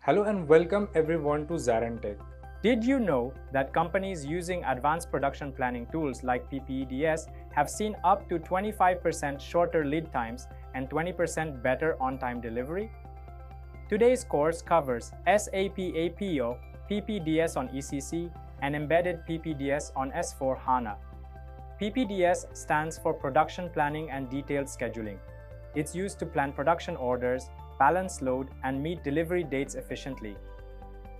Hello and welcome everyone to ZaranTech. Did you know that companies using advanced production planning tools like PPDS have seen up to 25% shorter lead times and 20% better on-time delivery? Today's course covers SAP APO PP-DS on ECC and Embedded PP-DS on S/4HANA. PPDS stands for Production Planning and Detailed Scheduling. It's used to plan production orders, balance load, and meet delivery dates efficiently.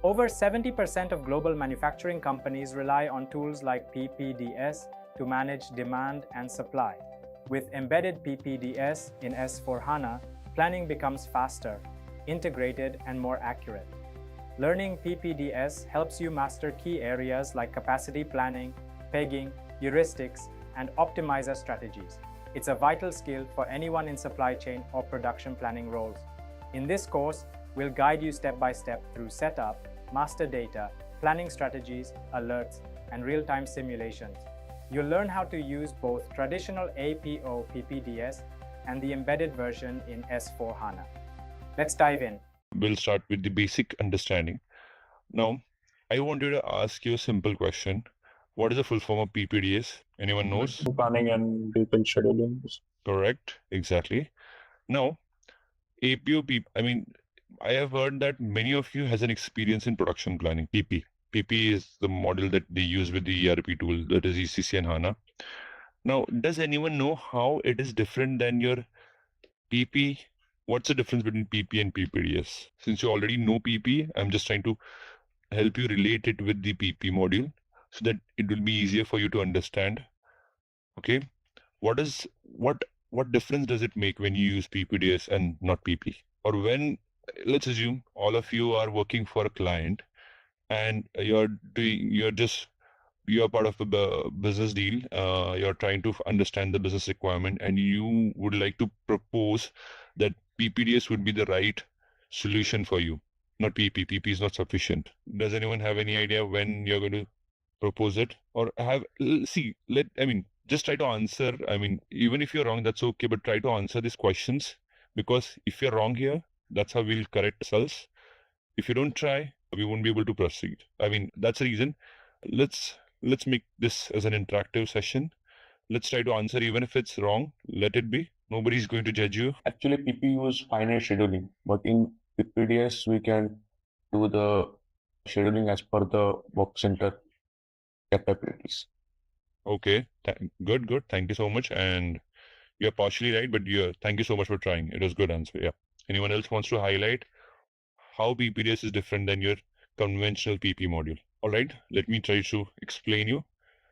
Over 70% of global manufacturing companies rely on tools like PPDS to manage demand and supply. With embedded PPDS in S/4HANA, planning becomes faster, integrated, and more accurate. Learning PPDS helps you master key areas like capacity planning, pegging, heuristics, and optimizer strategies. It's a vital skill for anyone in supply chain or production planning roles. In this course, we'll guide you step by step through setup, master data, planning strategies, alerts, and real-time simulations. You'll learn how to use both traditional APO PPDS and the embedded version in S/4HANA. Let's dive in. We'll start with the basic understanding. Now, I wanted to ask you a simple question. What is the full form of PPDS? Anyone knows? Planning and detailed scheduling. Correct, exactly. Now, APO, I have heard that many of you has an experience in production planning, PP. PP is the model that they use with the ERP tool, that is ECC and HANA. Now, does anyone know how it is different than your PP? What's the difference between PP and PPDS? Since you already know PP, I'm just trying to help you relate it with the PP module so that it will be easier for you to understand. Okay, what difference does it make when you use PPDS and not PP? Or when, let's assume all of you are working for a client and you're part of a business deal. You're trying to understand the business requirement and you would like to propose that PPDS would be the right solution for you, not PP. PP is not sufficient. Does anyone have any idea when you're going to propose it? Or just try to answer. Even if you're wrong, that's okay, but try to answer these questions, because if you're wrong here, that's how we'll correct ourselves. If you don't try, we won't be able to proceed. That's the reason. Let's make this as an interactive session. Let's try to answer. Even if it's wrong, let it be. Nobody's going to judge you. Actually, PP use finite scheduling, but in PPDS, we can do the scheduling as per the work center capabilities. Okay, good. Thank you so much. And you're partially right, but thank you so much for trying. It was a good answer. Yeah. Anyone else wants to highlight how PPDS is different than your conventional PP module? All right, let me try to explain you.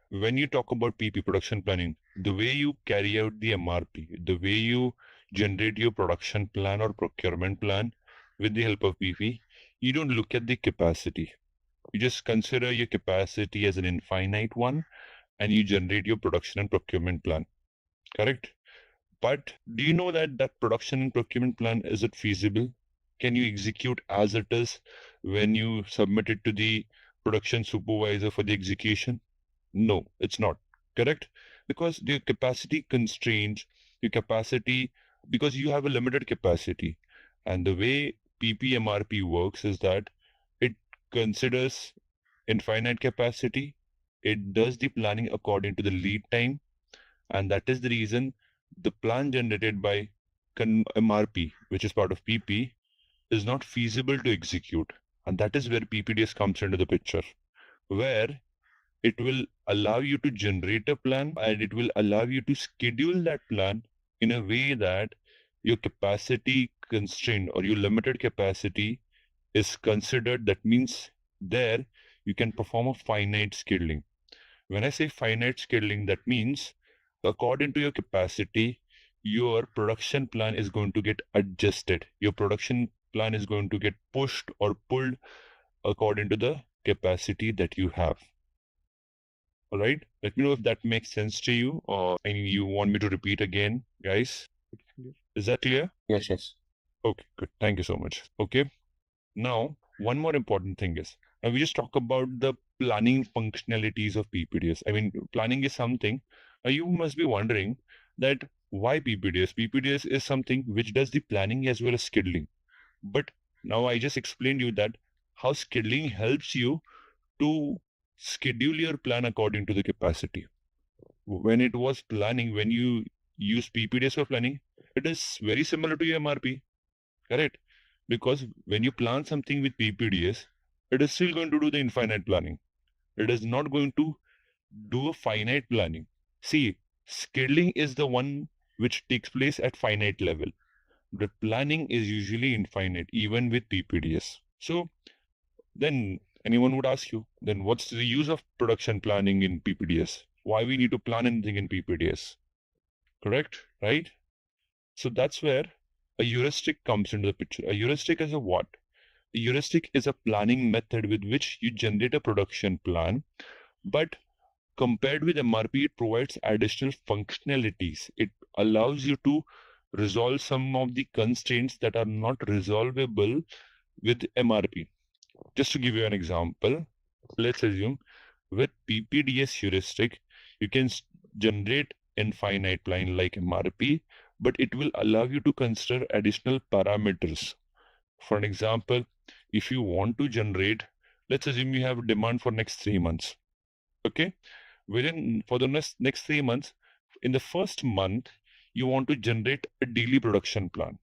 When you talk about PP, production planning, the way you carry out the MRP, the way you generate your production plan or procurement plan with the help of PP, you don't look at the capacity. You just consider your capacity as an infinite one and you generate your production and procurement plan. Correct? But do you know that production and procurement plan, is it feasible? Can you execute as it is when you submit it to the production supervisor for the execution? No, it's not. Correct? Because the capacity constraints, because you have a limited capacity. And the way PPMRP works is that it considers infinite capacity. It does the planning according to the lead time. And that is the reason the plan generated by MRP, which is part of PP, is not feasible to execute. And that is where PPDS comes into the picture, where it will allow you to generate a plan and it will allow you to schedule that plan in a way that your capacity constraint or your limited capacity is considered. That means there you can perform a finite scheduling. When I say finite scheduling, that means according to your capacity, your production plan is going to get adjusted. Your production plan is going to get pushed or pulled according to the capacity that you have. All right, let me know if that makes sense to you, or you want me to repeat again, guys. Is that clear? Yes. Okay, good. Thank you so much. Okay, now one more important thing is, we just talk about the planning functionalities of PPDS. Planning is something, you must be wondering that why PPDS? PPDS is something which does the planning as well as scheduling. But Now I just explained you that how scheduling helps you to schedule your plan according to the capacity. When it was planning, when you use PPDS for planning, it is very similar to your MRP, correct? Because when you plan something with PPDS, it is still going to do the infinite planning. It is not going to do a finite planning. See, scheduling is the one which takes place at finite level. The planning is usually infinite, even with PPDS. So then anyone would ask you, then what's the use of production planning in PPDS? Why we need to plan anything in PPDS? Correct, right? So that's where a heuristic comes into the picture. A heuristic is a what? A heuristic is a planning method with which you generate a production plan, but compared with MRP, it provides additional functionalities. It allows you to resolve some of the constraints that are not resolvable with MRP. Just to give you an example, let's assume with PPDS heuristic, you can generate infinite line like MRP, but it will allow you to consider additional parameters. For an example, if you want to generate, let's assume you have a demand for next 3 months. Okay, for the next 3 months, in the first month, you want to generate a daily production plan.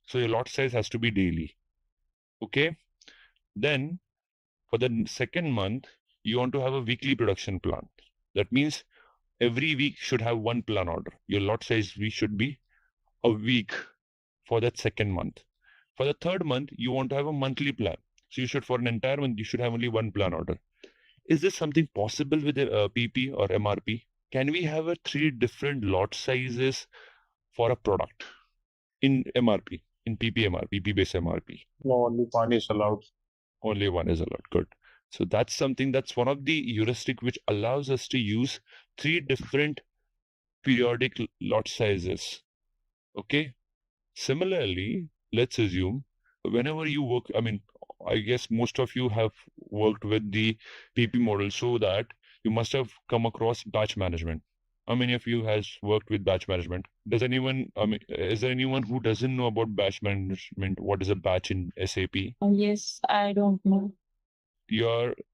So your lot size has to be daily. Okay, then for the second month, you want to have a weekly production plan. That means every week should have one plan order. Your lot size should be a week for that second month. For the third month, you want to have a monthly plan. So you should, for an entire month, you should have only one plan order. Is this something possible with a PP or MRP? Can we have 3 different lot sizes for a product in MRP, in PPMR, PP-based MRP? No, only one is allowed. Only one is allowed. Good. So that's something, that's one of the heuristic which allows us to use 3 different periodic lot sizes. Okay. Similarly, let's assume whenever you work, I guess most of you have worked with the PP model, so that you must have come across batch management. How many of you has worked with batch management? Is there anyone who doesn't know about batch management? What is a batch in SAP? Yes, I don't know.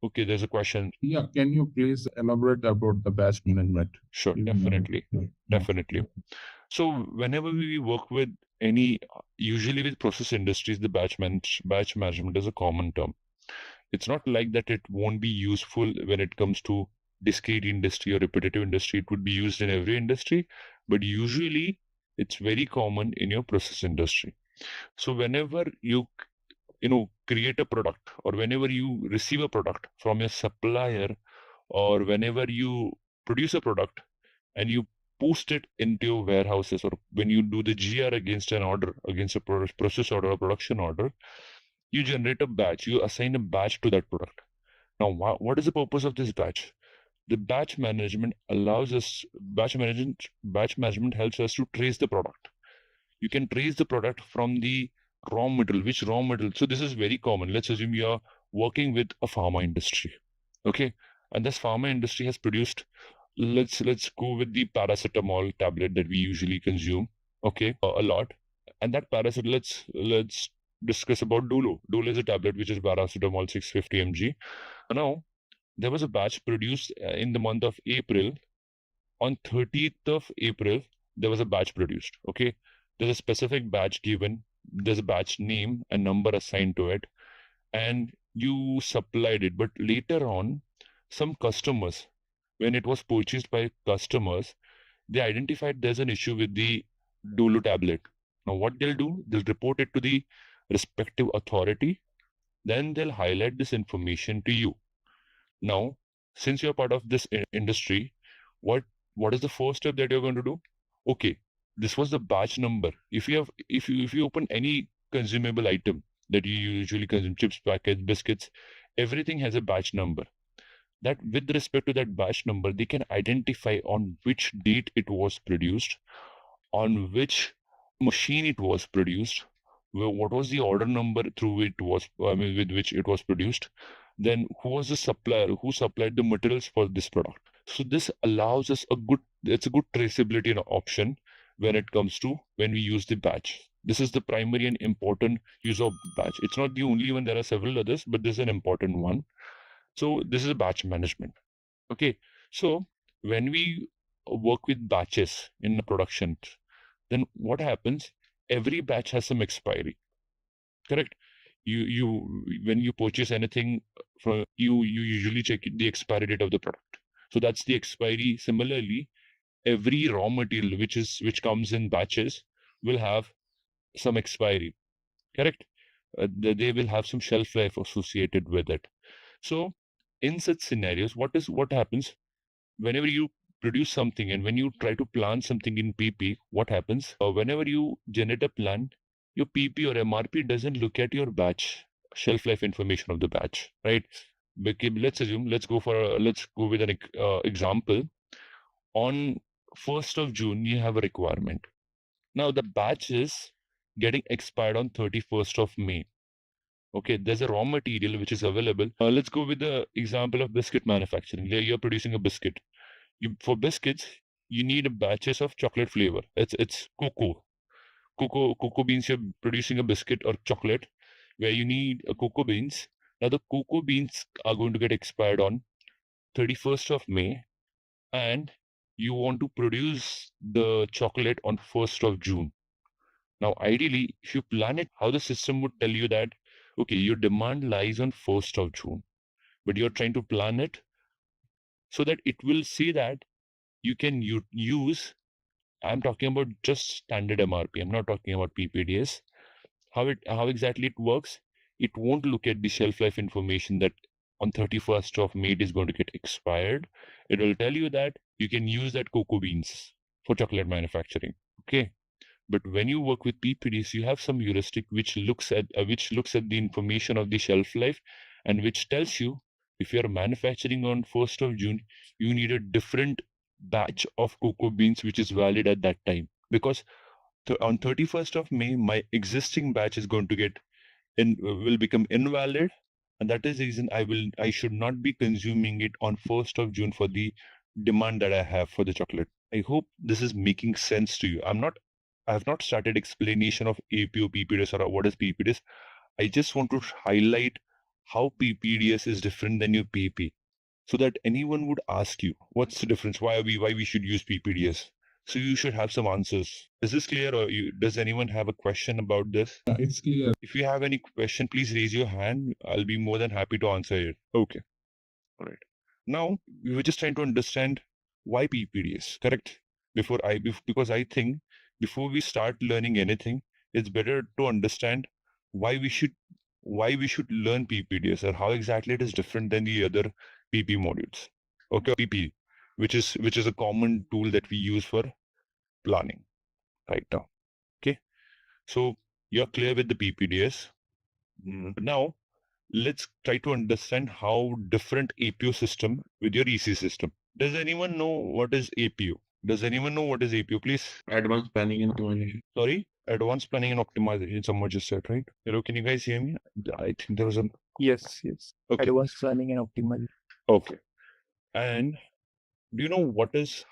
Okay, there's a question. Yeah, can you please elaborate about the batch management? Sure, definitely. Definitely. So whenever we work with usually with process industries, the batch management is a common term. It's not like that it won't be useful when it comes to discrete industry or repetitive industry. It would be used in every industry, but usually it's very common in your process industry. So whenever you create a product, or whenever you receive a product from your supplier, or whenever you produce a product and you post it into your warehouses, or when you do the GR against an order, against a process order or production order, you generate a batch, you assign a batch to that product. Now, what is the purpose of this batch? The batch management helps us to trace the product. You can trace the product from the raw material, which raw material. So this is very common. Let's assume you are working with a pharma industry. Okay. And this pharma industry has produced, let's go with the paracetamol tablet that we usually consume. Okay. A lot. And that paracetamol, let's discuss about Dolo. Dolo is a tablet which is paracetamol 650 mg. Now, there was a batch produced in the month of April. On 30th of April, there was a batch produced. Okay. There's a specific batch given. There's a batch name and number assigned to it, and you supplied it. But later on, some customers, when it was purchased by customers, they identified there's an issue with the Dolo tablet. Now what they'll do, they'll report it to the respective authority, then they'll highlight this information to you. Now, since you're part of this industry, what is the first step that you're going to do? Okay, this was the batch number. If you open any consumable item that you usually consume, chips, packets, biscuits, everything has a batch number. That with respect to that batch number, they can identify on which date it was produced, on which machine it was produced, what was the order number with which it was produced, then who was the supplier who supplied the materials for this product. So this allows us it's a good traceability option when it comes to when we use the batch. This is the primary and important use of batch. It's not the only one. There are several others, but this is an important one. So this is a batch management. Okay. So when we work with batches in production, then what happens? Every batch has some expiry. Correct. You when you purchase anything from you usually check the expiry date of the product. So that's the expiry. Similarly, every raw material which comes in batches will have some expiry. Correct. They will have some shelf life associated with it. So in such scenarios, what happens whenever you produce something and when you try to plan something in PP, what happens? Whenever you generate a plan, your PP or MRP doesn't look at your batch shelf life information of the batch, right? Because let's go with an example. On 1st of June, you have a requirement. Now the batch is getting expired on 31st of May. Okay, there's a raw material which is available. Let's go with the example of biscuit manufacturing. You're producing a biscuit. For biscuits, you need batches of chocolate flavor. It's cocoa beans. You're producing a biscuit or chocolate where you need cocoa beans. Now the cocoa beans are going to get expired on 31st of May, and you want to produce the chocolate on 1st of June. Now, ideally, if you plan it, how the system would tell you that, okay, your demand lies on 1st of June, but you're trying to plan it so that it will say that you can use, I'm talking about just standard MRP. I'm not talking about PPDS. How exactly it works, it won't look at the shelf life information that on 31st of May it is going to get expired. It will tell you that you can use that cocoa beans for chocolate manufacturing. Okay. But when you work with PPDs, you have some heuristic which looks at the information of the shelf life and which tells you if you're manufacturing on 1st of June, you need a different batch of cocoa beans which is valid at that time. Because on 31st of May, my existing batch is going to will become invalid, and that is the reason I should not be consuming it on 1st of June for the demand that I have for the chocolate. I hope this is making sense to you. I have not started explanation of APO PPDS or what is PPDS. I just want to highlight how PPDS is different than your PP, so that anyone would ask you, what's the difference? Why we should use PPDS? So you should have some answers. Is this clear, or does anyone have a question about this? It's clear. If you have any question, please raise your hand. I'll be more than happy to answer it. Okay. All right. Now we were just trying to understand why PPDS, correct? Because I think before we start learning anything, it's better to understand why we should learn PPDS or how exactly it is different than the other PP modules. Okay, PP, which is a common tool that we use for planning right now. Okay, so you're clear with the PPDS. Now let's try to understand how different APO system with your EC system. Does anyone know what is APO? Does anyone know what is APO, please? Advanced planning and optimization. Sorry? Advanced planning and optimization, someone just said, right? Hello, can you guys hear me? I think there was a... Yes. Okay. Advanced planning and optimization. Okay. And do you know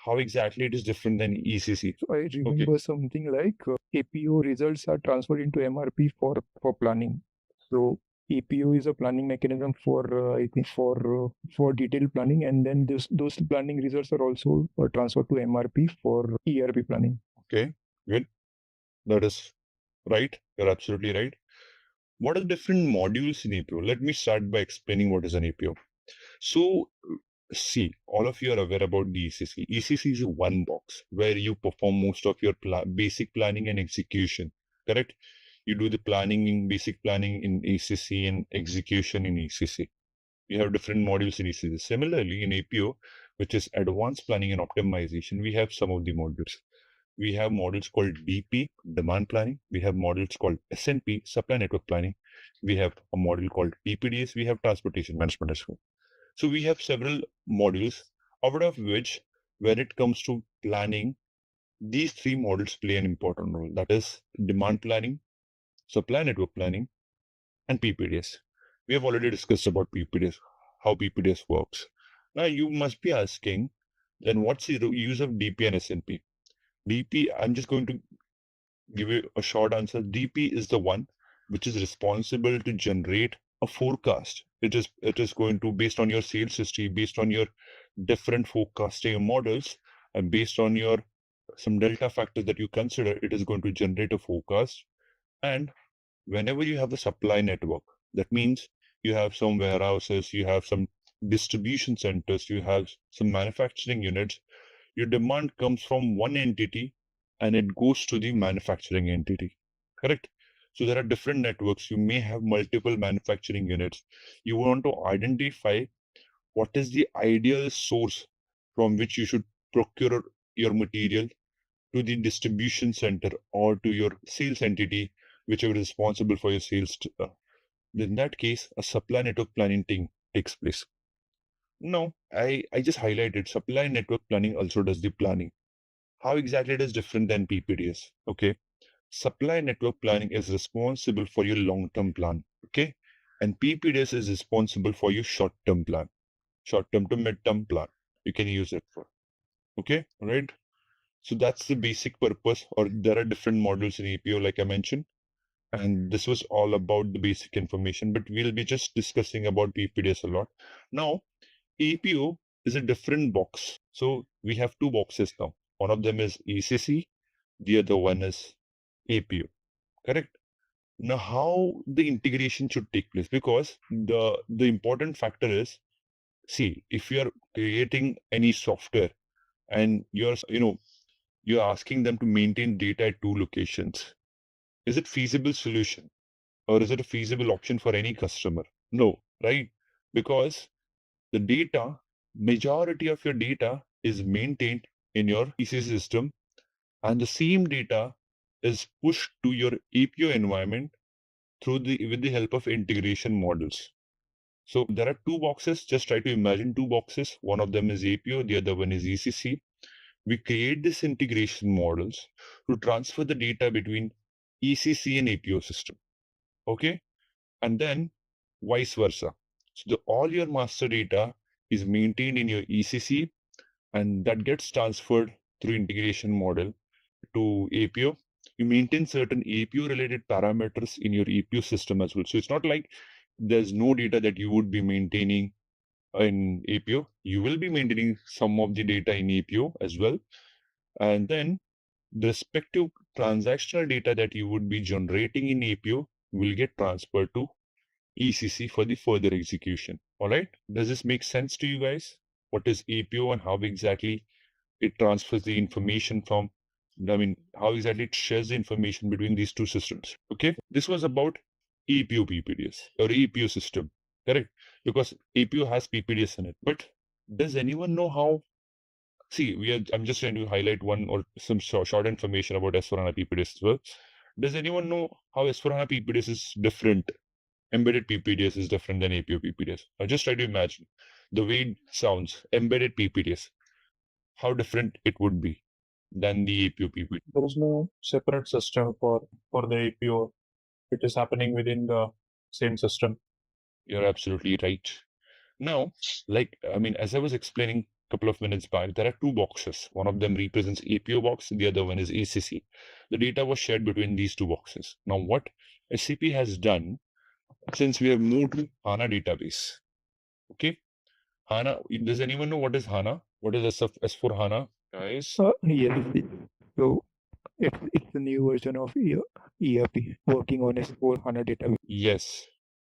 how exactly it is different than ECC? So I remember something like APO results are transferred into MRP for planning. So APO is a planning mechanism for I think for detailed planning, and then those planning results are also transferred to MRP for ERP planning. Okay, good. That is right. You're absolutely right. What are the different modules in APO? Let me start by explaining what is an APO. So, see, all of you are aware about the ECC. ECC is one box where you perform most of your basic planning and execution, correct? You do the basic planning in ECC and execution in ECC. You have different modules in ECC. Similarly, in APO, which is advanced planning and optimization, we have some of the modules. We have modules called DP, demand planning. We have modules called SNP, supply network planning. We have a module called PPDS. We have transportation management as well. So we have several modules, out of which, when it comes to planning, these three modules play an important role. That is demand planning, supply network planning, and PPDS. We have already discussed about PPDS, how PPDS works. Now you must be asking, then what's the use of DP and SNP? DP, I'm just going to give you a short answer. DP is the one which is responsible to generate a forecast. It is going to, based on your sales history, based on your different forecasting models, and based on your some delta factors that you consider, it is going to generate a forecast. And whenever you have a supply network, that means you have some warehouses, you have some distribution centers, you have some manufacturing units, your demand comes from one entity and it goes to the manufacturing entity, correct? So there are different networks. You may have multiple manufacturing units. You want to identify what is the ideal source from which you should procure your material to the distribution center or to your sales entity, whichever is responsible for your sales. In that case, a supply network planning thing takes place. No, I just highlighted supply network planning also does the planning. How exactly it is different than PPDS? Okay. Supply network planning is responsible for your long-term plan. Okay. And PPDS is responsible for your short-term plan, short-term to mid-term plan. You can use it for. Okay. All right. So that's the basic purpose, or there are different models in APO, like I mentioned. And this was all about the basic information, but we'll be just discussing about PPDS a lot. Now, APO is a different box. So we have two boxes now. One of them is ECC, the other one is APO, correct? Now, how the integration should take place? Because the important factor is, see, if you are creating any software and you're asking them to maintain data at two locations, is it feasible solution or is it a feasible option for any customer? No, right? Because the data, majority of your data is maintained in your ECC system, and the same data is pushed to your APO environment with the help of integration models. So there are two boxes. Just try to imagine two boxes. One of them is APO, the other one is ECC. We create these integration models to transfer the data between ECC and APO system. Okay, and then vice versa. So all your master data is maintained in your ECC, and that gets transferred through integration model to APO. You maintain certain APO related parameters in your APO system as well. So it's not like there's no data that you would be maintaining in APO. You will be maintaining some of the data in APO as well. And then the respective transactional data that you would be generating in APO will get transferred to ECC for the further execution. All right. Does this make sense to you guys? What is APO and how exactly it transfers the information from, how exactly it shares the information between these two systems? Okay. This was about APO PPDS or APO system, correct? Because APO has PPDS in it. But does anyone know how? See, I'm just trying to highlight one or some short information about S4HANA PPDS as well. Does anyone know how S4HANA PPDS is different? Embedded PPDS is different than APO PPDS. Now just try to imagine the way it sounds, embedded PPDS, how different it would be than the APO PPDS. There is no separate system for the APO. It is happening within the same system. You're absolutely right. Now, as I was explaining a couple of minutes back, there are two boxes. One of them represents APO box, the other one is ECC. The data was shared between these two boxes. Now, what SAP has done, since we have moved to HANA database, okay? HANA, does anyone know what is HANA? What is S4 HANA, guys? Yes. So it's the new version of ERP working on S4 HANA database. Yes.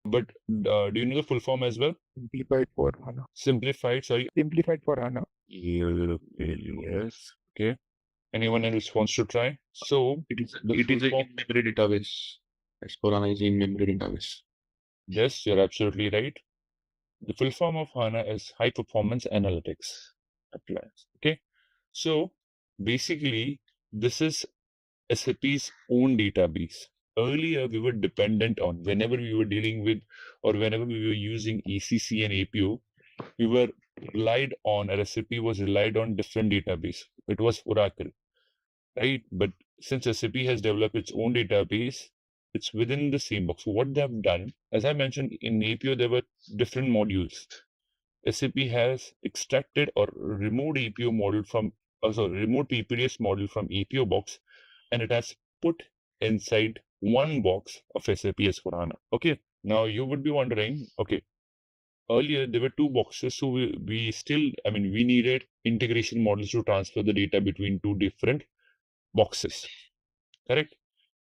But do you know the full form as well? Simplified for HANA. Simplified, sorry. Simplified for HANA. Yes. Okay. Anyone else wants to try? So It is a in-memory database. S4 HANA is in-memory database. Yes, you're absolutely right. The full form of HANA is High Performance Analytics Appliance. Okay. So basically, this is SAP's own database. Earlier, we were dependent on, whenever we were dealing with or whenever we were using ECC and APO, we were relied on, or SAP was relied on different database. It was Oracle, right? But since SAP has developed its own database, it's within the same box. So what they have done, as I mentioned, in APO, there were different modules. SAP has extracted or removed APO module from also removed PPDS model from APO box, and it has put inside one box of SAP S/4HANA. Okay, now you would be wondering, okay, earlier there were two boxes, so we still, we needed integration models to transfer the data between two different boxes, correct?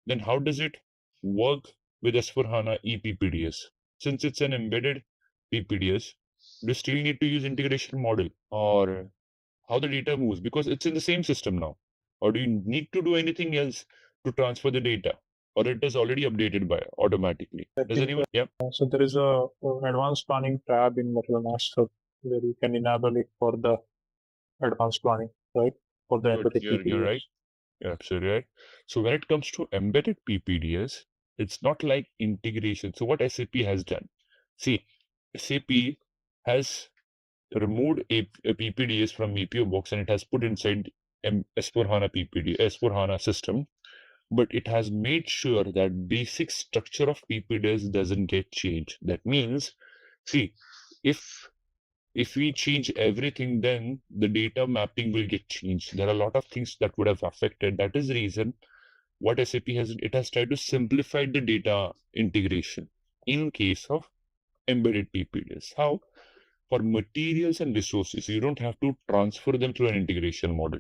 Then how does it work with S/4HANA ePPDS? Since it's an embedded PPDS, do you still need to use integration model, or how the data moves? Because it's in the same system now. Or do you need to do anything else to transfer the data? Or it is already updated by automatically? Does anyone? Yeah. So there is a advanced planning tab in Material Master where you can enable it for the advanced planning, right? For the Good. embedded You're PPDS. right. You're absolutely right. So when it comes to embedded PPDS, it's not like integration. So what SAP has done? See, SAP has removed a PPDS from APO box and it has put inside S/4HANA S/4HANA system, but it has made sure that basic structure of PPDS doesn't get changed. That means, see, if we change everything, then the data mapping will get changed. There are a lot of things that would have affected. That is the reason what SAP has tried to simplify the data integration in case of embedded PPDS. How? For materials and resources, you don't have to transfer them through an integration model.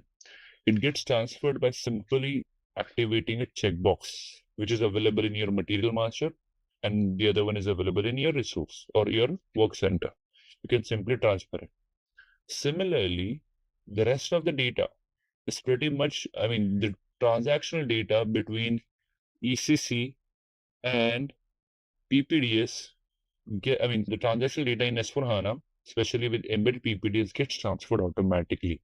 It gets transferred by simply activating a checkbox, which is available in your material master, and the other one is available in your resource or your work center. You can simply transfer it. Similarly, the rest of the data is pretty much, the transactional data between ECC and PPDS, the transactional data in S/4HANA, especially with embedded PPDS, gets transferred automatically.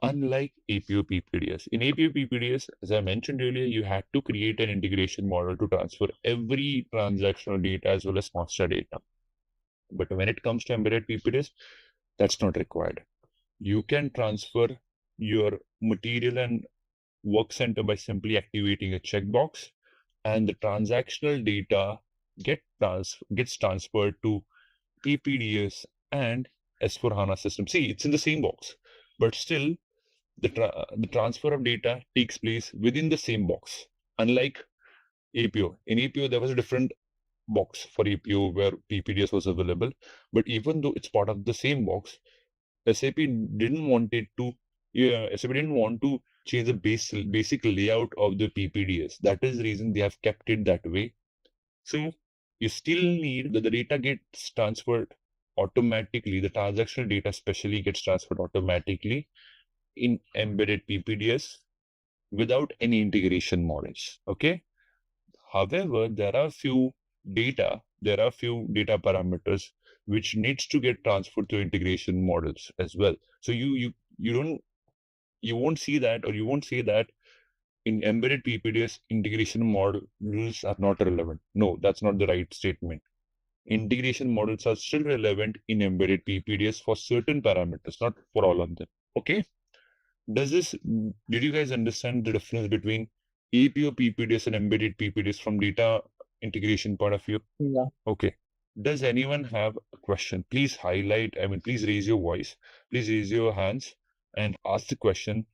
Unlike APO PPDS. In APO PPDS, as I mentioned earlier, you had to create an integration model to transfer every transactional data as well as master data. But when it comes to embedded PPDS, that's not required. You can transfer your material and work center by simply activating a checkbox, and the transactional data gets transferred to PPDS and S/4HANA system. See, it's in the same box, but still the transfer of data takes place within the same box. Unlike APO. In APO, there was a different box for APO where PPDS was available, but even though it's part of the same box, SAP didn't want to change the basic layout of the PPDS. That is the reason they have kept it that way. So you still need that the data gets transferred automatically. The transactional data especially gets transferred automatically in embedded PPDS without any integration models. Okay. However, there are few data parameters which needs to get transferred to integration models as well. So you won't see that, or you won't say that in embedded PPDS integration models are not relevant. No, that's not the right statement. Integration models are still relevant in embedded PPDS for certain parameters, not for all of them. Okay. Did you guys understand the difference between APO PPDS and embedded PPDS from data integration point of view? Yeah. Okay. Does anyone have a question? Please please raise your voice. Please raise your hands and ask the question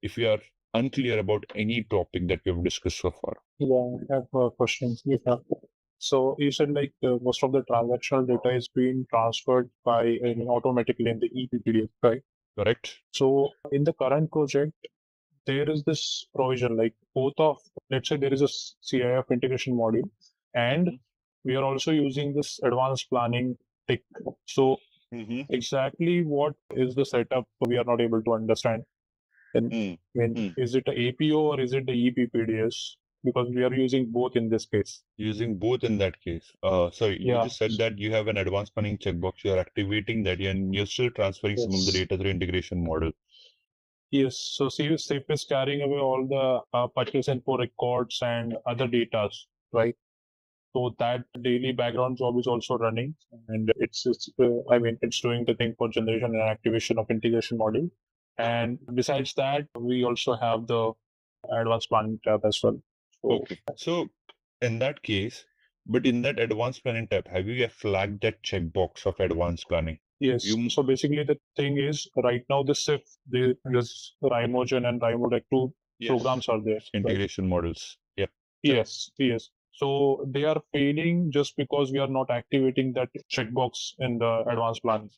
if you are unclear about any topic that we have discussed so far. Yeah, I have a question. Yeah. So you said most of the transactional data is being transferred by automatically in the ePPDS, right? Correct. So in the current project, there is this provision let's say there is a CIF integration module, and we are also using this advanced planning tick. So exactly what is the setup we are not able to understand. And is it a APO or is it the ePPDS? Because we are using both in this case. Using both in that case. You Yeah. just said that you have an advanced planning checkbox. You are activating that, and you're still transferring some of the Yes. data through integration model. Yes. So SAP is carrying away all the purchase info records and other data, right? So that daily background job is also running, and it's doing the thing for generation and activation of integration model. And besides that, we also have the advanced planning tab as well. So, Okay. So in that case, but in that advanced planning tab, have you flagged that checkbox of advanced planning? Yes. You- So basically, the thing is, right now, the SIF, this Rimogen and Rimodec 2 programs are there. Right? integration models. Yeah. Yes, yes. So they are failing just because we are not activating that checkbox in the advanced plan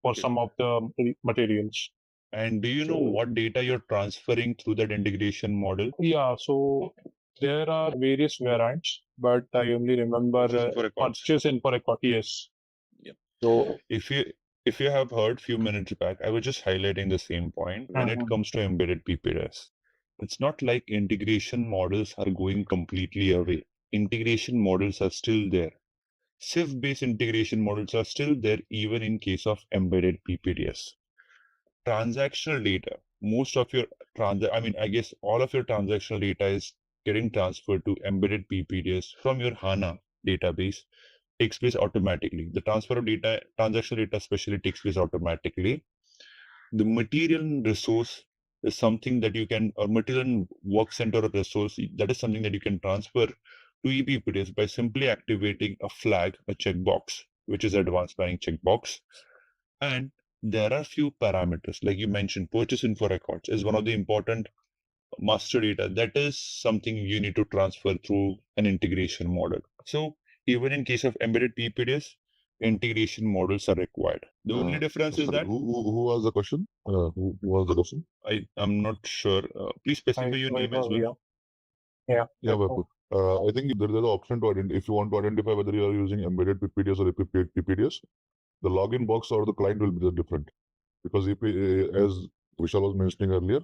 for Okay. some of the materials. And do you know what data you're transferring through that integration model? Yeah, so there are various variants, but I only remember Purchase info records. purchase info record. Yes. Yeah. So If you have heard few minutes back, I was just highlighting the same point. When it comes to embedded PPDS, it's not like integration models are going completely away. Integration models are still there. SIF-based integration models are still there even in case of embedded PPDS. Transactional data, most of your I guess all of your transactional data is getting transferred to embedded PPDS from your HANA database, takes place automatically. The transfer of data, transactional data especially, takes place automatically. The material and resource is something that you can, or material and work center or resource, that is something that you can transfer to ePPDS by simply activating a flag, a checkbox, which is advanced planning checkbox. And there are few parameters, like you mentioned, purchase info records is one of the important master data. That is something you need to transfer through an integration model. So even in case of embedded PPDS, integration models are required. The only difference is that who was the question? Who was the question? I'm not sure. Please specify your name as well. Yeah. Yeah, Vipul. I think there is an option to identify if you want to identify whether you are using embedded PPDS or PPDS. The login box or the client will be different because as Vishal was mentioning earlier,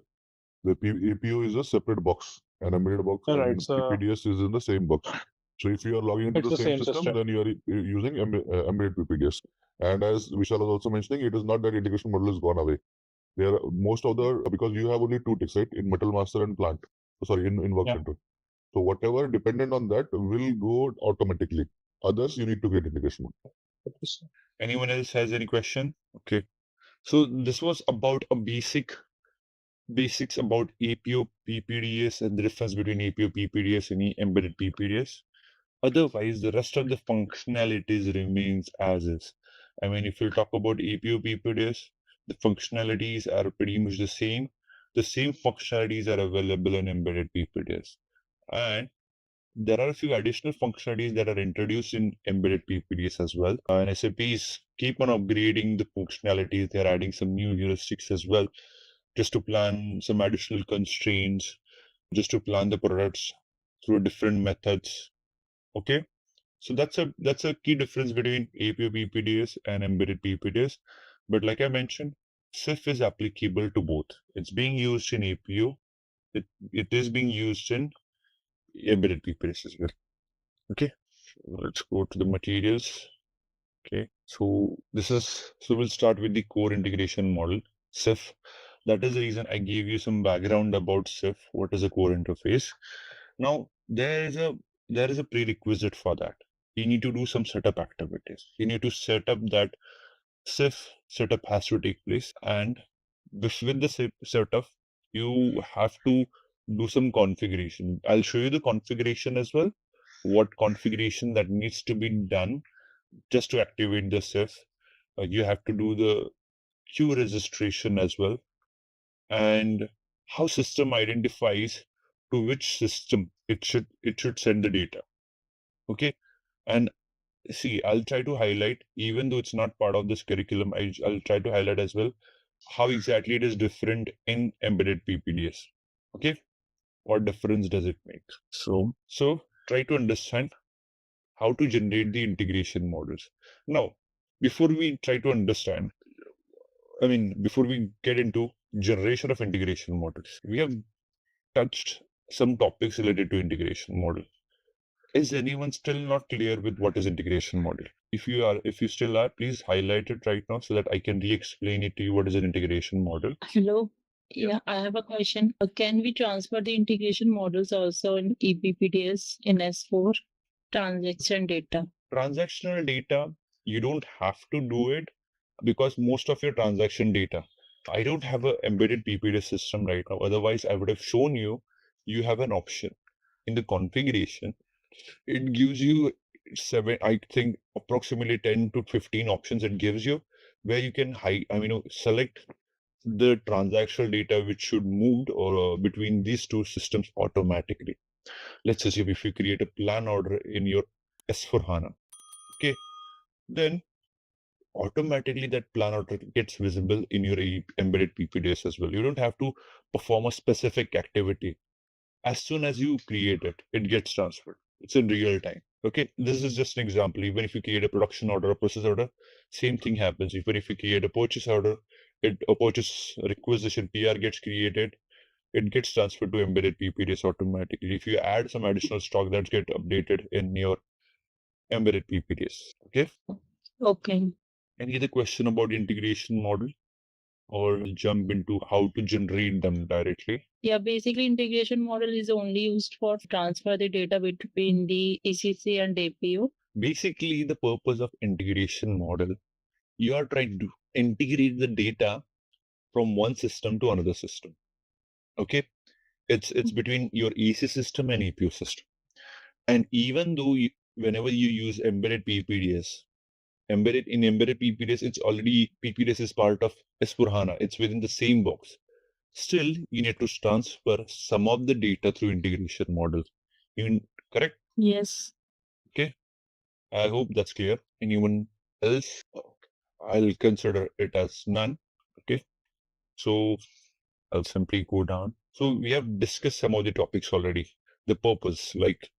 the APO is a separate box, and embedded box Right, and so- PPDS is in the same box. So if you are logging into It's the same system, system. then you are using embedded PPDS. And as Vishal was also mentioning, it is not that integration model has gone away. There are most of the, because you have only two ticks, right, in Metal Master and Plant. Sorry, in Work Yeah. Center. So whatever dependent on that will go automatically. Others you need to get integration model. Anyone else has any question? Okay. So this was about a basics about APO PPDS and the difference between APO PPDS and embedded PPDS. Otherwise, the rest of the functionalities remains as is. I mean, if you talk about APO PPDS, the functionalities are pretty much the same. The same functionalities are available in embedded PPDS. And there are a few additional functionalities that are introduced in embedded PPDS as well. And SAPs keep on upgrading the functionalities. They're adding some new heuristics as well, just to plan some additional constraints, just to plan the products through different methods. Okay, so that's a key difference between APO PPDS and embedded PPDS. But like I mentioned, SIF is applicable to both. It's being used in APO. It is being used in embedded PPDS as well. Okay, let's go to the materials. Okay, so we'll start with the core integration model, SIF. That is the reason I gave you some background about SIF. What is a core interface? Now there is a prerequisite for that. You need to do some setup activities. You need to set up that SIF setup has to take place, and with the SIF setup, you have to do some configuration. I'll show you the configuration as well. What configuration that needs to be done just to activate the SIF. You have to do the queue registration as well, and how system identifies to which system it should send the data. Okay, and see, I'll try to highlight, even though it's not part of this curriculum, I'll try to highlight as well how exactly it is different in embedded PPDS. Okay, what difference does it make? So try to understand how to generate the integration models. Now, before we try to understand, before we get into generation of integration models, we have touched some topics related to integration model. Is anyone still not clear with what is integration model? If you still are, please highlight it right now so that I can re-explain it to you what is an integration model. Hello. Yeah, I have a question. Can we transfer the integration models also in ePPDS in S4 transaction data? Transactional data, you don't have to do it because most of your transaction data, I don't have an embedded PPDS system right now. Otherwise, I would have shown you have an option in the configuration. It gives you approximately 10 to 15 options it gives you. where you can select the transactional data which should move or between these two systems automatically. Let's assume if you create a plan order in your S4HANA, okay, then automatically that plan order gets visible in your embedded PPDS as well. You don't have to perform a specific activity. As soon as you create it, it gets transferred. It's in real time. Okay, this is just an example. Even if you create a production order, a process order, same thing happens. Even if you create a purchase order, a purchase requisition PR gets created, it gets transferred to embedded PPDS automatically. If you add some additional stock, that gets updated in your embedded PPDS. Okay. Okay. Any other question about integration model, or jump into how to generate them directly? Yeah, basically integration model is only used for transfer the data between the ECC and APO. Basically, the purpose of integration model, you are trying to integrate the data from one system to another system. Okay, it's between your EC system and APO system. And even though whenever you use embedded PPDS, embedded PPDS, it's already PPDS is part of S4HANA. It's within the same box. Still, you need to transfer some of the data through integration model. Correct? Yes. Okay. I hope that's clear. Anyone else? I'll consider it as none. Okay. So I'll simply go down. So we have discussed some of the topics already. The purpose, like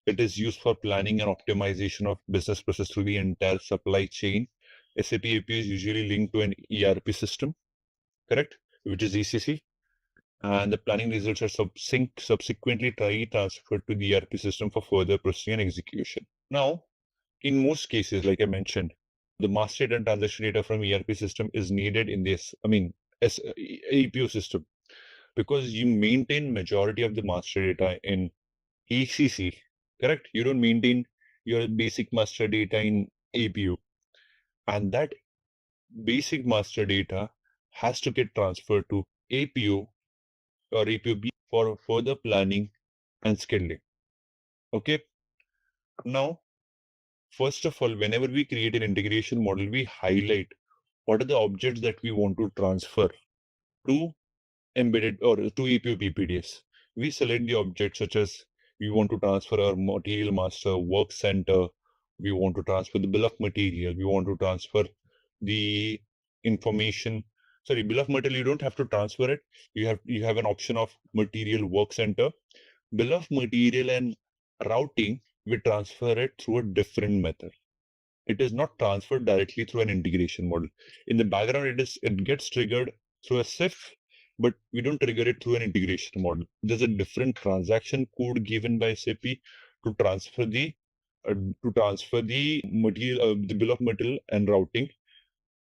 it is used for planning and optimization of business process through the entire supply chain. SAP APO is usually linked to an ERP system, correct? Which is ECC. And the planning results are subsequently transferred to the ERP system for further processing and execution. Now, in most cases, like I mentioned, the master data and transaction data from ERP system is needed in this, APO system, because you maintain majority of the master data in ECC, correct? You don't maintain your basic master data in APO. And that basic master data has to get transferred to APO or APOB for further planning and scheduling. Okay. Now, first of all, whenever we create an integration model, we highlight what are the objects that we want to transfer to embedded or to APO PPDS. We select the objects such as we want to transfer our material master, work center, we want to transfer the bill of material, we want to transfer the information. Sorry, bill of material, you don't have to transfer it. You have an option of material work center. Bill of material and routing, we transfer it through a different method. It is not transferred directly through an integration model. In the background, it gets triggered through a SIF, but we don't trigger it through an integration model. There's a different transaction code given by SAP to transfer the material, the bill of material and routing.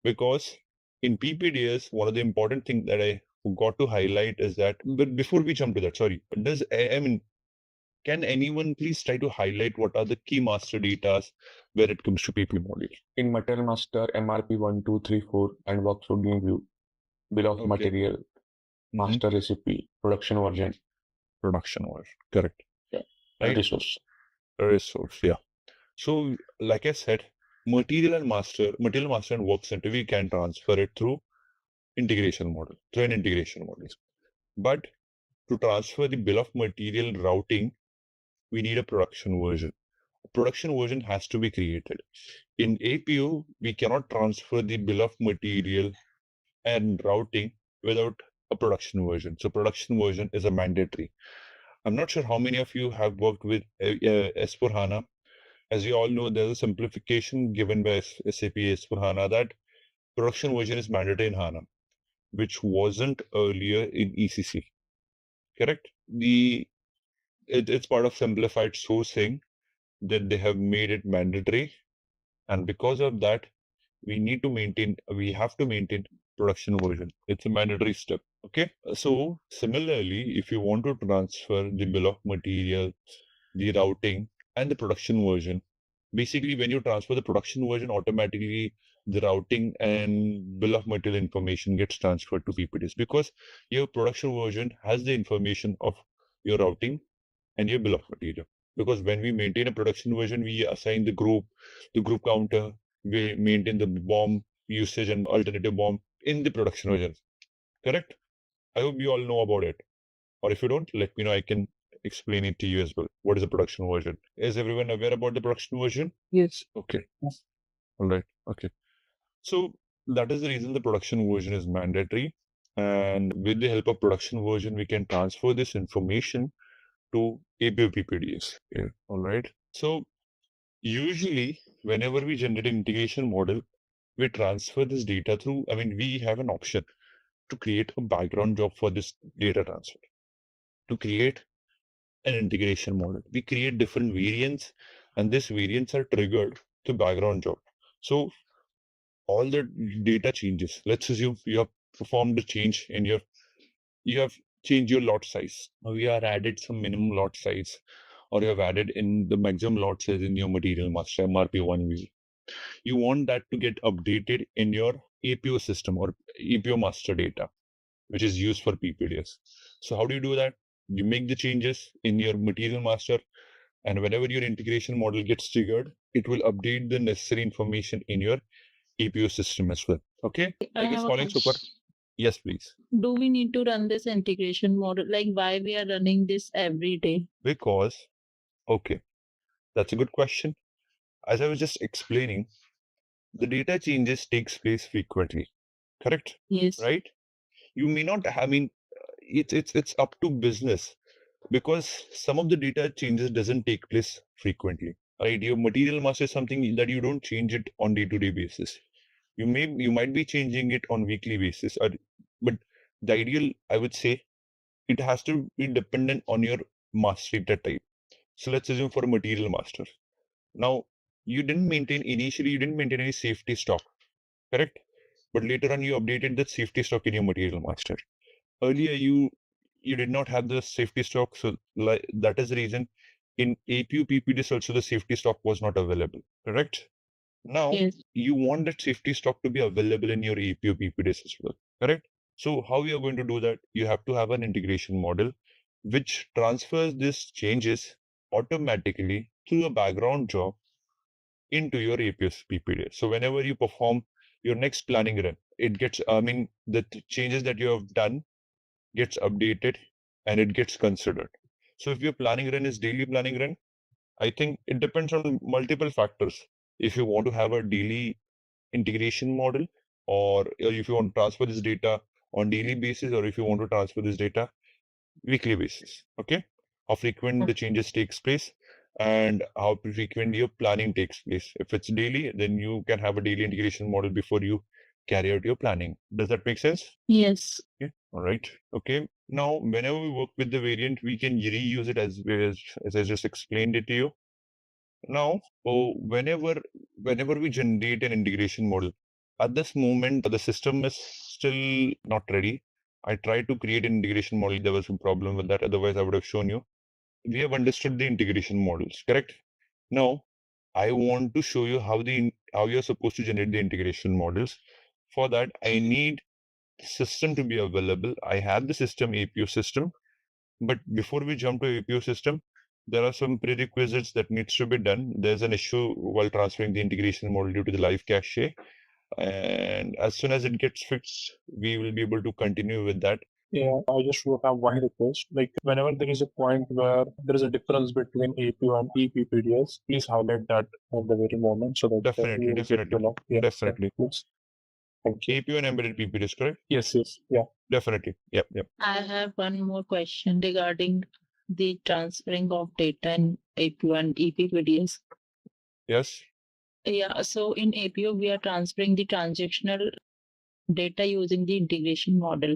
Because in PPDS, one of the important things that I forgot to highlight is that, but before we jump to that, sorry, can anyone please try to highlight what are the key master data where it comes to PP module? In material master, MRP 1, 2, 3, 4, and work scheduling view, bill of material, master recipe, production version. Correct. Yeah. Right? Resource, yeah. So, like I said, material master and work center, we can transfer it through an integration model. But to transfer the bill of material routing, we need a production version. A production version has to be created. In APO, we cannot transfer the bill of material and routing without a production version. So production version is a mandatory. I'm not sure how many of you have worked with S4HANA. As you all know, there's a simplification given by SAP S4HANA that production version is mandatory in HANA, which wasn't earlier in ECC. Correct? It's part of simplified sourcing that they have made it mandatory. And because of that, we have to maintain production version. It's a mandatory step. Okay. So similarly, if you want to transfer the bill of material, the routing, and the production version, basically when you transfer the production version, automatically the routing and bill of material information gets transferred to PPDS, because your production version has the information of your routing and your bill of material. Because when we maintain a production version, we assign the group counter, we maintain the BOM, usage and alternative BOM in the production version. Correct? I hope you all know about it. Or if you don't, let me know. I can explain it to you as well. What is the production version? Is everyone aware about the production version? Yes. Okay. All right. Okay. So that is the reason the production version is mandatory. And with the help of production version, we can transfer this information to APO PP-DS. Yeah. All right. So usually, whenever we generate an integration model, we transfer this data through, we have an option to create a background job for this data transfer. To create an integration model, we create different variants, and these variants are triggered to background job. So all the data changes. Let's assume you have performed a change in you have changed your lot size. Now you have added some minimum lot size, or you have added in the maximum lot size in your material master MRP 1V. You want that to get updated in your APO system or APO master data, which is used for PPDS. So how do you do that? You make the changes in your material master, and whenever your integration model gets triggered, it will update the necessary information in your APO system as well. Okay? I Like it's have a following super. question. Yes, please. Do we need to run this integration model? Like why we are running this every day? Because, okay, that's a good question. As I was just explaining, the data changes takes place frequently. Correct? Yes. Right? You may not, it's up to business, because some of the data changes doesn't take place frequently. Right? Your material master is something that you don't change it on day-to-day basis. You might be changing it on weekly basis, but the ideal, I would say, it has to be dependent on your master data type. So let's assume for a material master. Now, initially you didn't maintain any safety stock, correct? But later on you updated the safety stock in your material master. Earlier you did not have the safety stock, so that is the reason in APO PP-DS also the safety stock was not available, correct? Now Yes. you want that safety stock to be available in your APO PP-DS as well, correct? So how you are going to do that? You have to have an integration model which transfers these changes automatically through a background job into your APO PP-DS. So whenever you perform your next planning run, it gets, the changes that you have done gets updated and it gets considered. So if your planning run is daily planning run, I think it depends on multiple factors. If you want to have a daily integration model, or if you want to transfer this data on daily basis, or if you want to transfer this data weekly basis, okay? How frequent the changes takes place and how frequent your planning takes place. If it's daily, then you can have a daily integration model before you carry out your planning. Does that make sense? Yes. Okay. All right. Okay. Now, whenever we work with the variant, we can reuse it as I just explained it to you. Now, whenever we generate an integration model, at this moment, the system is still not ready. I tried to create an integration model. There was some problem with that. Otherwise, I would have shown you. We have understood the integration models, correct? Now, I want to show you how you're supposed to generate the integration models. For that, I need system to be available. I have the system APO system, but before we jump to APO system, there are some prerequisites that needs to be done. There's an issue while transferring the integration model due to the live cache, and as soon as it gets fixed, we will be able to continue with that. Yeah, I just would have one request. Like whenever there is a point where there is a difference between APO and PPDS, please highlight that at the very moment so that Definitely. Please. Thank you. APO and embedded PP-DS, correct? Yes. Yeah. Definitely. Yep. I have one more question regarding the transferring of data in APO and EPPDS. Yes. Yeah, so in APO, we are transferring the transactional data using the integration model,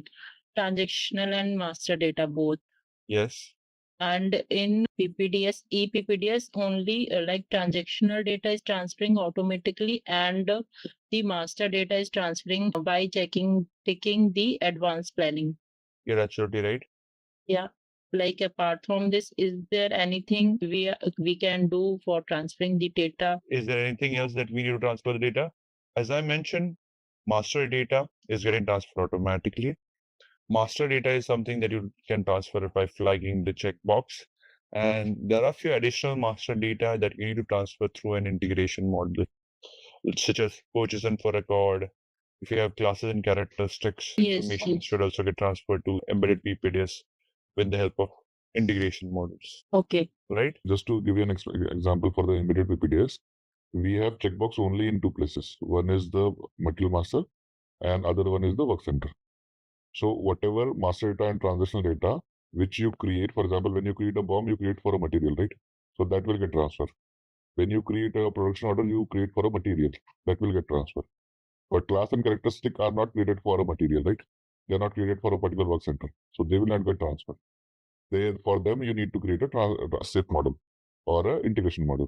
transactional and master data both. Yes. And in PPDS, ePPDS, only like transactional data is transferring automatically, and the master data is transferring by taking the advanced planning. You're absolutely right. Yeah. Like apart from this, is there anything we can do for transferring the data? Is there anything else that we need to transfer the data? As I mentioned, master data is getting transferred automatically. Master data is something that you can transfer by flagging the checkbox. And there are a few additional master data that you need to transfer through an integration model, such as purchase and for record, if you have classes and characteristics, Yes, information yes. should also get transferred to embedded PPDS with the help of integration models, Okay. right? Just to give you an example for the embedded PPDS, we have checkbox only in two places. One is the material master and other one is the work center. So whatever master data and transactional data which you create, for example, when you create a BOM, you create for a material, right? So that will get transferred. When you create a production order, you create for a material that will get transferred. But class and characteristic are not created for a material, right? They are not created for a particular work center, so they will not get transferred. For them, you need to create a SIP model or a integration model.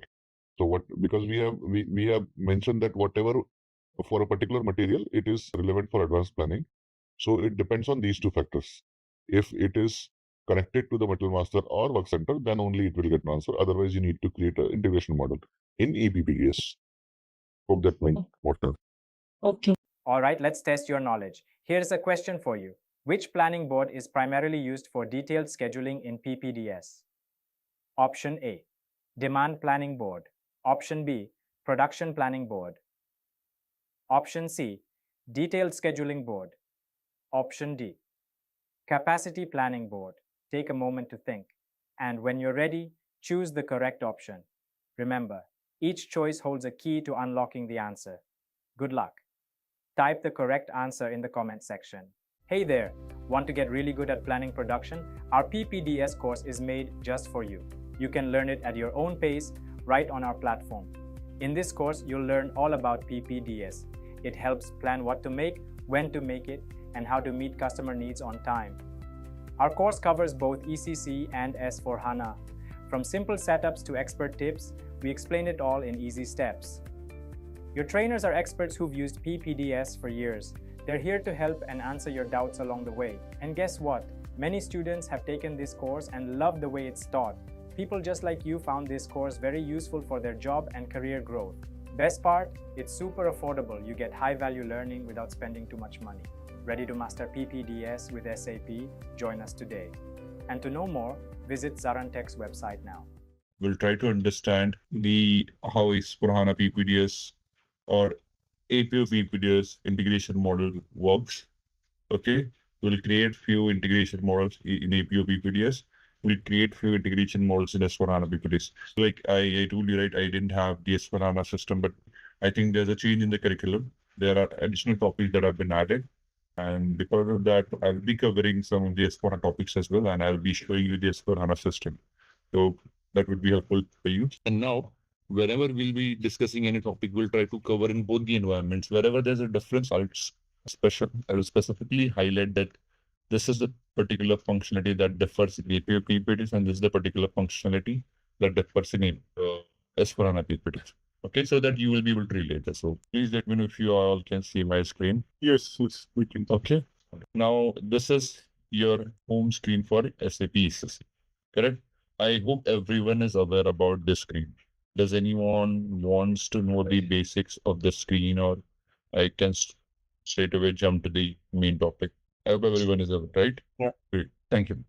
So what, because we have mentioned that whatever for a particular material, it is relevant for advanced planning. So it depends on these two factors. If it is connected to the material master or work center, then only it will get transferred. Otherwise, you need to create an integration model in EPPDS. Hope that makes more sense. Okay. All right, let's test your knowledge. Here's a question for you. Which planning board is primarily used for detailed scheduling in PPDS? Option A, Demand Planning Board. Option B, Production Planning Board. Option C, Detailed Scheduling Board. Option D, Capacity Planning Board. Take a moment to think. And when you're ready, choose the correct option. Remember, each choice holds a key to unlocking the answer. Good luck. Type the correct answer in the comment section. Hey there! Want to get really good at planning production? Our PPDS course is made just for you. You can learn it at your own pace right on our platform. In this course, you'll learn all about PPDS. It helps plan what to make, when to make it, and how to meet customer needs on time. Our course covers both ECC and S/4HANA. From simple setups to expert tips, we explain it all in easy steps. Your trainers are experts who've used PPDS for years. They're here to help and answer your doubts along the way. And guess what? Many students have taken this course and love the way it's taught. People just like you found this course very useful for their job and career growth. Best part, it's super affordable. You get high-value learning without spending too much money. Ready to master PPDS with SAP? Join us today. And to know more, visit ZaranTech's website now. We'll try to understand how S/4HANA PPDS or APO PPDS integration model works. Okay, we'll create few integration models in APO PPDS. We'll create few integration models in S/4HANA PPDS. So like I told you, right, I didn't have the S/4HANA system, but I think there's a change in the curriculum. There are additional topics that have been added. And because of that, I'll be covering some of the S/4HANA topics as well, and I'll be showing you the S/4HANA system. So that would be helpful for you. And now, whenever we'll be discussing any topic, we'll try to cover in both the environments. Wherever there's a difference, I will specifically highlight that this is the particular functionality that differs in APO PPDS, and this is the particular functionality that differs in S/4HANA PPDS. Okay, so that you will be able to relate this. So please let me know if you all can see my screen. Yes, we can. Okay. Now this is your home screen for SAP ECC. Correct? I hope everyone is aware about this screen. Does anyone wants to know the basics of the screen, or I can straight away jump to the main topic? I hope everyone is aware, right? Yeah. Great. Thank you.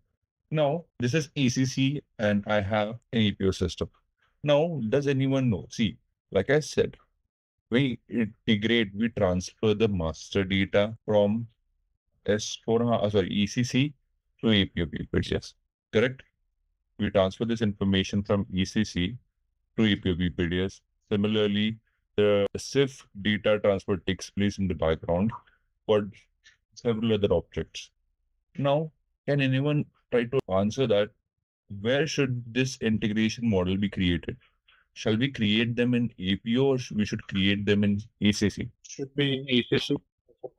Now, this is ECC and I have an APO system. Now, does anyone know? See, like I said, we transfer the master data from ECC to APO PPDS. Correct? We transfer this information from ECC to APO PPDS. Similarly, the SIF data transfer takes place in the background for several other objects. Now, can anyone try to answer that? Where should this integration model be created? Shall we create them in APO or we should create them in ECC? Should be in ECC.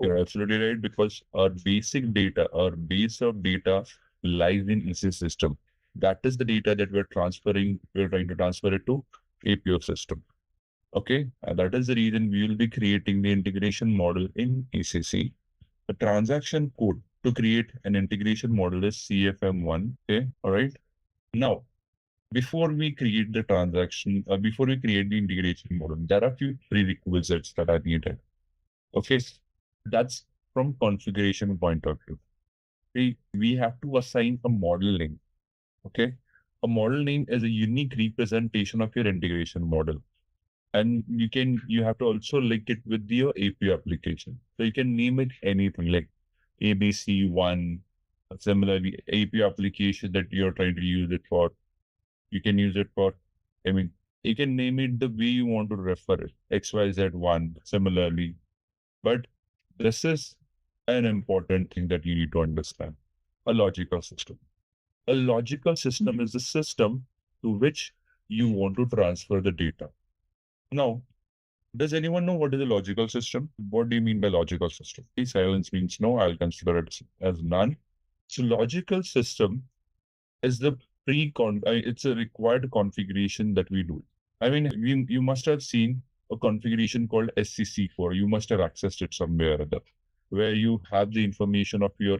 You're absolutely right, because our basic data, our base of data lies in ECC system. That is the data that we're trying to transfer it to APO system. Okay, and that is the reason we will be creating the integration model in ECC. The transaction code to create an integration model is CFM1. Okay, all right. Now, before we create the transaction, before we create the integration model, there are a few prerequisites that are needed. Okay, that's from configuration point of view. We have to assign a model name. Okay, a model name is a unique representation of your integration model. And you have to also link it with your API application. So you can name it anything like ABC1, similarly API application that you're trying to use it for. You can use it for, you can name it the way you want to refer it, XYZ1, similarly. But this is an important thing that you need to understand. A logical system. A logical system is a system to which you want to transfer the data. Now, does anyone know what is a logical system? What do you mean by logical system? Silence means no, I'll consider it as none. So logical system is the it's a required configuration that we do. You must have seen a configuration called SCC4. You must have accessed it somewhere or other, where you have the information of your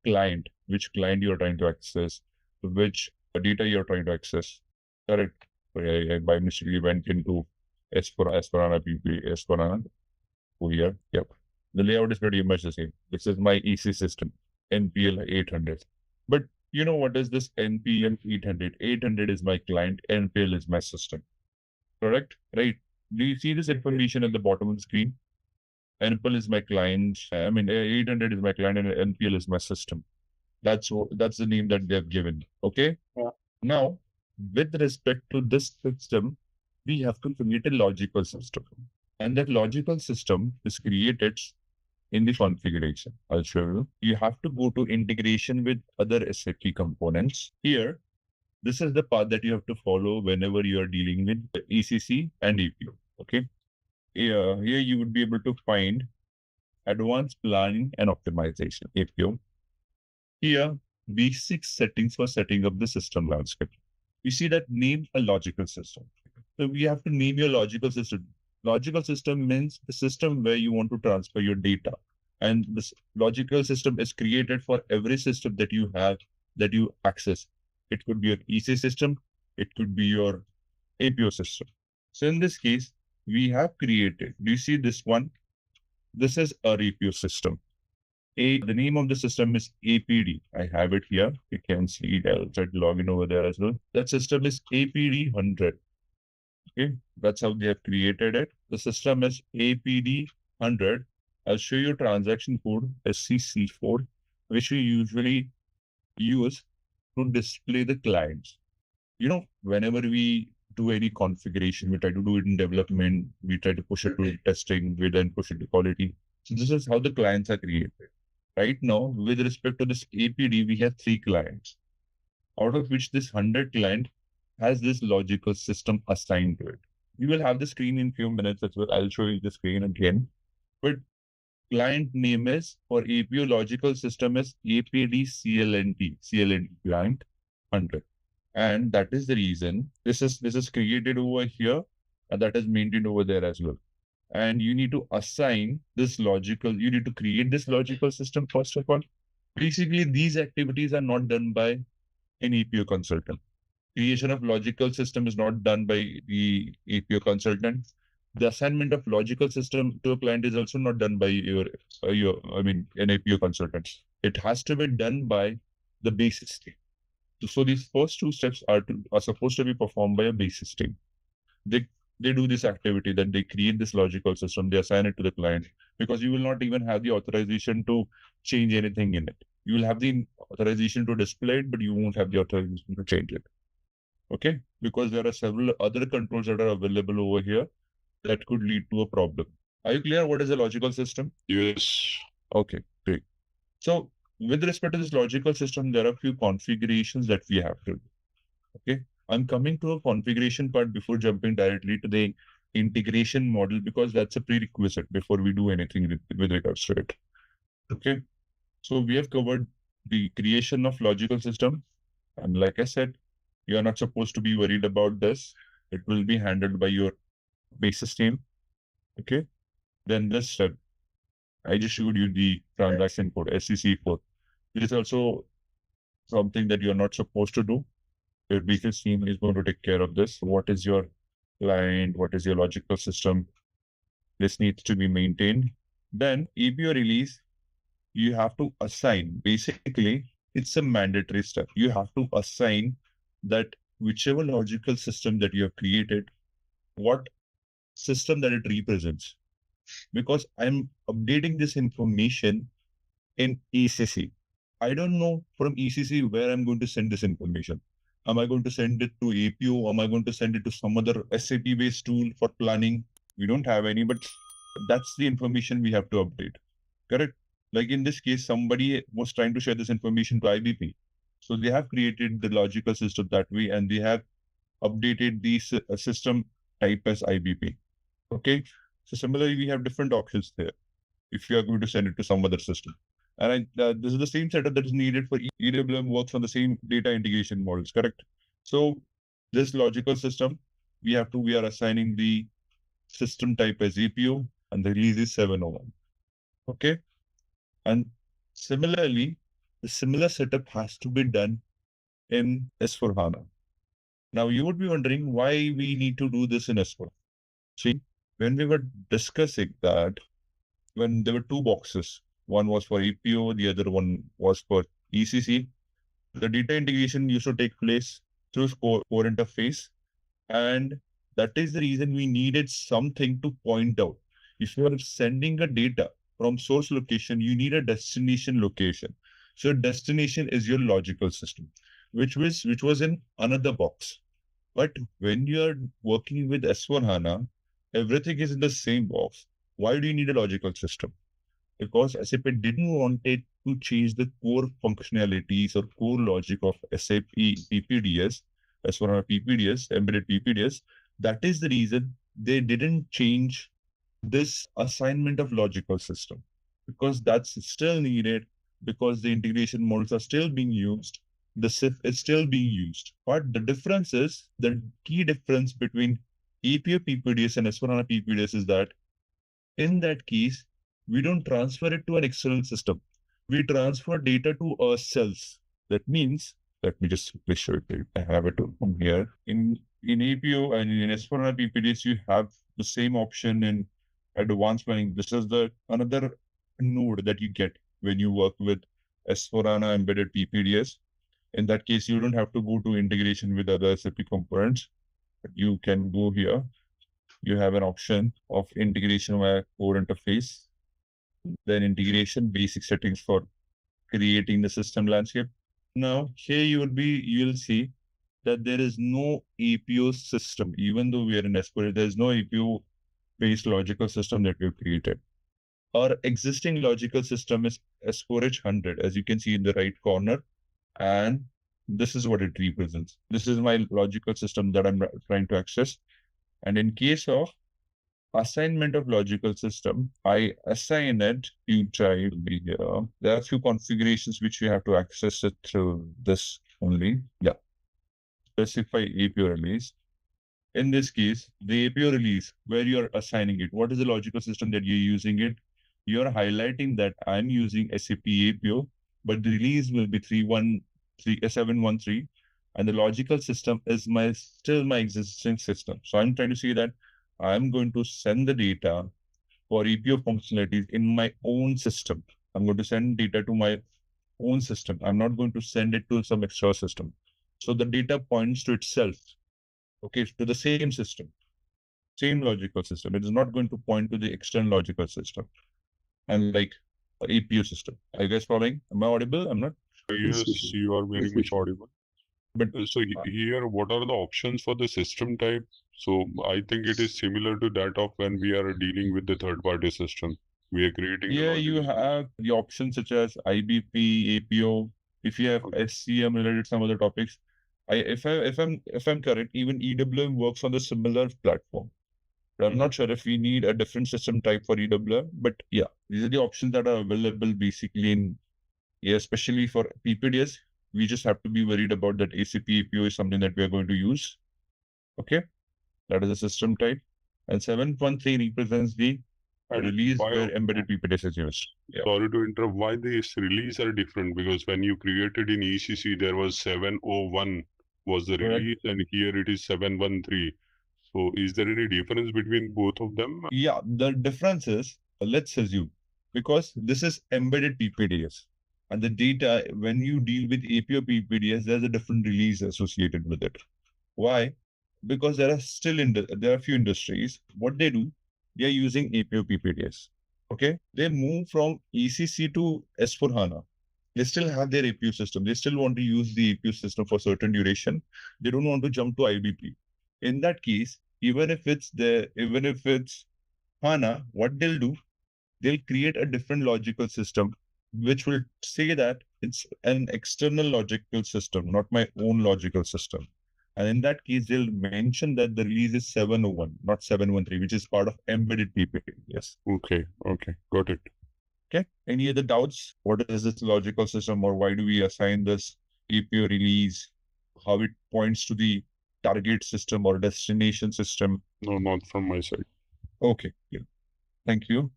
client, which client you're trying to access, which data you're trying to access. Correct. I by mistake went into Esperana PP, over here. Yep. The layout is pretty much the same. This is my EC system, NPL 800. But you know what is this NPL 800? 800 is my client, NPL is my system. Correct? Right? Do you see this information at the bottom of the screen? NPL is my client. 800 is my client and NPL is my system. That's the name that they've given. Okay? Yeah. Now, with respect to this system, we have to create a logical system. And that logical system is created in the configuration. I'll show you. You have to go to integration with other SAP components. Here, this is the path that you have to follow whenever you are dealing with ECC and APO. Okay. Here you would be able to find advanced planning and optimization, APO. Here, basic settings for setting up the system landscape. You see that name a logical system. So we have to name your logical system. Logical system means the system where you want to transfer your data. And this logical system is created for every system that you have, that you access. It could be your EC system. It could be your APO system. So in this case, we have created, do you see this one? This is our APO system. The name of the system is APD. I have it here. You can see it. I'll try to log in over there as well. That system is APD 100. Okay, that's how they have created it. The system is APD 100. I'll show you transaction code SCC4, which we usually use to display the clients. Whenever we do any configuration, we try to do it in development, we try to push it to testing, we then push it to quality. So this is how the clients are created. Right now, with respect to this APD, we have 3 clients, out of which this 100 client has this logical system assigned to it. We will have the screen in few minutes as well. I'll show you the screen again. But client name is for APO logical system is APD CLNT client 100. And that is the reason this is created over here and that is maintained over there as well. And you need to assign this you need to create this logical system first of all. Basically, these activities are not done by an APO consultant. Creation of logical system is not done by the APO consultant. The assignment of logical system to a client is also not done by an APO consultant. It has to be done by the basis team. So these first 2 steps are supposed to be performed by a basis team. They do this activity, that they create this logical system, they assign it to the client, because you will not even have the authorization to change anything in it. You will have the authorization to display it, but you won't have the authorization to change it. Okay, because there are several other controls that are available over here that could lead to a problem. Are you clear what is a logical system? Yes. Okay, great. So with respect to this logical system, there are a few configurations that we have to do. Okay, I'm coming to a configuration part before jumping directly to the integration model, because that's a prerequisite before we do anything with regards to it. Okay, so we have covered the creation of logical system. And like I said, you are not supposed to be worried about this. It will be handled by your basis team. Okay. Then this step, I just showed you the transaction code, SCC4. It is also something that you're not supposed to do. Your basis team is going to take care of this. What is your client? What is your logical system? This needs to be maintained. Then APO release, you have to assign. Basically, it's a mandatory step. You have to assign that whichever logical system that you have created, what system that it represents, because I'm updating this information in ECC. I don't know from ECC where I'm going to send this information. Am I going to send it to APO? Am I going to send it to some other SAP-based tool for planning? We don't have any, but that's the information we have to update. Correct? Like in this case, somebody was trying to share this information to IBP. So they have created the logical system that way, and they have updated the system type as IBP. Okay. So similarly, we have different options there if you are going to send it to some other system. And this is the same setup that is needed for EWM works on the same data integration models, correct? So this logical system, we are assigning the system type as APO, and the release is 701. Okay. And similarly, the similar setup has to be done in S4HANA. Now you would be wondering why we need to do this in S4. See, when we were discussing that, when there were two boxes, one was for APO, the other one was for ECC, the data integration used to take place through core interface. And that is the reason we needed something to point out. If you are sending a data from source location, you need a destination location. So destination is your logical system, which was in another box. But when you are working with S4HANA, everything is in the same box. Why do you need a logical system? Because SAP didn't want it to change the core functionalities or core logic of SAP PPDS, S4HANA PPDS, embedded PPDS. That is the reason they didn't change this assignment of logical system, because that's still needed, because the integration models are still being used. The SIF is still being used. But the difference is, the key difference between APO PPDS and S4HANA PPDS is that in that case, we don't transfer it to an external system. We transfer data to ourselves. That means, let me just quickly show it. I have it from here. In APO and in S4HANA PPDS, you have the same option in advanced planning. This is another node that you get when you work with S4HANA embedded PPDS. In that case, you don't have to go to integration with other SAP components. You can go here. You have an option of integration via core interface, then integration, basic settings for creating the system landscape. Now here you'll see that there is no APO system. Even though we are in S4, there is no APO based logical system that we've created. Our existing logical system is S4H100, as you can see in the right corner, and this is what it represents. This is my logical system that I'm trying to access. And in case of assignment of logical system, I assign it to try to be here. There are a few configurations which we have to access it through this only. Yeah. Specify APO release. In this case, the APO release, where you're assigning it, what is the logical system that you're using it? You're highlighting that I'm using SAP APO, but the release will be 713, and the logical system is still my existing system. So I'm trying to say that I'm going to send the data for APO functionalities in my own system. I'm going to send data to my own system. I'm not going to send it to some extra system. So the data points to itself, okay, to the same system, same logical system. It is not going to point to the external logical system. And like APO system. Are you guys following? Am I audible? I'm not. Yes, you are very much audible. But So here, what are the options for the system type? So I think it is similar to that of when we are dealing with the third-party system. We are creating. Yeah, you have the options such as IBP, APO. If you have SCM related some other topics, if I'm correct, even EWM works on the similar platform. But I'm not sure if we need a different system type for EWM. But yeah, these are the options that are available basically especially for PPDS. We just have to be worried about that SAP APO is something that we are going to use. Okay, that is a system type. And 713 represents the release where embedded PPDS is used. Yeah. Sorry to interrupt. Why these release are different? Because when you created in ECC, there was 701 was the release, and here it is 713. So is there any difference between both of them? Yeah, the difference is, let's assume, because this is embedded PPDS. And the data, when you deal with APO PPDS, there's a different release associated with it. Why? because there are few industries, what they do, they are using APO PP-DS. Okay, they move from ECC to S4HANA. They still have their APU system. They still want to use the APU system for certain duration. They don't want to jump to IBP. In that case, even if it's HANA, what they'll do, they'll create a different logical system, which will say that it's an external logical system, not my own logical system. And in that case, they'll mention that the release is 701, not 713, which is part of embedded PP. Yes. Okay, got it. Okay. Any other doubts? What is this logical system, or why do we assign this APO release? How it points to the target system or destination system? No, not from my side. Okay. Yeah. Thank you.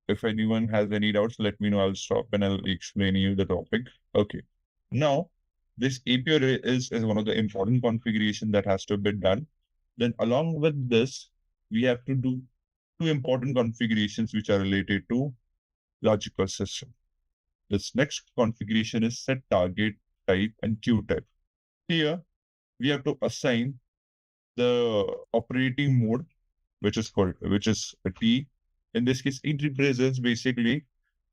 If anyone has any doubts, let me know. I'll stop and I'll explain you the topic. Okay. Now, this APO is one of the important configuration that has to be done. Then along with this, we have to do two important configurations which are related to logical system. This next configuration is set target type and queue type. Here, we have to assign the operating mode, which is a T. In this case, it represents basically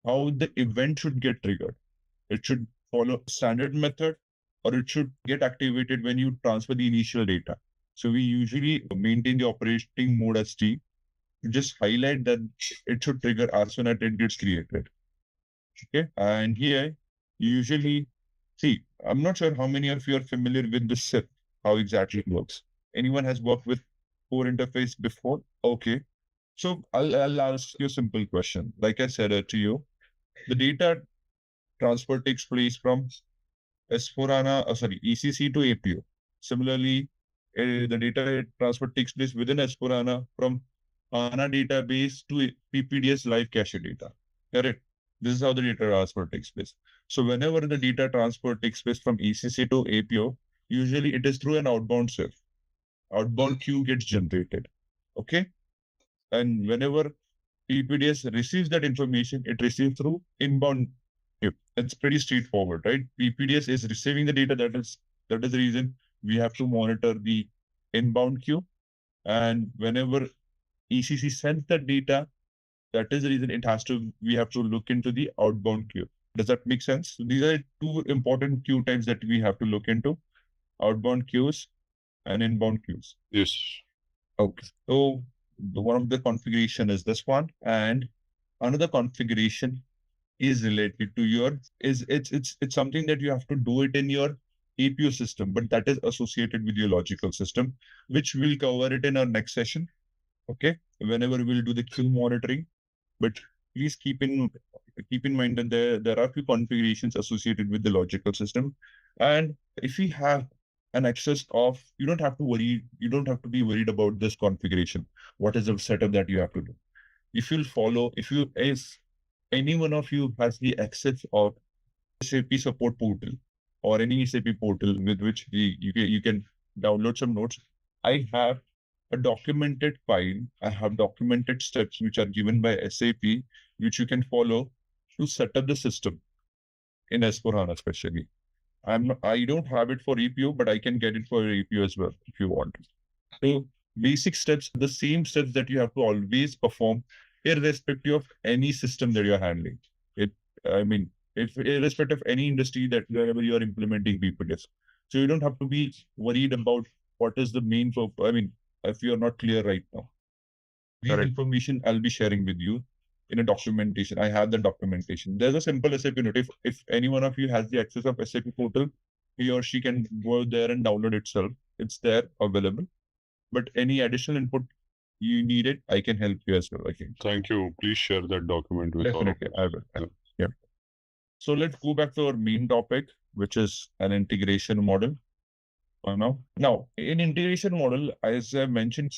how the event should get triggered. It should follow standard method, or it should get activated when you transfer the initial data. So we usually maintain the operating mode as T. Just highlight that it should trigger as soon as it gets created. Okay, and here usually, see, I'm not sure how many of you are familiar with the SIP, how exactly it works. Anyone has worked with core interface before? Okay, so I'll ask you a simple question. Like I said to you, the data transfer takes place from ECC to APO. Similarly, the data transfer takes place within S4HANA from HANA database to PPDS live cache data. Correct? This is how the data transfer takes place. So whenever the data transfer takes place from ECC to APO, usually it is through an outbound SIF. Outbound queue gets generated. Okay? And whenever PPDS receives that information, it receives through inbound queue. It's pretty straightforward, right? PPDS is receiving the data. That is the reason we have to monitor the inbound queue. And whenever ECC sends that data, that is the reason we have to look into the outbound queue. Does that make sense? So these are two important queue types that we have to look into: outbound queues and inbound queues. Yes. Okay. So one of the configuration is this one, and another configuration is related to it's something that you have to do it in your APO system, but that is associated with your logical system, which we'll cover it in our next session. Okay, whenever we'll do the queue monitoring, but please keep in mind that there are few configurations associated with the logical system, and if we have an excess of, you don't have to be worried about this configuration. What is the setup that you have to do? If any one of you has the access of SAP support portal or any SAP portal with which you can download some notes, I have a documented file. I have documented steps which are given by SAP, which you can follow to set up the system in S4HANA especially. I don't have it for APO, but I can get it for APO as well if you want. So basic steps, the same steps that you have to always perform, irrespective of any system that you're handling. Irrespective of any industry that wherever you are implementing PPDS. So you don't have to be worried about what is the main purpose. If you're not clear right now. These information I'll be sharing with you in a documentation. I have the documentation. There's a simple SAP note. If any one of you has the access of SAP portal, he or she can go there and download itself. It's there available. But any additional input you needed, I can help you as well. Okay. Thank you. Please share that document with Definitely, all of us. I will. Yeah. So let's go back to our main topic, which is an integration model. Now, in integration model, as I mentioned,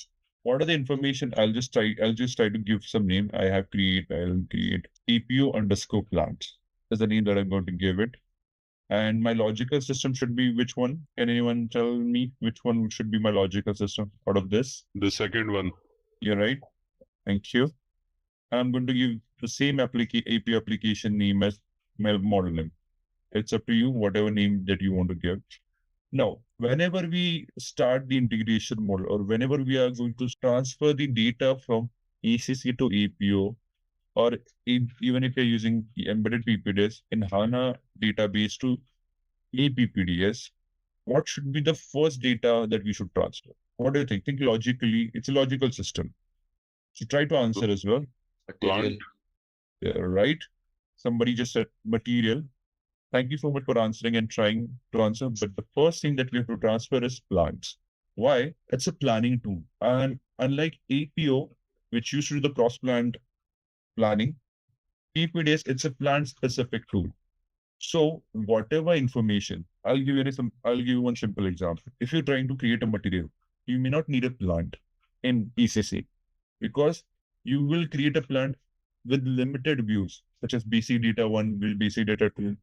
what are the information? I'll just try to give some name. I'll create APO underscore plants. That's the name that I'm going to give it. And my logical system should be which one? Can anyone tell me which one should be my logical system out of this? The second one. You're right. Thank you. I'm going to give the same APO application name as my model name. It's up to you, whatever name that you want to give. Now, whenever we start the integration model, or whenever we are going to transfer the data from ECC to APO, or even if you're using the embedded PPDS in HANA database to PPDS, what should be the first data that we should transfer? What do you think? Think logically. It's a logical system. So try to answer as well. Material. Yeah, right? Somebody just said material. Thank you so much for answering and trying to answer. But the first thing that we have to transfer is plants. Why? It's a planning tool. And unlike APO, which used to do the cross-plant planning, PPDS, it's a plant-specific tool. So whatever information, I'll give you one simple example. If you're trying to create a material, you may not need a plant in ECC because you will create a plant with limited views, such as BC data 1, BC data 2.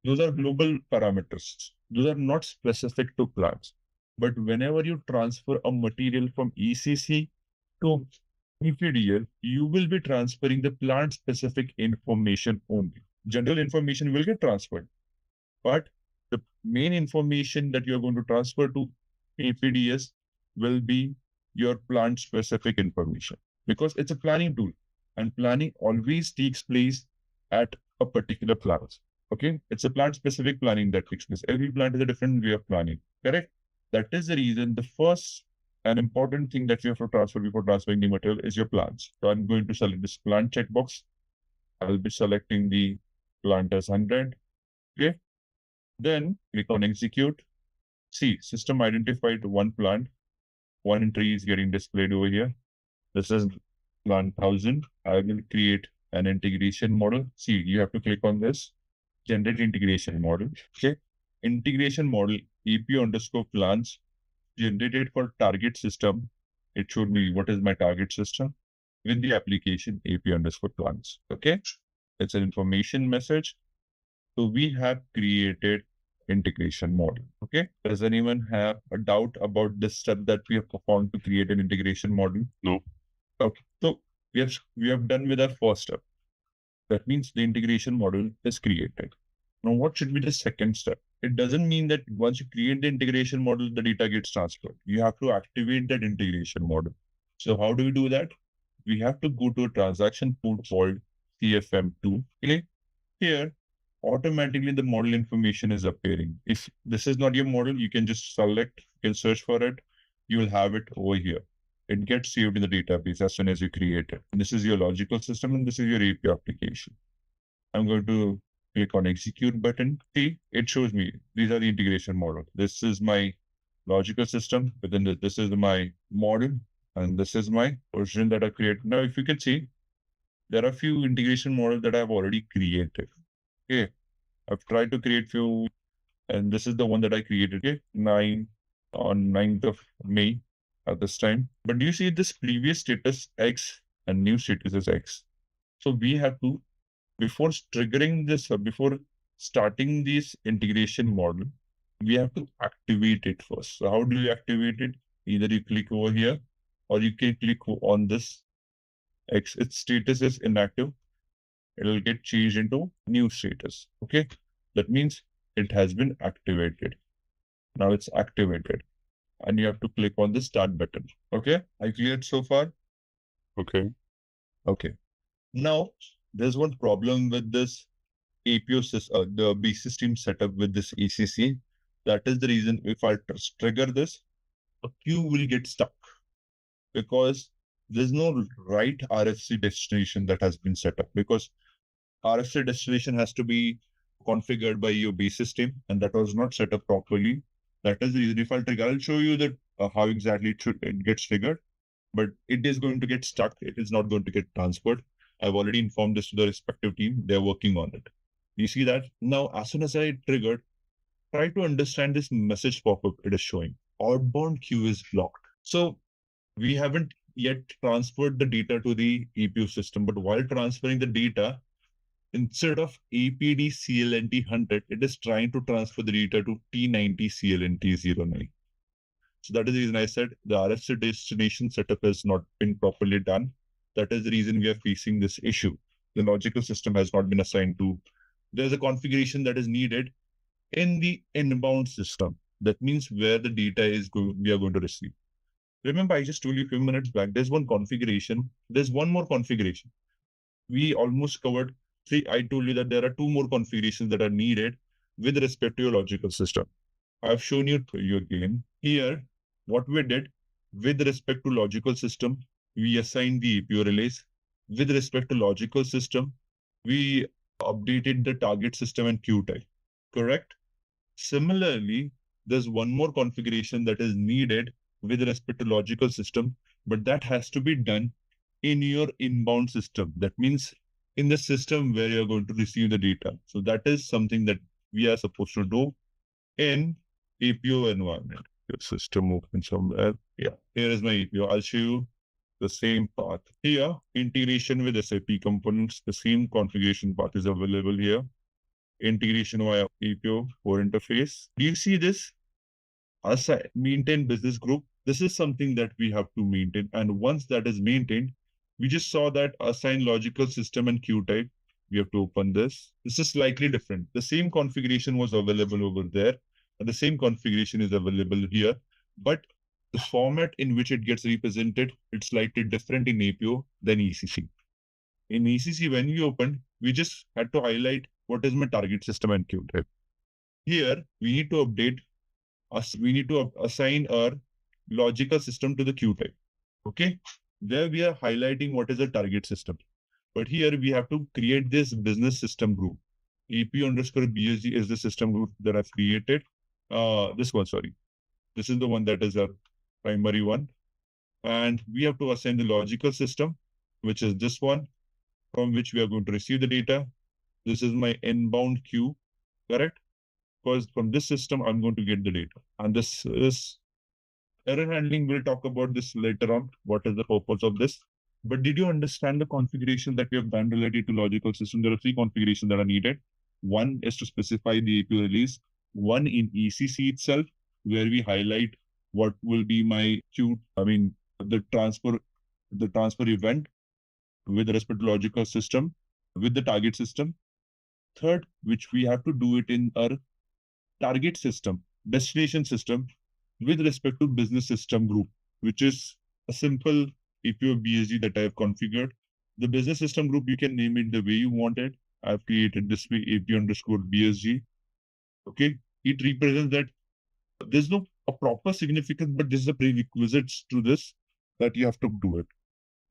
Those are global parameters. Those are not specific to plants. But whenever you transfer a material from ECC to PPDS, you will be transferring the plant-specific information only. General information will get transferred, but the main information that you're going to transfer to PPDS will be your plant-specific information because it's a planning tool, and planning always takes place at a particular plant. Okay, it's a plant-specific planning that takes place. Every plant is a different way of planning. Correct? That is the reason the first and important thing that you have to transfer before transferring the material is your plants. So I'm going to select this plant checkbox. I'll be selecting the plant as 100. Okay. Then click on execute. See, system identified one plant. One entry is getting displayed over here. This is plant 1000. I will create an integration model. See, you have to click on this. Generate integration model. Okay. Integration model APO underscore plants generated for target system. It should be what is my target system with the application APO underscore plants. Okay. It's an information message. So we have created integration model. Okay. Does anyone have a doubt about this step that we have performed to create an integration model? No. Okay. So we have done with our first step. That means the integration model is created. Now, what should be the second step? It doesn't mean that once you create the integration model, the data gets transferred. You have to activate that integration model. So how do we do that? We have to go to a transaction code called CFM2. Okay. Here, automatically the model information is appearing. If this is not your model, you can just select, you can search for it. You will have it over here. It gets saved in the database as soon as you create it. This is your logical system and this is your API application. I'm going to click on execute button. See, it shows me these are the integration model. This is my logical system. Within this is my model, and this is my version that I created. Now, if you can see, there are a few integration models that I've already created. Okay, I've tried to create few, and this is the one that I created. Okay, 9th of May at this time. But do you see this previous status X and new status is X? So we have to, before triggering this, before starting this integration model, we have to activate it first. So how do you activate it? Either you click over here or you can click on this X. Its status is inactive. It will get changed into new status. Okay. That means it has been activated. Now it's activated. And you have to click on the start button. Okay. I cleared so far? Okay. Okay. Now, there's one problem with this APO system, the B system setup with this ECC. That is the reason if I trigger this, a queue will get stuck because there's no right RFC destination that has been set up, because RFC destination has to be configured by your B system, and that was not set up properly. That is the reason. If I trigger, I'll show you that how exactly it gets triggered, but it is going to get stuck. It is not going to get transferred. I've already informed this to the respective team. They're working on it. You see that? Now, as soon as I triggered, try to understand this message pop-up it is showing. Outbound queue is blocked. So we haven't yet transferred the data to the APU system, but while transferring the data, instead of APD CLNT 100, it is trying to transfer the data to T90 CLNT 09. So that is the reason I said the RFC destination setup has not been properly done. That is the reason we are facing this issue. The logical system has not been assigned to. There's a configuration that is needed in the inbound system. That means where the data is going, we are going to receive. Remember, I just told you a few minutes back, there's one configuration. There's one more configuration. We almost covered three. I told you that there are two more configurations that are needed with respect to your logical system. I've shown you again. Here, what we did with respect to logical system, we assigned the APO relays. With respect to logical system, we updated the target system and queue type, correct? Similarly, there's one more configuration that is needed with respect to logical system, but that has to be done in your inbound system. That means in the system where you're going to receive the data. So that is something that we are supposed to do in APO environment. Your system open somewhere. Yeah, here is my APO. I'll show you the same path. Here, integration with SAP components, the same configuration path is available here. Integration via APO core interface. Do you see this? Maintain business group. This is something that we have to maintain. And once that is maintained, we just saw that assign logical system and queue type. We have to open this. This is slightly different. The same configuration was available over there, and the same configuration is available here. But the format in which it gets represented, it's slightly different in APO than ECC. In ECC, when we opened, we just had to highlight what is my target system and queue type. Here, we need to update us. We need to assign our logical system to the queue type. Okay, there we are highlighting what is the target system. But here we have to create this business system group. AP_BSG is the system group that I've created. This one, sorry. This is the one that is our primary one. And we have to assign the logical system, which is this one, from which we are going to receive the data. This is my inbound queue, correct? Because from this system, I'm going to get the data. And this is error handling. We'll talk about this later on. What is the purpose of this? But did you understand the configuration that we have done related to logical system? There are three configurations that are needed. One is to specify the APO release. One in ECC itself, where we highlight what will be my queue. I mean, the transfer event with respect to logical system with the target system. Third, which we have to do it in our target system, destination system with respect to business system group, which is a simple APO BSG that I have configured. The business system group, you can name it the way you want it. I've created this way, AP_BSG. Okay, it represents that there's no a proper significance, but this is a prerequisites to this that you have to do it.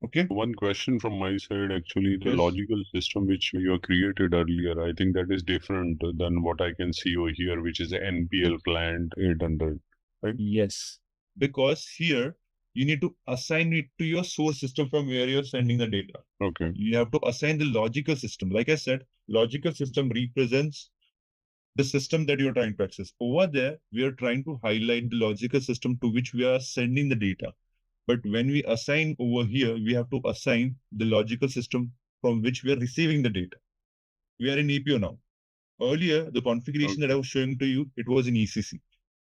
Okay. One question from my side, actually, the Yes. logical system which you created earlier, I think that is different than what I can see over here, which is NPL client 800. Right? Yes, because here you need to assign it to your source system from where you're sending the data. Okay. You have to assign the logical system. Like I said, logical system represents the system that you're trying to access. Over there, we are trying to highlight the logical system to which we are sending the data. But when we assign over here, we have to assign the logical system from which we are receiving the data. We are in APO now. Earlier, the configuration that I was showing to you, it was in ECC,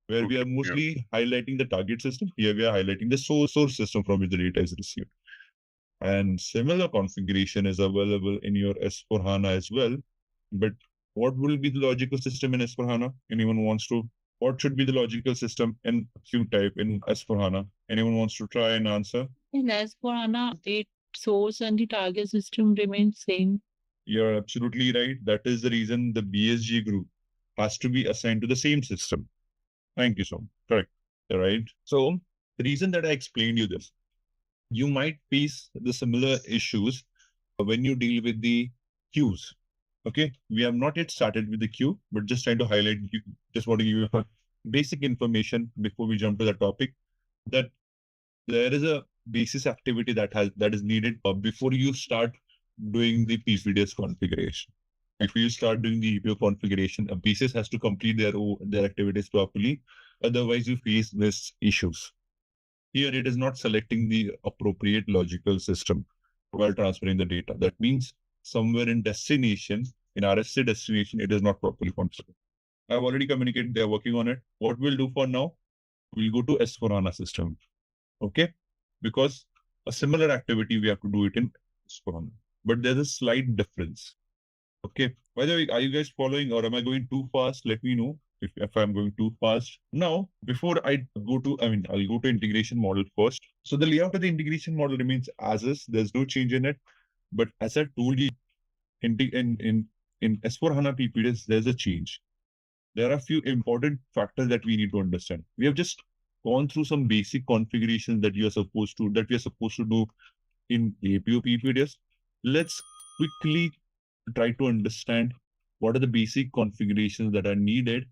where we are mostly highlighting the target system. Here we are highlighting the source system from which the data is received. And similar configuration is available in your S4HANA as well. But what will be the logical system in S4HANA? Anyone wants to? What should be the logical system in queue type in S4HANA? Anyone wants to try and answer? In S4HANA, the source and the target system remain same. You're absolutely right. That is the reason the BSG group has to be assigned to the same system. Thank you so much. Correct. Right. So the reason that I explained you this, you might face the similar issues when you deal with the queues. Okay, we have not yet started with the queue, but just trying to highlight, just want to give you basic information before we jump to the topic, that there is a basis activity that is needed before you start doing the PPDS configuration. If you start doing the EPO configuration, a basis has to complete their activities properly. Otherwise, you face these issues. Here, it is not selecting the appropriate logical system while transferring the data. That means somewhere in destination, in RSA destination, it is not properly configured. I've already communicated, they're working on it. What we'll do for now, we'll go to S4HANA system. Okay? Because a similar activity, we have to do it in S4HANA. But there's a slight difference. Okay. By the way, are you guys following or am I going too fast? Let me know if I'm going too fast. Now, before I go to, I'll go to integration model first. So the layout of the integration model remains as is. There's no change in it. But as I told you, in S4HANA PPDS, there's a change. There are a few important factors that we need to understand. We have just gone through some basic configurations that we are supposed to do in APO PPDS. Let's quickly try to understand what are the basic configurations that are needed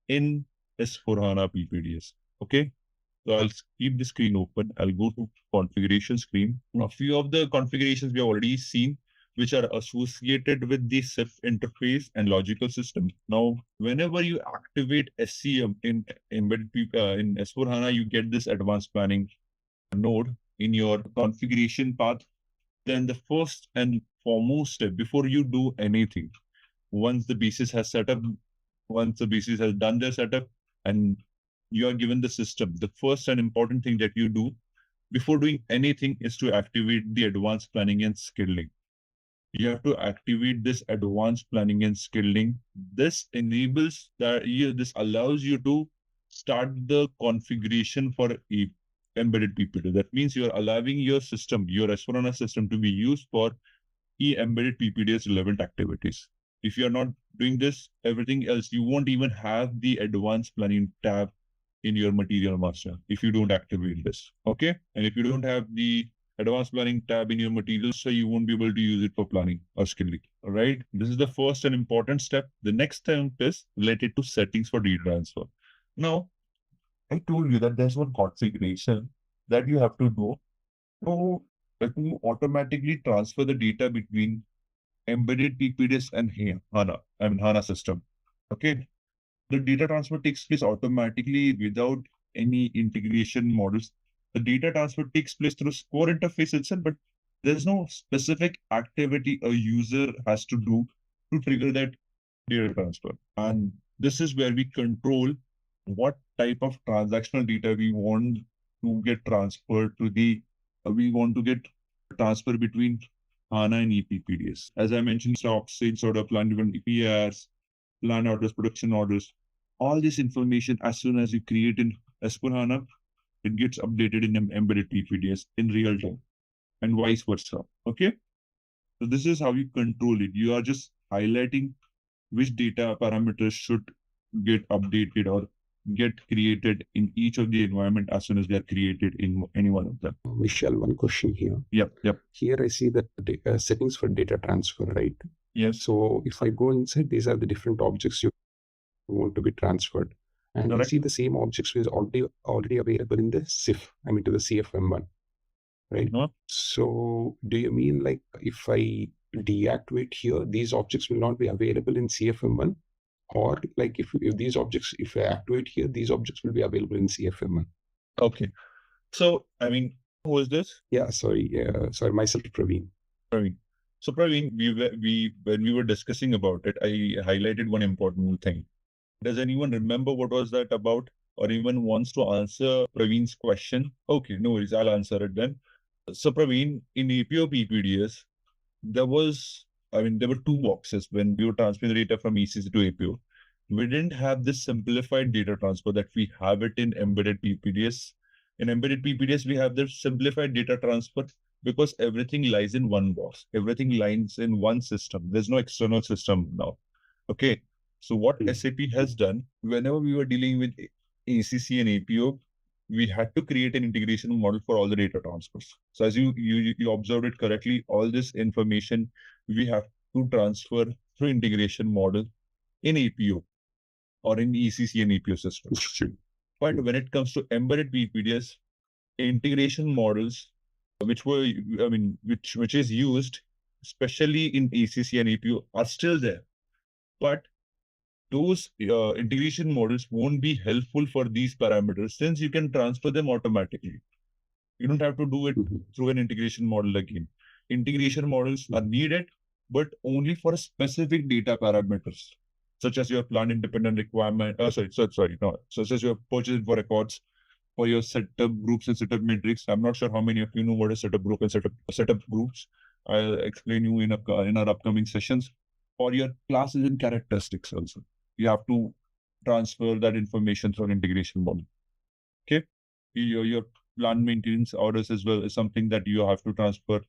in S4HANA PPDS. Okay, so I'll keep the screen open. I'll go to configuration screen. A few of the configurations we have already seen, which are associated with the SIF interface and logical system. Now, whenever you activate SCM in embedded in S4HANA, you get this advanced planning node in your configuration path. Then the first and foremost step before you do anything, once the basis has done their setup and you are given the system, the first and important thing that you do before doing anything is to activate the advanced planning and scheduling. You have to activate this advanced planning and scheduling. This enables that this allows you to start the configuration for embedded PPD. That means you are allowing your system, your S4HANA system, to be used for embedded PPDS-relevant activities. If you are not doing this, everything else, you won't even have the advanced planning tab in your material master if you don't activate this. Okay, and if you don't have the advanced planning tab in your materials, so you won't be able to use it for planning or scheduling. All right, this is the first and important step. The next step is related to settings for data transfer. Now, I told you that there's one configuration that you have to do to automatically transfer the data between embedded PPDS and HANA system. Okay, the data transfer takes place automatically without any integration models. The data transfer takes place through core interface itself, but there's no specific activity a user has to do to trigger that data transfer. And this is where we control what type of transactional data we want to get transferred to transfer between HANA and EPPDS. As I mentioned, stock, sales order, plan driven EPRs, plan orders, production orders, all this information, as soon as you create in S4HANA, it gets updated in embedded PPDS in real time and vice versa. Okay. So this is how you control it. You are just highlighting which data parameters should get updated or get created in each of the environment as soon as they are created in any one of them. Michelle, one question here. Yep. Here I see that the settings for data transfer, right? Yes. So if I go inside, these are the different objects you want to be transferred. And I see the same objects which is already available in the SIF, to the CFM1, right? So do you mean like if I deactivate here, these objects will not be available in CFM1? Or like if I activate here, these objects will be available in CFM1? Okay. So, who is this? Yeah, sorry, myself, Praveen. So Praveen, when we were discussing about it, I highlighted one important thing. Does anyone remember what was that about, or anyone wants to answer Praveen's question? Okay, no worries, I'll answer it then. So Praveen, in APO PPDS, there were two boxes when we were transferring the data from ECC to APO. We didn't have this simplified data transfer that we have it in embedded PPDS. In embedded PPDS, we have the simplified data transfer because everything lies in one box. Everything lies in one system. There's no external system now. Okay. So what SAP has done, whenever we were dealing with ECC and APO, we had to create an integration model for all the data transfers. So as you observed it correctly, all this information we have to transfer through integration model in APO or in ECC and APO systems. But when it comes to embedded PPDS, integration models, which is used especially in ECC and APO, are still there. But those integration models won't be helpful for these parameters since you can transfer them automatically. You don't have to do it through an integration model again. Integration models are needed, but only for specific data parameters, such as your plant independent requirement. Such as your purchase for records, for your setup groups and setup metrics. I'm not sure how many of you know what is setup group and setup groups. I'll explain you in our upcoming sessions. For your classes and characteristics also. You have to transfer that information through an integration model. Okay. Your plant maintenance orders as well is something that you have to transfer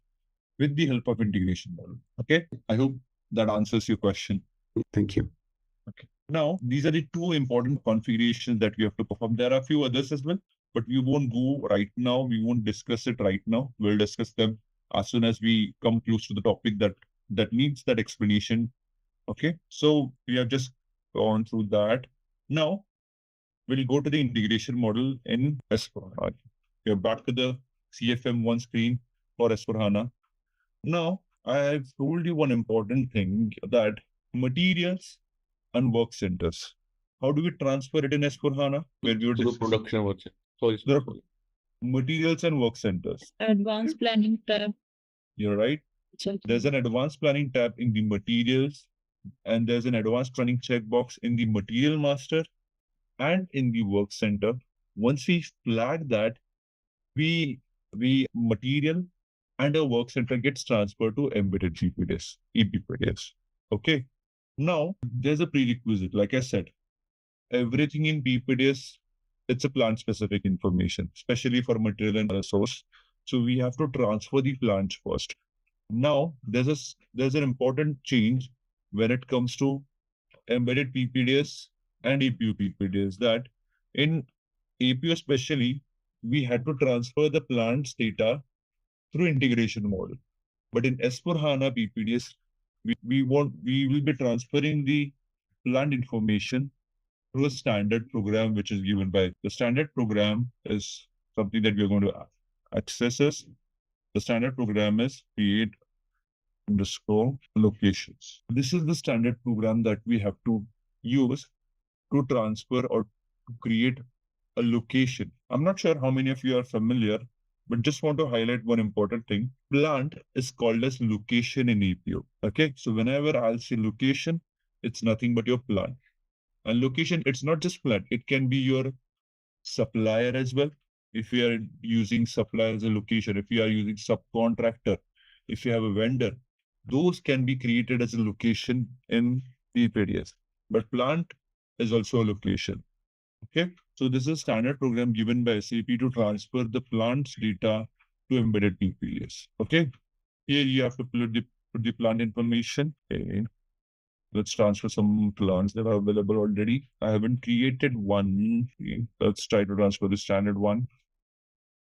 with the help of integration model. Okay. I hope that answers your question. Thank you. Okay. Now, these are the two important configurations that we have to perform. There are a few others as well, but we won't go right now. We won't discuss it right now. We'll discuss them as soon as we come close to the topic that needs that explanation. Okay. So we have just gone through that. Now, we'll go to the integration model in S4HANA. We're back to the CFM1 screen for S4HANA. Now, I've told you one important thing, that materials and work centers. How do we transfer it in S4HANA? Where we were To the production work. Sorry. Materials and work centers. Advanced planning tab. You're right. There's an advanced planning tab in the materials, and there's an advanced planning checkbox in the material master and in the work center. Once we flag that, we material and a work center gets transferred to embedded PP-DS, EPP-DS. Okay. Now, there's a prerequisite. Like I said, everything in PP-DS, it's a plant-specific information, especially for material and resource. So we have to transfer the plants first. Now, there's an important change when it comes to embedded PP-DS and APO PP-DS, that in APO especially, we had to transfer the plant's data through integration model. But in S4HANA PP-DS, we will be transferring the plant information through a standard program which is given by the standard program is something that we are going to access. The standard program is create_locations. This is the standard program that we have to use to transfer or to create a location. I'm not sure how many of you are familiar, but just want to highlight one important thing. Plant is called as location in APO. Okay, so whenever I'll say location, it's nothing but your plant. And location, it's not just plant, it can be your supplier as well. If you are using supplier as a location, if you are using subcontractor, if you have a vendor, those can be created as a location in PP-DS. But plant is also a location. Okay, so this is a standard program given by SAP to transfer the plant's data to embedded PP-DS. Okay, here you have to put the plant information. Okay. Let's transfer some plants that are available already. I haven't created one. Okay. Let's try to transfer the standard one.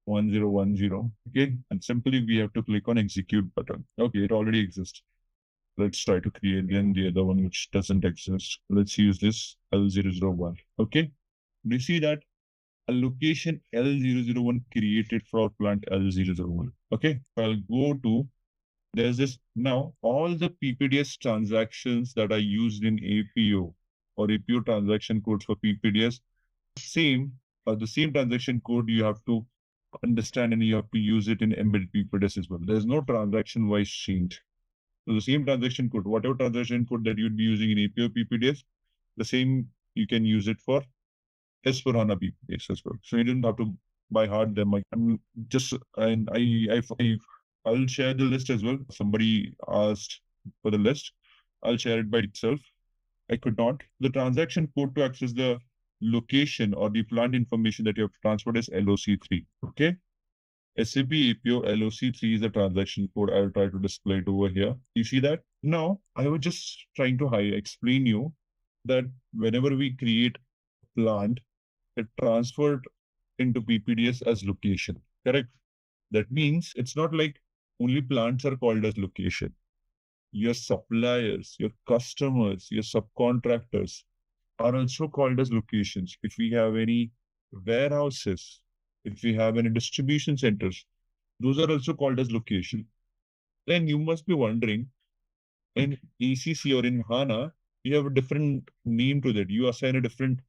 1010. Okay, and simply we have to click on execute button. Okay, it already exists. Let's try to create again the other one which doesn't exist. Let's use this L001. Okay. We see that a location L001 created for plant L001. Okay, I'll go to, there's this, now all the PP-DS transactions that are used in APO or APO transaction codes for PP-DS, the same transaction code you have to understand and you have to use it in embedded PP-DS as well. There's no transaction wise change. So the same transaction code, whatever transaction code that you'd be using in APO PP-DS, the same you can use it for S4HANA PP-DS as well. So you didn't have to by heart them. I'll share the list as well. Somebody asked for the list. I'll share it by itself. I could not. The transaction code to access the location or the plant information that you have transferred is LOC3. Okay. SAP APO LOC3 is the transaction code. I'll try to display it over here. You see that? Now, I was just trying to explain you that whenever we create a plant, it transferred into PP-DS as location. Correct? That means it's not like only plants are called as location. Your suppliers, your customers, your subcontractors are also called as locations. If we have any warehouses, if we have any distribution centers, those are also called as location. Then you must be wondering, in ECC or in HANA, you have a different name to that. You assign a different,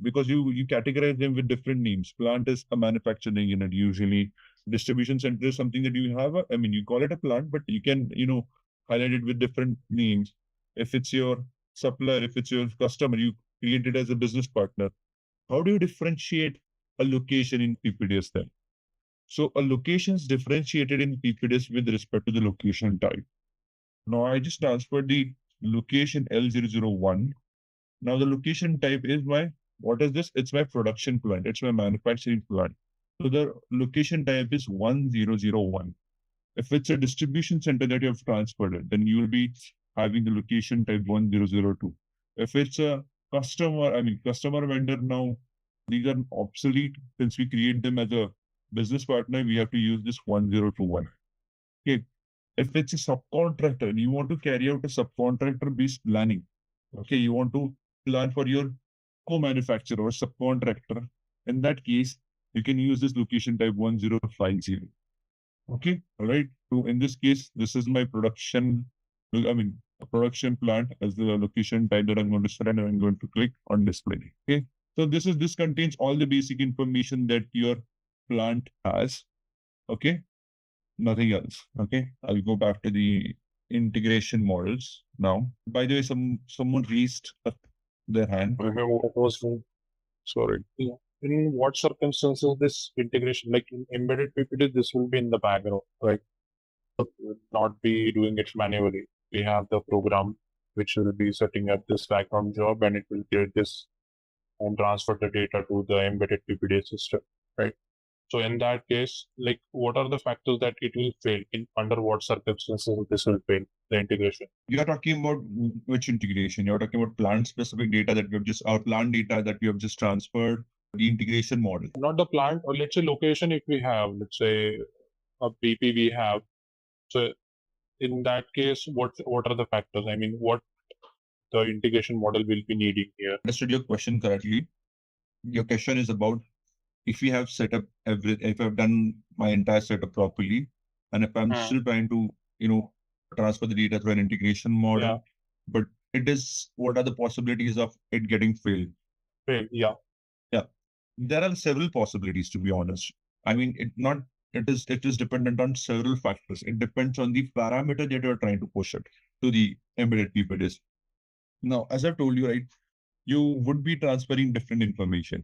because you categorize them with different names. Plant is a manufacturing unit usually. Distribution center is something that you have. You call it a plant, but you can, highlight it with different names. If it's your supplier, if it's your customer, you create it as a business partner. How do you differentiate a location in PP-DS then? So a location is differentiated in PP-DS with respect to the location type. Now I just transferred the location L001 Now the location type is what is this? It's my production plant. It's my manufacturing plant. So the location type is 1001. If it's a distribution center that you have transferred it, then you will be having the location type 1002. If it's a customer vendor now, these are obsolete. Since we create them as a business partner, we have to use this 1021. Okay. If it's a subcontractor, you want to carry out a subcontractor-based planning. Okay, you want to plan for your co-manufacturer or subcontractor. In that case, you can use this location type 1050. Okay, all right. So in this case, this is my production, a production plant as the location type that I'm going to select, and I'm going to click on display. Okay, so this contains all the basic information that your plant has. Okay, nothing else. Okay, I'll go back to the integration models now. By the way, someone raised their hand. Sorry. Yeah. In what circumstances this integration, like in embedded PPD, this will be in the background, right? It will not be doing it manually. We have the program which will be setting up this background job, and it will get this and transfer the data to the embedded PPD system, right? So in that case, like what are the factors that it will fail? In under what circumstances this will fail, the integration? You are talking about which integration? You're talking about plant specific data that we have just, our plant data that we have just transferred, the integration model. Not the plant, or let's say location if we have, let's say a PP we have. So in that case, what are the factors? I mean, what the integration model will be needing here? Understood your question correctly. Your question is about if we have set up if I've done my entire setup properly, and if I'm still trying to, transfer the data through an integration model, but it is, what are the possibilities of it getting failed? Yeah. There are several possibilities, to be honest. I mean, it is dependent on several factors. It depends on the parameter that you're trying to push it to the embedded PPDS. Now, as I've told you, right, you would be transferring different information.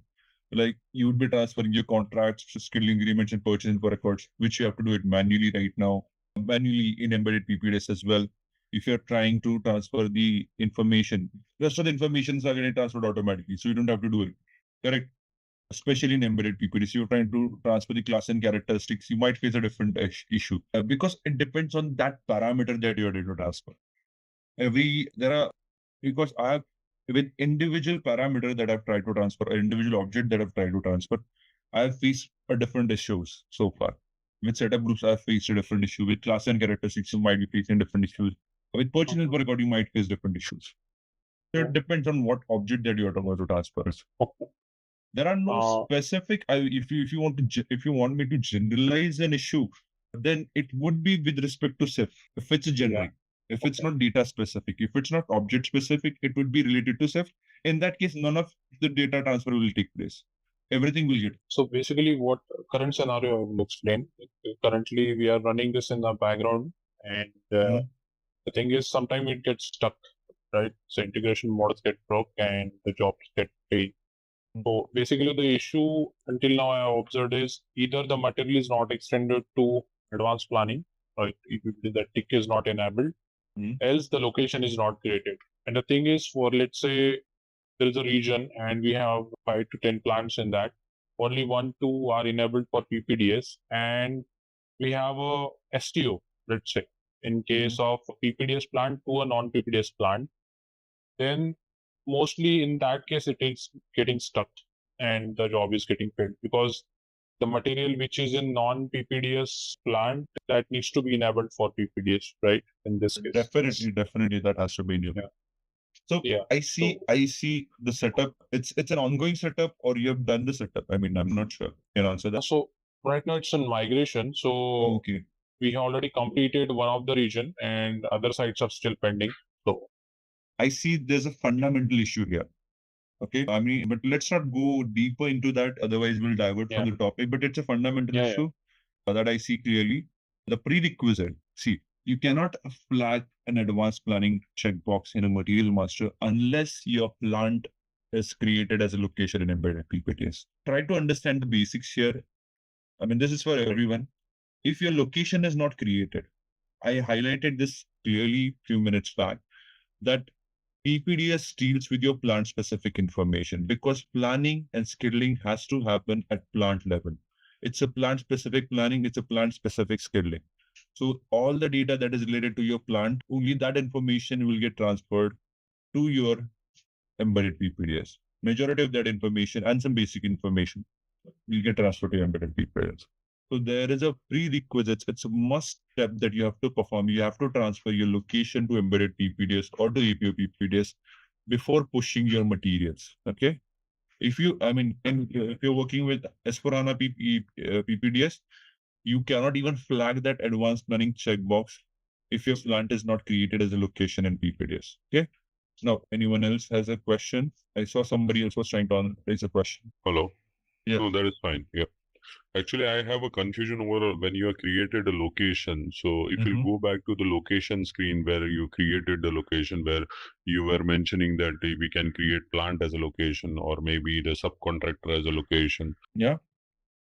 Like you would be transferring your contracts, scheduling agreements, and purchase info records, which you have to do it manually right now, manually in embedded PPDS as well. If you're trying to transfer the information, rest of the informations are getting transferred automatically, so you don't have to do it. Correct? Especially in embedded PPDS, you're trying to transfer the class and characteristics, you might face a different issue because it depends on that parameter that you're going to transfer. Because I have, with individual parameter that I've tried to transfer, or individual object that I've tried to transfer, I have faced a different issues so far. With setup groups, I've faced a different issue. With class and characteristics, you might be facing different issues. With purchase info record, you might face different issues. So it depends on what object that you are going to transfer. There are no specific. If you want me to generalize an issue, then it would be with respect to SIF. If it's a generic, if it's not data specific, if it's not object specific, it would be related to SIF. In that case, none of the data transfer will take place. Everything will get. So basically, what current scenario I will explain. Currently, we are running this in the background, and the thing is, sometimes it gets stuck, right? So integration models get broke, and the jobs get failed. So basically the issue until now I have observed is either the material is not extended to advanced planning, right? If the tick is not enabled, else the location is not created. And the thing is, for let's say there is a region and we have 5 to 10 plants in that, only 1-2 are enabled for PPDS, and we have a STO, let's say, in case of a PPDS plant to a non-PPDS plant, then mostly in that case it is getting stuck and the job is getting failed because the material which is in non-PPDS plant that needs to be enabled for PPDS, right? In this case. Definitely that has to be enabled. So I see the setup. It's an ongoing setup, or you have done the setup. I mean, I'm not sure. Can you answer that? So right now it's in migration. So we already completed one of the region and other sites are still pending. So I see there's a fundamental issue here. Okay, I mean, but let's not go deeper into that, otherwise we'll divert from the topic. But it's a fundamental issue that I see clearly. The prerequisite, see, you cannot flag an advanced planning checkbox in a material master unless your plant is created as a location in embedded PPDS. Try to understand the basics here. I mean, this is for everyone. If your location is not created, I highlighted this clearly a few minutes back, that PPDS deals with your plant specific information because planning and scheduling has to happen at plant level. It's a plant specific planning, it's a plant specific scheduling. So all the data that is related to your plant, only that information will get transferred to your embedded PPDS. Majority of that information and some basic information will get transferred to your embedded PPDS. So there is a prerequisite, it's a must step that you have to perform. You have to transfer your location to embedded PPDS or to APO PPDS before pushing your materials. Okay. If you're working with S4HANA PPDS, you cannot even flag that advanced planning checkbox if your plant is not created as a location in PPDS. Okay. Now, anyone else has a question? I saw somebody else was trying to raise a question. Hello. Yeah. No, that is fine. Yeah. Actually, I have a confusion over when you have created a location. So if you go back to the location screen where you created the location, where you were mentioning that we can create plant as a location or maybe the subcontractor as a location. Yeah.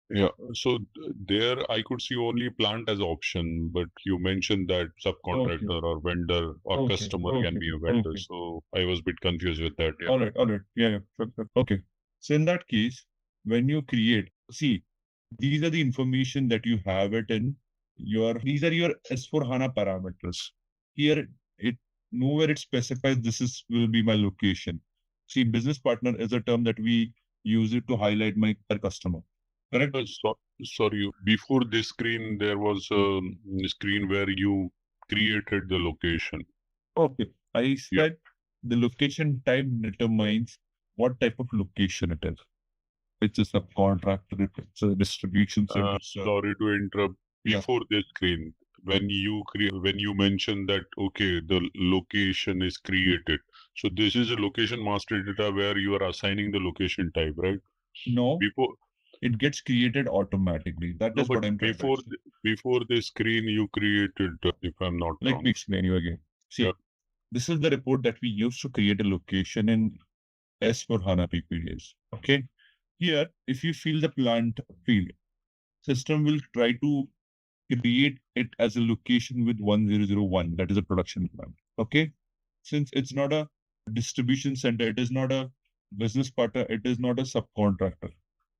Yeah. So there I could see only plant as option, but you mentioned that subcontractor or vendor or customer can be a vendor. So I was a bit confused with that. Yeah. All right. Yeah. Okay. So in that case, when you create, see, these are the information that you have it in these are your S4HANA parameters. Here, nowhere it specifies will be my location. See, business partner is a term that we use it to highlight our customer. Correct? Sorry, before this screen, there was a screen where you created the location. Okay. I said the location type determines what type of location it is. It's a subcontractor, it's a distribution center. Sorry to interrupt. Before this screen, when you mentioned that, okay, the location is created. So this is a location master data where you are assigning the location type, right? No. It gets created automatically. That is what I'm trying to say. Before the screen you created, if I'm not wrong. Let me explain you again. See, this is the report that we use to create a location in S4HANA PPDS. Okay. Here, if you fill the plant field, system will try to create it as a location with 1001. That is a production plant. Okay. Since it's not a distribution center, it is not a business partner, it is not a subcontractor.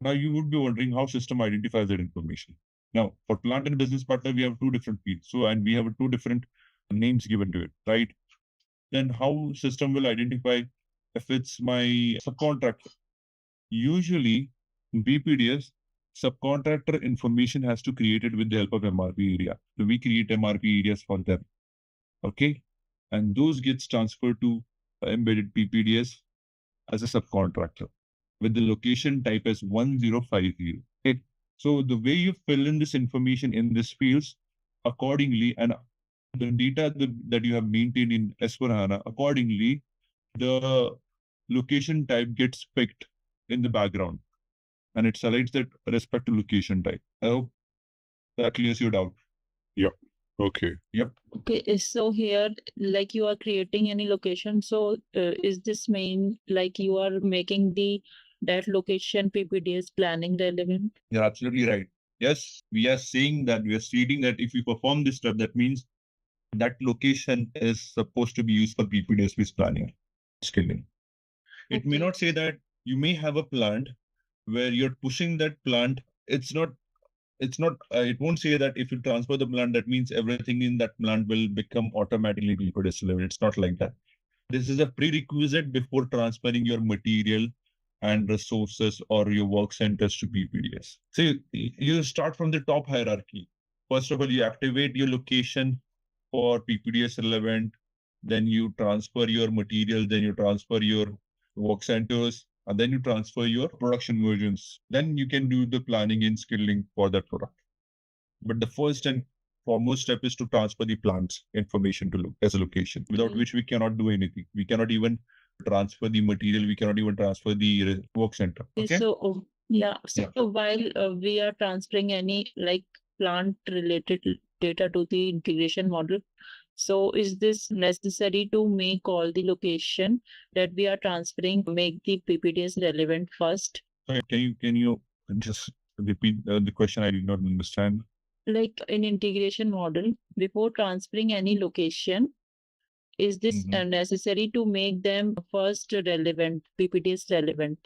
Now you would be wondering how system identifies that information. Now for plant and business partner, we have two different fields. So, and we have two different names given to it, right? Then how system will identify if it's my subcontractor? Usually in PPDS, subcontractor information has to create it with the help of MRP area. So we create MRP areas for them. Okay. And those gets transferred to embedded PPDS as a subcontractor with the location type as 1050. Okay. So the way you fill in this information in these fields accordingly, and the data that you have maintained in S4HANA, accordingly, the location type gets picked in the background and it selects that respect to location type. I hope that clears your doubt. Yep. Okay. Yep. Okay, so here, like you are creating any location. So is this mean like you are making that location PPDS planning relevant? You're absolutely right. Yes, we are saying that we are stating that if you perform this step, that means that location is supposed to be used for PPDS planning, scaling. It may not say that you may have a plant where you're pushing that plant. It won't say that if you transfer the plant, that means everything in that plant will become automatically PPDS-relevant. It's not like that. This is a prerequisite before transferring your material and resources or your work centers to PPDS. So you start from the top hierarchy. First of all, you activate your location for PPDS-relevant, then you transfer your material, then you transfer your work centers, and then you transfer your production versions. Then you can do the planning and scheduling for that product. But the first and foremost step is to transfer the plant's information as a location, without which we cannot do anything. We cannot even transfer the material. We cannot even transfer the work center. Okay. So while we are transferring any like plant related data to the integration model, so is this necessary to make all the location that we are transferring, make the PPDS relevant first? Sorry, can you just repeat the question? I did not understand. Like in integration model, before transferring any location, Is this necessary to make them first relevant, PPDS relevant?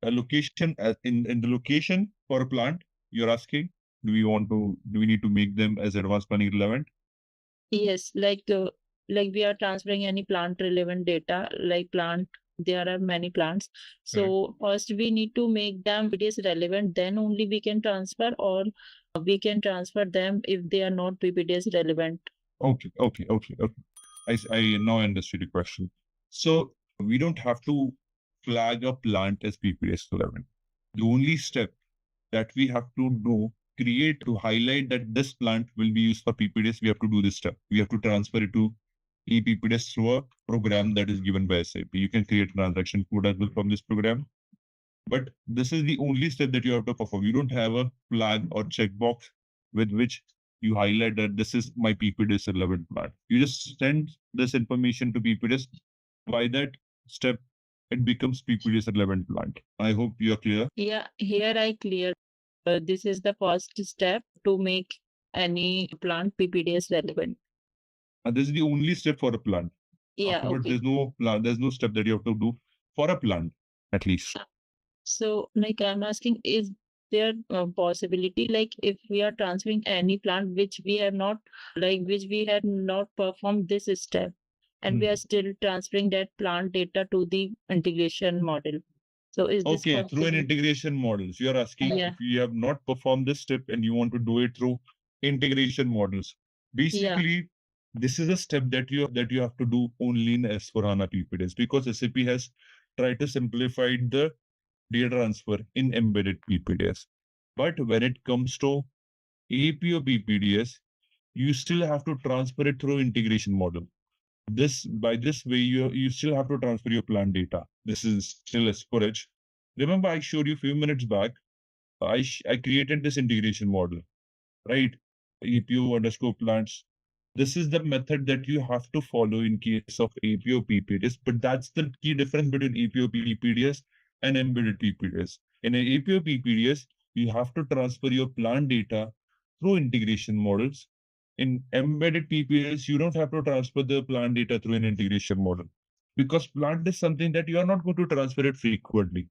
A location in the location for a plant, you're asking, do we need to make them as advanced planning relevant? Yes, like we are transferring any plant relevant data, like plant, there are many plants. So first we need to make them PPDS relevant, then only we can transfer, or we can transfer them if they are not PPDS relevant. Okay. I now understood the question. So we don't have to flag a plant as PPDS-relevant. The only step that we have to do, create to highlight that this plant will be used for PPDS, we have to do this step. We have to transfer it to ePPDS through a program that is given by SAP. You can create transaction code as well from this program. But this is the only step that you have to perform. You don't have a flag or checkbox with which you highlight that this is my PPDS relevant plant. You just send this information to PPDS. By that step, it becomes PPDS relevant plant. I hope you are clear. Yeah, here I clear. This is the first step to make any plant PPDS relevant. And this is the only step for a plant. Yeah, Afterwards, okay. there's no step that you have to do for a plant, at least. So, like I'm asking, is there a possibility, like if we are transferring any plant which we have not, which we had not performed this step, and we are still transferring that plant data to the integration model? So is this Okay, through an possible? integration models. You are asking Yeah. if you have not performed this step and you want to do it through integration models. Basically, this is a step that you have to do only in S/4HANA PPDS, because SAP has tried to simplify the data transfer in embedded PPDS. But when it comes to APO PPDS, you still have to transfer it through integration model. By this way, you still have to transfer your plant data. This is still a storage. Remember, I showed you a few minutes back. I created this integration model, right? APO underscore plants. This is the method that you have to follow in case of APO PPDS, but that's the key difference between APO PPDS and embedded PPDS. In an APO PPDS, you have to transfer your plant data through integration models. In embedded PPDS, you don't have to transfer the plant data through an integration model, because plant is something that you are not going to transfer it frequently.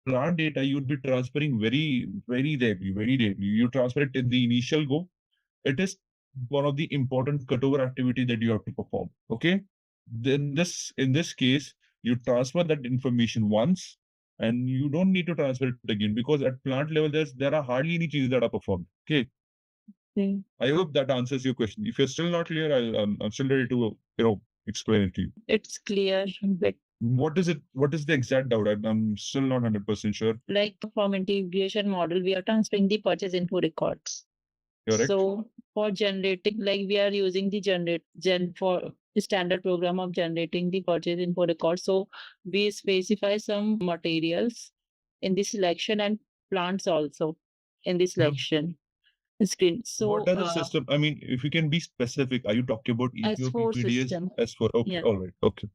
Plant data you would be transferring very rarely. You transfer it in the initial go. It is one of the important cutover activity that you have to perform. Okay. Then in this case, you transfer that information once, and you don't need to transfer it again, because at plant level there are hardly any changes that are performed. Okay. I hope that answers your question. If you're still not clear, I'm still ready to explain it to you. It's clear, but What is it? What is the exact doubt? I'm still not 100% sure. like from integration model, we are transferring the purchase info records. Correct. So for generating, like we are using the for the standard program of generating the purchase info record. So we specify some materials in the selection and plants also in the selection screen. So what are the system? I mean, if you can be specific, are you talking about EPO S4 PPDS? system. S4. Okay. Yeah. All right. Okay.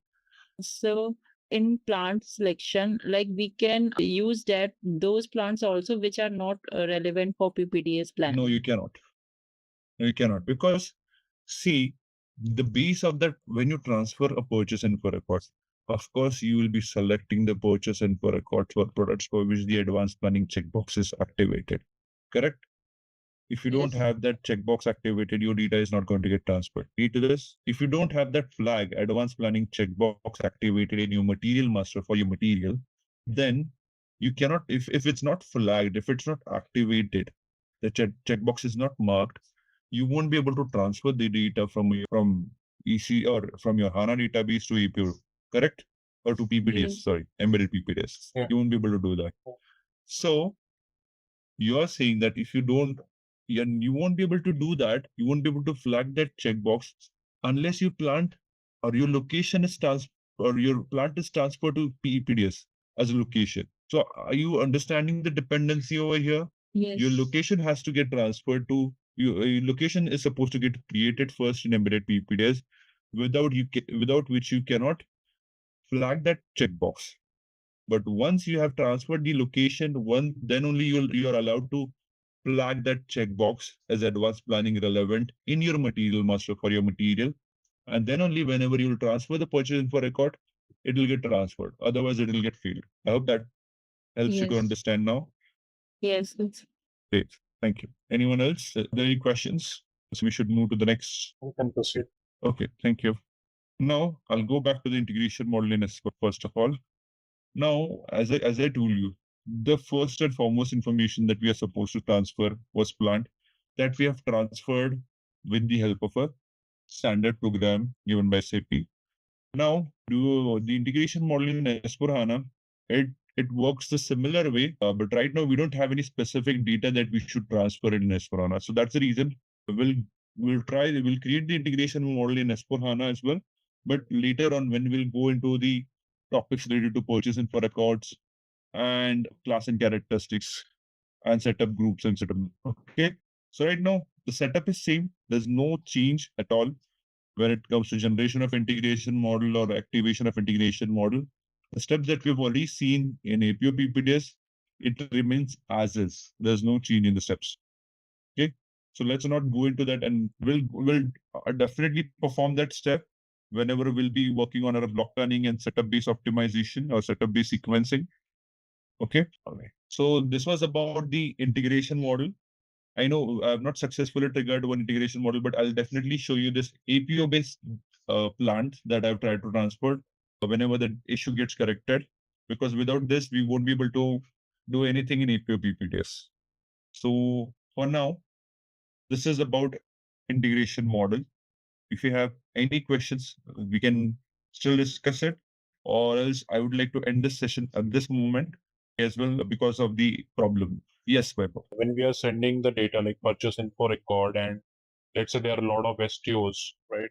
So in plant selection, like we can use those plants also which are not relevant for PPDS plan. No, you cannot. No, you cannot, because see, the base of that, when you transfer a purchase info records, of course, you will be selecting the purchase info records for products for which the advanced planning checkbox is activated. Correct? If you don't have that checkbox activated, your data is not going to get transferred. Read to this. If you don't have that flag, advanced planning checkbox activated in your material master for your material, then you cannot, if it's not flagged, if it's not activated, the checkbox is not marked, you won't be able to transfer the data from EC or from your HANA database to APO, correct? Or to PPDS, sorry, embedded PPDS. Yeah. You won't be able to do that. So you are saying that if you don't, and you won't be able to do that, you won't be able to flag that checkbox unless your plant or your location is or your plant is transferred to PPDS as a location. So are you understanding the dependency over here? Yes. Your location has to get transferred to your location is supposed to get created first in embedded PPDS, without which you cannot flag that checkbox. But once you have transferred the location, then only you are allowed to flag that checkbox as advanced planning relevant in your material master for your material, And then only whenever you will transfer the purchase info record, it will get transferred. Otherwise, it will get failed. I hope that helps you to Yes. understand now. Yes. Great. Thank you. Anyone else? Are there any questions? So we should move to the next. We can proceed. Okay, thank you. Now I'll go back to the integration model in S4 first of all. Now, as I told you, the first and foremost information that we are supposed to transfer was plant that we have transferred with the help of a standard program given by SAP. Now, the integration model in S4HANA, it works the similar way, but right now we don't have any specific data that we should transfer in S4HANA. So that's the reason we'll create the integration model in S4HANA as well. But later on, when we'll go into the topics related to purchase info records and class and characteristics and setup groups and setup. Okay. So right now the setup is same. There's no change at all when it comes to generation of integration model or activation of integration model. The steps that we've already seen in APO PP-DS, it remains as is. There's no change in the steps. Okay. So let's not go into that, and we'll definitely perform that step whenever we'll be working on our block planning and setup based optimization or setup based sequencing. Okay. All right. So this was about the integration model. I know I've not successfully triggered one integration model, but I'll definitely show you this APO based plant that I've tried to transfer whenever the issue gets corrected, because without this, we won't be able to do anything in APO PP-DS. So for now, this is about integration model. If you have any questions, we can still discuss it, or else I would like to end this session at this moment as well because of the problem. Yes, Vaibhav. When we are sending the data like purchase info record, and let's say there are a lot of STOs, right?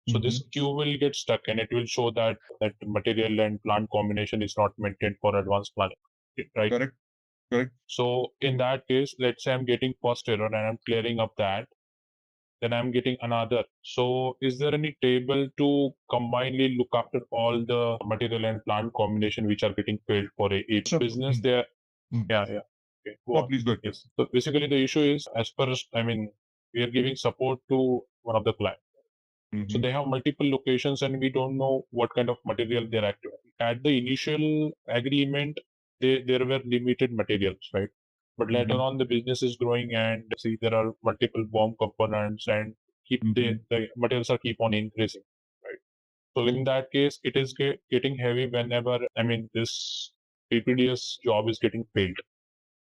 So this queue will get stuck and it will show that material and plant combination is not maintained for advanced planning, right? Correct. Correct. So in that case, let's say I'm getting first error and I'm clearing up that, then I'm getting another. So is there any table to combinedly look after all the material and plant combination which are getting failed for each Sure. business there? Yeah. Okay, go on. Please go ahead. Yes. So basically the issue is, as per, we are giving support to one of the clients. So they have multiple locations and we don't know what kind of material they're activating. At the initial agreement, there were limited materials, right? But later on, the business is growing and see there are multiple BOM components and the materials are keep on increasing, right? So in that case, it is getting heavy whenever, this PPDS job is getting failed.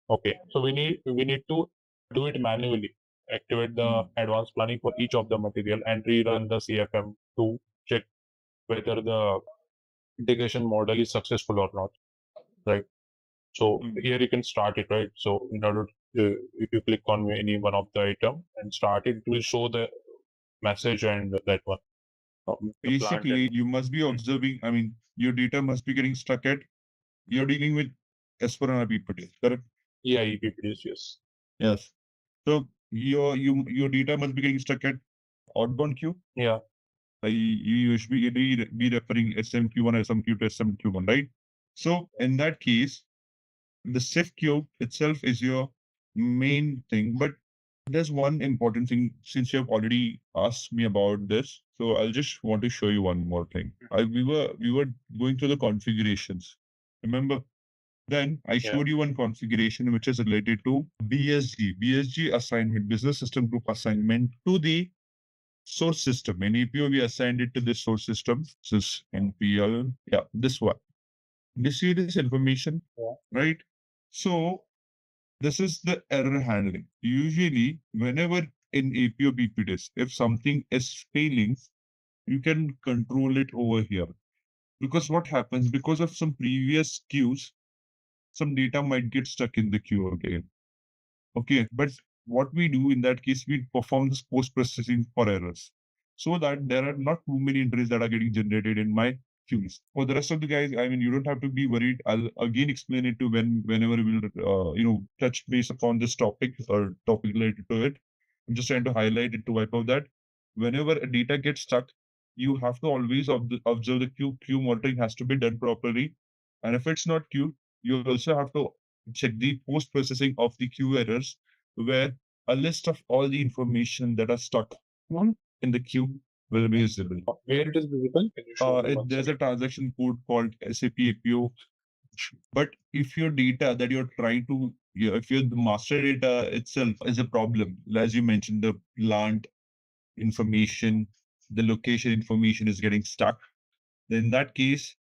Okay, so we need to do it manually, activate the advanced planning for each of the material and rerun the CFM to check whether the integration model is successful or not, right? So here you can start it, right? So in order to, if you click on any one of the item and start it, it will show the message and that one. Basically, you must be observing, your data must be getting stuck at, you're dealing with S4HANA PPDS, correct? Yeah, PPDS, yes. Yes. So your data must be getting stuck at outbound queue. Yeah. You should be referring SMQ1 SMQ to SMQ1, right? So in that case, the SIF queue itself is your main thing. But there's one important thing, since you have already asked me about this. So I'll just want to show you one more thing. We were going through the configurations. Remember? Then I showed you one configuration which is related to BSG assignment, business system group assignment to the source system. In APO, we assigned it to the source system. This is NPL. Yeah, this one. You see this information, right? So this is the error handling. Usually, whenever in APO PPDS, if something is failing, you can control it over here. Because what happens, because of some previous queues, some data might get stuck in the queue again. Okay, but what we do in that case, we perform this post-processing for errors so that there are not too many entries that are getting generated in my queues. For the rest of the guys, you don't have to be worried. I'll again explain it to whenever we'll, touch base upon this topic or topic related to it. I'm just trying to highlight it to wipe out that whenever a data gets stuck, you have to always observe the queue. Queue monitoring has to be done properly. And if it's not queue, you also have to check the post-processing of the queue errors, where a list of all the information that are stuck in the queue will be visible. Where it is visible? Can you show me once There's a again? transaction code called SAP APO. But if your data that you're trying to, if your the master data itself is a problem, as you mentioned, the plant information, the location information is getting stuck, then in that case,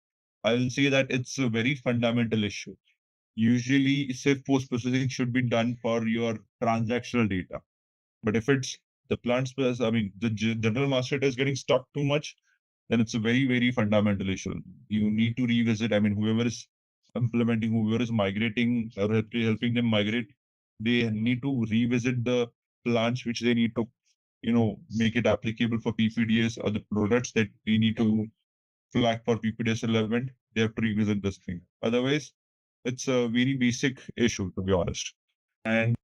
I will say that it's a very fundamental issue. Usually, SIF post-processing should be done for your transactional data. But if it's the plant's, I mean, the general master data is getting stuck too much, then it's a very, very fundamental issue. You need to revisit. I mean, whoever is implementing, whoever is migrating or helping them migrate, they need to revisit the plans which they need to, make it applicable for PPDS, or the products that we need to flag for PPDS-relevant. They have to revisit this thing. Otherwise, it's a very basic issue, to be honest. And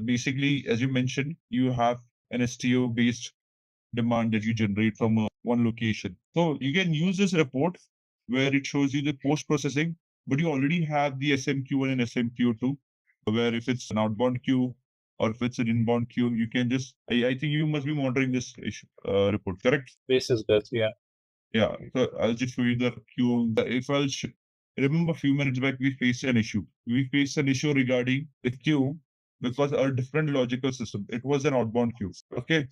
basically, as you mentioned, you have an STO-based demand that you generate from one location. So you can use this report where it shows you the post-processing, but you already have the SMQ1 and SMQ2, where if it's an outbound queue or if it's an inbound queue, you can just, I think you must be monitoring this issue, report, correct? Basis does, yeah. Yeah, so I'll just show you the queue. If I'll remember a few minutes back, we faced an issue. We faced an issue regarding the queue because our different logical system. It was an outbound queue. Okay.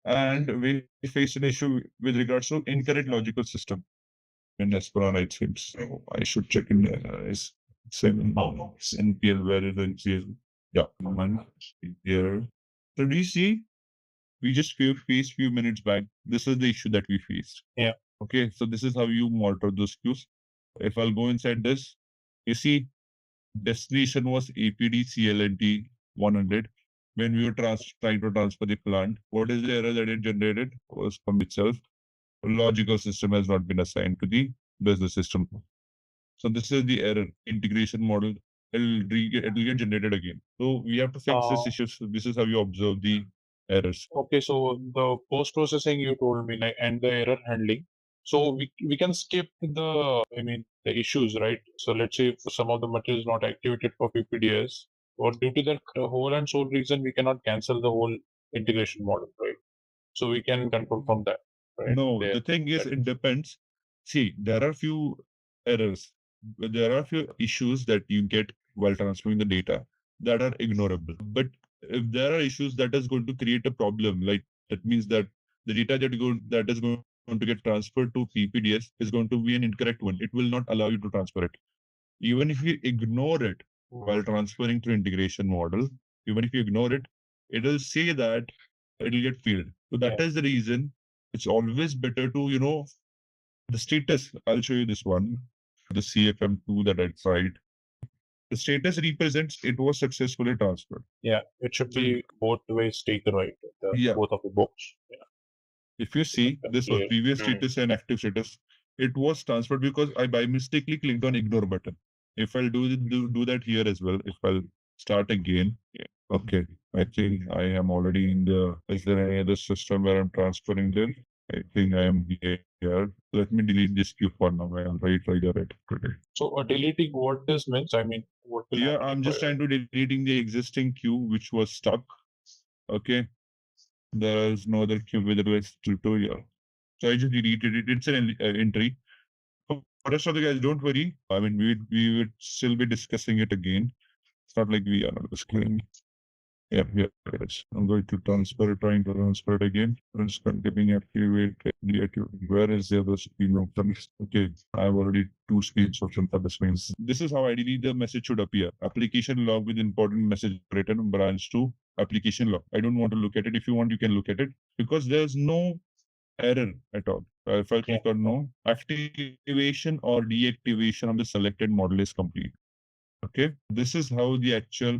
And we faced an issue with regards to incorrect logical system in Esperanto, it seems. So I should check in is NPL, where is NPL? Yeah, one here. So do you see? We just faced few minutes back. This is the issue that we faced. Yeah. Okay, so this is how you monitor those queues. If I'll go inside this, you see, destination was APD CLNT 100. When we were trying to transfer the plant, what is the error that it generated? Was from itself. Logical system has not been assigned to the business system. So this is the error. Integration model, it'll get generated again. So we have to fix this issue. So this is how you observe the errors. Okay, so the post-processing you told me, like, and the error handling. So we can skip the issues, right? So let's say if some of the material is not activated for PPDS, or due to that whole and sole reason, we cannot cancel the whole integration model, right? So we can control from that, right? No, There. the thing is, it depends. See, there are few errors. There are few issues that you get while transferring the data that are ignorable. But if there are issues that is going to create a problem, like that means that the data that is going to get transferred to PPDS is going to be an incorrect one. It will not allow you to transfer it. Even if you ignore it while transferring through integration model, even if you ignore it, it will say that it will get failed. So that is the reason it's always better to, the status. I'll show you this one, the CFM2 that I tried. The status represents it was successfully transferred. Yeah, it should be both ways taken, right? Both of the books. Yeah. If you see this was previous status and active status, it was transferred because I by mistakenly clicked on ignore button. If I'll do that here as well, if I'll start again, okay. I think I am already in the. Is there any other system where I'm transferring them? I think I am here. Let me delete this queue for now. I'll right today. So deleting what this means, I mean, what will happen I'm just trying to deleting the existing queue which was stuck. Okay. There is no other queue with regards to tutorial. So I just deleted it. It's an entry. For the rest of the guys, don't worry. I mean, we would still be discussing it again. It's not like we are not discussing. Yeah, it is. I'm going to trying to transfer it again. Continuing activate, deactivate. Where is the other screen of them? Okay, I have already two screens of them for the screens. This is how ideally the message should appear. Application log with important message written branch to application log. I don't want to look at it. If you want, you can look at it because there's no error at all. If I click on no, activation or deactivation of the selected model is complete. Okay, this is how the actual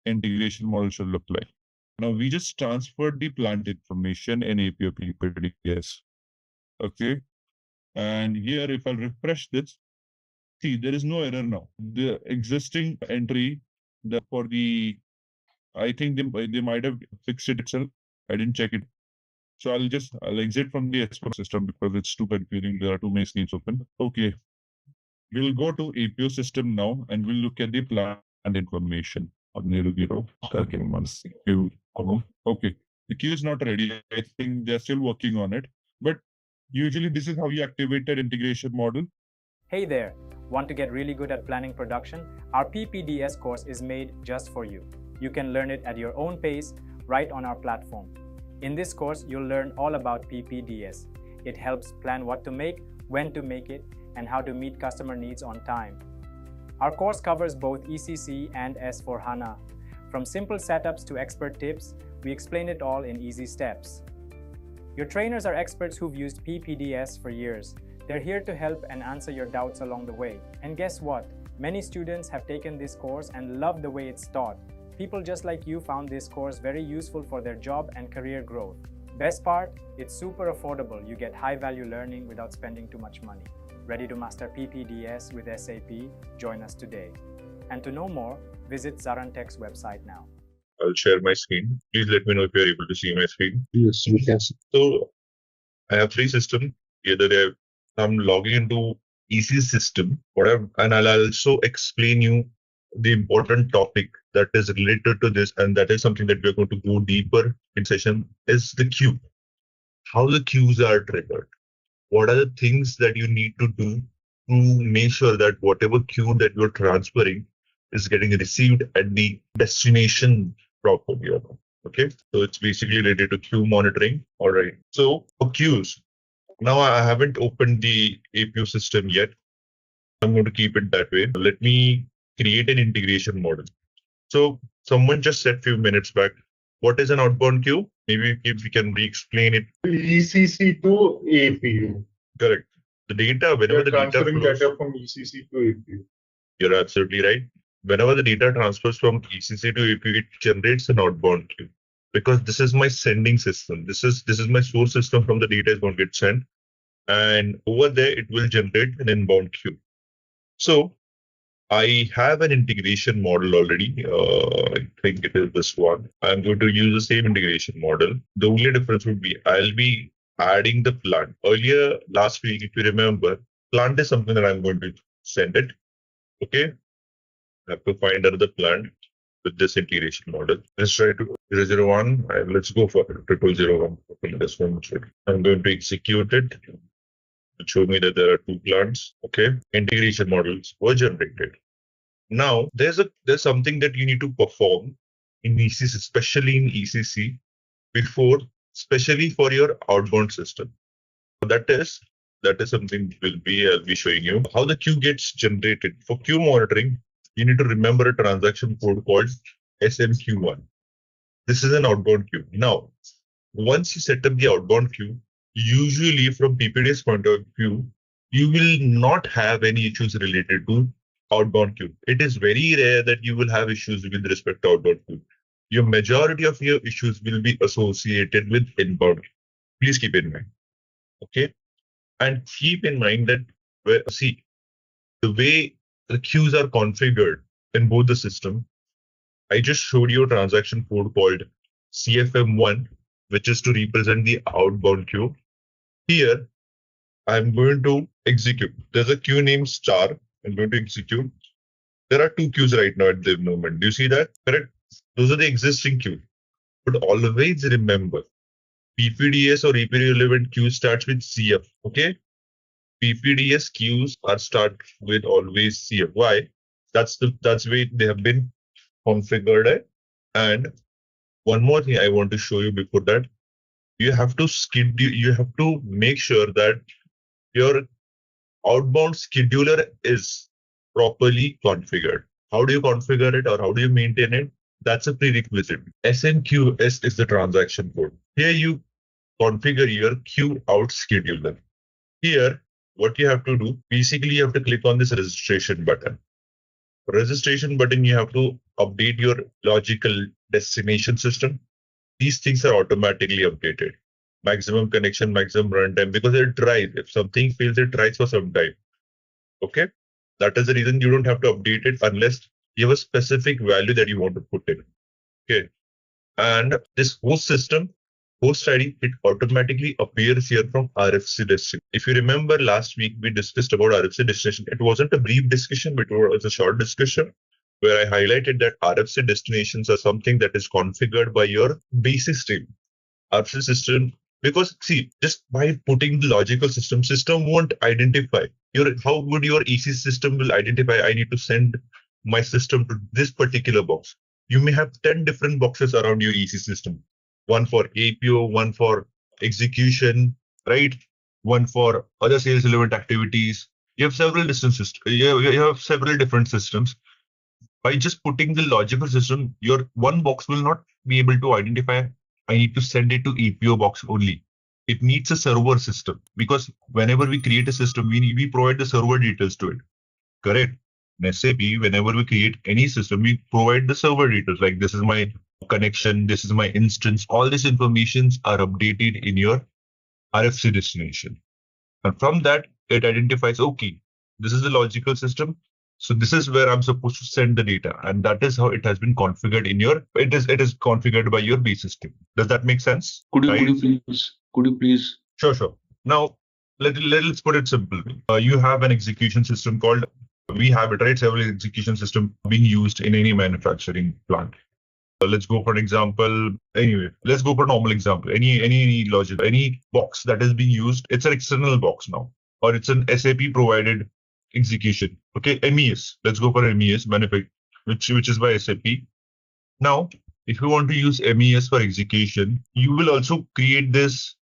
integration model should look like. Now we just transferred the plant information in APO PP-DS. Okay, and here if I refresh this, see there is no error now. The existing entry for the, I think they might have fixed it itself. I didn't check it. So I'll exit from the Expo system because it's too confusing. There are too many screens open. Okay, we'll go to APO system now and we'll look at the plant information. Okay. The queue is not ready. I think they're still working on it. But usually this is how you activate an integration model. Hey there! Want to get really good at planning production? Our PPDS course is made just for you. You can learn it at your own pace right on our platform. In this course, you'll learn all about PPDS. It helps plan what to make, when to make it, and how to meet customer needs on time. Our course covers both ECC and S/4HANA. From simple setups to expert tips, we explain it all in easy steps. Your trainers are experts who've used PPDS for years. They're here to help and answer your doubts along the way. And guess what? Many students have taken this course and love the way it's taught. People just like you found this course very useful for their job and career growth. Best part, it's super affordable. You get high-value learning without spending too much money. Ready to master PPDS with SAP? Join us today. And to know more, visit ZaranTech's website now. I'll share my screen. Please let me know if you're able to see my screen. Yes, we can. So I have three systems. Either I'm logging into EC system, whatever, and I'll also explain you the important topic that is related to this, and that is something that we're going to go deeper in session, is the queue. How the queues are triggered. What are the things that you need to do to make sure that whatever queue that you're transferring is getting received at the destination properly. Okay, so it's basically related to queue monitoring. All right. So for queues, now I haven't opened the APO system yet. I'm going to keep it that way. Let me create an integration model. So someone just said a few minutes back, what is an outbound queue? Maybe if we can re-explain it. ECC to APU. Correct. The data, whenever the data transferring flows, data from ECC to APU. you're absolutely right. Whenever the data transfers from ECC to APU, it generates an outbound queue, because this is my sending system. This is my source system from the data is going to get sent, and over there it will generate an inbound queue. So I have an integration model already. I think it is this one. I'm going to use the same integration model. The only difference would be I'll be adding the plant. Earlier last week, if you remember, plant is something that I'm going to send it. Okay. I have to find another plant with this integration model. Let's try to 001. Let's go for it. 0001. Okay, this one. I'm going to execute it. It showed me that there are two plants. Okay. Integration models were generated. Now there's something that you need to perform in ECC, especially in ECC, before, especially for your outbound system. That is something I'll be showing you how the queue gets generated. For queue monitoring, you need to remember a transaction code called SMQ1. This is an outbound queue. Now, once you set up the outbound queue, usually from PPDS point of view, you will not have any issues related to outbound queue. It is very rare that you will have issues with respect to outbound queue. Your majority of your issues will be associated with inbound queue. Please keep in mind. Okay. And keep in mind that the way the queues are configured in both the system. I just showed you a transaction code called CFM1, which is to represent the outbound queue. Here, I'm going to execute. There's a queue named star. I'm going to execute. There are two queues right now at the moment. Do you see that? Correct? Those are the existing queues. But always remember, PPDS or AP-relevant queue starts with CF. Okay? PPDS queues are start with always CF. Why? That's the way they have been configured. And one more thing I want to show you before that, you have to make sure that your outbound scheduler is properly configured. How do you configure it or how do you maintain it? That's a prerequisite. SNQS is the transaction code. Here you configure your queue out scheduler. Here, what you have to do, basically you have to click on this registration button. Registration button, you have to update your logical destination system. These things are automatically updated. Maximum connection, maximum runtime, because it tries. If something fails, it tries for some time. Okay? That is the reason you don't have to update it unless you have a specific value that you want to put in. Okay. And this host system, host ID, it automatically appears here from RFC destination. If you remember last week, we discussed about RFC destination. It wasn't a brief discussion, but it was a short discussion where I highlighted that RFC destinations are something that is configured by your basis team. RFC system, because see, just by putting the logical system won't identify how would your EC system will identify I need to send my system to this particular box. You may have 10 different boxes around your EC system. One for APO, one for execution, right? One for other sales relevant activities. You have several you have several different systems. By just putting the logical system, your one box will not be able to identify I need to send it to APO box only. It needs a server system, because whenever we create a system, we provide the server details to it. Correct? In SAP, whenever we create any system, we provide the server details, like this is my connection, this is my instance. All these informations are updated in your RFC destination. And from that, it identifies, okay, this is the logical system. So this is where I'm supposed to send the data. And that is how it has been configured in your, it is configured by your base system. Does that make sense? Could you please? Sure. Now, let's put it simple. You have an execution system called, we have it, right? Several execution system being used in any manufacturing plant. Let's go for an example. Anyway, let's go for a normal example. Any logic, any box that is being used, it's an external box now, or it's an SAP provided execution. Okay, MES. Let's go for MES manufacturing, which is by SAP. Now, if you want to use MES for execution, you will also create this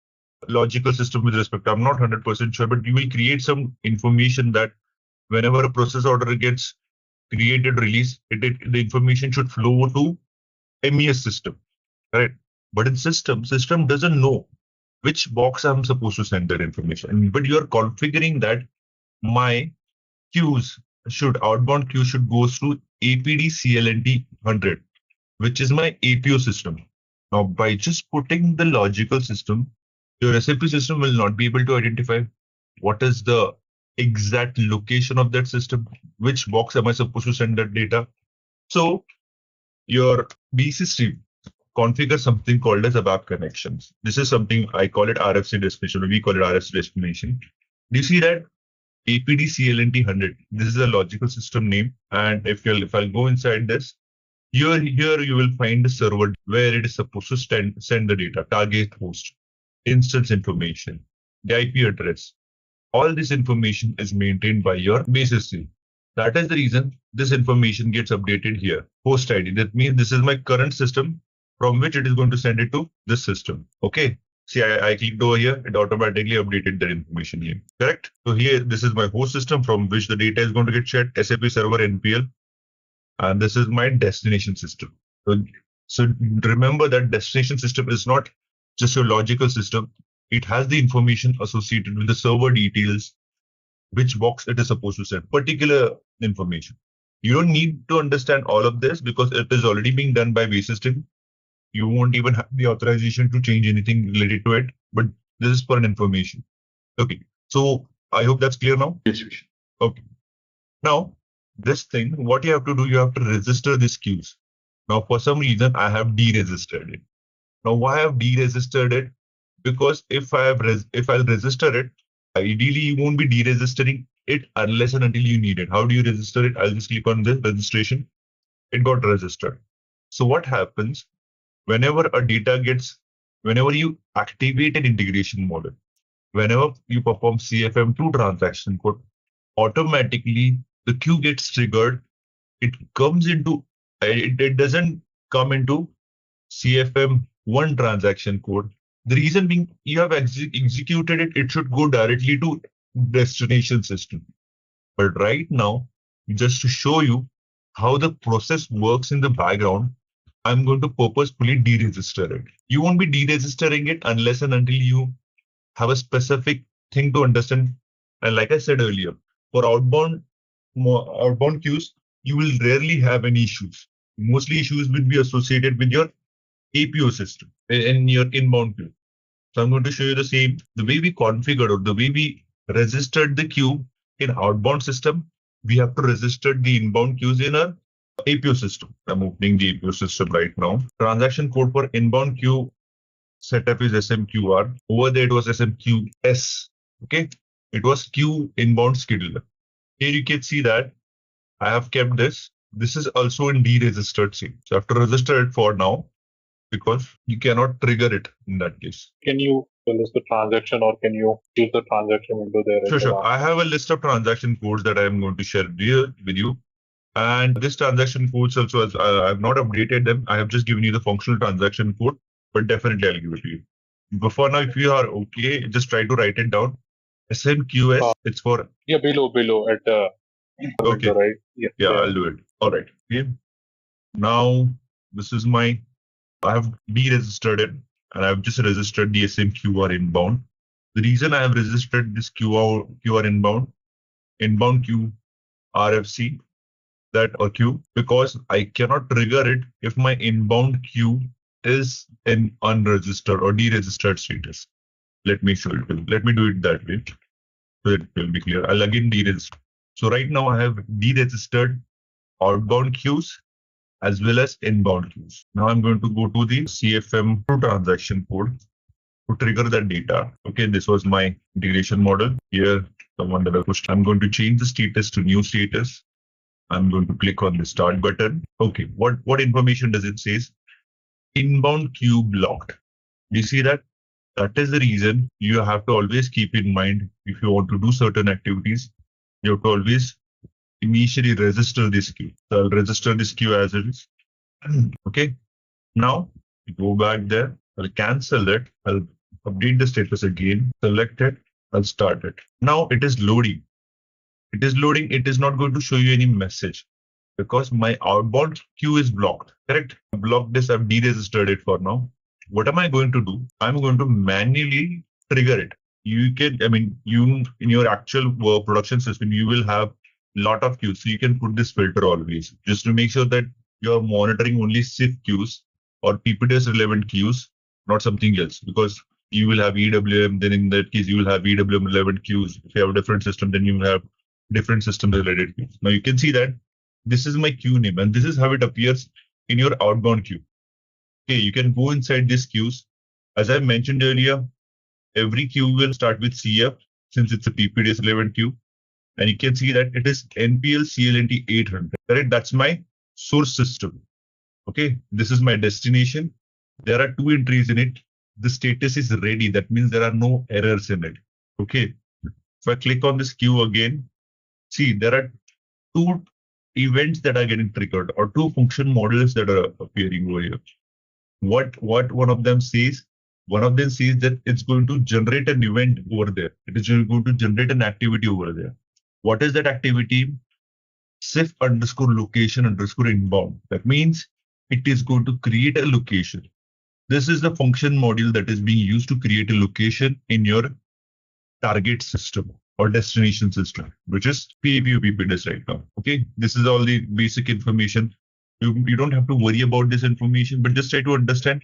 logical system with respect. I'm not 100% sure, but you will create some information that whenever a process order gets created, released, the information should flow to MES system, right? But in system doesn't know which box I'm supposed to send that information. But you're configuring that my outbound queue should go through APD-CLNT 100, which is my APO system. Now, by just putting the logical system, your SAP system will not be able to identify what is the exact location of that system, which box am I supposed to send that data. So your B system configure something called as ABAP connections. This is something I call it RFC destination, or we call it RFC destination. Do you see that APD-CLNT 100? This is a logical system name. And if I'll go inside this, here you will find the server where it is supposed to send the data, target host, instance information, the IP address. All this information is maintained by your base system. That is the reason this information gets updated here. Host ID. That means this is my current system from which it is going to send it to this system. Okay. See, I clicked over here. It automatically updated that information here. Correct? So here, this is my host system from which the data is going to get shared. SAP server NPL. And this is my destination system. So remember that destination system is not just your logical system. It has the information associated with the server details, which box it is supposed to send, particular information. You don't need to understand all of this because it is already being done by base system. You won't even have the authorization to change anything related to it, but this is for an information. Okay, so I hope that's clear now. Yes. Okay. Now, this thing, what you have to do, you have to register these queues. Now, for some reason, I have deregistered it. Now, why I have deregistered it? Because if I'll register it, ideally you won't be deregistering it unless and until you need it. How do you register it? I'll just click on this registration. It got registered. So what happens whenever you activate an integration model, whenever you perform CFM2 transaction code, automatically the queue gets triggered. It doesn't come into CFM1 transaction code. The reason being, you have executed it, it should go directly to destination system. But right now, just to show you how the process works in the background, I'm going to purposefully deregister it. You won't be deregistering it unless and until you have a specific thing to understand. And like I said earlier, for outbound queues, you will rarely have any issues. Mostly issues will be associated with your APO system in your inbound queue. So I'm going to show you the way we configured or the way we registered the queue in outbound system. We have to register the inbound queues in our APO system. I'm opening the APO system right now. Transaction code for inbound queue setup is SMQR. Over there it was SMQS. Okay, it was queue inbound scheduler. Here you can see that I have kept this. This is also in deregistered state. So I have to register it for now. because you cannot trigger it in that case. Can you list the transaction or can you use the transaction window there? Sure. I have a list of transaction codes that I am going to share here with you. And this transaction codes also, I have not updated them. I have just given you the functional transaction code, but definitely I'll give it to you. Before now, if you are okay, just try to write it down. SMQS, it's for... Yeah, below at okay. window, right? Yeah, I'll do it. All right. Okay. Now, this is my... I have deregistered it, and I've just registered the SMQR inbound. The reason I have registered this QR inbound queue RFC, that or queue, because I cannot trigger it if my inbound queue is in unregistered or deregistered status. Let me show you. Let me do it that way so it will be clear. I'll again deregister. So right now I have deregistered outbound queues as well as inbound queues. Now I'm going to go to the CFM transaction code to trigger that data. Okay, this was my integration model. Here, the one that I pushed. I'm going to change the status to new status. I'm going to click on the start button. Okay, what information does it say? Inbound queue blocked. You see that? That is the reason you have to always keep in mind if you want to do certain activities, you have to always initially register this queue. So I'll register this queue as it is. Okay. Now go back there. I'll cancel it. I'll update the status again. Select it. I'll start it. Now it is loading. It is loading. It is not going to show you any message because my outbound queue is blocked. Correct? I've blocked this. I've deregistered it for now. What am I going to do? I'm going to manually trigger it. You can, you in your actual production system, you will have a lot of queues. So you can put this filter always just to make sure that you're monitoring only SIF queues or PPDS-relevant queues, not something else, because you will have EWM. Then in that case, you will have EWM-relevant queues. If you have a different system, then you will have different system-related queues. Now you can see that this is my queue name, and this is how it appears in your outbound queue. Okay, you can go inside these queues. As I mentioned earlier, every queue will start with CF since it's a PPDS-relevant queue. And you can see that it is NPL CLNT 800. Correct? That's my source system. Okay, this is my destination. There are two entries in it. The status is ready. That means there are no errors in it. Okay, if I click on this queue again, see there are two events that are getting triggered or two function models that are appearing over here. What one of them says? One of them says that it's going to generate an event over there. It is going to generate an activity over there. What is that activity? SIF _location _ inbound. That means it is going to create a location. This is the function module that is being used to create a location in your target system or destination system, which is SAP APO PP-DS right now. Okay, this is all the basic information. You don't have to worry about this information, but just try to understand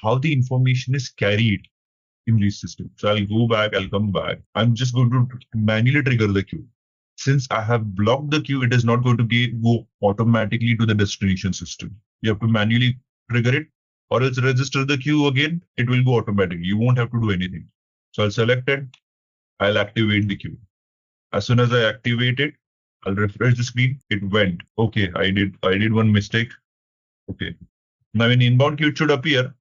how the information is carried in these systems. So I'll go back, I'll come back. I'm just going to manually trigger the queue. Since I have blocked the queue, it is not going to go automatically to the destination system. You have to manually trigger it or else register the queue again. It will go automatically. You won't have to do anything. So I'll select it. I'll activate the queue. As soon as I activate it, I'll refresh the screen. It went. Okay, I did one mistake. Okay. Now in inbound queue it should appear,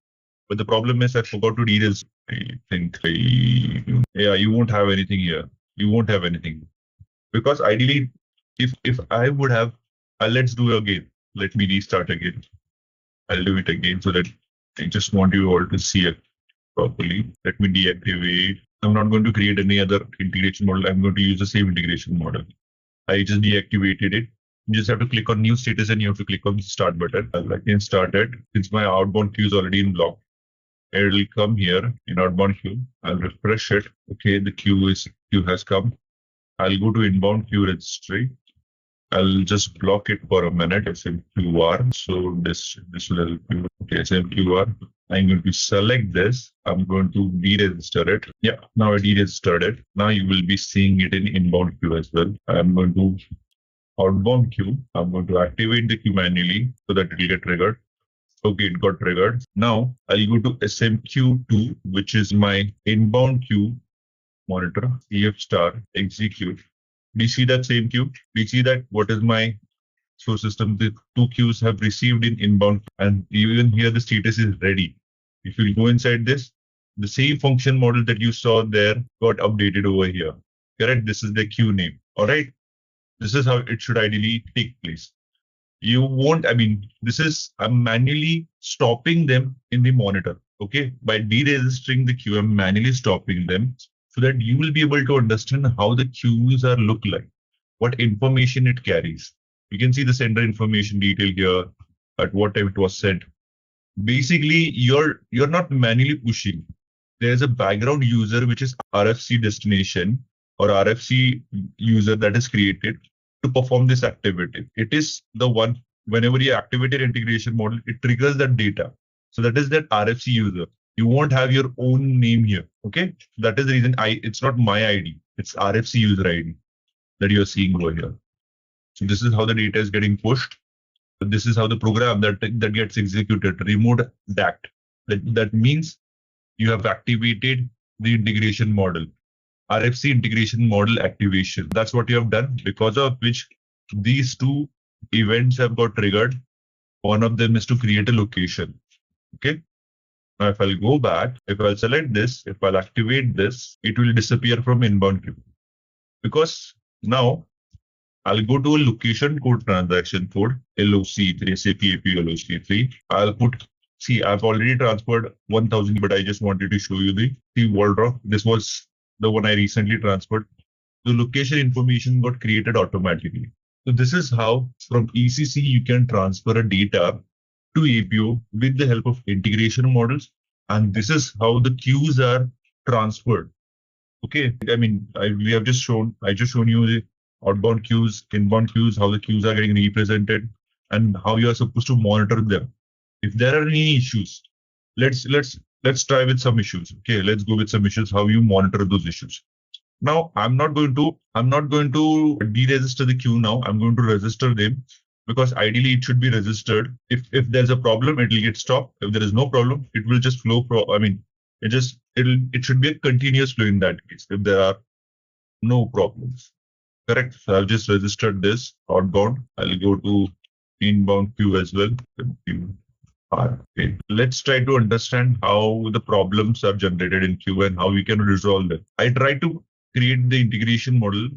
but the problem is I forgot to deregister. I think you won't have anything here. You won't have anything. Because ideally, if I would have, let's do it again. Let me restart again. I'll do it again so that I just want you all to see it properly. Let me deactivate. I'm not going to create any other integration model. I'm going to use the same integration model. I just deactivated it. You just have to click on new status and you have to click on the start button. I'll again start it. Since my outbound queue is already in block, it will come here in outbound queue. I'll refresh it. Okay, the queue has come. I'll go to inbound queue registry. I'll just block it for a minute. SMQR. So this will help you. Okay, SMQR. I'm going to select this. I'm going to deregister it. Yeah, now I deregistered it. Now you will be seeing it in inbound queue as well. I'm going to outbound queue. I'm going to activate the queue manually so that it will get triggered. Okay, it got triggered. Now I'll go to SMQ2, which is my inbound queue monitor, CF star, execute. Do you see that same queue? Do you see that what is my source system, the two queues have received in inbound, and even here the status is ready. If you go inside this, the same function model that you saw there got updated over here. Correct? This is the queue name. All right. This is how it should ideally take place. You won't, I'm manually stopping them in the monitor. Okay. By deregistering the queue, I'm manually stopping them so that you will be able to understand how the queues are look like, what information it carries. You can see the sender information detail here, at what time it was sent. Basically, you're not manually pushing. There's a background user which is RFC destination or RFC user that is created to perform this activity. It is the one, whenever you activate your integration model, it triggers that data. So that is that RFC user. You won't have your own name here. Okay. That is the reason it's not my ID. It's RFC user ID that you're seeing over here. So this is how the data is getting pushed. This is how the program that gets executed, remote DACT. That means you have activated the integration model, RFC integration model activation. That's what you have done, because of which these two events have got triggered. One of them is to create a location. Okay. Now, if I'll go back, if I'll select this, if I'll activate this, it will disappear from inbound queue. Because now I'll go to a location code transaction code, LOC3, SAP APO LOC3. I'll put, see, I've already transferred 1000, but I just wanted to show you the Waldorf. This was the one I recently transferred. The location information got created automatically. So this is how from ECC you can transfer a data to APO with the help of integration models. And this is how the queues are transferred. Okay, I just shown you the outbound queues, inbound queues, how the queues are getting represented, and how you are supposed to monitor them. If there are any issues, let's try with some issues. Okay, let's go with some issues, how you monitor those issues. Now, I'm not going to deregister the queue now. I'm going to register them, because ideally it should be registered. If there's a problem, it will get stopped. If there is no problem, it will just flow. It should be a continuous flow in that case if there are no problems. Correct. So I've just registered this outbound. I'll go to inbound queue as well. Okay. Let's try to understand how the problems are generated in queue and how we can resolve them. I try to create the integration model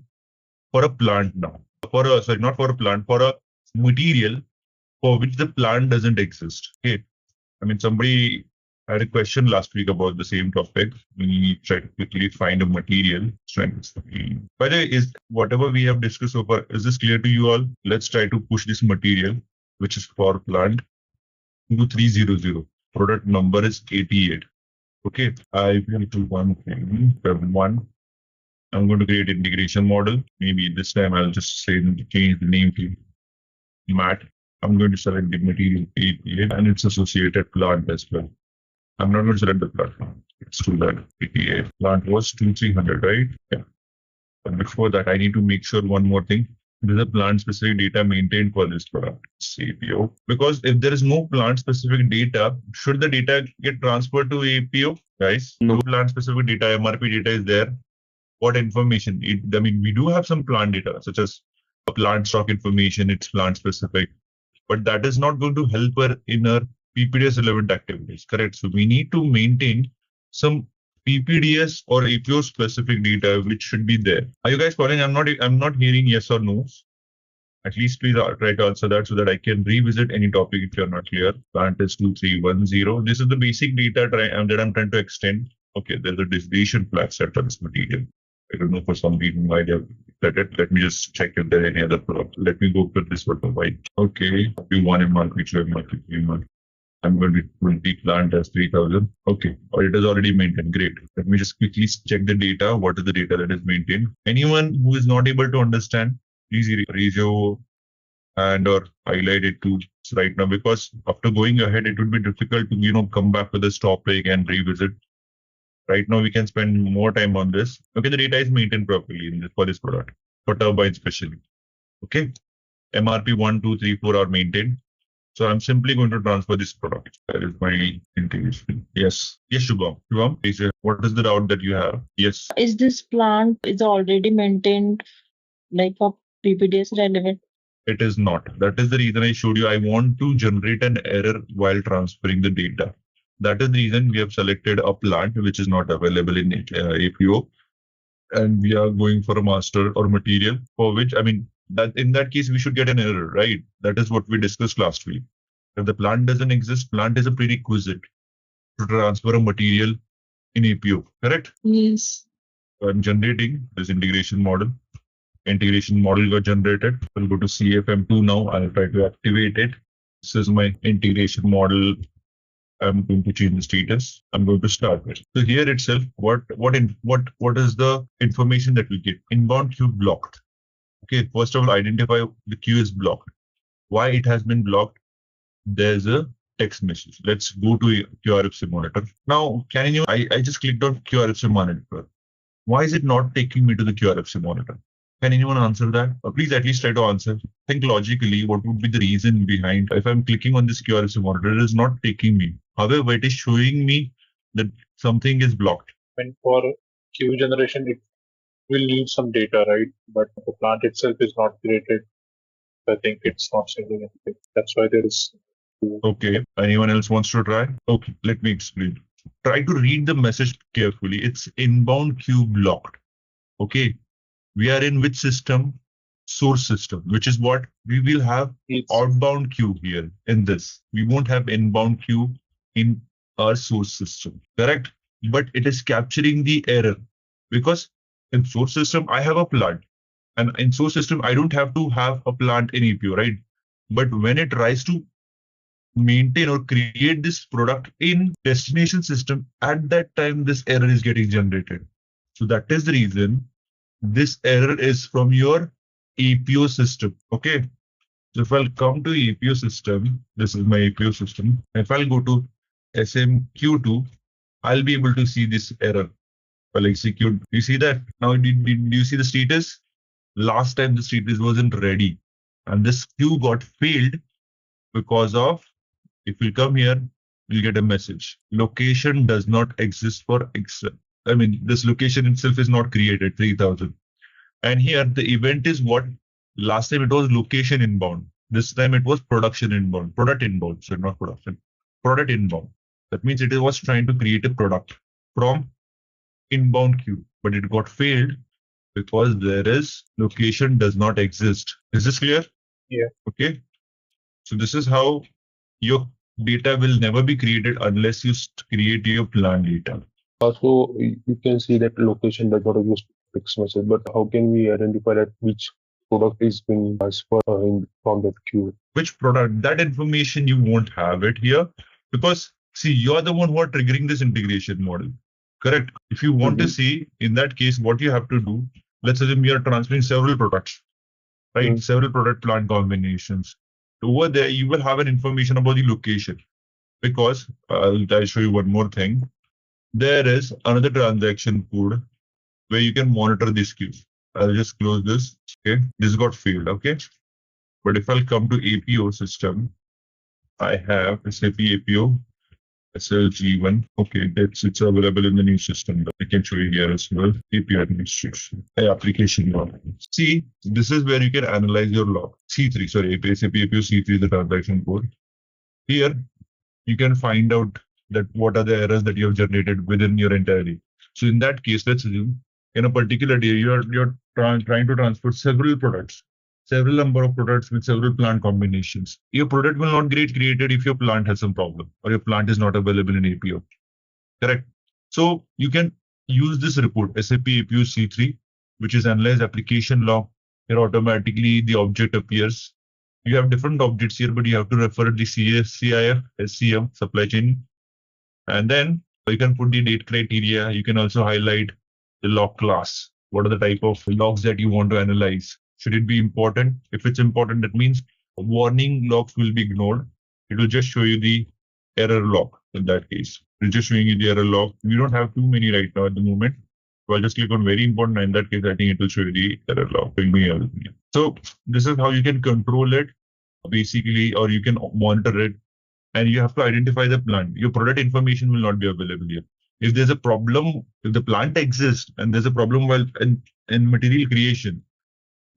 for a plant now. Not for a plant, for a material for which the plant doesn't exist. Okay. Somebody had a question last week about the same topic. We try to quickly find a material. By the way, is whatever we have discussed so far, is this clear to you all? Let's try to push this material, which is for plant 2300. Product number is 88. Okay. I will do one thing. One. I'm going to create integration model. Maybe this time I'll just change the name to Matt. I'm going to select the material 88 and its associated plant as well. I'm not going to select the plant. It's too bad. 88. Plant was 2300, right? Yeah. But before that, I need to make sure one more thing. There's a plant specific data maintained for this product, APO. Because if there is no plant specific data, should the data get transferred to APO? Guys, no plant specific data, MRP data is there. What information? We do have some plant data, such as a plant stock information, it's plant specific. But that is not going to help her in her PPDS-relevant activities, correct? So we need to maintain some PPDS or APO specific data which should be there. Are you guys following? I'm not hearing yes or no. At least please try to answer that so that I can revisit any topic if you're not clear. Plant is 2310. This is the basic data that I'm trying to extend. Okay, there's a deviation flag set for this material. I don't know for some reason why they have set it. Let me just check if there are any other product. Let me go with this one. Why? Okay, Q1 MRP, Q2 I'm going to 20 plant as 3000. Okay, or it is already maintained. Great. Let me just quickly check the data. What is the data that is maintained? Anyone who is not able to understand, please ratio and or highlight it to right now, because after going ahead, it would be difficult to come back to this topic and revisit. Right now, we can spend more time on this. Okay, the data is maintained properly for this product, for turbine especially. Okay, MRP 1, 2, 3, 4 are maintained. So I'm simply going to transfer this product. That is my integration. Yes, Shubham. Shubham, please, what is the doubt that you have? Yes. Is this plant is already maintained like for PPDS relevant? it is not. That is the reason I showed you. I want to generate an error while transferring the data. That is the reason we have selected a plant which is not available in APO, and we are going for a master or material for which, I mean, that in that case we should get an error, right? That is what we discussed last week. If the plant doesn't exist, plant is a prerequisite to transfer a material in APO, correct? Yes. I'm generating this integration model. Integration model got generated. I'll go to CFM2 now. I'll try to activate it. This is my integration model. I'm going to change the status. I'm going to start it. So here itself, what is the information that we get? Inbound queue blocked. Okay, first of all, identify the queue is blocked. Why it has been blocked? There's a text message. Let's go to QRFC monitor. Now, I just clicked on QRFC monitor. Why is it not taking me to the QRFC monitor? Can anyone answer that? Or please at least try to answer. Think logically, what would be the reason behind if I'm clicking on this QRFC monitor, it is not taking me. However, it is showing me that something is blocked. And for queue generation, it will need some data, right? But the plant itself is not created. I think it's not sending anything. That's why there is. Okay. Anyone else wants to try? Okay, let me explain. Try to read the message carefully. It's inbound queue blocked. Okay. We are in which system? Source system, which is what we will have outbound queue here in this. We won't have inbound queue in our source system, correct? But it is capturing the error because in source system, I have a plant, and in source system, I don't have to have a plant in APO, right? But when it tries to maintain or create this product in destination system, at that time, this error is getting generated. So that is the reason this error is from your APO system. Okay. So if I'll come to APO system, this is my APO system. If I'll go to SMQ2, I'll be able to see this error. I'll execute. You see that? Now, do you see the status? Last time the status wasn't ready. And this queue got failed because of, if you come here, you'll get a message. Location does not exist for Excel. I mean, this location itself is not created, 3000. And here the event is what? Last time it was location inbound. This time it was production inbound, product inbound, so not production, product inbound. That means it was trying to create a product from inbound queue, but it got failed because there is location does not exist. Is this clear? Yeah. Okay. So this is how your data will never be created unless you create your plan data. Also, you can see that location does not exist text message, but how can we identify that which product is being transferred from that queue? Which product? That information you won't have it here because see, you're the one who are triggering this integration model. Correct. If you want to see, in that case, what you have to do, let's assume you are transferring several products, right? Several product plant combinations. Over there, you will have an information about the location because I'll show you one more thing. There is another transaction code where you can monitor these queues. I'll just close this. Okay, this got failed. Okay, but if I'll come to APO system, I have SAP APO SLG1. Okay, it's available in the new system. I can show you here as well. APO administration, application log. See, this is where you can analyze your log. C3, sorry, SAP APO C3 is the transaction code. Here, you can find out that what are the errors that you have generated within your entire day. So in that case, let's assume in a particular day, you're trying to transfer several products, several number of products with several plant combinations. Your product will not get created if your plant has some problem or your plant is not available in APO. Correct. So you can use this report, SAP APO C3, which is analyze application log. Here automatically the object appears. You have different objects here, but you have to refer to the CIF, SCM, supply chain. And then you can put the date criteria. You can also highlight the log class. What are the type of logs that you want to analyze? Should it be important? If it's important, that means warning logs will be ignored. It will just show you the error log in that case. It's just showing you the error log. We don't have too many right now at the moment. So I'll just click on very important. In that case, I think it will show you the error log. So this is how you can control it basically, or you can monitor it. And you have to identify the plant. Your product information will not be available here. If there's a problem, if the plant exists and there's a problem while in material creation,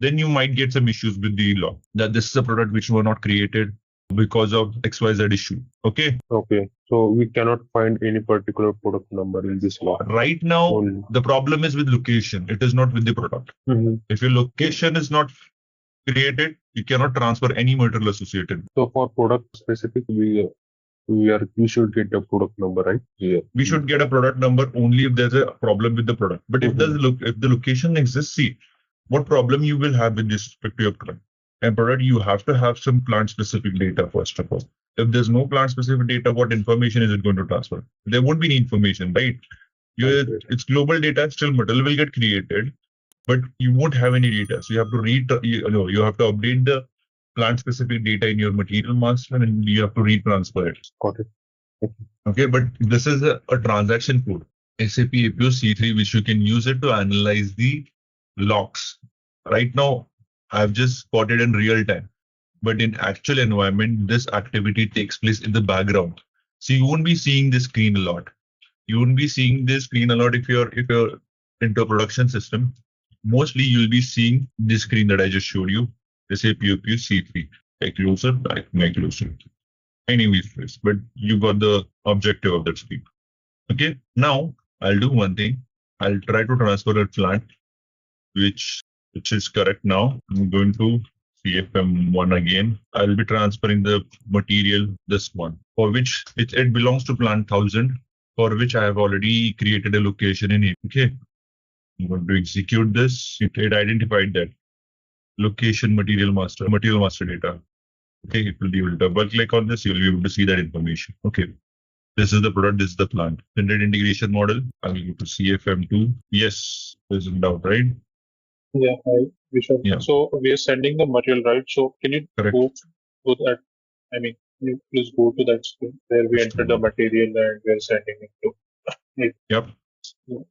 then you might get some issues with the log that this is a product which were not created because of XYZ issue. Okay. Okay. So we cannot find any particular product number in this log. Right now, Only. the problem is with location. It is not with the product. If your location is not created, you cannot transfer any material associated. So for product specific, we should get the product number, right? Yeah. We should get a product number only if there's a problem with the product. But if if the location exists, see what problem you will have with respect to your product. And product, you have to have some plant specific data first of all. If there's no plant specific data, what information is it going to transfer? There won't be any information, right? It's global data, still material will get created, but you won't have any data. So you have to you have to update the plant specific data in your material master and you have to retransfer it. Got it. Okay, but this is a transaction code, SAP APO C3, which you can use it to analyze the logs. Right now, I've just got it in real time, but in actual environment, this activity takes place in the background. So you won't be seeing this screen a lot. You won't be seeing this screen a lot if you're into a production system. Mostly you'll be seeing this screen that I just showed you, SAP APO C3. I closer, I closer. Anyways, but you got the objective of that screen. Okay, now I'll do one thing. I'll try to transfer a plant, which is correct now. I'm going to CFM1 again. I'll be transferring the material, this one, for which it belongs to plant 1000, for which I have already created a location in it. Okay, I'm going to execute this. It identified that location material master data. Okay, it will be able to double click on this. You'll be able to see that information. Okay, this is the product, this is the plant. Standard integration model. I'll go to CFM2. Yes, there's no doubt, right? Yeah, we should. Yeah. So we are sending the material, right? So can you go to that? I mean, can you please go to that screen where we enter the material and we are sending it to it. Yep.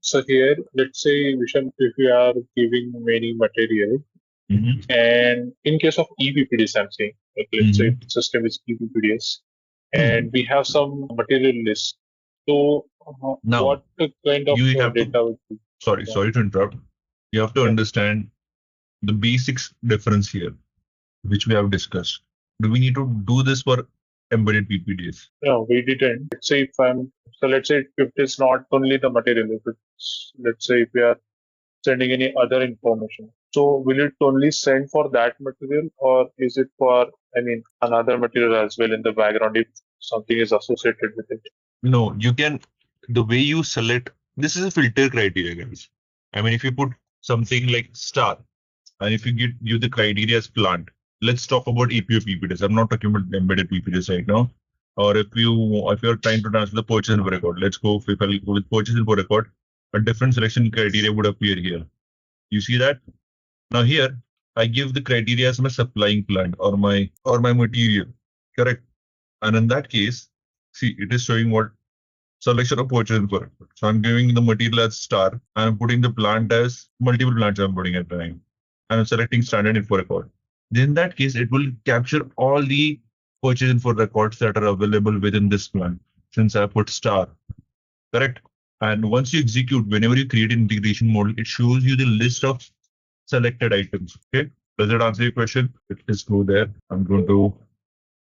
So here, let's say, Vishan, if we are giving many material, and in case of EPPDS, I'm saying, like, let's say system is EPPDS, and we have some material list. So now, what kind of data would be? Sorry to interrupt. You have to understand the basics difference here, which we have discussed. Do we need to do this for embedded PPDS? No, we didn't. Let's say let's say if it's not only the material, if it's, let's say if we are sending any other information. So will it only send for that material, or is it for, another material as well in the background if something is associated with it? No, you can, the way you select, this is a filter criteria, guys. If you put something like star, and if you give the criteria as plant, let's talk about APO PPDS. I'm not talking about embedded PPDS right now. Or if you're trying to transfer the purchase info record, let's go if I go with purchase info record, a different selection criteria would appear here. You see that? Now here, I give the criteria as my supplying plant or my material, correct? And in that case, see, it is showing what selection of purchase info record. So I'm giving the material as star, and I'm putting the plant as multiple plants I'm putting at time. And I'm selecting standard info record. Then in that case, it will capture all the purchase info records that are available within this plant, since I put star, correct? And once you execute, whenever you create an integration model, it shows you the list of selected items. Okay, does that answer your question? Let's go there. I'm going to,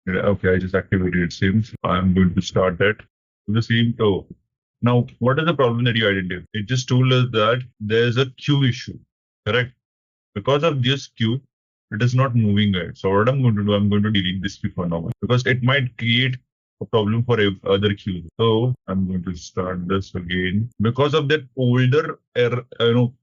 okay, I just activated it, seems. I'm going to start that. The same. Oh, now what is the problem that you identified? It just told us that there's a queue issue, correct? Because of this queue, it is not moving right. So what I'm going to do, I'm going to delete this queue for now because it might create a problem for other queues. So I'm going to start this again. Because of that older error,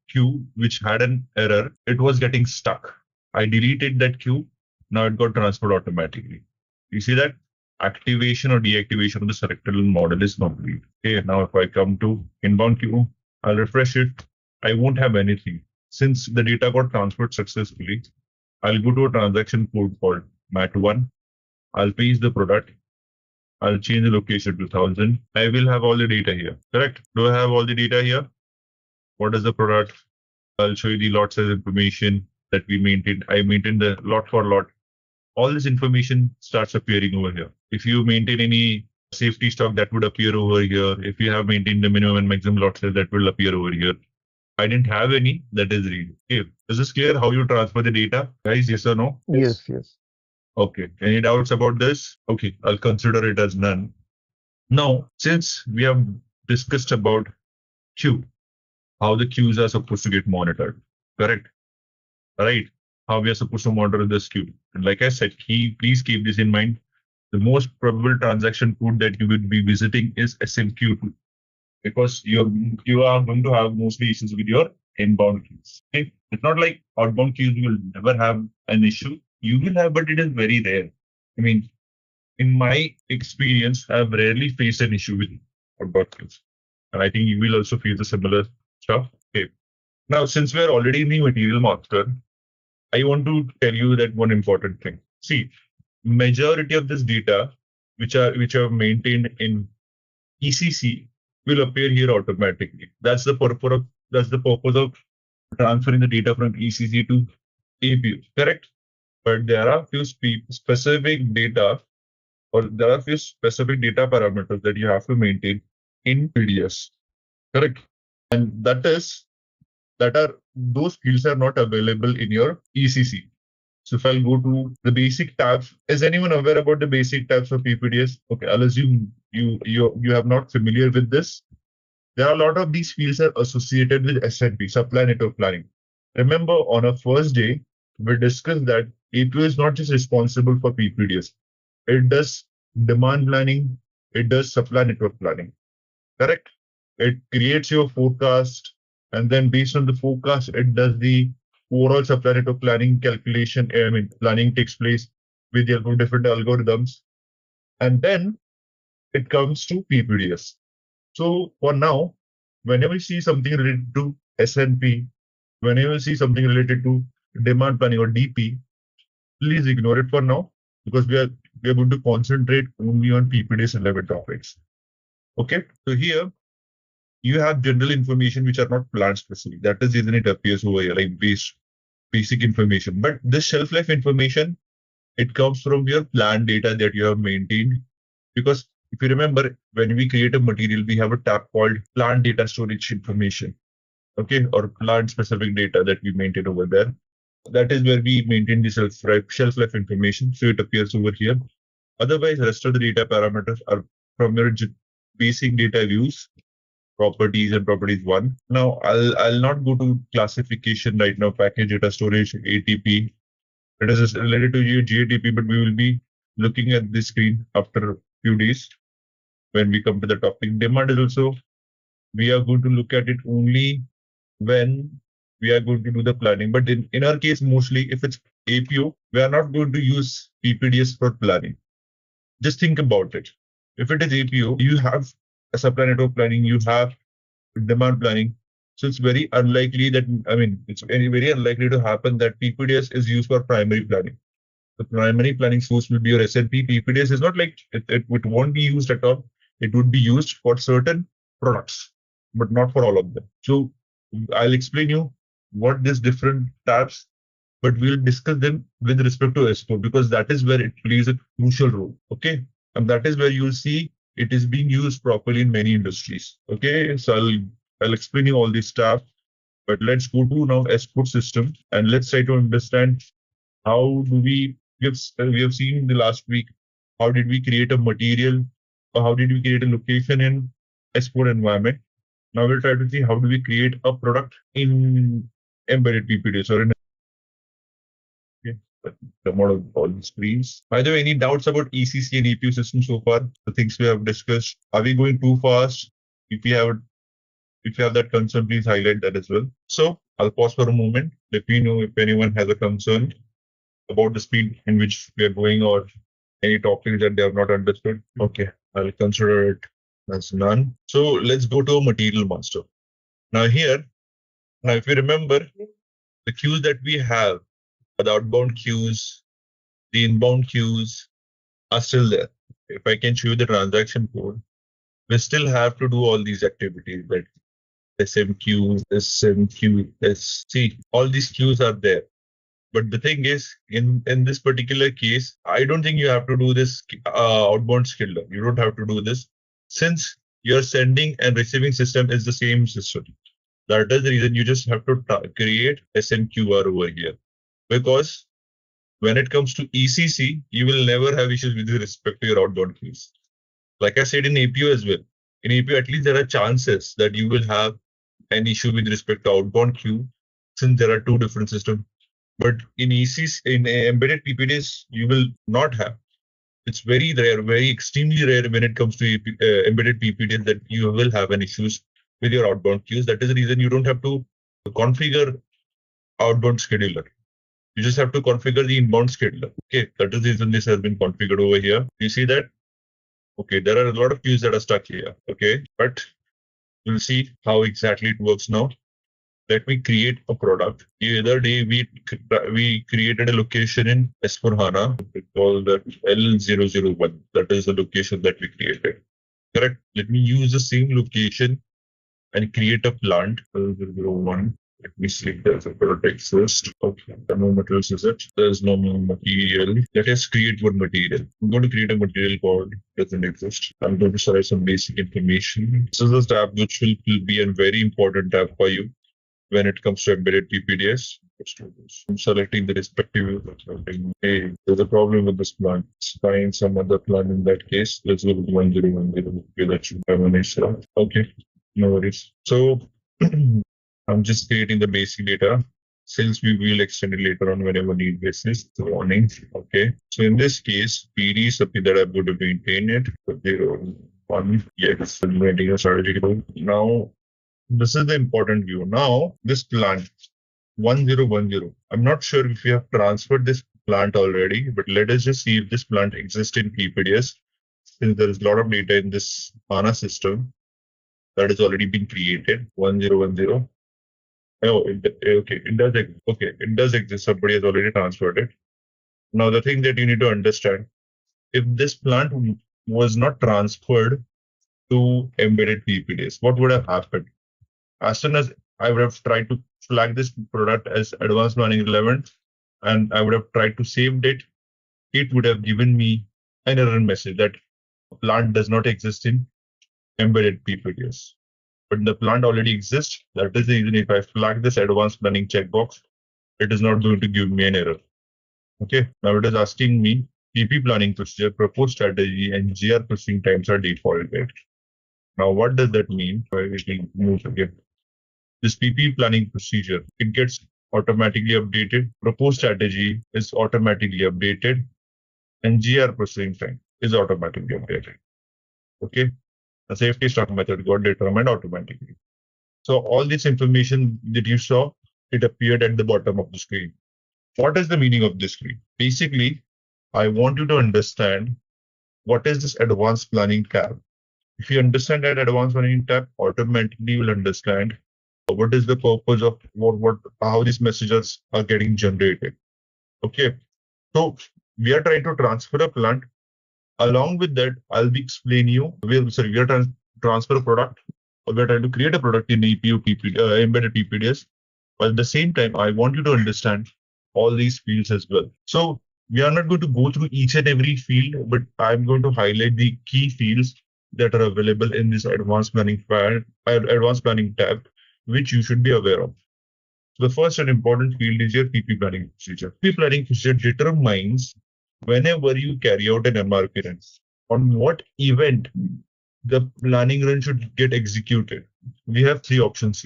queue which had an error, it was getting stuck. I deleted that queue. Now it got transferred automatically. You see that? Activation or deactivation of the selected model is complete. Okay, now if I come to inbound queue, I'll refresh it. I won't have anything. Since the data got transferred successfully, I'll go to a transaction code called MAT1. I'll paste the product. I'll change the location to 1000. I will have all the data here, correct? Do I have all the data here? What is the product? I'll show you the lot size information that we maintained. I maintained the lot for lot. All this information starts appearing over here. If you maintain any safety stock, that would appear over here. If you have maintained the minimum and maximum lot size, that will appear over here. I didn't have any. That is read. Okay. Is this clear how you transfer the data? Guys, yes or no? Yes. Okay. Any doubts about this? Okay. I'll consider it as none. Now, since we have discussed about queue, how the queues are supposed to get monitored, correct? Right? How we are supposed to monitor this queue. And like I said, please keep this in mind. The most probable transaction code that you will be visiting is SMQ2 because you are going to have mostly issues with your inbound queues. Okay? It's not like outbound queues you will never have an issue. You will have, but it is very rare. I mean, in my experience, I've rarely faced an issue with outbound queues. And I think you will also face a similar stuff. Okay. Now, since we're already in the material master, I want to tell you that one important thing. See, majority of this data, which are maintained in ECC, will appear here automatically. That's the purpose of transferring the data from ECC to APO, correct? But there are few specific data, or there are few specific data parameters that you have to maintain in PDS, correct? And those fields are not available in your ECC. So if I'll go to the basic tabs, is anyone aware about the basic tabs for PPDS? Okay, I'll assume you have not familiar with this. There are a lot of these fields are associated with SNP, supply network planning. Remember, on our first day, we discussed that APO is not just responsible for PPDS. It does demand planning, it does supply network planning. Correct? It creates your forecast, and then based on the forecast, it does the overall supply network planning calculation. I mean, planning takes place with the different algorithms, and then it comes to PPDS. So for now, whenever you see something related to SNP, whenever you see something related to demand planning or DP, please ignore it for now because we are going to concentrate only on PPDS-relevant topics. Okay, so here you have general information which are not plant specific. That is the reason it appears over here like basic information. But this shelf life information, it comes from your plant data that you have maintained. Because if you remember, when we create a material, we have a tab called plant data storage information. Okay, or plant specific data that we maintain over there. That is where we maintain the shelf life information. So it appears over here. Otherwise, the rest of the data parameters are from your basic data views, properties and properties 1. Now, I'll not go to classification right now, package data storage, ATP. It is related to your GATP, but we will be looking at this screen after a few days when we come to the topic. Demand is also, we are going to look at it only when we are going to do the planning. But in our case, mostly if it's APO, we are not going to use PPDS for planning. Just think about it. If it is APO, you have a supply network planning, you have demand planning. So it's very unlikely that, it's very unlikely to happen that PPDS is used for primary planning. The primary planning source will be your SNP. PPDS is not like, it won't be used at all. It would be used for certain products, but not for all of them. So I'll explain you what these different tabs, but we'll discuss them with respect to S4 because that is where it plays a crucial role. Okay. And that is where you'll see it is being used properly in many industries. Okay. So I'll explain you all these tabs, but let's go to now S4 system and let's try to understand how do we have seen in the last week, how did we create a material or how did we create a location in S4 environment. Now we'll try to see how do we create a product in embedded PPDS or in come out of all the screens. By the way, any doubts about ECC and APO system so far? The things we have discussed. Are we going too fast? If you have that concern, please highlight that as well. So I'll pause for a moment. Let me know if anyone has a concern about the speed in which we are going or any topics that they have not understood. Okay, I'll consider it as none. So let's go to a material master. Now if you remember, the queues that we have, the outbound queues, the inbound queues are still there. If I can show you the transaction code, we still have to do all these activities, but SMQ, SMQ, SC, all these queues are there. But the thing is, in this particular case, I don't think you have to do this outbound scheduler. You don't have to do this since your sending and receiving system is the same system. That is the reason you just have to create SMQR over here. Because when it comes to ECC, you will never have issues with respect to your outbound queues. Like I said in APO as well. In APO, at least there are chances that you will have an issue with respect to outbound queue, since there are two different systems. But in ECC, in embedded PPDS, you will not have. It's very rare, very extremely rare when it comes to embedded PPDS that you will have an issues with your outbound queues. That is the reason you don't have to configure outbound scheduler. You just have to configure the inbound scheduler. Okay, that is the reason this has been configured over here. You see that? Okay, there are a lot of queues that are stuck here. Okay, but we'll see how exactly it works now. Let me create a product. The other day we created a location in S4HANA. We call that L001. That is the location that we created. Correct. Let me use the same location and create a plant L001. Let me see if there's a product first. Okay, no materials is it? There's no material. Let us create one material. I'm going to create a material called doesn't exist. I'm going to select some basic information. This is a tab which will be a very important tab for you when it comes to embedded PPDS. I'm selecting the respective. Hey, there's a problem with this plant. Let's find some other plant in that case. Let's go with 1010. Okay, that should have an issue. Okay, no worries. So I'm just creating the basic data. Since we will extend it later on whenever need basis. Warning. Okay. So in this case, PD is something that I'm going to maintain it. 0.1. Yes, maintaining a strategy goal. Now, this is the important view. Now, this plant 1010. I'm not sure if we have transferred this plant already, but let us just see if this plant exists in PPDS. Since there is a lot of data in this HANA system that has already been created. 1010. Oh, okay, it does exist. Okay, it does exist. Somebody has already transferred it. Now, the thing that you need to understand, if this plant was not transferred to embedded PPDS, what would have happened? As soon as I would have tried to flag this product as advanced planning relevant, and I would have tried to save it, it would have given me an error message that plant does not exist in embedded PPDS. But the plant already exists. That is the reason if I flag this advanced planning checkbox, it is not going to give me an error. Okay, now it is asking me PP planning procedure, proposed strategy, and GR processing times are defaulted. Now, what does that mean? It will move again. This PP planning procedure, it gets automatically updated. Proposed strategy is automatically updated, and GR processing time is automatically updated. Okay. The safety stock method got determined automatically. So all this information that you saw, it appeared at the bottom of the screen. What is the meaning of this screen? Basically, I want you to understand what is this advanced planning tab. If you understand that advanced planning tab, automatically you will understand what is the purpose of how these messages are getting generated. Okay. So we are trying to transfer a plant. Along with that, I'll be explaining you. We are trying to transfer a product, or we are trying to create a product in embedded PPDS. But at the same time, I want you to understand all these fields as well. So we are not going to go through each and every field, but I'm going to highlight the key fields that are available in this advanced planning tab, which you should be aware of. So the first and important field is your PP planning procedure. PP planning procedure determines whenever you carry out an MRP run, on what event the planning run should get executed. We have four options.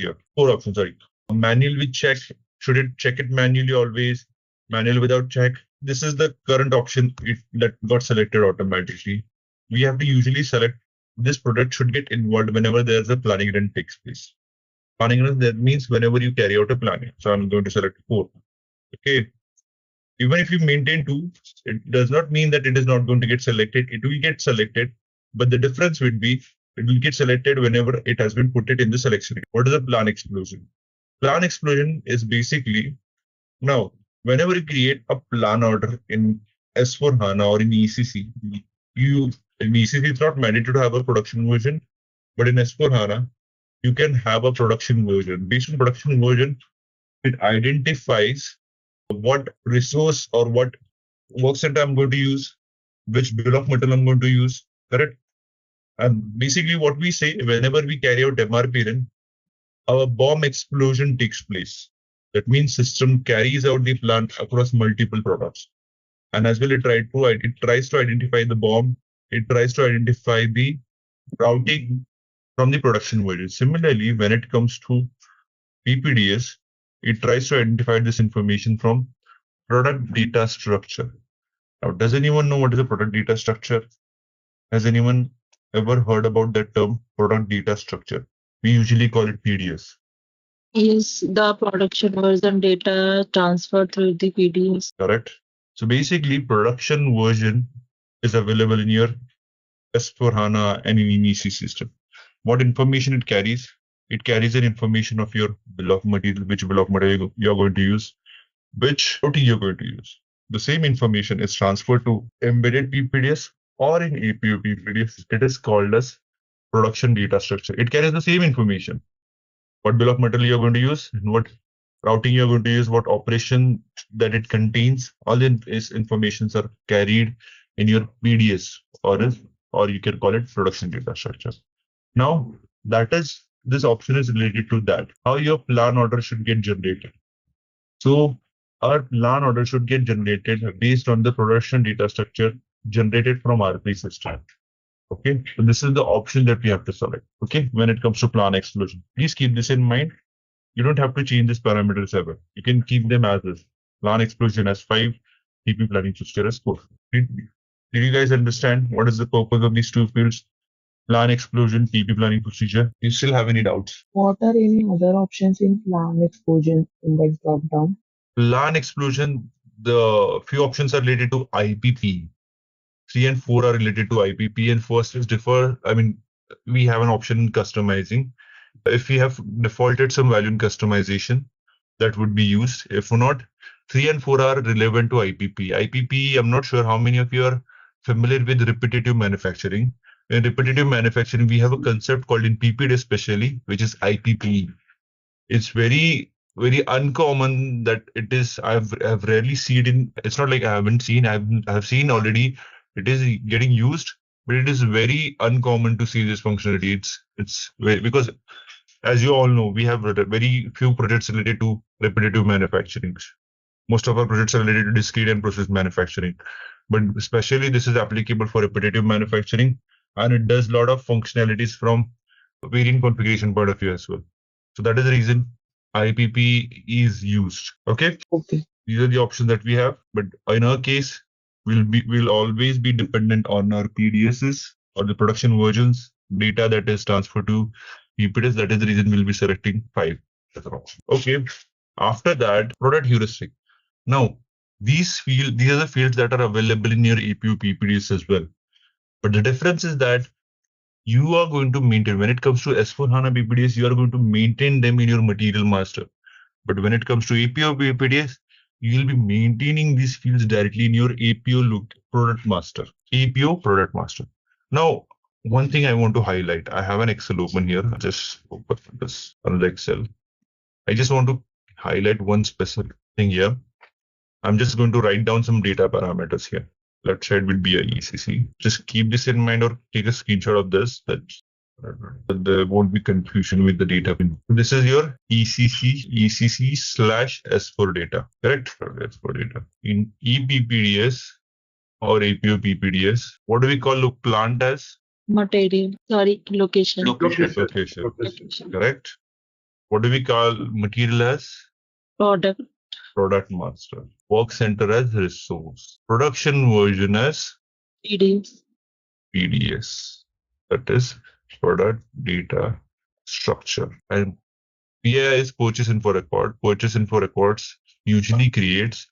Manual with check. Should it check it manually always? Manual without check. This is the current option that got selected automatically. We have to usually select this product should get involved whenever there's a planning run takes place. Planning run, that means whenever you carry out a planning. So I'm going to select 4. Okay. Even if you maintain 2, it does not mean that it is not going to get selected. It will get selected, but the difference would be it will get selected whenever it has been put it in the selection. What is a plan explosion? Plan explosion is basically, now, whenever you create a plan order in S4HANA or in ECC, in ECC it's not mandatory to have a production version, but in S4HANA, you can have a production version. Based on production version, it identifies what resource or what work center I'm going to use, which bill of material I'm going to use, correct? And basically what we say, whenever we carry out MRP run, our bomb explosion takes place. That means system carries out the plan across multiple products. And as well, it tries to identify the bomb. It tries to identify the routing from the production version. Similarly, when it comes to PPDS, it tries to identify this information from product data structure. Now, does anyone know what is a product data structure? Has anyone ever heard about that term, product data structure? We usually call it PDS. Yes, the production version data transfer through the PDS. Correct. So basically, production version is available in your S4HANA and in ECC system. What information it carries? It carries an information of your bill of material, which bill of material you're going to use, which routing you're going to use. The same information is transferred to embedded PPDS or in APO PPDS. It is called as production data structure. It carries the same information. What bill of material you're going to use, and what routing you're going to use, what operation that it contains, all these informations are carried in your PDS or you can call it production data structure. Now, this option is related to that, how your plan order should get generated. So our plan order should get generated based on the production data structure generated from RP system. Okay, so this is the option that we have to select. Okay, when it comes to plan explosion, please keep this in mind. You don't have to change these parameters ever. You can keep them as is. Plan explosion as 5, PP planning procedure as 4. Did you guys understand what is the purpose of these two fields? Plan explosion, PP planning procedure. Do you still have any doubts? What are any other options in plan explosion in the drop down? Plan explosion, the few options are related to IPP. 3 and 4 are related to IPP, and first is defer. I mean, we have an option in customizing. If we have defaulted some value in customization, that would be used. If not, 3 and 4 are relevant to IPP. IPP, I'm not sure how many of you are familiar with repetitive manufacturing. In repetitive manufacturing, we have a concept called in PPD especially, which is IPP. It's very uncommon that it is. I've rarely seen it in. It's not like I haven't seen. I have seen already. It is getting used, but it is very uncommon to see this functionality. It's very, because as you all know, we have very few projects related to repetitive manufacturing. Most of our projects are related to discrete and process manufacturing, but especially this is applicable for repetitive manufacturing, and it does a lot of functionalities from variant configuration point of view as well. So that is the reason IPP is used. Okay. Okay. These are the options that we have, but in our case, we'll always be dependent on our PDSs or the production versions data that is transferred to PPDS. That is the reason we'll be selecting 5 as an option. Okay. After that, product heuristic. Now, these are the fields that are available in your APO PPDS as well. But the difference is that you are going to maintain, when it comes to S4HANA PPDS, you are going to maintain them in your material master. But when it comes to APO PPDS, you will be maintaining these fields directly in your APO product master. APO product master. Now, one thing I want to highlight, I have an Excel open here. I'll just open this another Excel. I just want to highlight one specific thing here. I'm just going to write down some data parameters here. Let's say it would be a ECC. Just keep this in mind or take a screenshot of this. That there won't be confusion with the data. This is your ECC/S4 data, correct? S4 data. In ePPDS or APO PPDS, what do we call plant as? Location. Location. Correct. What do we call material as? Product master. Work center as resource. Production version as? PDS. That is product data structure. And PI is purchase info record. Purchase info records usually creates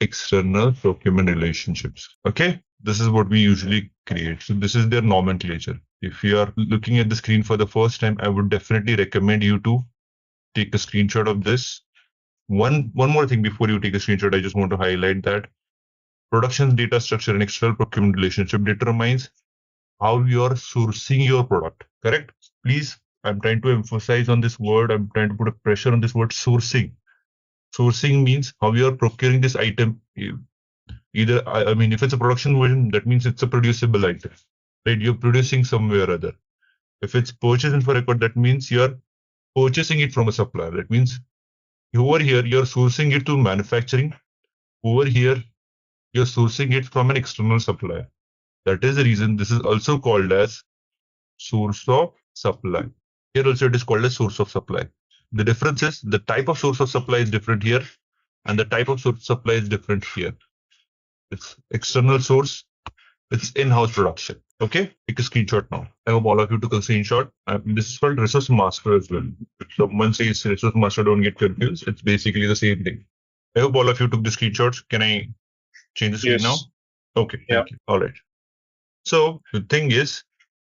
external procurement relationships. Okay, this is what we usually create. So this is their nomenclature. If you are looking at the screen for the first time, I would definitely recommend you to take a screenshot of this. One more thing before you take a screenshot, I just want to highlight that production data structure and external procurement relationship determines how you are sourcing your product. Correct? Please, I'm trying to emphasize on this word. I'm trying to put a pressure on this word sourcing. Sourcing means how you are procuring this item. Either, I mean, if it's a production version, that means it's a producible item, right? You're producing somewhere or other. If it's purchase info record, that means you're purchasing it from a supplier. That means over here, you're sourcing it to manufacturing. Over here, you're sourcing it from an external supplier. That is the reason this is also called as source of supply. Here also it is called as source of supply. The difference is the type of source of supply is different here, and the type of source of supply is different here. It's external source, it's in-house production. Okay, take a screenshot now. I hope all of you took a screenshot. This is called resource master as well. If someone says resource master, don't get confused. It's basically the same thing. I hope all of you took the screenshots. Can I change the screen now? Okay, thank you. All right. So the thing is,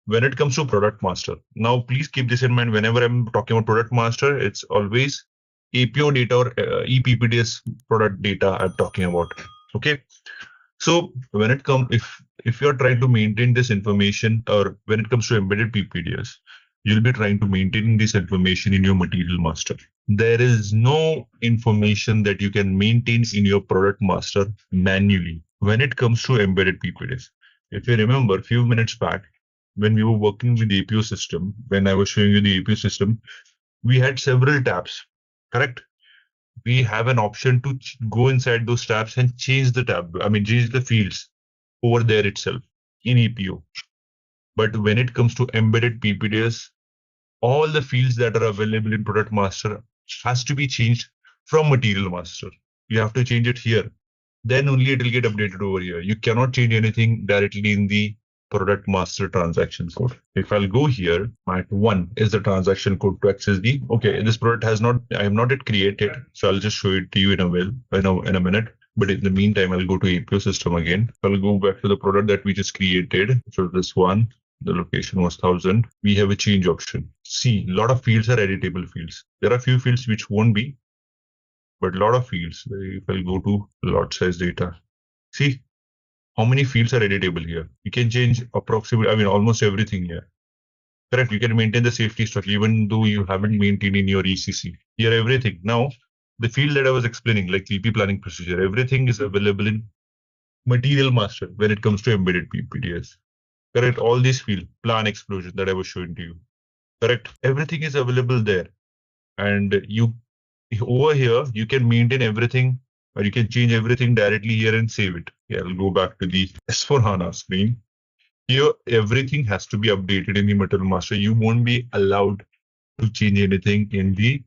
when it comes to product master, now please keep this in mind. Whenever I'm talking about product master, it's always APO data or EPPDS product data I'm talking about. Okay. So when it comes, if you're trying to maintain this information, or when it comes to embedded PPDS, you'll be trying to maintain this information in your material master. There is no information that you can maintain in your product master manually when it comes to embedded PPDS. If you remember a few minutes back, when we were working with the APO system, when I was showing you the APO system, we had several tabs, correct? We have an option to go inside those tabs and change the tab. I mean, change the fields over there itself in APO. But when it comes to embedded PPDS, all the fields that are available in product master has to be changed from material master. You have to change it here. Then only it will get updated over here. You cannot change anything directly in the product master transaction code. If I'll go here, Mat 1 is the transaction code to access the, okay, this product has not, I have not yet created. So I'll just show it to you in a minute. But in the meantime, I'll go to APO system again. I'll go back to the product that we just created. So this one, the location was 1000. We have a change option. See, a lot of fields are editable fields. There are a few fields which won't be, but a lot of fields. If I'll go to lot size data, see how many fields are editable here. You can change approximately, I mean, almost everything here. Correct. You can maintain the safety structure even though you haven't maintained in your ECC. Here, everything. Now, the field that I was explaining, like PP planning procedure, everything is available in material master when it comes to embedded PPDS. Correct. All these fields, plan explosion that I was showing to you. Correct. Everything is available there. And you over here, you can maintain everything, or you can change everything directly here and save it. Yeah, I'll go back to the S4HANA screen. Here, everything has to be updated in the material master. You won't be allowed to change anything in the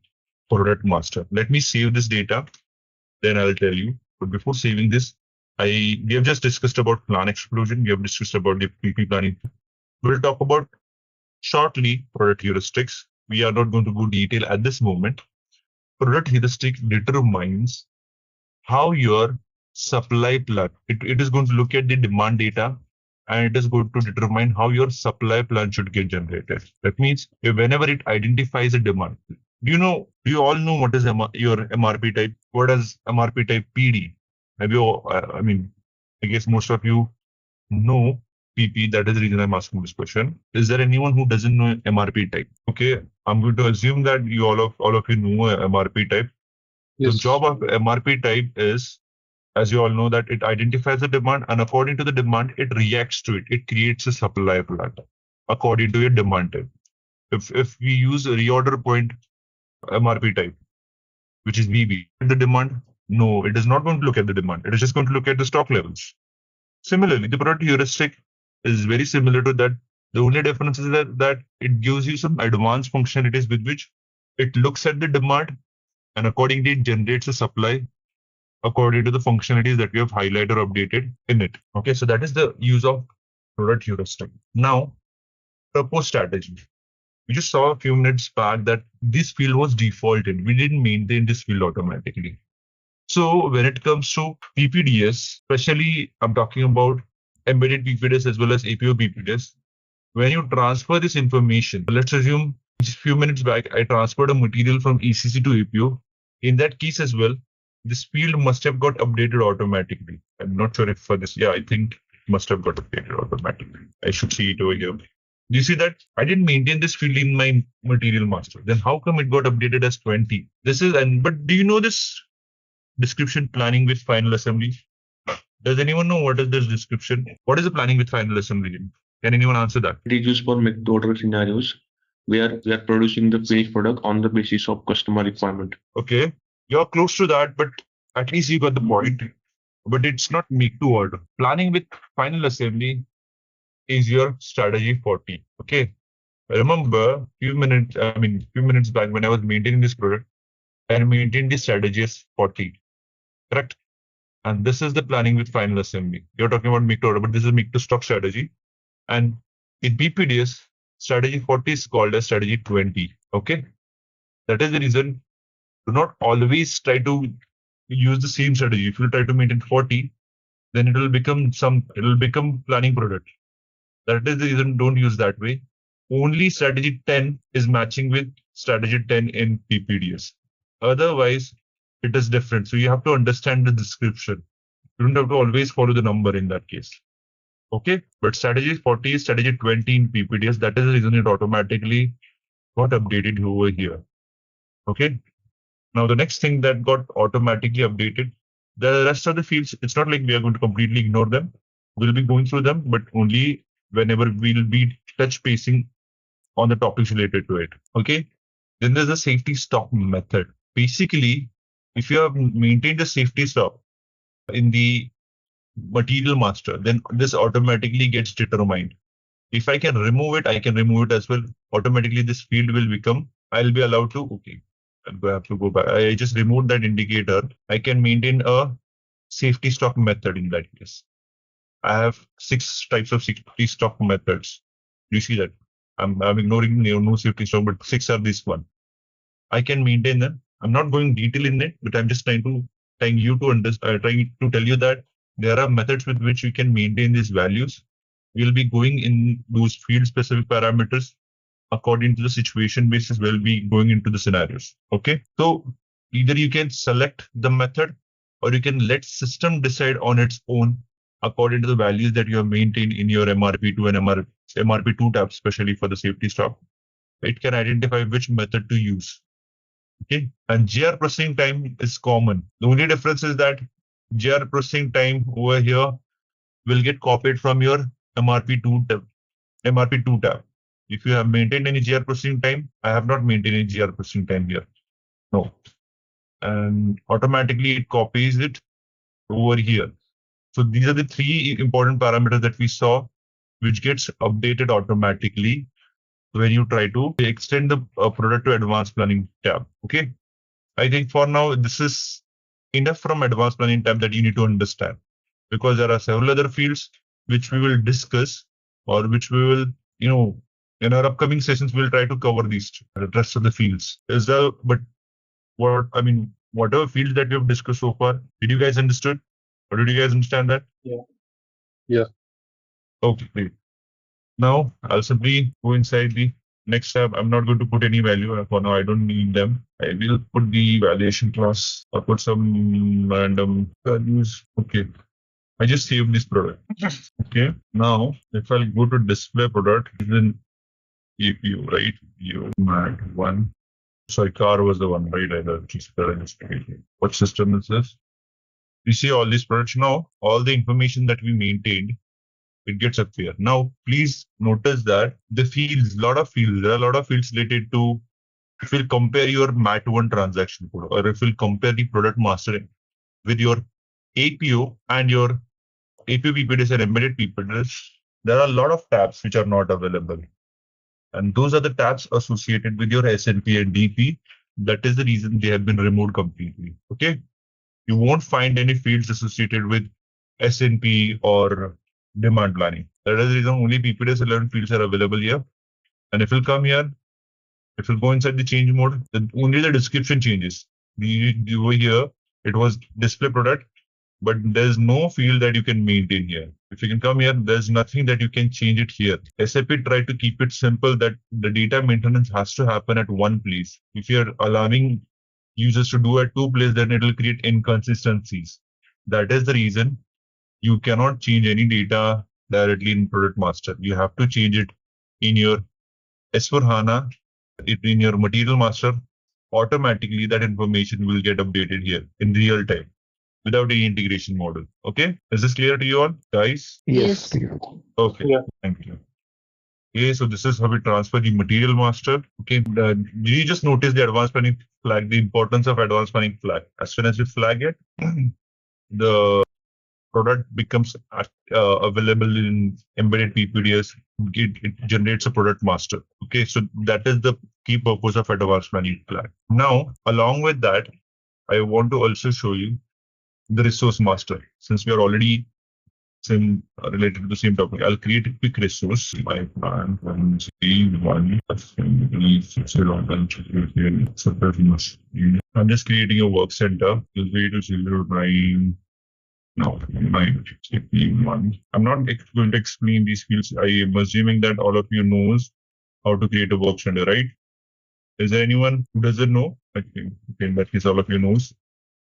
product master. Let me save this data, then I'll tell you. But before saving this, we have just discussed about plan explosion. We have discussed about the PP planning. We'll talk about shortly product heuristics. We are not going to go detail at this moment. Product heuristic determines how your supply plan, it is going to look at the demand data, and it is going to determine how your supply plan should get generated. That means whenever it identifies a demand, do you all know what is your MRP type? What is MRP type PD? Have you, I guess most of you know PP. That is the reason I'm asking this question. Is there anyone who doesn't know MRP type? Okay, I'm going to assume that you all of you know MRP type. Yes. The job of MRP type is, as you all know, that it identifies the demand, and according to the demand, it reacts to it. It creates a supply plan according to your demand type. If we use a reorder point MRP type, which is BB, the demand, no, it is not going to look at the demand. It is just going to look at the stock levels. Similarly, the product heuristic is very similar to that. The only difference is that it gives you some advanced functionalities with which it looks at the demand, and accordingly it generates a supply according to the functionalities that we have highlighted or updated in it. Okay, so that is the use of product heuristic. Now, proposed strategy. We just saw a few minutes back that this field was defaulted. We didn't maintain this field automatically. So when it comes to PPDS, especially I'm talking about embedded PPDS as well as APO PPDS, when you transfer this information, let's assume just a few minutes back, I transferred a material from ECC to APO. In that case as well, this field must have got updated automatically. I'm not sure if for this, yeah, I think it must have got updated automatically. I should see it over here. Do you see that I didn't maintain this field in my material master? Then how come it got updated as 20? This is, but do you know this description planning with final assembly? Does anyone know what is this description? What is the planning with final assembly? Can anyone answer that? It is used for make-to-order scenarios. we are producing the finished product on the basis of customer requirement. Okay, you're close to that, but at least you got the point. But it's not make to order. Planning with final assembly is your strategy 40. Okay. Remember, few minutes back when I was maintaining this product, I maintained the strategy as 40. Correct? And this is the planning with final assembly. You're talking about make to order, but this is make to stock strategy. And in PPDS, strategy 40 is called as strategy 20. Okay. That is the reason. Do not always try to use the same strategy. If you try to maintain 40, then it will become planning product. That is the reason don't use that way. Only strategy 10 is matching with strategy 10 in PPDS. Otherwise, it is different. So you have to understand the description. You don't have to always follow the number in that case. Okay, but strategy 40 is strategy 20 in PPDS. That is the reason it automatically got updated over here. Okay. Now the next thing that got automatically updated, the rest of the fields, it's not like we are going to completely ignore them. We'll be going through them, but only whenever we'll be touch basing on the topics related to it. Okay. Then there's a safety stock method. Basically, if you have maintained a safety stock in the material master, then this automatically gets determined. If I can remove it, I can remove it as well. Automatically, this field will become, I'll be allowed to, okay, I have to go back. I just removed that indicator. I can maintain a safety stock method in that case. I have 6 types of safety stock methods. You see that? I'm ignoring no safety stock, but 6 are this one. I can maintain them. I'm not going detail in it, but I'm just trying to tell you that there are methods with which you can maintain these values. We'll be going in those field specific parameters according to the situation basis. We'll be going into the scenarios. Okay. So either you can select the method or you can let system decide on its own according to the values that you have maintained in your MRP2 and MRP2 tab, especially for the safety stock. It can identify which method to use. Okay. And GR processing time is common. The only difference is that GR processing time over here will get copied from your MRP2 tab. If you have maintained any GR processing time, I have not maintained any GR processing time here. No. And automatically it copies it over here. So these are the 3 important parameters that we saw, which gets updated automatically when you try to extend the product to advanced planning tab. Okay. I think for now, this is enough from advanced planning tab that you need to understand, because there are several other fields which we will discuss, or which we will, in our upcoming sessions, we'll try to cover these the rest of the fields. Whatever fields that we have discussed so far, did you guys understood? Or did you guys understand that? Yeah. Okay, great. Now I'll simply go inside the next tab. I'm not going to put any value for now. I don't need them. I will put the validation class or put some random values. Okay. I just saved this product. Okay. Now, if I'll go to display product, then APO, right? You mat 1. Sorry, car was the one, right? What system is this? You see all these products now, all the information that we maintained, it gets appear. Now, please notice that there are a lot of fields related to, if we'll compare your MAT1 transaction code, or if we'll compare the product mastering with your APO and your APO PP-DS and Embedded PP-DS, there are a lot of tabs which are not available. And those are the tabs associated with your SNP and DP. That is the reason they have been removed completely. Okay. You won't find any fields associated with SNP or demand planning. That is the reason only PPDS-relevant fields are available here. And if you'll come here, if you'll go inside the change mode, then only the description changes. Over here, it was display product, but there's no field that you can maintain here. If you can come here, there's nothing that you can change it here. SAP tried to keep it simple that the data maintenance has to happen at one place. If you're allowing users to do at 2 places, then it will create inconsistencies. That is the reason you cannot change any data directly in product master. You have to change it in your S4HANA, in your material master. Automatically that information will get updated here in real time without any integration model. Okay, is this clear to you all, guys? Yes. Okay, Yeah. thank you. Okay, so this is how we transfer the material master. Okay, did you just notice the advanced planning flag, the importance of advanced planning flag? As soon as you flag it, the product becomes available in embedded PPDS. It generates a product master. Okay, so that is the key purpose of advanced planning flag. Now, along with that, I want to also show you the resource master. Since we are already related to the same topic, I'll create a quick resource. My plan one I'm just creating a work center. 0 No, one. I'm not going to explain these fields. I am assuming that all of you knows how to create a work center, right? Is there anyone who doesn't know? I think in that case, all of you knows.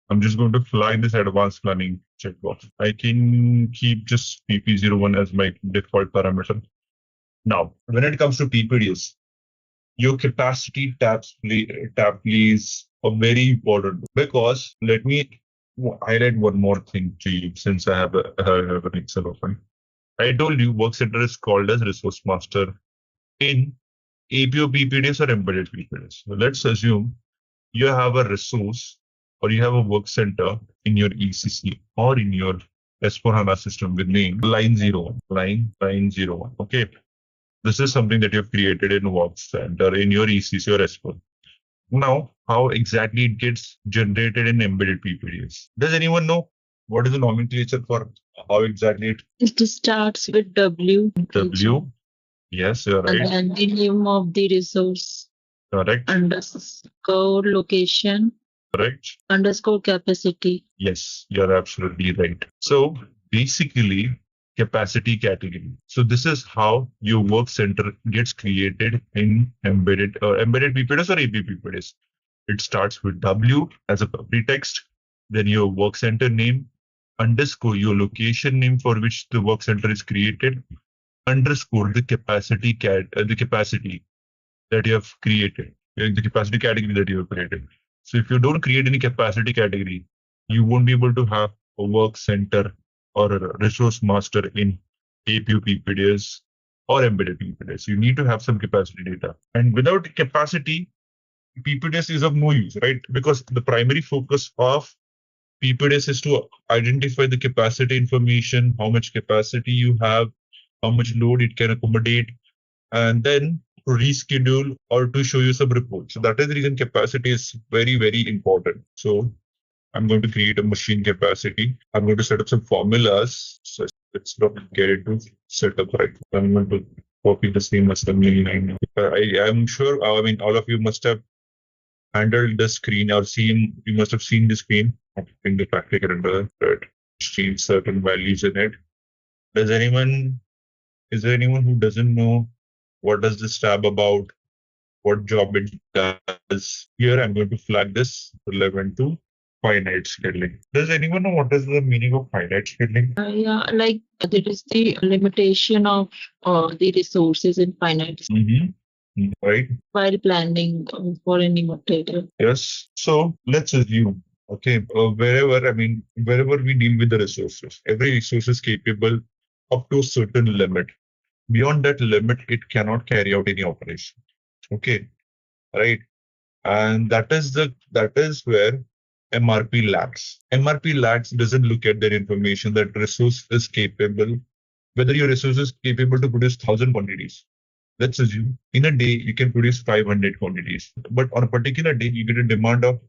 I'm just going to flag this advanced planning checkbox. I can keep just PP01 as my default parameter. Now, when it comes to PPDS, your capacity tab plays a very important, because let me highlight one more thing to you since I have an Excel open. I told you work center is called as resource master in APO PPDS or embedded PPDS. So let's assume you have a resource or you have a work center in your ECC or in your S4HANA system with name line 01, line 01. Okay. This is something that you've created in work center in your ECC or S4. Now, how exactly it gets generated in embedded PPDS? Does anyone know what is the nomenclature for how exactly It starts with W. W? Yes, you're right. And the name of the resource. Correct. Underscore location. Correct. Underscore capacity. Yes, you're absolutely right. So basically, capacity category. So this is how your work center gets created in embedded PPDS or AP PPDS. It starts with W as a pretext, then your work center name, underscore your location name for which the work center is created, underscore the capacity that you have created, the capacity category that you have created. So if you don't create any capacity category, you won't be able to have a work center or a resource master in APO PPDS or embedded PPDS. You need to have some capacity data. And without capacity, PPDS is of no use, right? Because the primary focus of PPDS is to identify the capacity information, how much capacity you have, how much load it can accommodate, and then to reschedule or to show you some reports. So that is the reason capacity is very, very important. So I'm going to create a machine capacity. I'm going to set up some formulas. So let's not get it to set up right. I'm going to copy the same assembly line. I am sure, I mean, all of you must have handled the screen or you must have seen the screen. I'm putting the factory calendar, right? Change certain values in it. Is there anyone who doesn't know what does this tab about, what job it does? Here I'm going to flag this relevant to finite scheduling. Does anyone know what is the meaning of finite scheduling? Yeah, like there is the limitation of the resources in finite. Right. While planning for any material. Yes. So let's assume, okay, wherever we deal with the resources, every resource is capable up to a certain limit. Beyond that limit, it cannot carry out any operation. Okay, right? And that is where MRP lacks. MRP lacks doesn't look at that information that resource is capable, whether your resource is capable to produce 1,000 quantities. Let's assume in a day you can produce 500 quantities, but on a particular day you get a demand of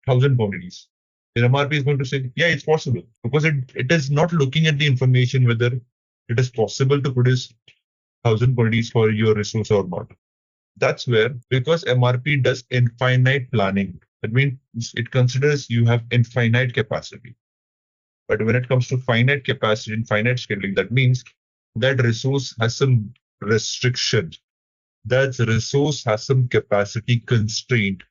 1,000 quantities. The MRP is going to say, yeah, it's possible, because it is not looking at the information whether it is possible to produce 1,000 quantities for your resource or not. That's where, because MRP does infinite planning, that means it considers you have infinite capacity. But when it comes to finite capacity and finite scheduling, that means that resource has some restriction. That resource has some capacity constraint.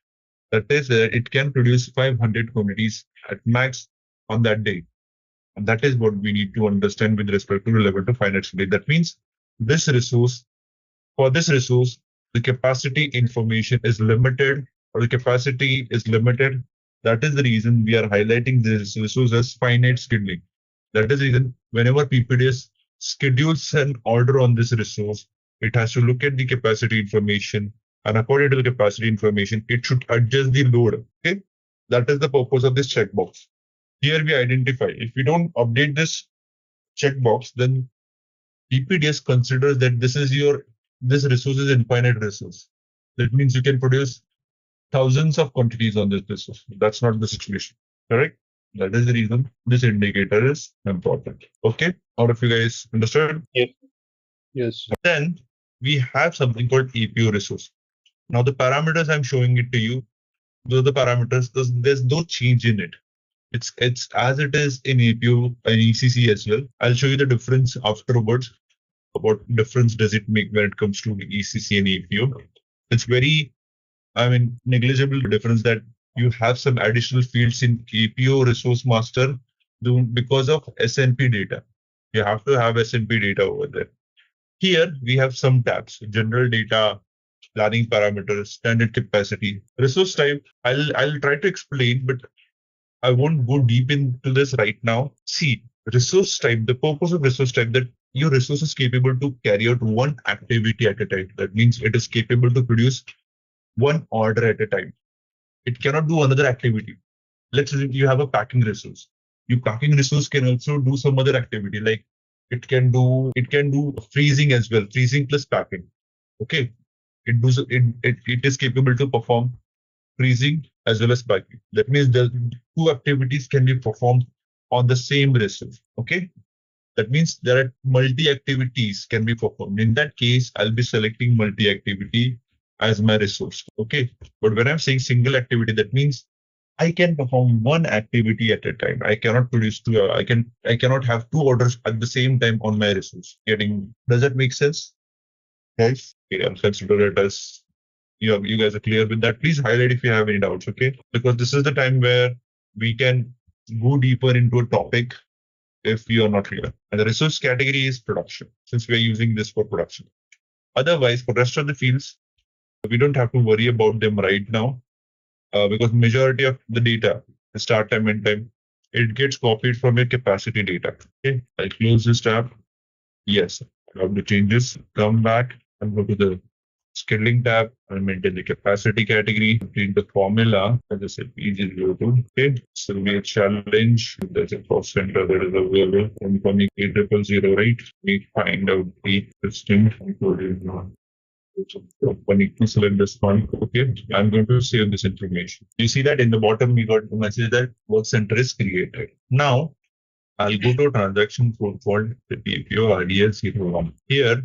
That is, it can produce 500 quantities at max on that day. And that is what we need to understand with respect to relevant to finite scheduling. That means for this resource, the capacity information is limited, or the capacity is limited. That is the reason we are highlighting this resource as finite scheduling. That is the reason whenever PPDS schedules an order on this resource, It has to look at the capacity information, and according to the capacity information, it should adjust the load. Okay, that is the purpose of this checkbox. Here we identify, if we don't update this checkbox, then PPDS considers that this resource is infinite resource. That means you can produce thousands of quantities on this resource. That's not the situation, correct? That is the reason this indicator is important. Okay, all of you guys understood? Yes. Yes. Then we have something called APO resource. Now the parameters I'm showing it to you, those are the parameters. There's no change in it. It's as it is in APO and ECC as well. I'll show you the difference afterwards. What difference does it make when it comes to ECC and APO? It's very, negligible difference that you have some additional fields in APO resource master because of SNP data. You have to have SNP data over there. Here we have some tabs: general data, planning parameters, standard capacity, resource type. I'll try to explain, but I won't go deep into this right now. See, resource type, the purpose of resource type, that your resource is capable to carry out one activity at a time. That means it is capable to produce one order at a time. It cannot do another activity. Let's say you have a packing resource. Your packing resource can also do some other activity, like it can do freezing as well, freezing plus packing. Okay, it is capable to perform freezing as well as packing. That means the two activities can be performed on the same resource. Okay, that means there are multi-activities can be performed. In that case, I'll be selecting multi-activity as my resource. Okay, but when I'm saying single activity, that means I can perform one activity at a time. I cannot produce two. I cannot have two orders at the same time on my resource. Does that make sense? Guys, okay, I'll consider it as you guys are clear with that. Please highlight if you have any doubts, okay? Because this is the time where we can go deeper into a topic if you are not clear. And the resource category is production, since we are using this for production. Otherwise, for the rest of the fields, we don't have to worry about them right now, because majority of the data, the start time, end time, it gets copied from your capacity data. Okay, I close this tab. Yes, I have the changes. Come back and go to the scheduling tab and maintain the capacity category. Read the formula. As I said, PG02. Okay, so we a challenge. There's a cost center that is available. Incoming 8000, right? We find out the system, including company to select this one. Okay, I'm going to save this information. You see that in the bottom, we got the message that work center is created. Now, I'll go to a transaction code called the PPO RDS01. Here,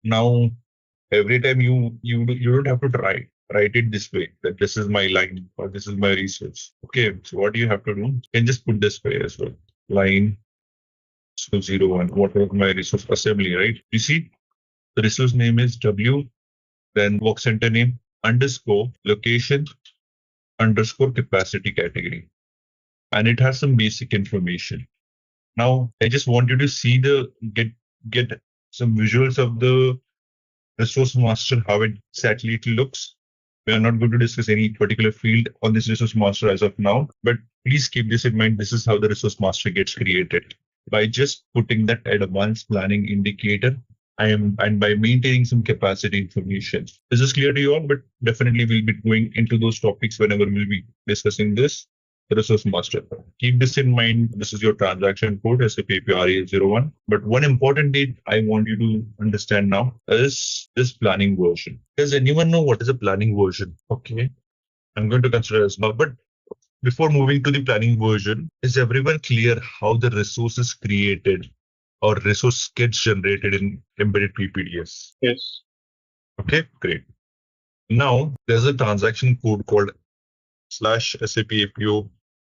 now, every time you don't have to write it this way, that this is my line or this is my resource. Okay, so what do you have to do? You can just put this way as well. Line 01. What was my resource assembly, right? You see, the resource name is W, then work center name, underscore, location, underscore capacity category. And it has some basic information. Now, I just want you to see get some visuals of the resource master, how exactly it looks. We are not going to discuss any particular field on this resource master as of now, but please keep this in mind. This is how the resource master gets created, by just putting that advanced planning indicator and by maintaining some capacity information. This is clear to you all, but definitely we'll be going into those topics whenever we'll be discussing this resource master. Keep this in mind. This is your transaction code, SAP APO PPDS-01. But one important date I want you to understand now is this planning version. Does anyone know what is a planning version? Okay, I'm going to consider as well. But before moving to the planning version, is everyone clear how the resource is created or resource gets generated in embedded PPDS? Yes. Okay, great. Now there's a transaction code called /SAP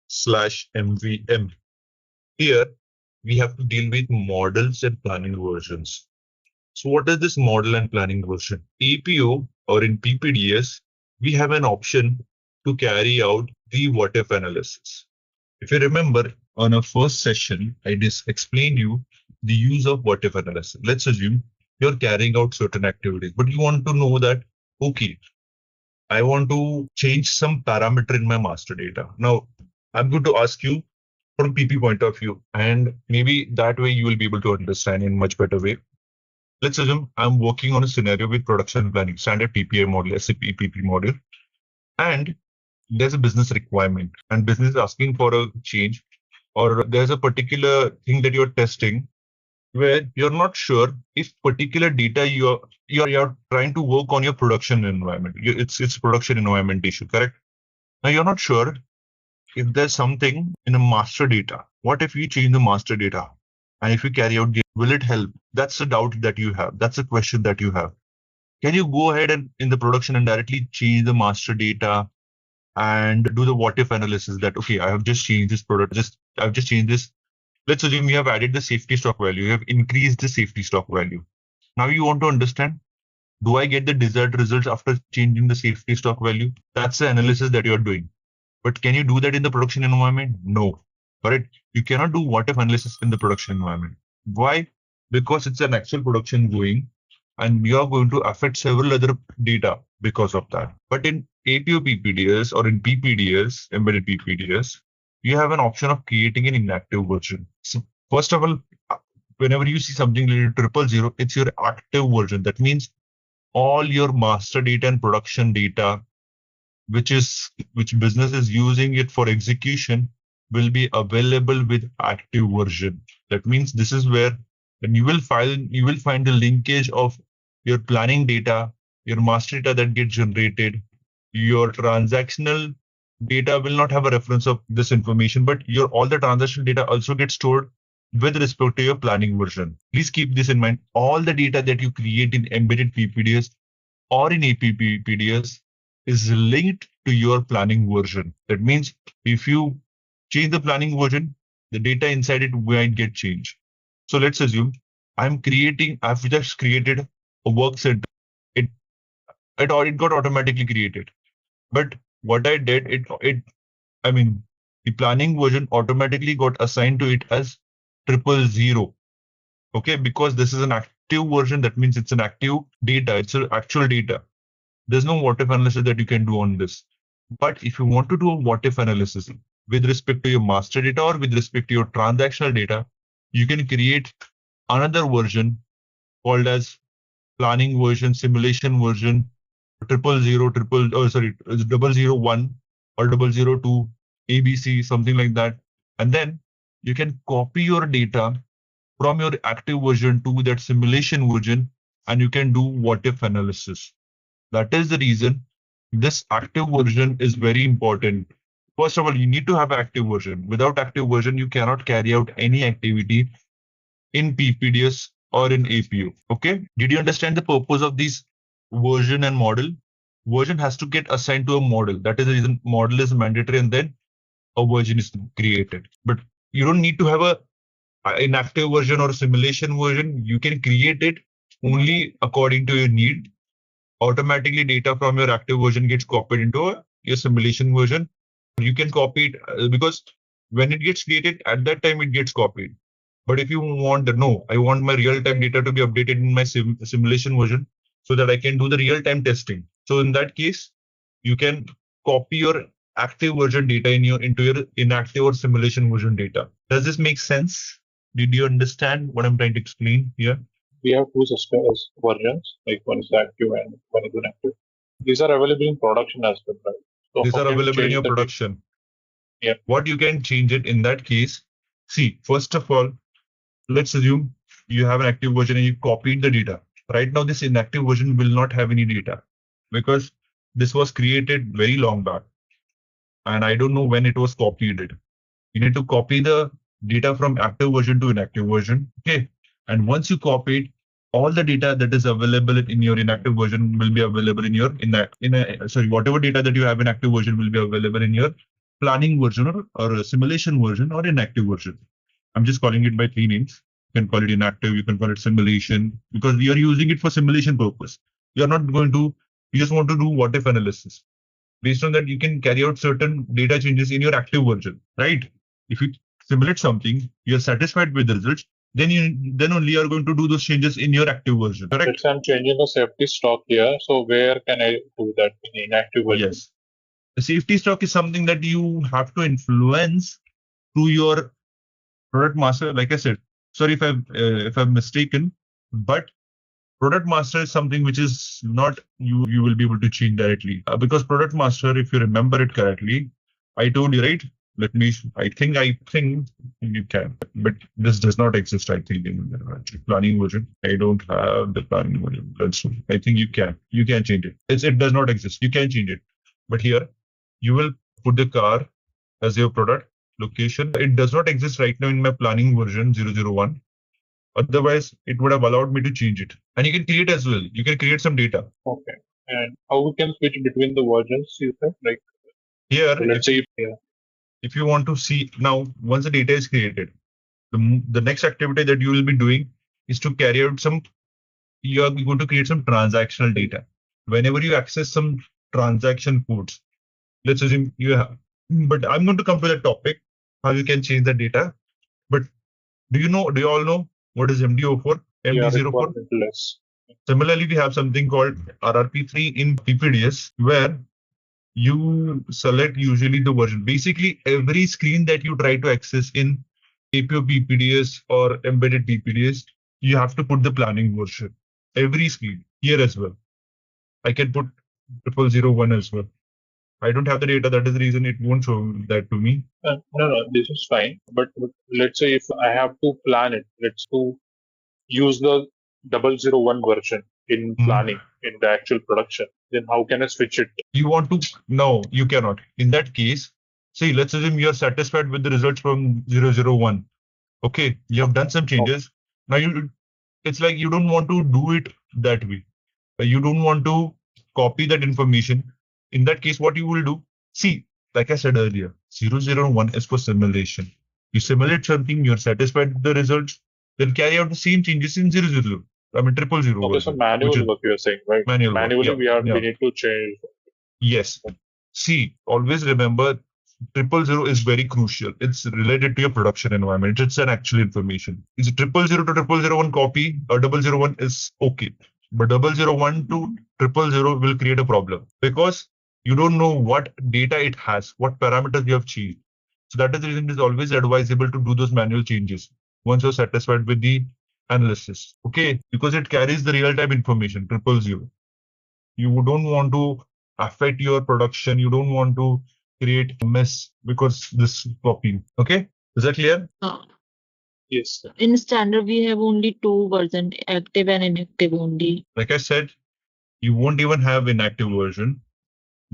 APO/MVM. Here we have to deal with models and planning versions. So what is this model and planning version? APO or in PPDS, we have an option to carry out the what if analysis. If you remember on our first session, I just explained you the use of what if analysis. Let's assume you're carrying out certain activities, but you want to know that, okay, I want to change some parameter in my master data. Now, I'm going to ask you from PP point of view, and maybe that way you will be able to understand in much better way. let's assume I'm working on a scenario with production planning, standard PPI model, SAP APP model, and there's a business requirement and business is asking for a change, or there's a particular thing that you're testing where you're not sure if particular data you're trying to work on your production environment. It's production environment issue, correct? Now you're not sure if there's something in a master data. What if you change the master data? And if you carry out, will it help? That's a doubt that you have. That's a question that you have. Can you go ahead and in the production and directly change the master data and do the what if analysis that, okay, I have just changed this product, I've just changed this. Let's assume you have added the safety stock value, you have increased the safety stock value. Now you want to understand, do I get the desired results after changing the safety stock value? That's the analysis that you're doing. But can you do that in the production environment? No. Correct? You cannot do what if analysis in the production environment. Why? Because it's an actual production going and you are going to affect several other data because of that. But in APO PPDS or in PPDS, embedded PPDS, you have an option of creating an inactive version. So first of all, whenever you see something related to 000, it's your active version. That means all your master data and production data, which business is using it for execution, will be available with active version. That means this is where then you will find the linkage of your planning data, your master data that gets generated. Your transactional data will not have a reference of this information, but your all the transactional data also gets stored with respect to your planning version. Please keep this in mind. All the data that you create in embedded PPDS or in AP PPDS is linked to your planning version. That means if you change the planning version, the data inside it might get changed. So let's assume I've just created a work center. It got automatically created. But what I did, the planning version automatically got assigned to it as 000. Okay, because this is an active version, that means it's an active data, it's an actual data. There's no what if analysis that you can do on this. But if you want to do a what if analysis with respect to your master data or with respect to your transactional data, you can create another version called as planning version, simulation version, 001 or 002, ABC, something like that. And then you can copy your data from your active version to that simulation version, and you can do what if analysis. That is the reason this active version is very important. First of all, you need to have active version. Without active version, you cannot carry out any activity in PPDS or in APO. Okay? Did you understand the purpose of these version and model? Version has to get assigned to a model. That is the reason model is mandatory, and then a version is created. But you don't need to have a inactive version or a simulation version. You can create it only according to your need. Automatically data from your active version gets copied into your simulation version. You can copy it because when it gets created, at that time it gets copied. But if you want, no, I want my real-time data to be updated in my simulation version so that I can do the real-time testing. So in that case, you can copy your active version data into your inactive or simulation version data. Does this make sense? Did you understand what I'm trying to explain here? We have two systems versions, like one is active and one is inactive. These are available in production as well, right? So these are available in your production. Yeah. What you can change it in that case? See, first of all, let's assume you have an active version and you copied the data. Right now, this inactive version will not have any data because this was created very long back. And I don't know when it was copied. You need to copy the data from active version to inactive version. Okay. And once you copy it, all the data that is available in your inactive version will be available in your whatever data that you have in active version will be available in your planning version or a simulation version or inactive version. I'm just calling it by 3 names. You can call it inactive, you can call it simulation, because we are using it for simulation purpose. You just want to do what if analysis. Based on that, you can carry out certain data changes in your active version, right? If you simulate something, you're satisfied with the results, then only you're going to do those changes in your active version. Correct? Let's say I'm changing the safety stock here. So where can I do that in inactive version? Yes. The safety stock is something that you have to influence through your product master. Like I said, sorry if I'm mistaken, but Product master is something which is not you will be able to change directly. Because product master, if you remember it correctly, I told you, right? I think you can, but this does not exist, I think, in the planning version. I don't have the planning version. I think you can change it. It does not exist. You can change it. But here, you will put the car as your product location. It does not exist right now in my planning version 001. Otherwise, it would have allowed me to change it. And you can create as well. You can create some data. Okay. And how we can switch between the versions, you said? Like here, so let's say if you want to see now, once the data is created, the next activity that you will be doing is to carry out you are going to create some transactional data. Whenever you access some transaction codes, let's assume you have, but I'm going to come to that topic, how you can change the data. But do you all know what is MD04? MD04? Less. Similarly, we have something called RRP3 in PPDS, where you select usually the version. Basically, every screen that you try to access in APO PP-DS or embedded PP-DS, you have to put the planning version. Every screen, here as well. I can put 0001 as well. I don't have the data. That is the reason it won't show that to me. No, this is fine. But let's say if I have to plan it, let's to use the 001 version in planning in the actual production, then how can I switch it? You want to? No, you cannot. In that case, see, let's assume you are satisfied with the results from 001. Okay, you have done some changes. Now it's like you don't want to do it that way. You don't want to copy that information. In that case, what you will do? See, like I said earlier, 001 is for simulation. You simulate something, you're satisfied with the results, then carry out the same changes in 000. I mean, 000. Okay, so manual work you're saying, right? Manually, we need to change. Yes. See, always remember, 000 is very crucial. It's related to your production environment. It's an actual information. Is it 000 to 001 copy or 001 is okay. But 001 to 000 will create a problem because you don't know what data it has, what parameters you have changed. So that is the reason it is always advisable to do those manual changes once you're satisfied with the analysis. Okay, because it carries the real-time information, 000. You don't want to affect your production. You don't want to create a mess because this copy. Okay, is that clear? Yes. In standard, we have only two versions, active and inactive only. Like I said, you won't even have inactive version.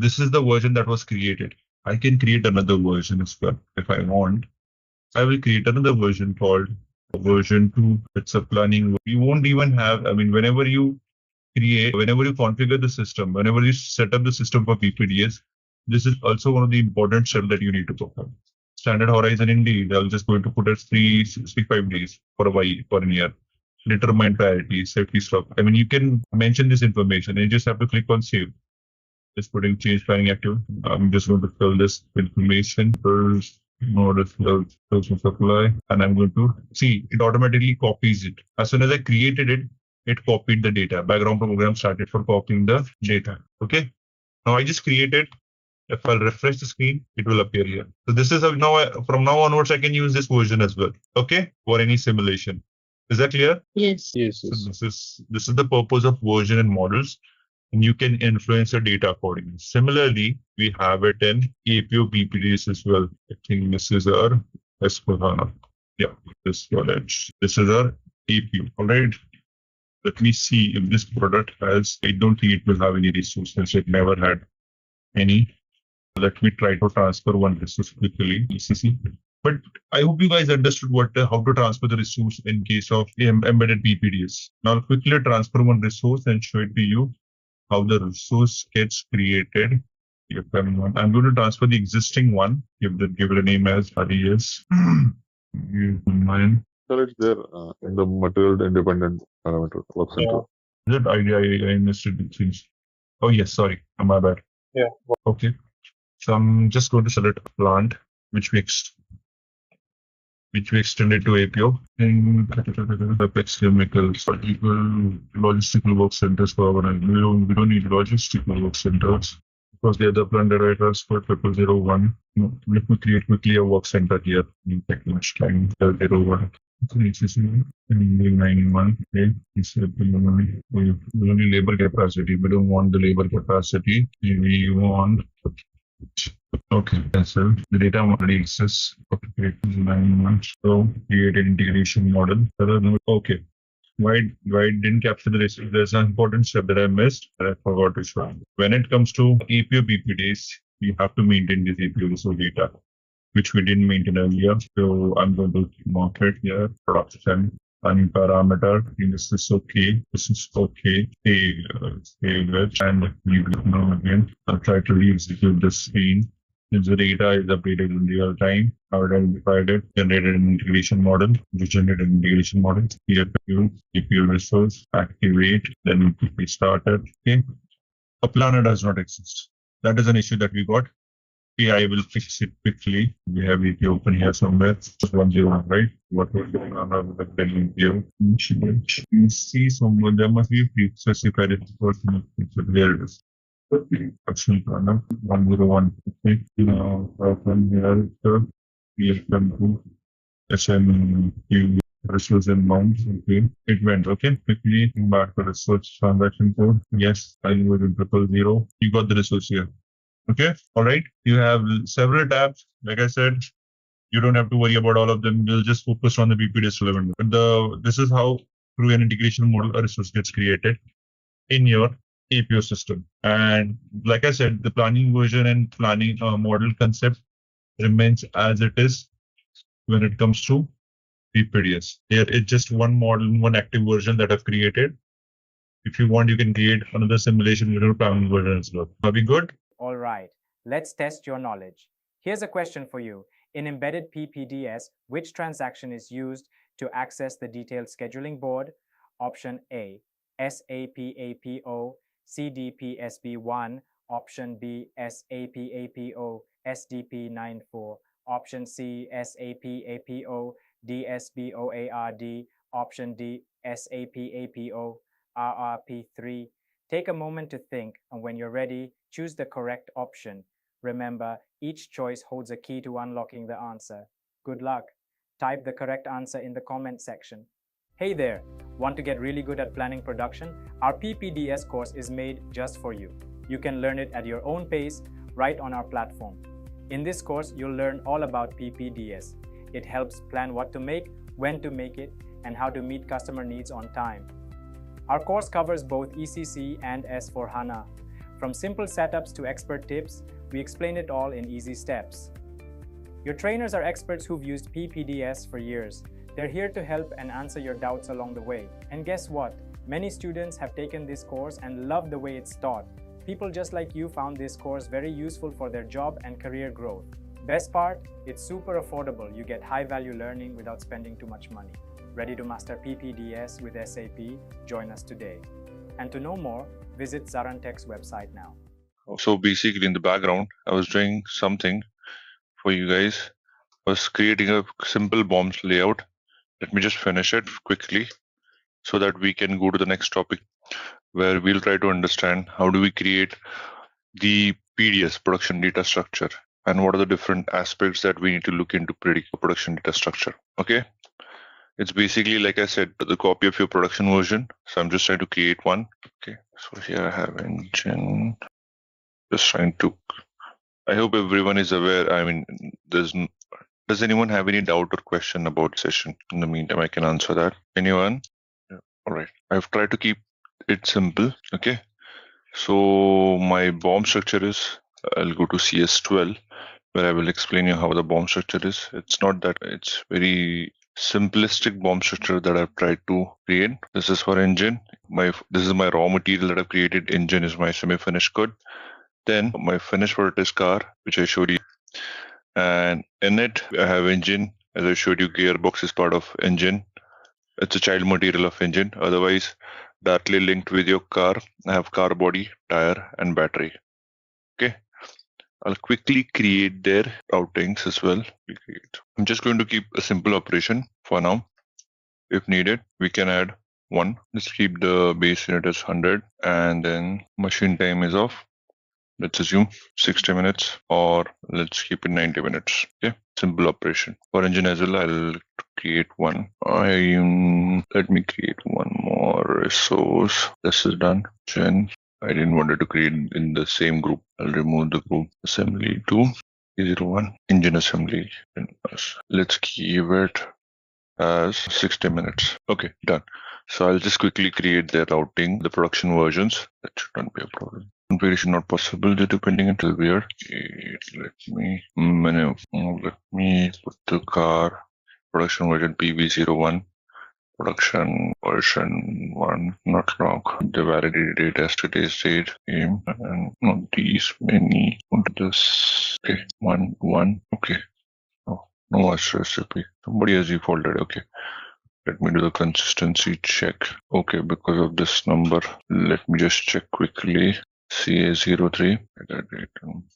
This is the version that was created. I can create another version as well if I want. I will create another version called version 2. It's a planning. You won't even have, whenever you configure the system, whenever you set up the system for PPDS, this is also one of the important steps that you need to perform. Standard horizon indeed, I'm just going to put as 365 days for a year. Determine priority, safety stock. You can mention this information and you just have to click on save. Just putting change planning active. I'm just going to fill this information first. Supply, and I'm going to see it automatically copies it. As soon as I created it, it copied the data. Background program started for copying the data. Okay. Now I just created. If I'll refresh the screen, it will appear here. So this is from now onwards, I can use this version as well. Okay, for any simulation. Is that clear? Yes. So this is the purpose of version and models. And you can influence your data accordingly. Similarly, we have it in APO PP-DS as well. I think this is our S4HANA. Yeah, this is our APO. All right. Let me see if this product has. I don't think it will have any resources. It never had any. Let me try to transfer one resource quickly. ECC. But I hope you guys understood how to transfer the resource in case of embedded PP-DS. Now I'll quickly transfer one resource and show it to you how the resource gets created. I'm going to transfer the existing one. Give it a name as RES. So it's there in the material independent parameter work center. Is it I missed it. Things. Oh yes, sorry, my bad. Yeah. Okay. So I'm just going to select a plant which we extended to APO and Apex chemicals, logistical work centers for our we don't need logistical work centers because the other plant directors for 001. Let me create quickly a work center here in technical time 001. Okay. We only labor capacity. We don't want the labor capacity. We want. Okay, that's it. The data already exists. Okay, 9 months. So create an integration model. Okay. Why didn't capture the risk? There's an important step that I missed that I forgot to show. When it comes to APO PP-DS, you have to maintain this APO resource data, which we didn't maintain earlier. So I'm going to mark it here, production, and parameter. This is okay. This is okay. Save it and leave it now again. I'll try to re-execute the screen. Since the data is updated in real time, I identified it, generated an integration model, which generated an integration model, here CPU resource, activate, then we started. Okay. A planner does not exist. That is an issue that we got. Okay, I will fix it quickly. We have it open here somewhere. 101, right? What was going on with the video? You see somewhere there must be a pre-specified person. There it is. Action planner 101. Okay. Open here is the PSM2 SMQ resource and mounts. Okay. It went. Okay. Quickly back to resource transaction code. Yes, I was in 000. You got the resource here. Okay. All right. You have several tabs. Like I said, you don't have to worry about all of them. We'll just focus on the PPDS-relevant. But this is how, through an integration model, a resource gets created in your APO system. And like I said, the planning version and planning model concept remains as it is when it comes to PPDS. There is just one model, one active version that I've created. If you want, you can create another simulation with your planning version as well. Are we good? All right, let's test your knowledge. Here's a question for you. In Embedded PP-DS, which transaction is used to access the detailed scheduling board? Option A, SAP APO CDP-SB1. Option B, SAP APO SDP94. Option C, SAP APO DSBOARD. Option D, SAP APO RRP3. Take a moment to think, and when you're ready, choose the correct option. Remember, each choice holds a key to unlocking the answer. Good luck. Type the correct answer in the comment section. Hey there! Want to get really good at planning production? Our PPDS course is made just for you. You can learn it at your own pace right on our platform. In this course, you'll learn all about PPDS. It helps plan what to make, when to make it, and how to meet customer needs on time. Our course covers both ECC and S/4HANA. From simple setups to expert tips, we explain it all in easy steps. Your trainers are experts who've used PPDS for years. They're here to help and answer your doubts along the way. And guess what? Many students have taken this course and love the way it's taught. People just like you found this course very useful for their job and career growth. Best part, it's super affordable. You get high-value learning without spending too much money. Ready to master PPDS with SAP? Join us today. And to know more, visit ZaranTech's website now. So basically in the background, I was doing something for you guys. I was creating a simple BOMs layout. Let me just finish it quickly so that we can go to the next topic where we'll try to understand how do we create the PDS, production data structure, and what are the different aspects that we need to look into predict the production data structure. Okay. It's basically, like I said, the copy of your production version. So I'm just trying to create one. Okay. So here I have engine. Just trying to. I hope everyone is aware. I mean, does anyone have any doubt or question about the session? In the meantime, I can answer that. Anyone? Yeah. All right. I've tried to keep it simple. Okay. So my BOM structure is, I'll go to CS12, where I will explain you how the BOM structure is. It's not that, it's very simplistic BOM structure that I've tried to create. This is for engine. This is my raw material that I've created. Engine is my semi-finished good. Then my finished product is car, which I showed you. And in it, I have engine. As I showed you, gearbox is part of engine. It's a child material of engine. Otherwise, directly linked with your car, I have car body, tire, and battery. Okay. I'll quickly create their routings as well. I'm just going to keep a simple operation for now. If needed, we can add one. Let's keep the base unit as 100, and then machine time is of Let's assume 60 minutes, or let's keep it 90 minutes. Okay, simple operation. For engine as well, I'll create one. Let me create one more resource. This is done. Gen. I didn't want it to create in the same group. I'll remove the group assembly 201 engine assembly. Let's keep it as 60 minutes. Okay, done. So I'll just quickly create the routing, the production versions. That should not be a problem. Configuration not possible due to pending until weird. Let me put the car production version PV01. Production version 1 not log. The validated date as today's date. And not these many. This. Okay, 1. Okay. Oh, no recipe. Somebody has defaulted. Okay. Let me do the consistency check. Okay, because of this number, let me just check quickly. CA03.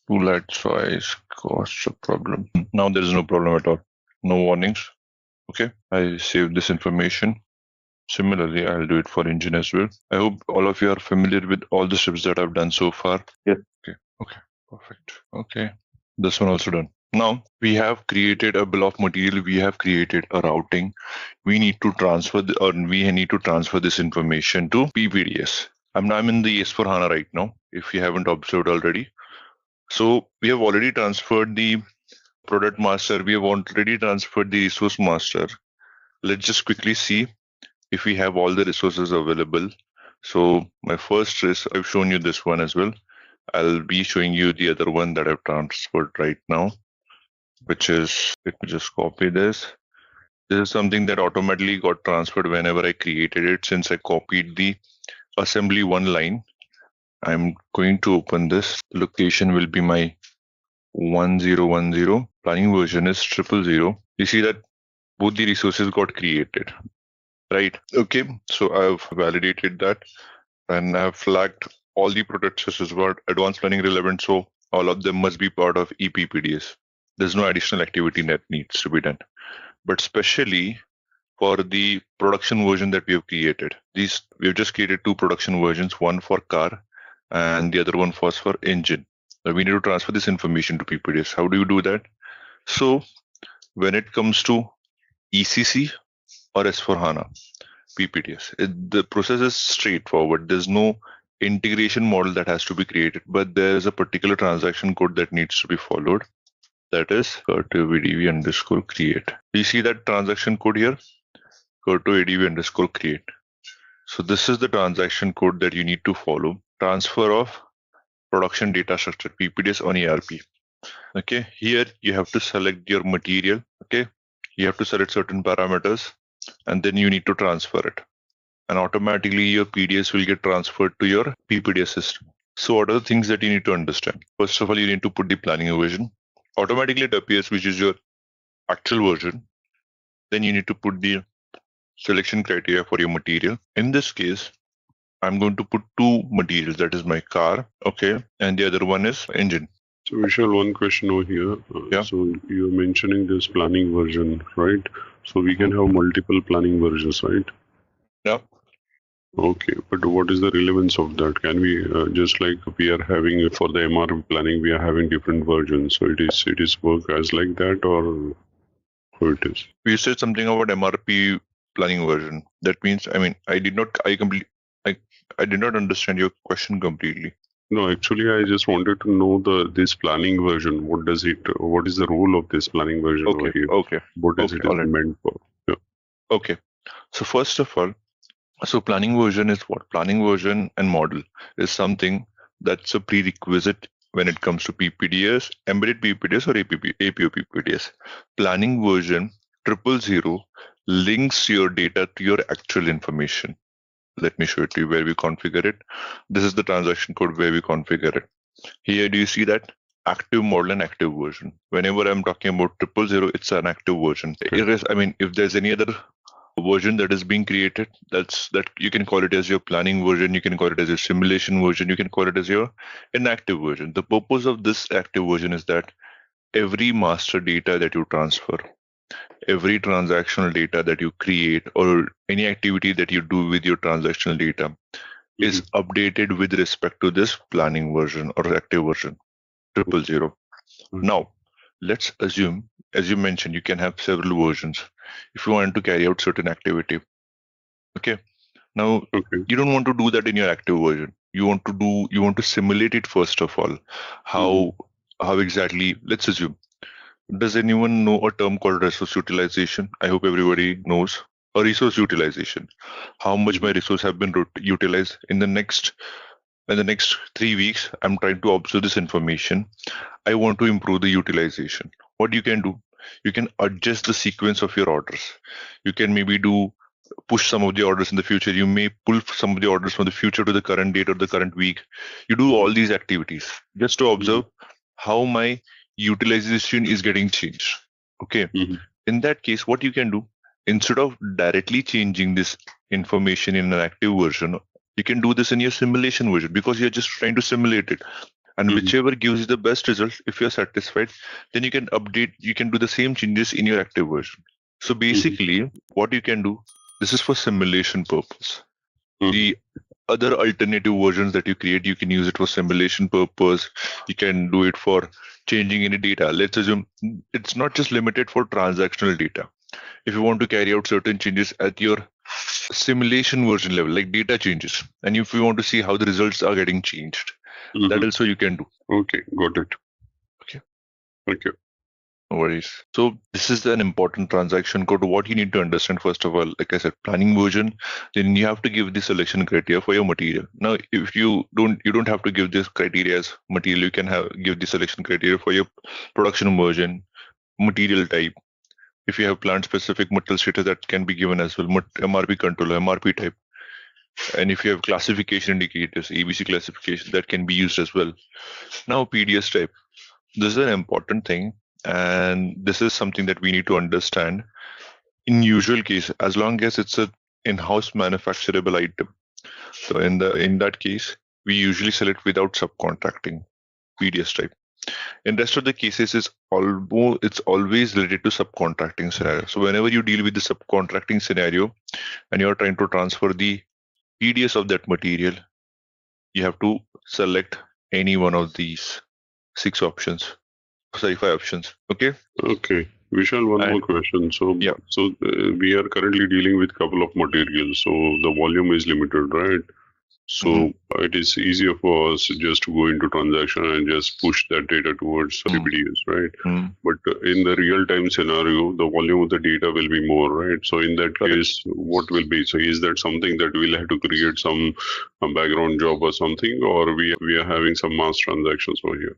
Too light size causes a problem. Now there is no problem at all. No warnings. Okay, I saved this information. Similarly, I'll do it for engine as well. I hope all of you are familiar with all the steps that I've done so far. Yes. Okay, perfect. Okay, this one also done. Now we have created a bill of material. We have created a routing. We need to transfer this information to PPDS. I'm in the S4HANA right now, if you haven't observed already. So we have already transferred the product master. We have already transferred the resource master. Let's just quickly see if we have all the resources available. So my first is, I've shown you this one as well. I'll be showing you the other one that I've transferred right now, which is, let me just copy this. This is something that automatically got transferred whenever I created it. Since I copied the assembly one line, I'm going to open this. Location will be my 1010. Planning version is 000. You see that both the resources got created, right? Okay, so I've validated that and I've flagged all the products as well, advanced planning relevant. So all of them must be part of EPPDS. There's no additional activity that needs to be done. But especially for the production version that we have created, we've just created two production versions, one for car and the other one was for engine. Now we need to transfer this information to PPDS. How do you do that? So when it comes to ECC or S4HANA, PPDS, the process is straightforward. There's no integration model that has to be created, but there's a particular transaction code that needs to be followed. That is _adv_create. You see that transaction code here? _adv_create. So this is the transaction code that you need to follow. Transfer of production data structure, PPDS on ERP. Okay, here you have to select your material. Okay, you have to select certain parameters and then you need to transfer it. And automatically your PDS will get transferred to your PPDS system. So what are the things that you need to understand? First of all, you need to put the planning version. Automatically it appears which is your actual version. Then you need to put the selection criteria for your material. In this case, I'm going to put two materials, that is my car, okay, and the other one is engine. So Vishal, one question over here. Yeah. So you're mentioning this planning version, right? So we can have multiple planning versions, right? Yeah. Okay, but what is the relevance of that? Can we just like we are having for the MRP planning, we are having different versions. So it is work as like that, or how it is? You said something about MRP planning version. That means, I did not understand your question completely. No, actually, I just wanted to know this planning version. What is the role of this planning version over here? Okay. What is it meant for? Yeah. Okay. So first of all, planning version is what? Planning version and model is something that's a prerequisite when it comes to PPDS, embedded PPDS or APO PP-DS. Planning version 000 links your data to your actual information. Let me show it to you where we configure it. This is the transaction code where we configure it. Here, do you see that? Active model and active version. Whenever I'm talking about 000, it's an active version. If there's any other version that is being created, that you can call it as your planning version, you can call it as your simulation version, you can call it as your inactive version. The purpose of this active version is that every master data that you transfer, every transactional data that you create, or any activity that you do with your transactional data is updated with respect to this planning version or active version 000. Now, let's assume, as you mentioned, you can have several versions if you want to carry out certain activity. Okay. Now, you don't want to do that in your active version. You want to simulate it first of all. How exactly? Let's assume. Does anyone know a term called resource utilization? I hope everybody knows. A resource utilization. How much my resource have been utilized in the next 3 weeks. I'm trying to observe this information. I want to improve the utilization. What you can do? You can adjust the sequence of your orders. You can maybe push some of the orders in the future. You may pull some of the orders from the future to the current date or the current week. You do all these activities just to observe how my utilization is getting changed. Okay. In that case, what you can do, instead of directly changing this information in an active version, you can do this in your simulation version because you're just trying to simulate it. And whichever gives you the best result, if you're satisfied, then you can do the same changes in your active version. So basically, what you can do, this is for simulation purpose. The other alternative versions that you create, you can use it for simulation purpose. You can do it for changing any data. Let's assume it's not just limited for transactional data. If you want to carry out certain changes at your simulation version level, like data changes, and if you want to see how the results are getting changed, that also you can do. Okay, got it. Okay. Thank you. No worries. So this is an important transaction code. What you need to understand, first of all, like I said, planning version, then you have to give the selection criteria for your material. Now, if you don't have to give this criteria as material, you can give the selection criteria for your production version, material type. If you have plant specific material status, that can be given as well, MRP controller, MRP type. And if you have classification indicators, ABC classification, that can be used as well. Now, PDS type. This is an important thing. And this is something that we need to understand. In usual case, as long as it's an in-house manufacturable item, so in that case, we usually sell it without subcontracting, PDS type. In rest of the cases, it's always related to subcontracting scenario. So whenever you deal with the subcontracting scenario, and you're trying to transfer the PDS of that material, you have to select any one of these 5 options. Okay. Okay. Vishal, one more question. So, we are currently dealing with couple of materials. So the volume is limited, right? So it is easier for us just to go into transaction and just push that data towards PPDS, right? But in the real-time scenario, the volume of the data will be more, right? So in that case, what will be? So is that something that we'll have to create some background job or something, or we are having some mass transactions over here?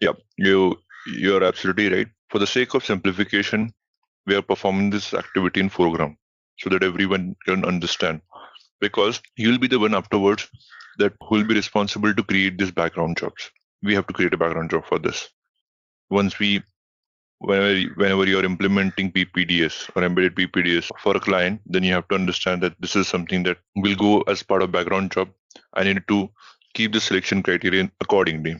Yeah, you're absolutely right. For the sake of simplification, we are performing this activity in foreground so that everyone can understand. Because you'll be the one afterwards that will be responsible to create these background jobs. We have to create a background job for this. Whenever you're implementing PPDS or embedded PPDS for a client, then you have to understand that this is something that will go as part of background job. I need to keep the selection criterion accordingly.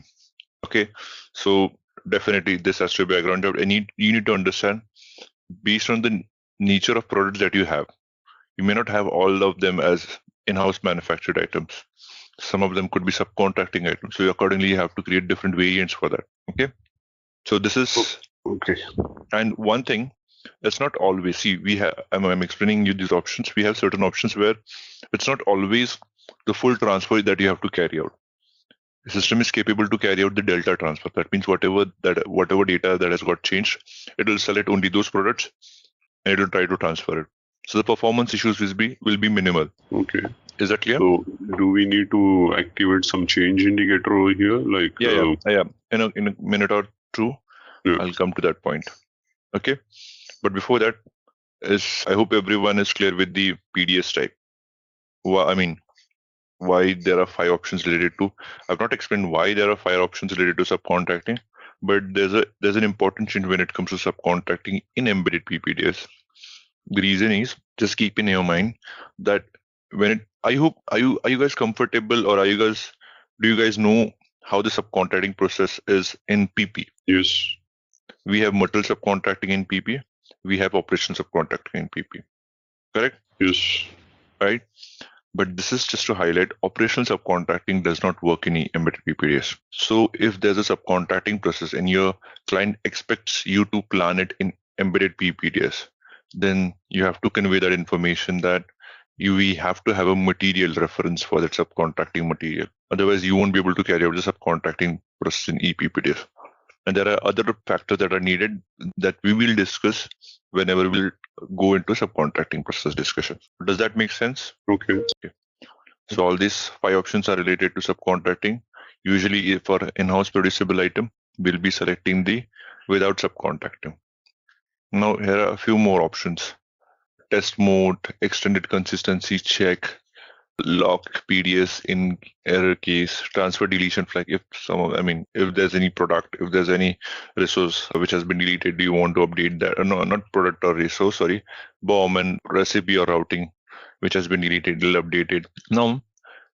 Okay, so definitely this has to be a background job, and you need to understand based on the nature of products that you have. You may not have all of them as in-house manufactured items. Some of them could be subcontracting items. So accordingly, you have to create different variants for that. Okay. So this is okay. And one thing, it's not always. See, I'm explaining you these options. We have certain options where it's not always the full transfer that you have to carry out. The system is capable to carry out the delta transfer. That means whatever data that has got changed, it will select only those products and it will try to transfer it. So the performance issues will be minimal. Okay. Is that clear? So do we need to activate some change indicator over here? Like yeah. In a minute or two, I'll come to that point. Okay. But before that, I hope everyone is clear with the PDS type. Why there are 5 options related to. I've not explained why there are 5 options related to subcontracting, but there's an important change when it comes to subcontracting in embedded PPDS. The reason is, just keep in your mind that are you guys comfortable, or do you guys know how the subcontracting process is in PP? Yes. We have material subcontracting in PP. We have operation subcontracting in PP. Correct? Yes. Right. But this is just to highlight operational subcontracting does not work in embedded PPDS. So if there's a subcontracting process and your client expects you to plan it in embedded PPDS, then you have to convey that information that we have to have a material reference for that subcontracting material. Otherwise, you won't be able to carry out the subcontracting process in ePPDS. And there are other factors that are needed that we will discuss whenever we'll go into subcontracting process discussion. Does that make sense? Okay. So all these 5 options are related to subcontracting. Usually for in-house producible item, we'll be selecting the without subcontracting. Now here are a few more options. Test mode, extended consistency check, lock PDS in error case, transfer deletion flag. If there's any product, if there's any resource which has been deleted, do you want to update that? No, not product or resource, sorry, BOM and recipe or routing which has been deleted, will update it. Now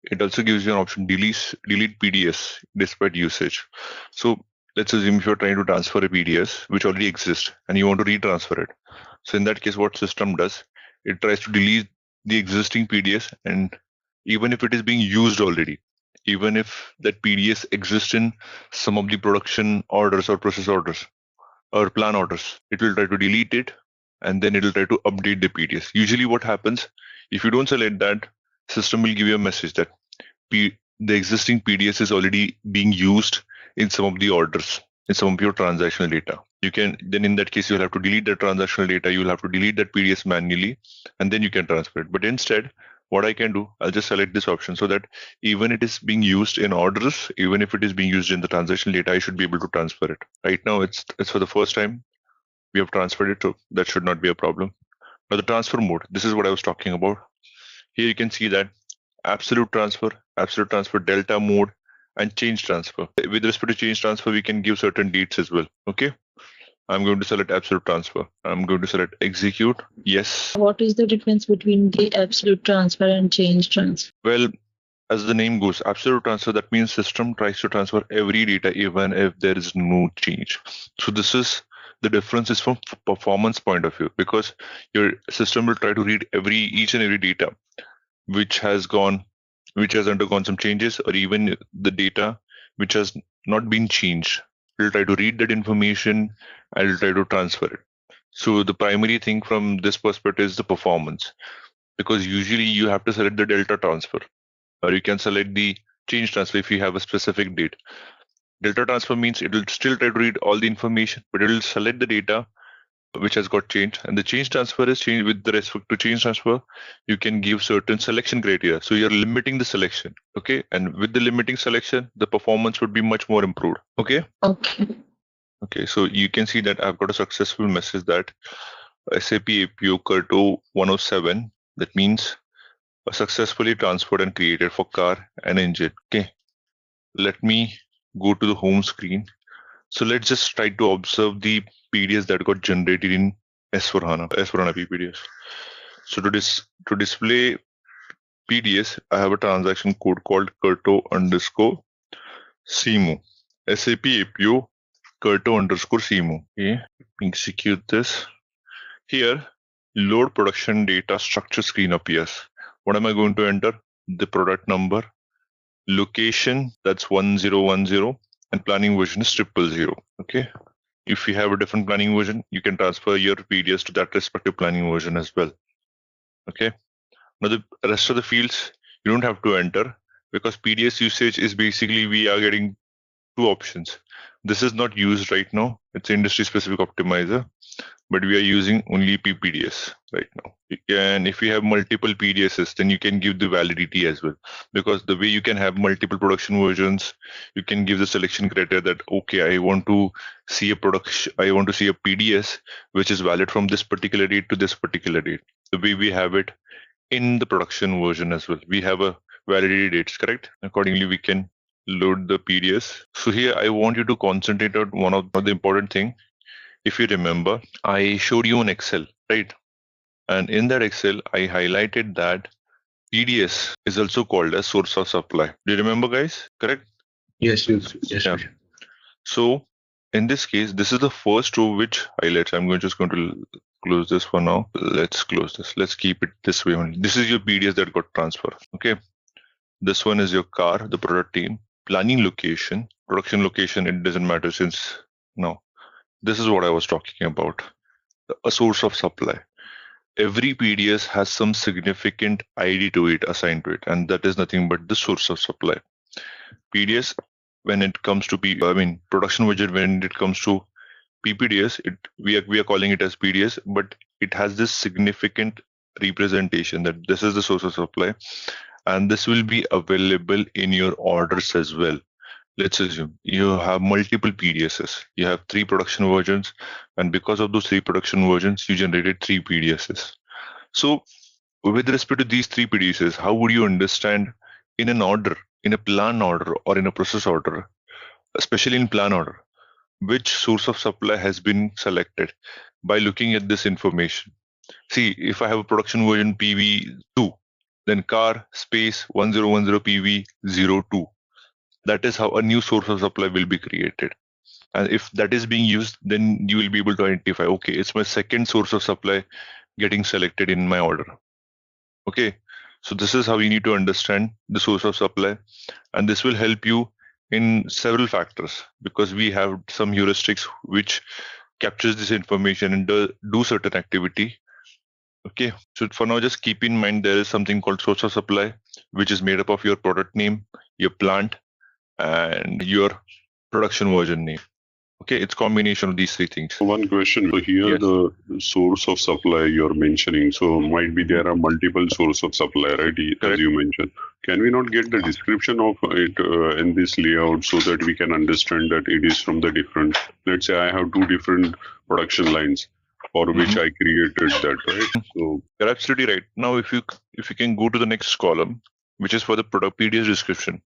it also gives you an option delete PDS despite usage. So let's assume if you're trying to transfer a PDS which already exists and you want to retransfer it. So in that case, what system does, it tries to delete the existing PDS, and even if it is being used already, even if that PDS exists in some of the production orders or process orders or plan orders, it will try to delete it and then it will try to update the PDS. Usually what happens, if you don't select that, system will give you a message that the existing PDS is already being used in some of the orders, in some of your transactional data. Then in that case, you'll have to delete the transactional data, you'll have to delete that PDS manually, and then you can transfer it. But instead, what I can do, I'll just select this option so that even it is being used in orders, even if it is being used in the transactional data, I should be able to transfer it. Right now, it's for the first time we have transferred it, so that should not be a problem. Now the transfer mode, this is what I was talking about. Here you can see that absolute transfer, delta mode, and change transfer. With respect to change transfer, we can give certain dates as well. Okay. I'm going to select absolute transfer. I'm going to select execute. Yes. What is the difference between the absolute transfer and change transfer? Well, as the name goes, absolute transfer, that means system tries to transfer every data even if there is no change. So this is the difference is from performance point of view, because your system will try to read each and every data which has undergone some changes, or even the data which has not been changed. It will try to read that information and it will try to transfer it. So the primary thing from this perspective is the performance, because usually you have to select the delta transfer, or you can select the change transfer if you have a specific date. Delta transfer means it will still try to read all the information, but it will select the data which has got changed. And the change transfer is changed. With the respect to change transfer, you can give certain selection criteria. So you're limiting the selection. Okay. And with the limiting selection, the performance would be much more improved. Okay. Okay. So you can see that I've got a successful message that SAP APO PPP-DS 107. That means successfully transferred and created for car and engine. Okay. Let me go to the home screen. So let's just try to observe the PDS that got generated in S4HANA PPDS. So to display PDS, I have a transaction code called Curto_CMO. SAP APO Curto_CMO. Okay, execute this. Here, load production data structure screen appears. What am I going to enter? The product number, location, that's 1010, and planning version is 000. Okay. If you have a different planning version, you can transfer your PDS to that respective planning version as well. Okay. Now the rest of the fields you don't have to enter, because PDS usage is basically we are getting 2 options. This is not used right now. It's industry specific optimizer, but we are using only PPDS right now. And if you have multiple PDSs, then you can give the validity as well, because the way you can have multiple production versions, you can give the selection criteria that, okay, I want to see a PDS which is valid from this particular date to this particular date. The way we have it in the production version as well. We have a validity dates, correct? Accordingly, we can load the PDS. So here I want you to concentrate on one of the important thing. If you remember, I showed you an Excel, right? And in that Excel, I highlighted that PDS is also called as source of supply. Do you remember, guys? Correct? Yes. Yeah. So in this case, this is the first row which highlights. I'm just going to close this for now. Let's close this. Let's keep it this way only. This is your PDS that got transferred. Okay. This one is your car, the product name, planning location, production location. It doesn't matter since now. This is what I was talking about. A source of supply. Every PDS has some significant ID to it assigned to it, and that is nothing but the source of supply. PDS, when it comes to production widget, when it comes to PPDS, we are calling it as PDS, but it has this significant representation that this is the source of supply, and this will be available in your orders as well. Let's assume you have multiple PDSs. You have 3 production versions, and because of those 3 production versions, you generated 3 PDSs. So with respect to these 3 PDSs, how would you understand in an order, in a plan order or in a process order, especially in plan order, which source of supply has been selected by looking at this information? See, if I have a production version PV2, then car space 1010 PV02. That is how a new source of supply will be created. And if that is being used, then you will be able to identify, okay, it's my second source of supply getting selected in my order. Okay, so this is how you need to understand the source of supply. And this will help you in several factors, because we have some heuristics which captures this information and do certain activity. Okay, so for now, just keep in mind there is something called source of supply, which is made up of your product name, your plant, and your production version name. Okay, it's combination of these 3 things. One question. So here, Yes. the source of supply you're mentioning, so might be there are multiple source of supply, right? As Correct. you mentioned. Can we not get the description of it in this layout so that we can understand that it is from the different, let's say I have 2 different production lines for which I created that, right? So You're absolutely right. Now, if you can go to the next column, which is for the product PDS description,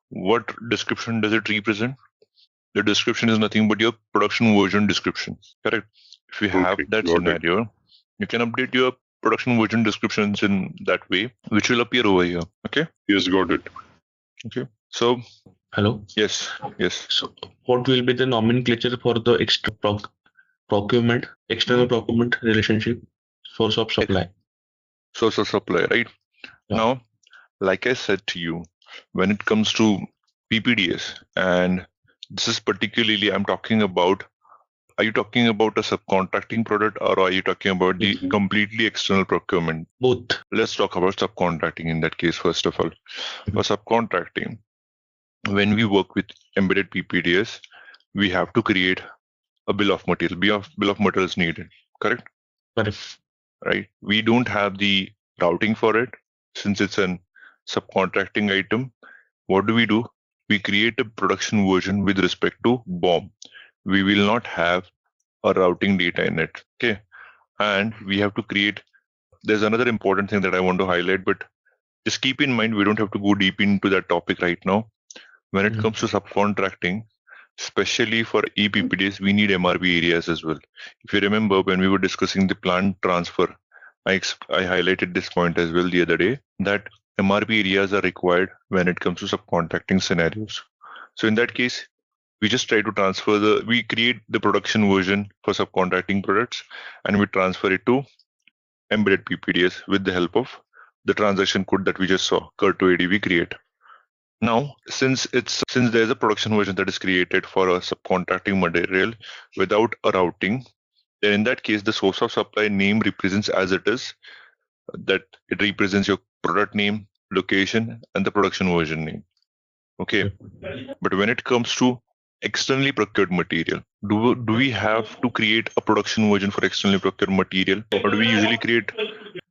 what description does it represent? The description is nothing but your production version description. Correct. If you have that got it. scenario, you can update your production version descriptions in that way, which will appear over here. Okay. Yes, got it. Okay. So Hello. yes. So, what will be the nomenclature for the external procurement relationship, source of supply? Source of supply, right? Yeah. Now, like I said to you, when it comes to PPDS, and this is particularly I'm talking about, are you talking about a subcontracting product, or are you talking about the completely external procurement? Both. Let's talk about subcontracting in that case, first of all. For subcontracting, when we work with embedded PPDS, we have to create a bill of material. Bill of material is needed, correct? Correct. Right. We don't have the routing for it since it's an subcontracting item. What do? We create a production version with respect to BOM. We will not have a routing data in it. Okay. And we have to create, there's another important thing that I want to highlight, but just keep in mind, we don't have to go deep into that topic right now. When it comes to subcontracting, especially for ePPDS, we need MRP areas as well. If you remember, when we were discussing the plant transfer, I highlighted this point as well the other day, that MRP areas are required when it comes to subcontracting scenarios. So in that case, we just try to we create the production version for subcontracting products, and we transfer it to embedded PPDS with the help of the transaction code that we just saw, CUR to ADV create. Now, since there's a production version that is created for a subcontracting material without a routing, then in that case, the source of supply name represents as it is, that it represents your product name, location, and the production version name. Okay. But when it comes to externally procured material, do we have to create a production version for externally procured material, or do we usually create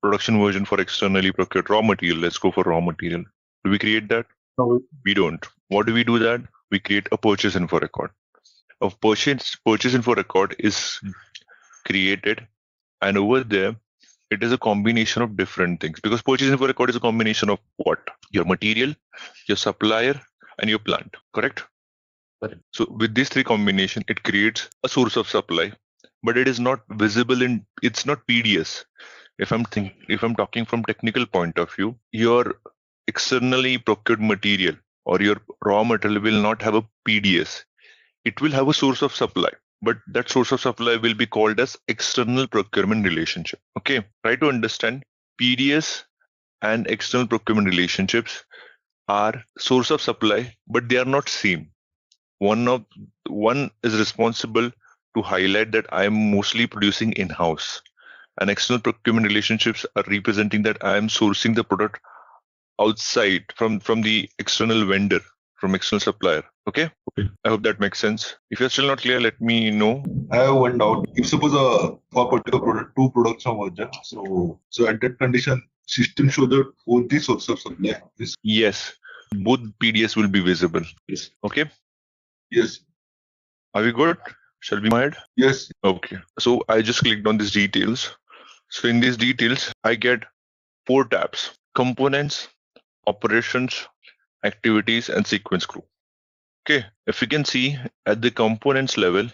production version for externally procured raw material? Let's go for raw material. Do we create that? No. We don't. What do we do that? We create a purchase info record. A purchase info record is created, and over there, it is a combination of different things, because purchase info record is a combination of what? Your material, your supplier, and your plant, correct? Correct. So with these 3 combination, it creates a source of supply, but it is not visible it's not PDS. If I'm talking from technical point of view, your externally procured material or your raw material will not have a PDS. It will have a source of supply. but that source of supply will be called as external procurement relationship. Okay, try to understand PDS and external procurement relationships are source of supply, but they are not same. One is responsible to highlight that I am mostly producing in-house, and external procurement relationships are representing that I am sourcing the product outside from the external vendor, from external supplier. Okay? I hope that makes sense. If you're still not clear, let me know. I have one doubt. If suppose for particular product, two products are merged, so at that condition, system show that both the source of supply is. Yes, both PDS will be visible. Yes. Okay? Yes. Are we good? Shall we move ahead? Yes. Okay. So I just clicked on these details. So in these details, I get 4 tabs: components, operations, activities, and sequence group. Okay. If you can see at the components level,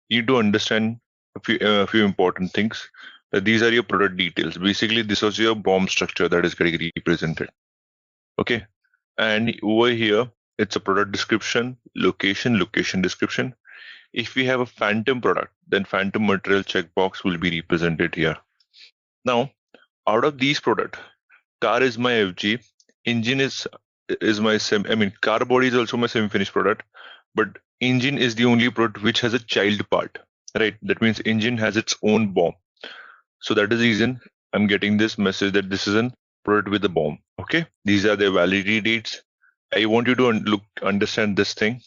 you need to understand a few important things. These are your product details. Basically, this was your BOM structure that is getting represented. Okay. And over here, it's a product description, location description. If we have a phantom product, then phantom material checkbox will be represented here. Now, out of these products, car is my FG, engine is my car body is also my semi-finished product, but engine is the only product which has a child part, right? That means engine has its own BOM. So that is the reason I'm getting this message that this is a product with a BOM. Okay, these are the validity dates. I want you to understand this thing,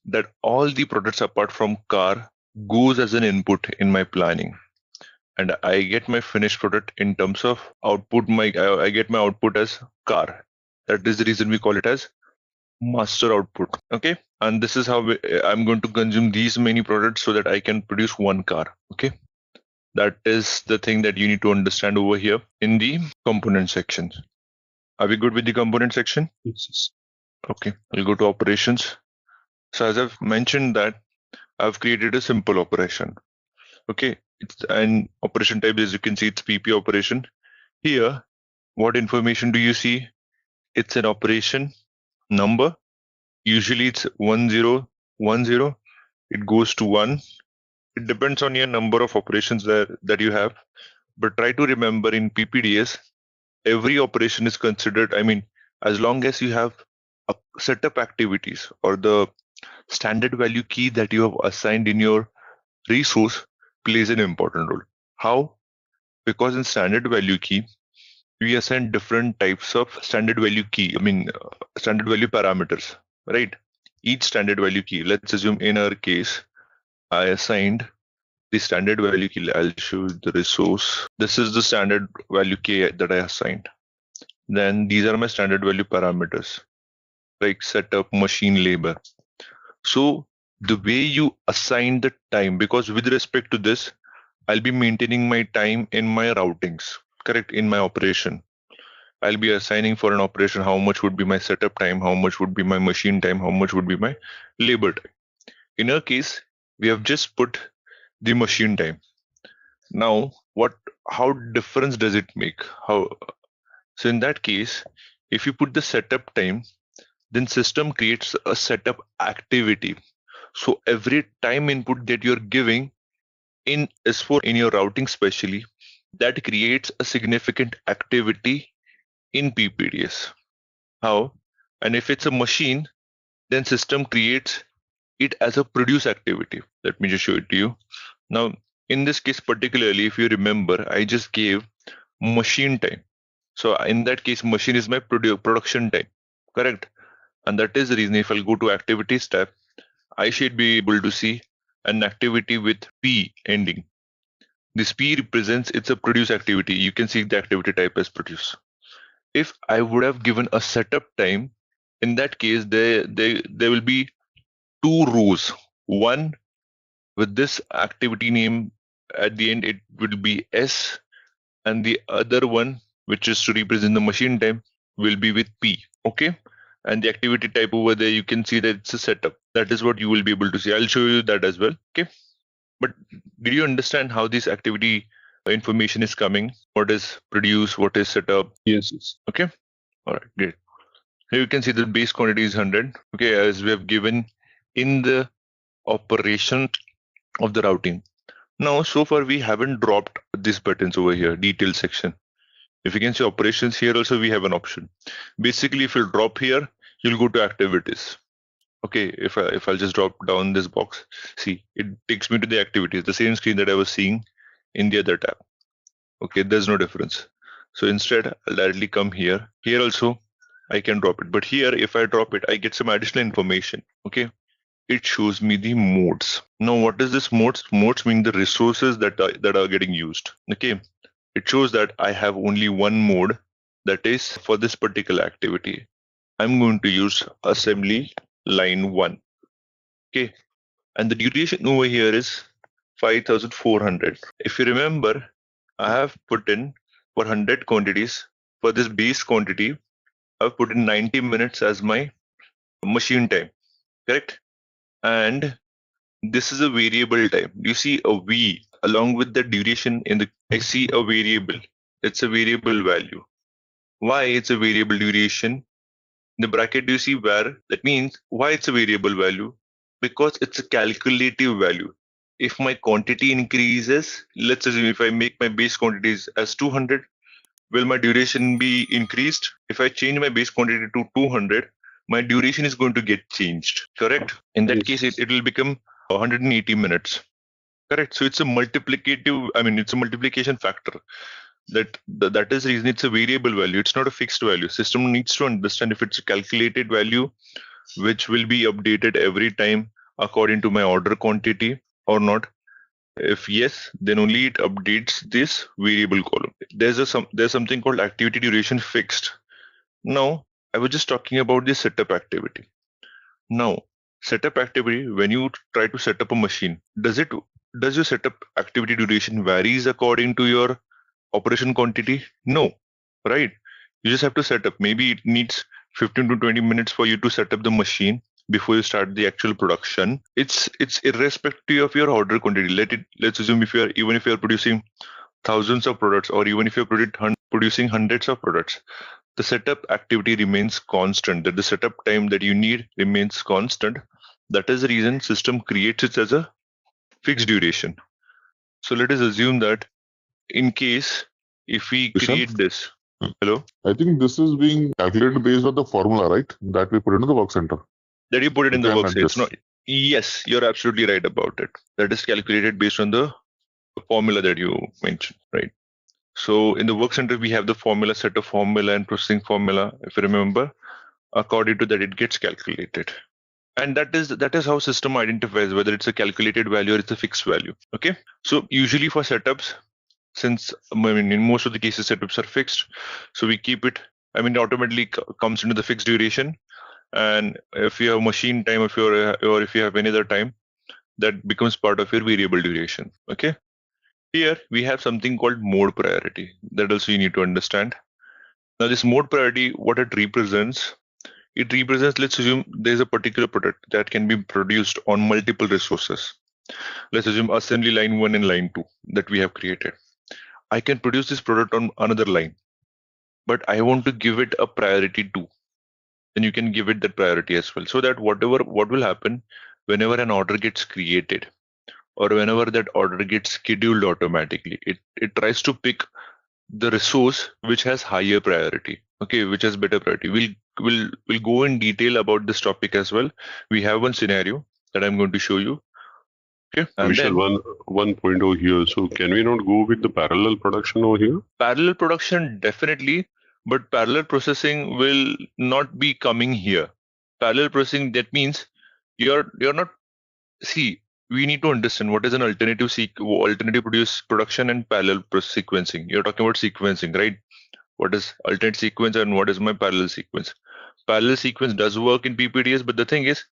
that all the products apart from car goes as an input in my planning, and I get my finished product in terms of output. I get my output as car. That is the reason we call it as master output. Okay, and this is how I'm going to consume these many products so that I can produce one car. Okay, that is the thing that you need to understand over here in the component section. Are we good with the component section? Yes. Okay, I'll go to operations. So as I've mentioned that I've created a simple operation. Okay, it's an operation type. As you can see, it's PP operation. Here, what information do you see? It's an operation number. Usually it's 1010. It goes to 1. It depends on your number of operations that you have. But try to remember in PPDS, every operation is considered, as long as you have a setup activities or the standard value key that you have assigned in your resource plays an important role. How? Because in standard value key, we assign different types of standard value key, standard value parameters, right? Each standard value key, let's assume in our case, I assigned the standard value key. I'll show you the resource. This is the standard value key that I assigned. Then these are my standard value parameters, like setup, machine labor. So the way you assign the time, because with respect to this, I'll be maintaining my time in my routings, correct? In my operation, I'll be assigning for an operation how much would be my setup time, how much would be my machine time, how much would be my labor time. In our case, we have just put the machine time. Now, how difference does it make? So in that case, if you put the setup time, then system creates a setup activity. So every time input that you're giving in S4 in your routing specially, that creates a significant activity in PPDS. How? And if it's a machine, then system creates it as a produce activity. Let me just show it to you. Now, in this case particularly, if you remember, I just gave machine time. So in that case, machine is my production time, correct? And that is the reason if I'll go to activities tab, I should be able to see an activity with P ending. This P represents it's a produce activity. You can see the activity type as produce. If I would have given a setup time, in that case, there will be 2 rows. One with this activity name at the end, it will be S, and the other one, which is to represent the machine time, will be with P. Okay. And the activity type over there, you can see that it's a setup. That is what you will be able to see. I'll show you that as well. Okay. But did you understand how this activity information is coming? What is produce? What is setup? Yes. Okay. All right. Great. Here you can see the base quantity is 100. Okay. As we have given in the operation of the routing. Now, so far we haven't dropped these buttons over here, detail section. If you can see operations here also, we have an option. Basically, if you drop here, you'll go to activities. Okay, if I'll just drop down this box, see, it takes me to the activities, the same screen that I was seeing in the other tab. Okay, there's no difference. So instead, I'll directly come here. Here also, I can drop it. But here, if I drop it, I get some additional information. Okay, it shows me the modes. Now, what is this modes? Modes mean the resources that are getting used. Okay, it shows that I have only one mode, that is for this particular activity. I'm going to use assembly line 1. Okay, and the duration over here is 5,400. If you remember, I have put in for 100 quantities. For this base quantity, I've put in 90 minutes as my machine time, correct? And this is a variable time. You see a V along with the duration in the, I see a variable. It's a variable value. Why it's a variable duration? In the bracket, do you see where? That means why it's a variable value? Because it's a calculative value. If my quantity increases, let's assume if I make my base quantities as 200, will my duration be increased? If I change my base quantity to 200, my duration is going to get changed, correct? In that case, it will become 180 minutes, correct? So it's a multiplicative, it's a multiplication factor. That is the reason it's a variable value. It's not a fixed value. System needs to understand if it's a calculated value, which will be updated every time according to my order quantity or not. If yes, then only it updates this variable column. There's something called activity duration fixed. Now, I was just talking about the setup activity. Now, setup activity, when you try to set up a machine, does your setup activity duration varies according to your operation quantity? No, right? You just have to set up. Maybe it needs 15 to 20 minutes for you to set up the machine before you start the actual production. It's irrespective of your order quantity. Let's assume if you're producing thousands of products, or even if you're producing hundreds of products, the setup activity remains constant. That the setup time that you need remains constant. That is the reason system creates it as a fixed duration. So let us assume that in case if we create this, hello? I think this is being calculated based on the formula, right? That we put into the work center. That you put it in the work center. It's not. Yes, you're absolutely right about it. That is calculated based on the formula that you mentioned, right? So in the work center, we have the formula, set of formula and processing formula. If you remember, according to that, it gets calculated. And that is how system identifies whether it's a calculated value or it's a fixed value. Okay. So usually for setups, since in most of the cases setups are fixed, so we keep it. It automatically comes into the fixed duration. And if you have machine time, or if you have any other time, that becomes part of your variable duration. Okay. Here we have something called mode priority. That also you need to understand. Now this mode priority, what it represents, let's assume there's a particular product that can be produced on multiple resources. Let's assume assembly line 1 and line 2 that we have created. I can produce this product on another line, but I want to give it a priority 2. Then you can give it that priority as well. So that what will happen whenever an order gets created, or whenever that order gets scheduled automatically, it tries to pick the resource which has higher priority, okay, which has better priority. We'll go in detail about this topic as well. We have one scenario that I'm going to show you. Okay. And Vishal, one point over here. So can we not go with the parallel production over here? Parallel production, definitely, but parallel processing will not be coming here. Parallel processing, that means you're not. See, we need to understand what is an alternative production and parallel sequencing. You're talking about sequencing, right? What is alternate sequence and what is my parallel sequence? Parallel sequence does work in PPDS, but the thing is,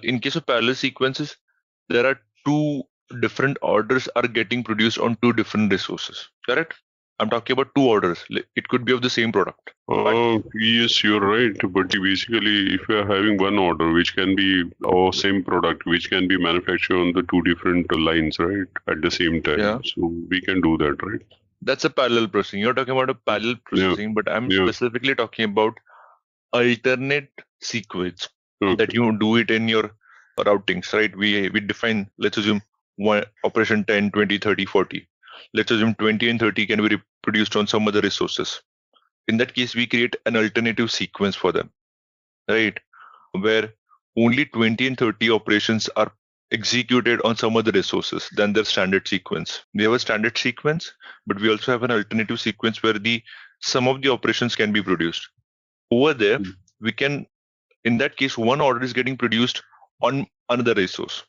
in case of parallel sequences, there are 2 different orders are getting produced on 2 different resources, correct? I'm talking about 2 orders. It could be of the same product. Yes, you're right. But basically, if you are having one order, which can be our same product, which can be manufactured on the 2 different lines, right, at the same time. Yeah. So we can do that, right? That's a parallel processing. You're talking about a parallel processing, but I'm specifically talking about alternate sequence that you do it in your routings, right? We define, let's assume operation 10, 20, 30, 40. Let's assume 20 and 30 can be reproduced on some other resources. In that case, we create an alternative sequence for them, right? Where only 20 and 30 operations are executed on some other resources than their standard sequence. We have a standard sequence, but we also have an alternative sequence where some of the operations can be produced. Over there, we can, in that case, one order is getting produced on another resource.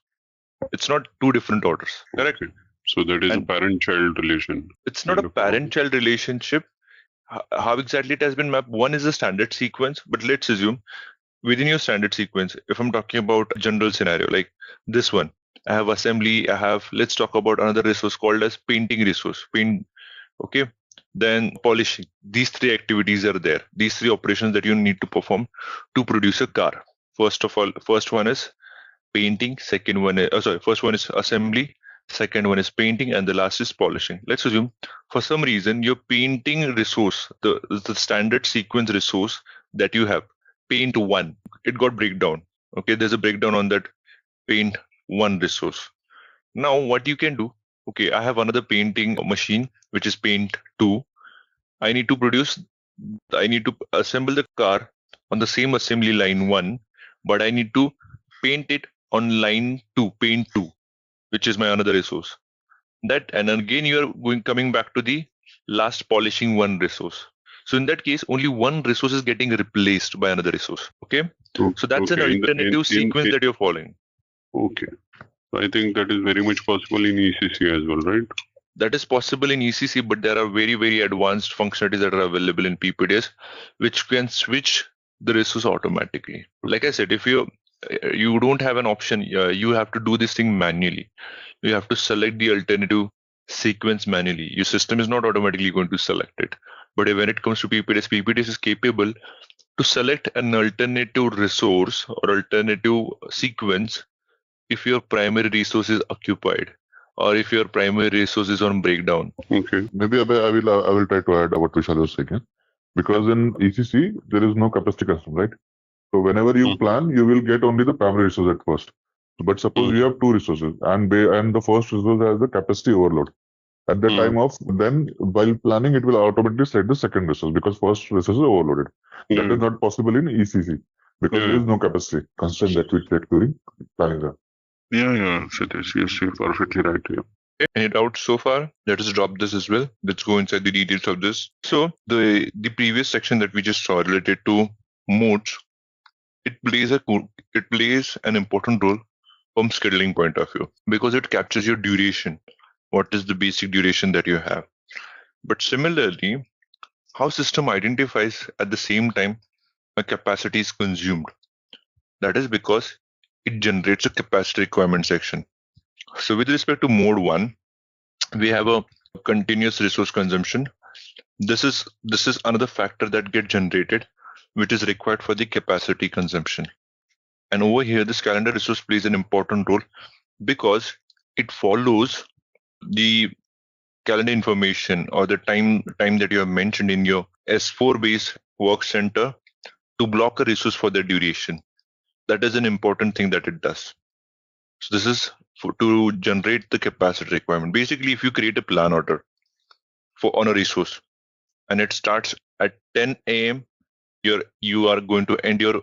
It's not two different orders, correct? So that is a parent-child relation. It's not a parent-child relationship. How exactly it has been mapped? One is a standard sequence, but let's assume within your standard sequence, if I'm talking about a general scenario like this one, I have assembly, let's talk about another resource called as painting resource, okay? Then polishing. These three activities are there. These three operations that you need to perform to produce a car. First one is painting, first one is assembly, second one is painting, and the last is polishing. Let's assume for some reason your painting resource, the standard sequence resource that you have, paint 1, it got breakdown. Okay, there's a breakdown on that paint 1 resource. Now what you can do, okay, I have another painting machine which is paint 2. I need to assemble the car on the same assembly line 1, but I need to paint it on line 2, paint 2, which is my another resource. And again you are coming back to the last polishing 1 resource. So in that case, only one resource is getting replaced by another resource. Okay. So that's an alternative sequence that you're following. Okay. So I think that is very much possible in ECC as well, right? That is possible in ECC, but there are very, very advanced functionalities that are available in PPDS, which can switch the resource automatically. Like I said, if you don't have an option, you have to do this thing manually. You have to select the alternative sequence manually. Your system is not automatically going to select it. But when it comes to PPDS is capable to select an alternative resource or alternative sequence if your primary resource is occupied or if your primary resource is on breakdown. Okay. Maybe I will try to add what Vishal was saying. Because in ECC, there is no capacity constraint, right? So whenever you plan, you will get only the primary resource at first. But suppose you have two resources and the first resource has the capacity overload. At the time of, then while planning, it will automatically set the second resource because first resource is overloaded. That is not possible in ECC because there is no capacity constraint that we take during planning. Yeah, Satish, yes, you're perfectly right. Yeah. Any doubts so far? Let us drop this as well. Let's go inside the details of this. So the previous section that we just saw related to modes, it plays an important role from scheduling point of view because it captures your duration. What is the basic duration that you have? But similarly, how system identifies at the same time a capacity is consumed. That is because it generates a capacity requirement section. So with respect to mode 1, we have a continuous resource consumption. This is another factor that gets generated, which is required for the capacity consumption. And over here, this calendar resource plays an important role because it follows the calendar information or the time that you have mentioned in your S4 based work center to block a resource for the duration. That is an important thing that it does. So this is to generate the capacity requirement. Basically, if you create a plan order on a resource and it starts at 10 a.m., you are going to end your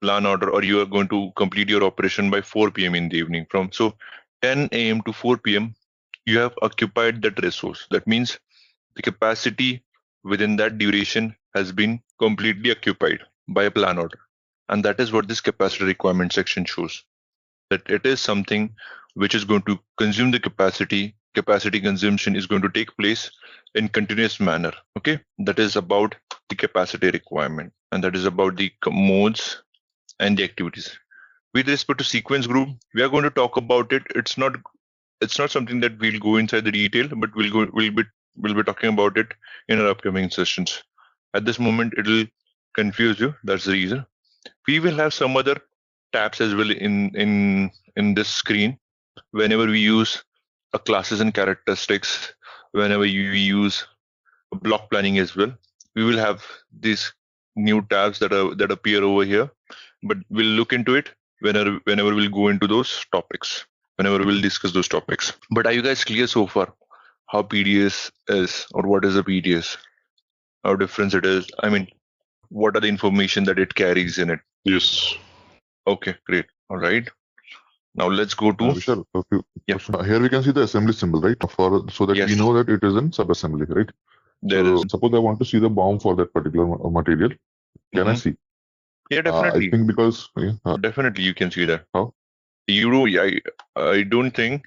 plan order or you are going to complete your operation by 4 p.m. in the evening. So 10 a.m. to 4 p.m., you have occupied that resource. That means the capacity within that duration has been completely occupied by a plan order. And that is what this capacity requirement section shows. That it is something which is going to consume the capacity. Capacity consumption is going to take place in continuous manner. Okay, that is about the capacity requirement, and that is about the modes and the activities. With respect to sequence group, we are going to talk about it. It's not something that we'll go inside the detail, but we'll be talking about it in our upcoming sessions. At this moment, it will confuse you. That's the reason. We will have some other tabs as well in this screen. Whenever we use a classes and characteristics, whenever we use block planning as well, we will have these new tabs that appear over here. But we'll look into it whenever we'll go into those topics. whenever we'll discuss those topics. But are you guys clear so far how PDS is, or what is a PDS? How different it is? I mean, what are the information that it carries in it? Yes. Okay, great. All right. Now let's go to Vishal, here we can see the assembly symbol, right? So that we know that it is in sub-assembly, right? Suppose I want to see the BOM for that particular material. Can I see? Yeah, definitely. I think because definitely you can see that. How? You know, I don't think,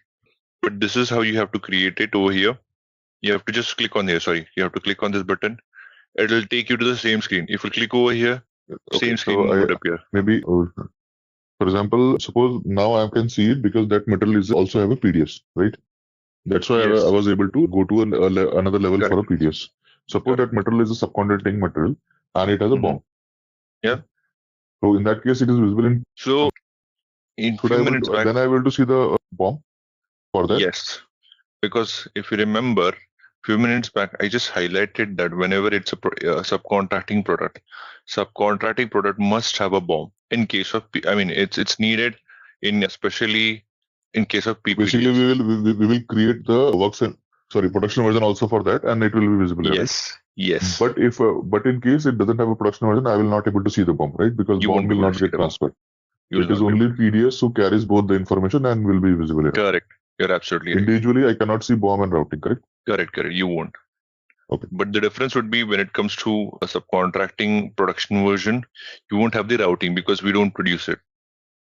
but this is how you have to create it over here. You have to just click on here. Sorry, you have to click on this button. It will take you to the same screen. If you click over here, same screen would appear. Maybe, for example, suppose now I can see it because that material is also have a PDS, right? That's why I was able to go to another level for a PDS. Suppose that material is a subcontracting material and it has a BOM. Yeah. So in that case, it is visible in. So in few minutes back, then I will to see the BOM for that. Yes, because if you remember, few minutes back, I just highlighted that whenever it's a subcontracting product must have a BOM. In case of, it's needed in especially in case of PPDS. Basically, we will create the production version also for that, and it will be visible. Yes, right? Yes. But if in case it doesn't have a production version, I will not able to see the BOM, right? Because BOM will not get transferred. It is only PDS who carries both the information and will be visible here. Correct. You're absolutely right. Individually, I cannot see BOM and routing, correct? Correct. You won't. Okay. But the difference would be when it comes to a subcontracting production version, you won't have the routing because we don't produce it.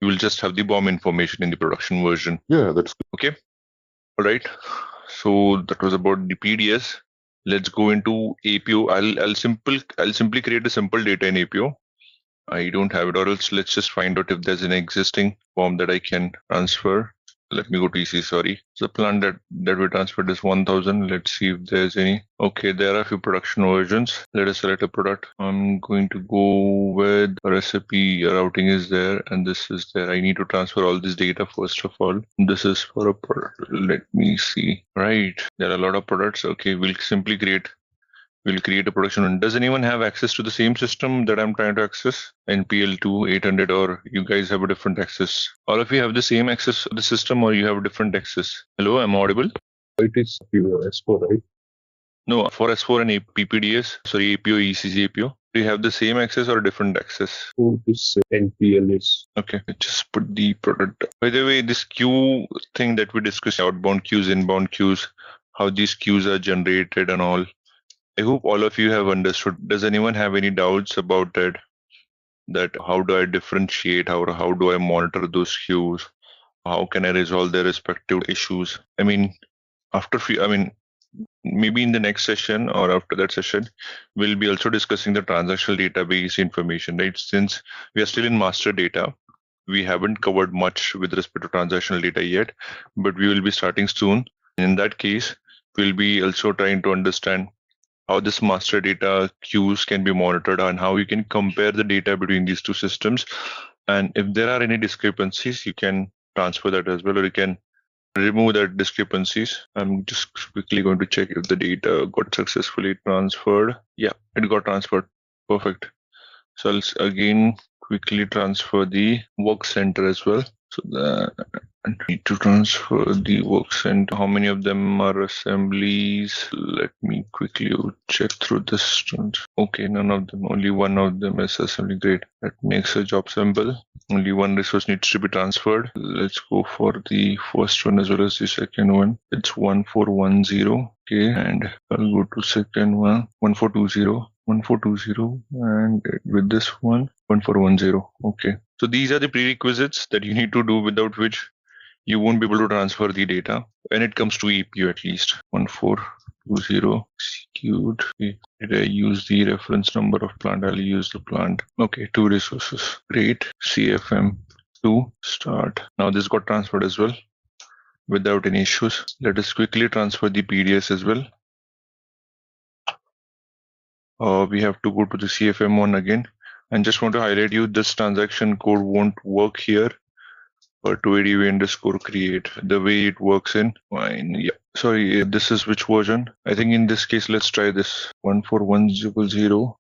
You will just have the BOM information in the production version. Yeah, that's okay. All right. So that was about the PDS. Let's go into APO. I'll simply create a simple data in APO. I don't have it, or else let's just find out if there's an existing form that I can transfer. Let me go to EC, sorry. The plan that we transferred is 1000. Let's see if there's any. Okay, there are a few production versions. Let us select a product. I'm going to go with recipe routing is there, and this is there. I need to transfer all this data first of all. This is for a product. Let me see. Right, there are a lot of products. Okay, we'll create a production one. Does anyone have access to the same system that I'm trying to access? NPL2 800, or you guys have a different access? All of you have the same access to the system, or you have a different access? Hello, I'm audible? It is S4, right? No, for S4 and PPDS, sorry, APO, ECC APO. Do you have the same access or a different access? This NPL is. Okay, just put the product. By the way, this queue thing that we discussed, outbound queues, inbound queues, how these queues are generated and all. I hope all of you have understood. Does anyone have any doubts about it? That how do I differentiate? How do I monitor those queues? How can I resolve their respective issues? Maybe in the next session or after that session, we'll be also discussing the transactional database information, right? Since we are still in master data, we haven't covered much with respect to transactional data yet, but we will be starting soon. In that case, we'll be also trying to understand how this master data queues can be monitored and how you can compare the data between these two systems. And if there are any discrepancies, you can transfer that as well, or you can remove that discrepancies. I'm just quickly going to check if the data got successfully transferred. Yeah, it got transferred. Perfect. So I'll again quickly transfer the work center as well. So I need to transfer the work center. How many of them are assemblies? Let me quickly check through this. Okay, none of them. Only one of them is assembly. Great. That makes a job simple. Only one resource needs to be transferred. Let's go for the first one as well as the second one. It's 1410. Okay, and I'll go to second one, 1420. 1420, and with this one 1410. Okay, so these are the prerequisites that you need to do, without which you won't be able to transfer the data when it comes to APO, at least. 1420 execute. Okay. Did I use the reference number of plant? I'll use the plant. Okay, 2 resources. Great. CFM2 start. Now this got transferred as well without any issues. Let us quickly transfer the PDS as well. We have to go to the CFM one again, and just want to highlight you, this transaction code won't work here for 280 underscore create. The way it works in fine. Yeah, sorry, this is which version? I think in this case, let's try this 14100.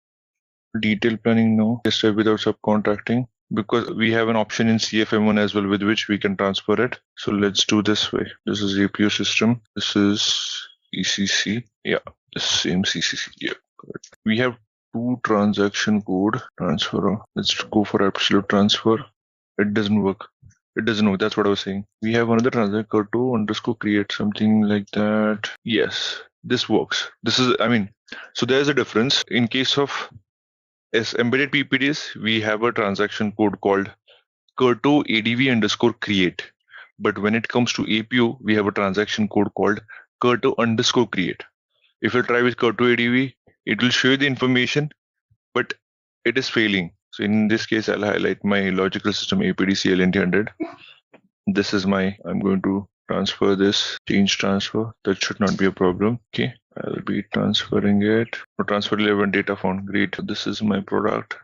Detail planning, no. Just without subcontracting. because we have an option in CFM1 as well with which we can transfer it. So let's do this way. This is APO system. This is ECC. Yeah, the same CCC. Yeah, correct. We have two transaction code transfer. Let's go for absolute transfer. It doesn't work. It doesn't work. That's what I was saying. We have another transaction code to underscore create something like that. Yes, this works. This is, I mean, so there's a difference. In case of embedded PPDS, we have a transaction code called Curto ADV underscore create. But when it comes to APO, we have a transaction code called Curto underscore create. If you try with Curto ADV, it will show you the information, but it is failing. So in this case, I'll highlight my logical system APDC-LNT100. This is my, I'm going to transfer this, change transfer. That should not be a problem. Okay, I'll be transferring it. Transfer 11 data found. Great. This is my product.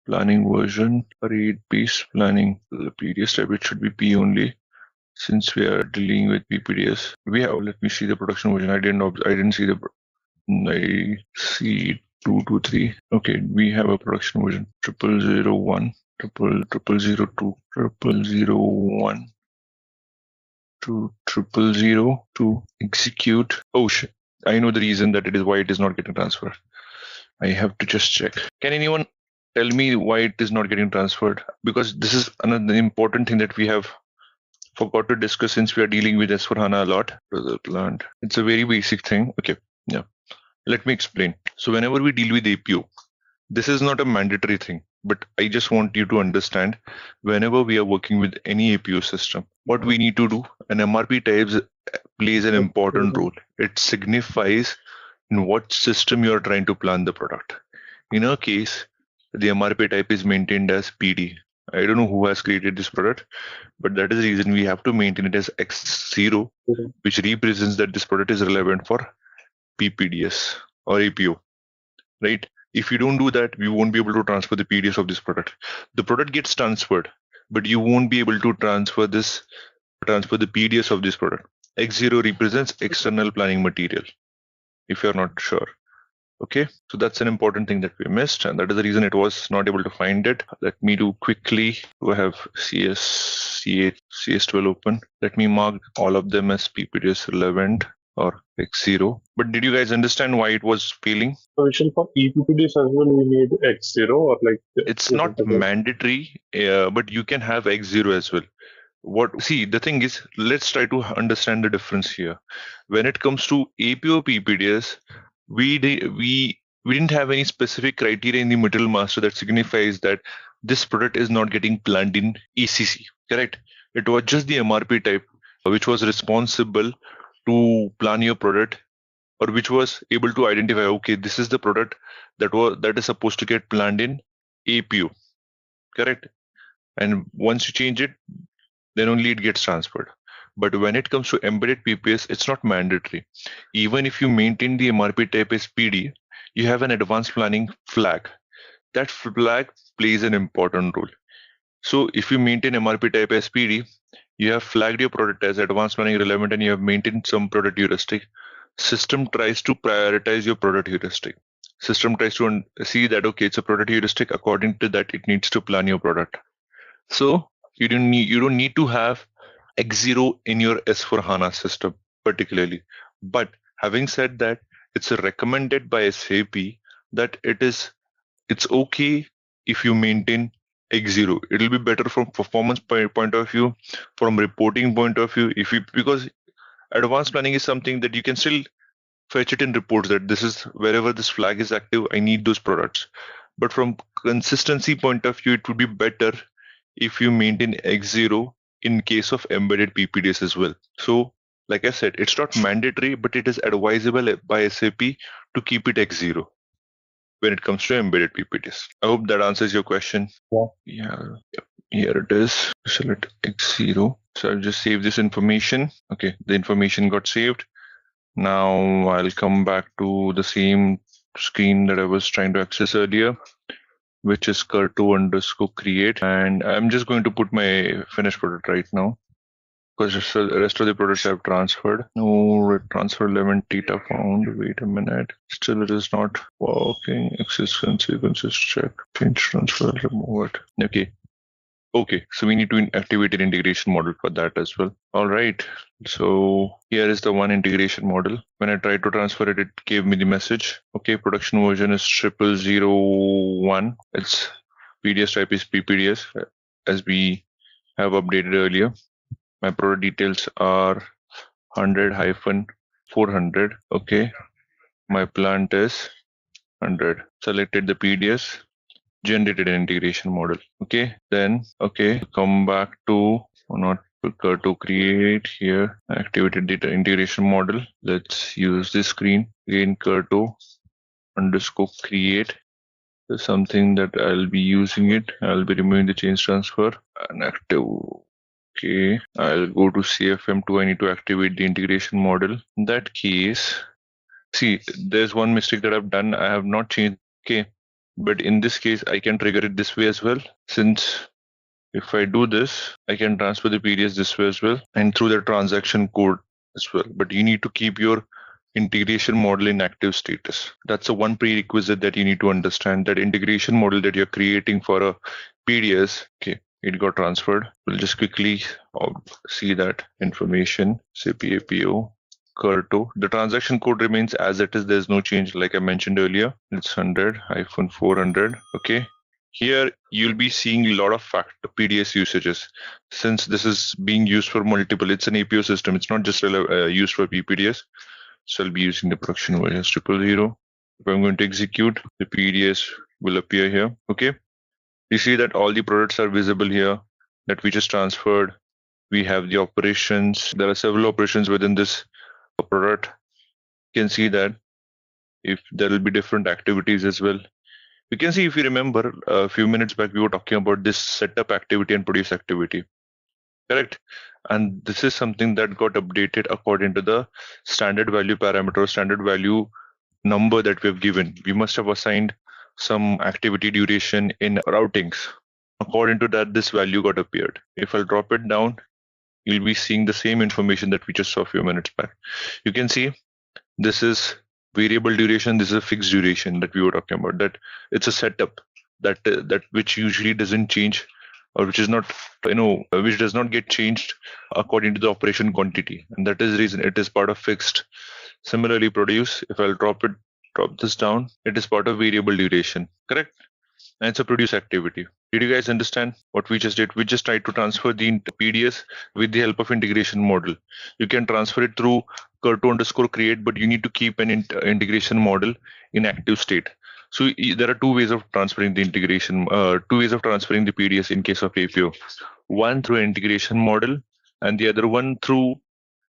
Planning version, read piece planning. The PDS type, it should be P only. Since we are dealing with PPDS, we have, let me see the production version. I didn't see the, I see 223. Okay, we have a production version 0001, 0002, 0001 to 0002 execute. Oh shit! I know the reason that it is why it is not getting transferred. I have to just check. Can anyone tell me why it is not getting transferred? Because this is another important thing that we have forgot to discuss since we are dealing with S4HANA a lot. Plant. It's a very basic thing. Okay, yeah. Let me explain. So whenever we deal with APO, this is not a mandatory thing, but I just want you to understand whenever we are working with any APO system, what we need to do, an MRP types plays an important role. It signifies in what system you are trying to plan the product. In our case, the MRP type is maintained as PD. I don't know who has created this product, but that is the reason we have to maintain it as X0, which represents that this product is relevant for PPDS or APO, right? If you don't do that, we won't be able to transfer the PDS of this product. The product gets transferred, but you won't be able to transfer the PDS of this product. X0 represents external planning material, if you're not sure. Okay, so that's an important thing that we missed, and that is the reason it was not able to find it. Let me do quickly. I have CS8, CS12 open. Let me mark all of them as PPDS-relevant or X0. But did you guys understand why it was failing? So for EPPDS as well, we need X0 or like. It's not mandatory, but you can have X0 as well. See, the thing is, let's try to understand the difference here. When it comes to APO PPDS, we didn't have any specific criteria in the material master that signifies that this product is not getting planned in ECC, correct? It was just the MRP type which was responsible to plan your product, or which was able to identify, okay, this is the product that is supposed to get planned in APO, correct? And once you change it, then only it gets transferred. But when it comes to embedded PPS, it's not mandatory. Even if you maintain the MRP type as PD, you have an advanced planning flag. That flag plays an important role. So if you maintain MRP type as PD, you have flagged your product as advanced planning relevant and you have maintained some product heuristic. System tries to prioritize your product heuristic. System tries to see that, okay, it's a product heuristic. According to that, it needs to plan your product. So you don't need to have X0 in your S4HANA system particularly. But having said that, it's recommended by SAP that it's okay if you maintain X0. It will be better from performance point of view, from reporting point of view, because advanced planning is something that you can still fetch it in reports that this is wherever this flag is active, I need those products. But from consistency point of view, it would be better if you maintain X0 in case of embedded PPDS as well. So, like I said, it's not mandatory, but it is advisable by SAP to keep it X0 when it comes to embedded PPDS. I hope that answers your question. Yeah. Yep. Here it is. Select X0. So I'll just save this information. Okay, the information got saved. Now I'll come back to the same screen that I was trying to access earlier, which is curto_create, and I'm just going to put my finished product right now because the rest of the products have transferred. No transfer 11 data found. Wait a minute. Still it is not working. Access consequences check. Change transfer, remove it. Okay. Okay, so we need to activate an integration model for that as well. All right, so here is the one integration model. When I tried to transfer it, it gave me the message. Okay, production version is 0001. Its PDS type is PPDS, as we have updated earlier. My product details are 100-400. Okay, my plant is 100. Selected the PDS, generated an integration model. Okay, then come back to not to create here, activated data integration model. Let's use this screen again, _create. There's something that I'll be using it. I'll be removing the change transfer and active. Okay, I'll go to CFM2. I need to activate the integration model. In that case, see, there's one mistake that I've done. I have not changed. Okay, but in this case, I can trigger it this way as well. Since if I do this, I can transfer the PDS this way as well and through the transaction code as well. But you need to keep your integration model in active status. That's a one prerequisite that you need to understand, that integration model that you're creating for a PDS. Okay, it got transferred. We'll just quickly see that information. SAP APO Curto. The transaction code remains as it is. There's no change, like I mentioned earlier. It's 100-400. Okay. Here you'll be seeing a lot of PDS usages. Since this is being used for multiple, it's an APO system. It's not just used for PPDS. So I'll be using the production version 000. If I'm going to execute, the PDS will appear here. Okay. You see that all the products are visible here that we just transferred. We have the operations. There are several operations within this product. You can see that if there will be different activities as well. You can see, if you remember a few minutes back, we were talking about this setup activity and produce activity, correct? And this is something that got updated according to the standard value parameter, standard value number that we have given. We must have assigned some activity duration in routings. According to that, this value got appeared. If I'll drop it down, you'll be seeing the same information that we just saw a few minutes back. You can see this is variable duration, this is a fixed duration that we were talking about, that it's a setup that which usually doesn't change, or which is not, which does not get changed according to the operation quantity, and that is the reason it is part of fixed. Similarly, produce, if I'll drop this down, it is part of variable duration, correct? And it's a produce activity. Did you guys understand what we just did? We just tried to transfer the PDS with the help of integration model. You can transfer it through _create, but you need to keep an integration model in active state. So there are two ways of transferring the integration, two ways of transferring the PDS in case of APO. One through an integration model, and the other one through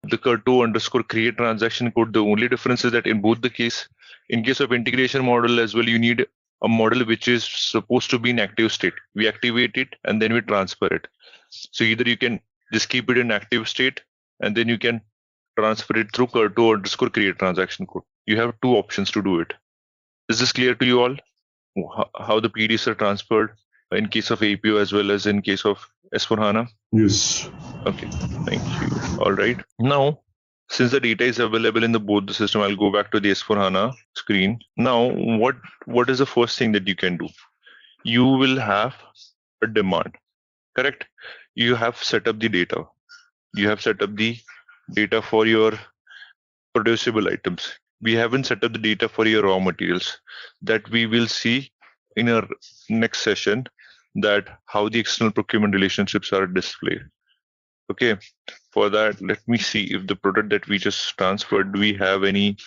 the _create transaction code. The only difference is that in both the case, in case of integration model as well, you need a model which is supposed to be in active state. We activate it and then we transfer it. So either you can just keep it in active state and then you can transfer it through _create transaction code. You have two options to do it. Is this clear to you all? How the PDs are transferred in case of APO as well as in case of S4HANA? Yes. Okay, thank you. All right. Now, since the data is available in both the system, I'll go back to the S4HANA screen. Now, what is the first thing that you can do? You will have a demand, correct? You have set up the data. You have set up the data for your producible items. We haven't set up the data for your raw materials. That we will see in our next session, that how the external procurement relationships are displayed. Okay, for that, let me see if the product that we just transferred, do we have any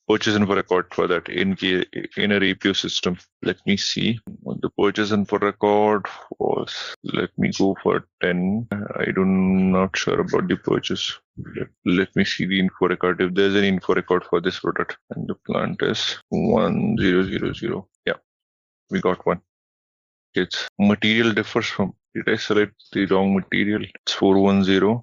purchase info record for that in our APO system? Let me see what the purchase info record was. Let me go for 10. I'm not sure about the purchase. Let me see the info record. If there's an info record for this product, and the plant is 1000. Yeah, we got one. Its material differs from, did I select the wrong material? It's 410.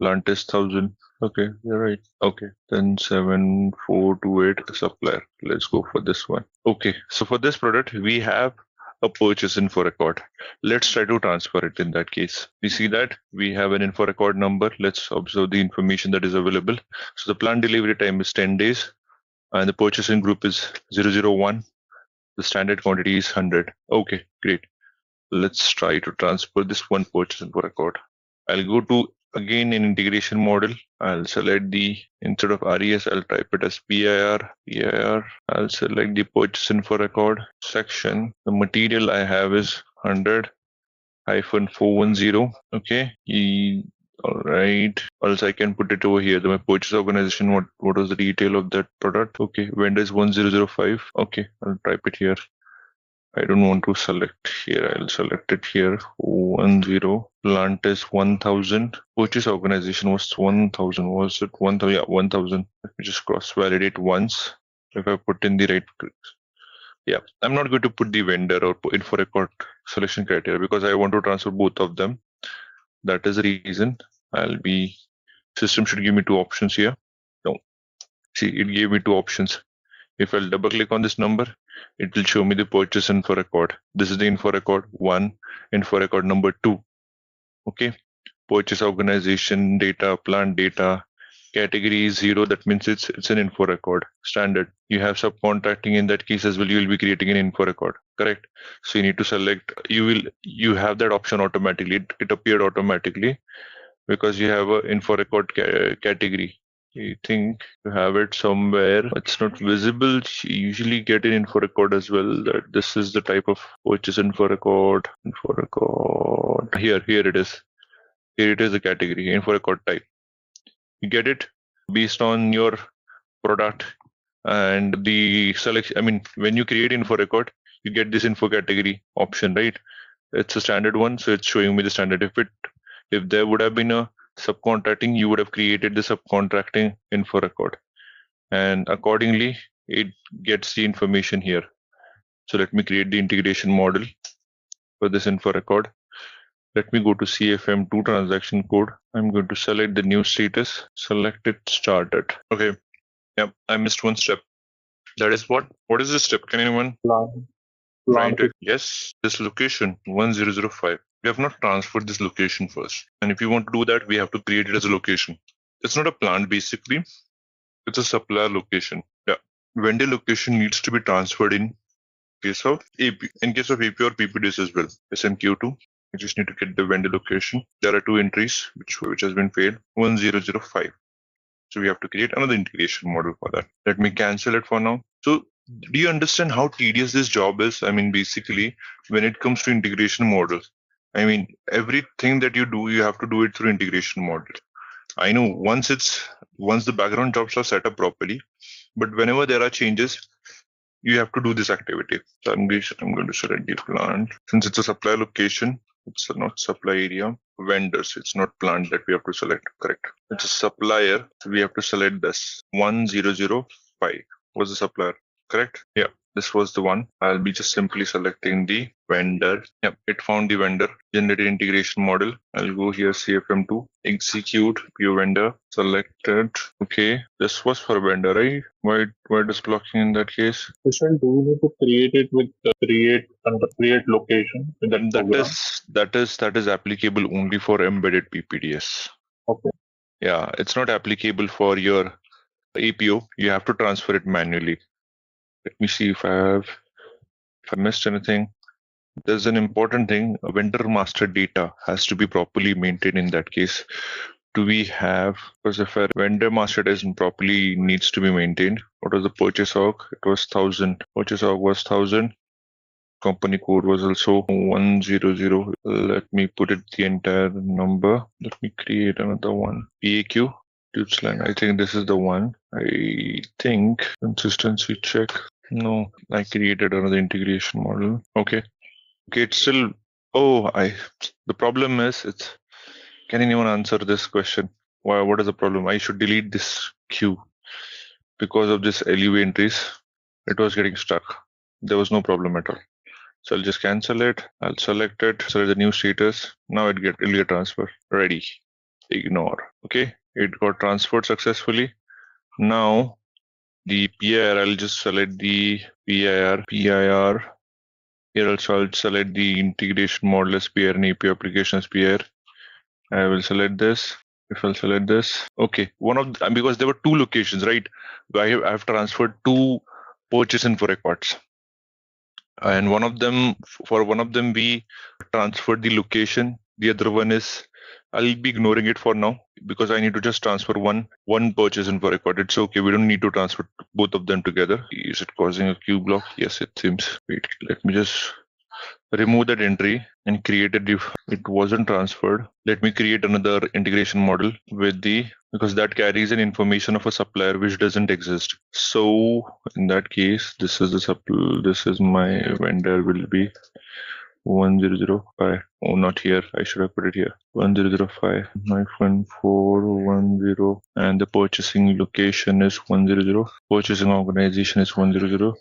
Plant is 1000. Okay, you're right. Okay, then 7428 supplier. Let's go for this one. Okay, so for this product, we have a purchase info record. Let's try to transfer it in that case. We see that we have an info record number. Let's observe the information that is available. So the plant delivery time is 10 days and the purchasing group is 001. The standard quantity is 100. Okay, great. Let's try to transfer this one purchase info record. I'll go to again an integration model. I'll select the, instead of RES, I'll type it as PIR. I'll select the purchase info record section. The material I have is 100-410. Okay. All right. Also, I can put it over here. My purchase organization. What was the detail of that product? Okay. Vendor is 1005. Okay. I'll type it here. I don't want to select here. I'll select it here. 10. Plant is 1000. Purchase organization was 1000. Was it 1000? Yeah, 1000. Let me just cross validate once. If I put in the right. Yeah, I'm not going to put the vendor or info record selection criteria because I want to transfer both of them. That is the reason. System should give me two options here. No. See, it gave me two options. If I'll double click on this number, it will show me the purchase info record. This is the info record 1, info record number 2. Okay. Purchase organization data, plant data, category is 0. That means it's an info record. Standard. You have subcontracting in that case as well. You will be creating an info record. Correct. So you need to select. You have that option automatically. It appeared automatically because you have an info record category. You think you have it somewhere. It's not visible. You usually get an info record as well. That this is the type of purchase info record. Info record. Here it is. Here it is the category. Info record type. You get it based on your product and the selection. I mean, when you create info record, you get this info category option, right? It's a standard one, so it's showing me the standard. If there would have been a subcontracting, you would have created the subcontracting info record, and accordingly it gets the information here. So let me create the integration model for this info record. Let me go to CFM2 transaction code. I'm going to select the new status, select it, start it. Okay. Yep, I missed one step. That is what? What is this step? Can anyone? Yes, this location 1005. We have not transferred this location first. And if you want to do that, we have to create it as a location. It's not a plant basically. It's a supplier location. Yeah. Vendor location needs to be transferred in case of AP or PPDS as well. SMQ2. You just need to get the vendor location. There are two entries which has been failed. 1005. So we have to create another integration model for that. Let me cancel it for now. So do you understand how tedious this job is? I mean, basically, when it comes to integration models, I mean, everything that you do, you have to do it through integration model. I know once the background jobs are set up properly, but whenever there are changes, you have to do this activity. So I'm going to select the plant. Since it's a supply location, it's not supply area. Vendors, it's not plant that we have to select. Correct. It's a supplier. So we have to select this 1005 was the supplier. Correct. Yeah. This was the one. I'll be just simply selecting the vendor. Yep, it found the vendor. Generated integration model. I'll go here, CFM2, execute, view vendor, selected. Okay, this was for vendor, right? Why does blocking in that case? Vishal, do we need to create it with create location? That is applicable only for embedded PPDS. Okay. Yeah, it's not applicable for your APO. You have to transfer it manually. Let me see if I missed anything. There's an important thing. Vendor master data has to be properly maintained in that case. Do we have, because if a vendor master isn't properly needs to be maintained. What was the purchase org? It was 1000. Purchase org was 1000. Company code was also 100. Let me put it the entire number. Let me create another one. PAQ. Line. I think this is the one. I think consistency check. No, I created another integration model. Okay, it's still. The problem is Can anyone answer this question? What is the problem? I should delete this queue because of this LU entries. It was getting stuck. There was no problem at all. So I'll just cancel it. I'll select it. Select the new status. Now it'll get transferred. Ready. Ignore. Okay. It got transferred successfully. Now the PIR, I'll just select the PIR. Here also I'll select the integration model as PIR and API application as PIR. I will select this. If I'll select this, okay. Because there were two locations, right? I have transferred two purchase info records. And for one of them, we transferred the location. The other one is, I'll be ignoring it for now because I need to just transfer one purchase info record. It's okay. We don't need to transfer both of them together. Is it causing a queue block? Yes, it seems. Wait, let me just remove that entry and create a diff. It wasn't transferred. Let me create another integration model with because that carries an information of a supplier which doesn't exist. So in that case, this is my vendor will be 1005. Oh, not here. I should have put it here. 1005-410, and the purchasing location is 100. Purchasing organization is 100.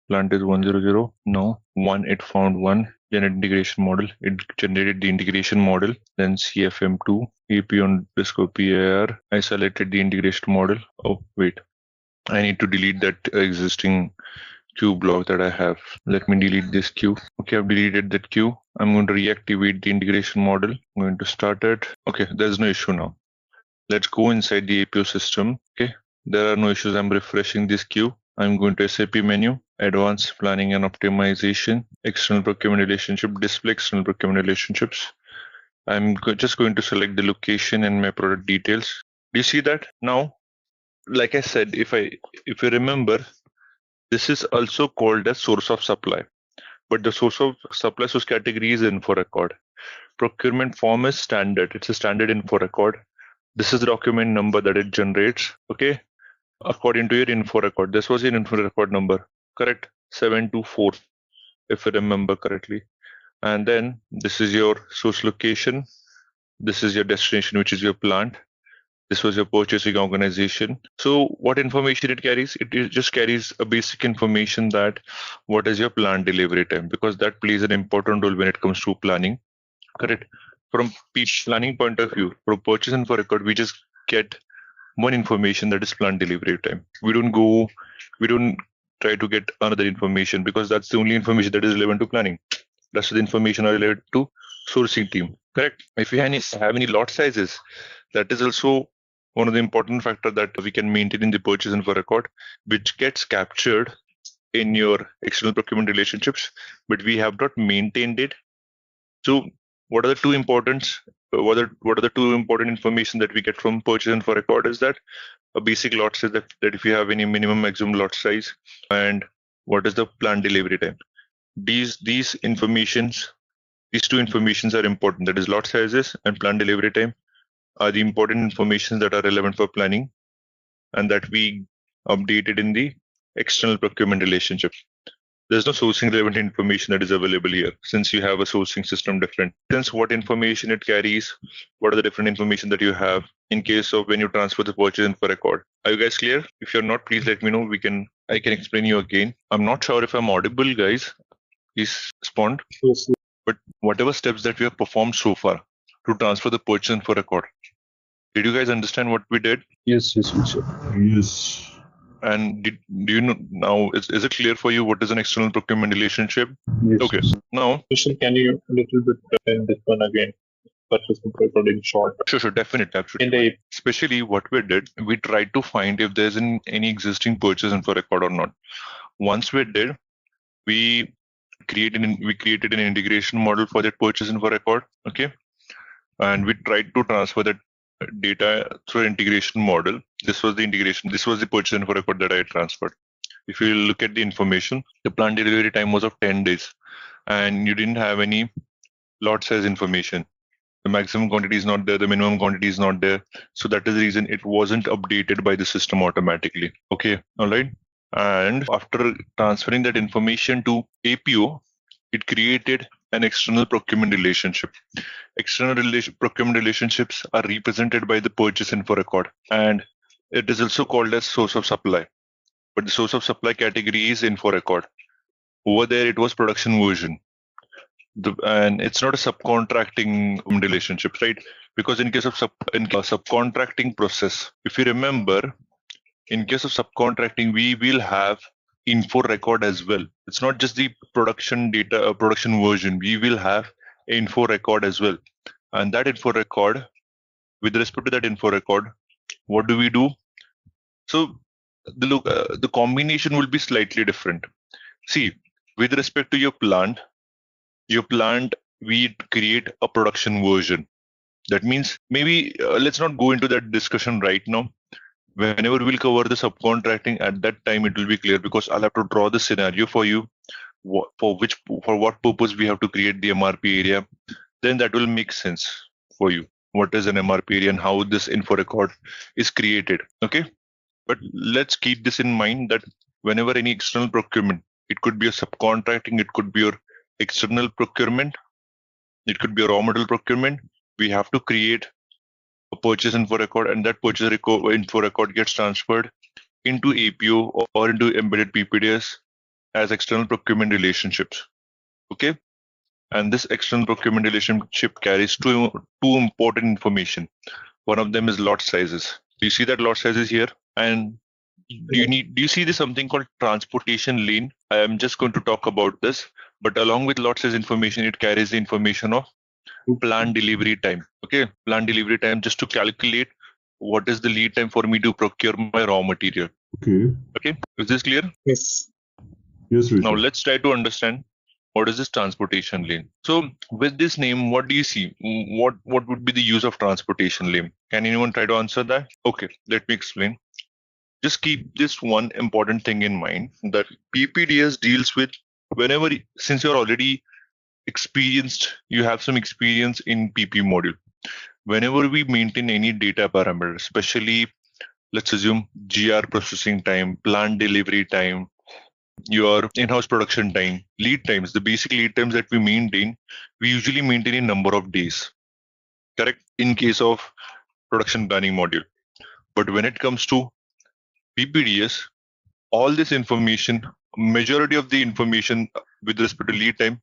Plant is 100. No, it found one. Generate integration model. It generated the integration model. Then CFM2, AP underscore PIR. I selected the integration model. Oh, wait. I need to delete that existing queue block that I have. Let me delete this queue. Okay, I've deleted that queue. I'm going to reactivate the integration model. I'm going to start it. Okay, there's no issue now. Let's go inside the APO system. Okay, there are no issues. I'm refreshing this queue. I'm going to SAP menu, Advanced Planning and Optimization, External Procurement Relationship, Display External Procurement Relationships. I'm just going to select the location and my product details. Do you see that? Now, like I said, if you remember, this is also called as source of supply. But the source of supply source category is info record. Procurement form is standard. It's a standard info record. This is the document number that it generates. Okay. According to your info record. This was your info record number. Correct? 724, if I remember correctly. And then this is your source location. This is your destination, which is your plant. This was your purchasing organization. So what information it carries? It just carries a basic information that what is your plant delivery time, because that plays an important role when it comes to planning. Correct. From planning point of view, from purchase info record, we just get one information, that is plant delivery time. We don't try to get another information because that's the only information that is relevant to planning. That's the information related to sourcing team. Correct. If you have any lot sizes, that is also one of the important factors that we can maintain in the purchase info record, which gets captured in your external procurement relationships, but we have not maintained it. So what are the two important information that we get from purchase info record is that a basic lot size, that if you have any minimum maximum lot size, and what is the plant delivery time. These two informations are important. That is lot sizes and plant delivery time are the important information that are relevant for planning and that we updated in the external procurement relationship. There's no sourcing relevant information that is available here since you have a sourcing system different. Since what information it carries, what are the different information that you have in case of when you transfer the purchase info record. Are you guys clear? If you're not, please let me know. I can explain you again. I'm not sure if I'm audible, guys. Please respond. Yes. But whatever steps that we have performed so far to transfer the purchase info record, did you guys understand what we did? Yes. Yes. And do you know now? Is it clear for you what is an external procurement relationship? Yes. Okay. Now, Can you a little bit in this one again? Purchase info record in short. Sure, definitely, absolutely. Especially what we did, we tried to find if there's any existing purchase info record or not. Once we did, we created an integration model for that purchase info record. Okay, and we tried to transfer that data through an integration model. This was the integration. This was the purchase info record that I transferred. If you look at the information, the plant delivery time was of 10 days, and you didn't have any lot size information. The maximum quantity is not there, the minimum quantity is not there. So that is the reason it wasn't updated by the system automatically. Okay, all right. And after transferring that information to APO, it created an external procurement relationship. Procurement relationships are represented by the purchase info record, and it is also called as source of supply. But the source of supply category is info record. Over there, it was production version. And it's not a subcontracting relationship, right? Because in case of subcontracting process, if you remember, in case of subcontracting, we will have info record as well. It's not just the production data, production version. We will have info record as well. And that info record, with respect to that info record, what do we do? So the combination will be slightly different. See, With respect to your plant, we create a production version. That means maybe let's not go into that discussion right now. Whenever we'll cover the subcontracting, at that time it will be clear, because I'll have to draw the scenario for you, for what purpose we have to create the MRP area. Then that will make sense for you. What is an MRP area and how this info record is created. Okay, but let's keep this in mind that whenever any external procurement, it could be a subcontracting, it could be your external procurement, it could be a raw material procurement. We have to create a purchase info record, and that purchase info record gets transferred into APO or into embedded PPDS as external procurement relationships. Okay, and this external procurement relationship carries two important information. One of them is lot sizes. Do you see that lot sizes here? And do you see this something called transportation lane? I am just going to talk about this, but along with lot size information, it carries the information of planned delivery time. Okay, planned delivery time, just to calculate what is the lead time for me to procure my raw material. Okay, is this clear? Yes. Yes, Now let's try to understand what is this transportation lane. So with this name, what do you see? What would be the use of transportation lane? Can anyone try to answer that? Okay, let me explain. Just keep this one important thing in mind, that PPDS deals with since you're already experienced, you have some experience in PP module. Whenever we maintain any data parameter, especially let's assume GR processing time, plant delivery time, your in-house production time, lead times, the basic lead times that we maintain, we usually maintain a number of days, correct? In case of production planning module. But when it comes to PPDS, all this information, majority of the information with respect to lead time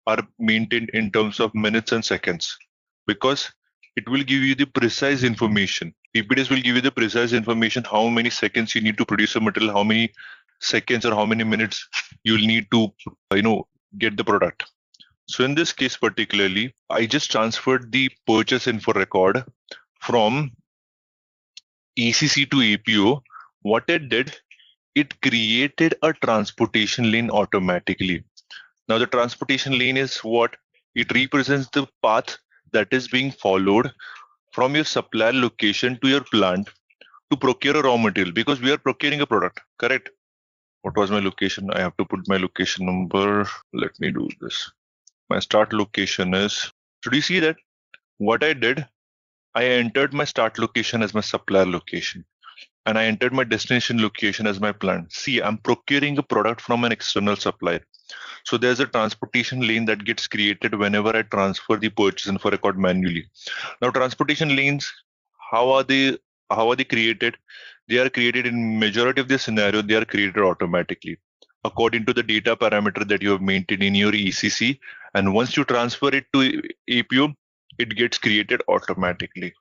are maintained in terms of minutes and seconds, because it will give you the precise information. PPDS will give you the precise information, how many seconds you need to produce a material, how many seconds or how many minutes you'll need to get the product. So in this case particularly, I just transferred the purchase info record from ECC to APO. What it did, it created a transportation lane automatically. Now the transportation lane is what? It represents the path that is being followed from your supplier location to your plant to procure a raw material, because we are procuring a product, correct? What was my location? I have to put my location number. Let me do this. My start location is, so do you see that what I did? I entered my start location as my supplier location, and I entered my destination location as my plant. See, I'm procuring a product from an external supplier. So there's a transportation lane that gets created whenever I transfer the purchase info record manually. Now, transportation lanes, how are they created? They are created in majority of the scenario, they are created automatically according to the data parameter that you have maintained in your ECC. And once you transfer it to APO, it gets created automatically.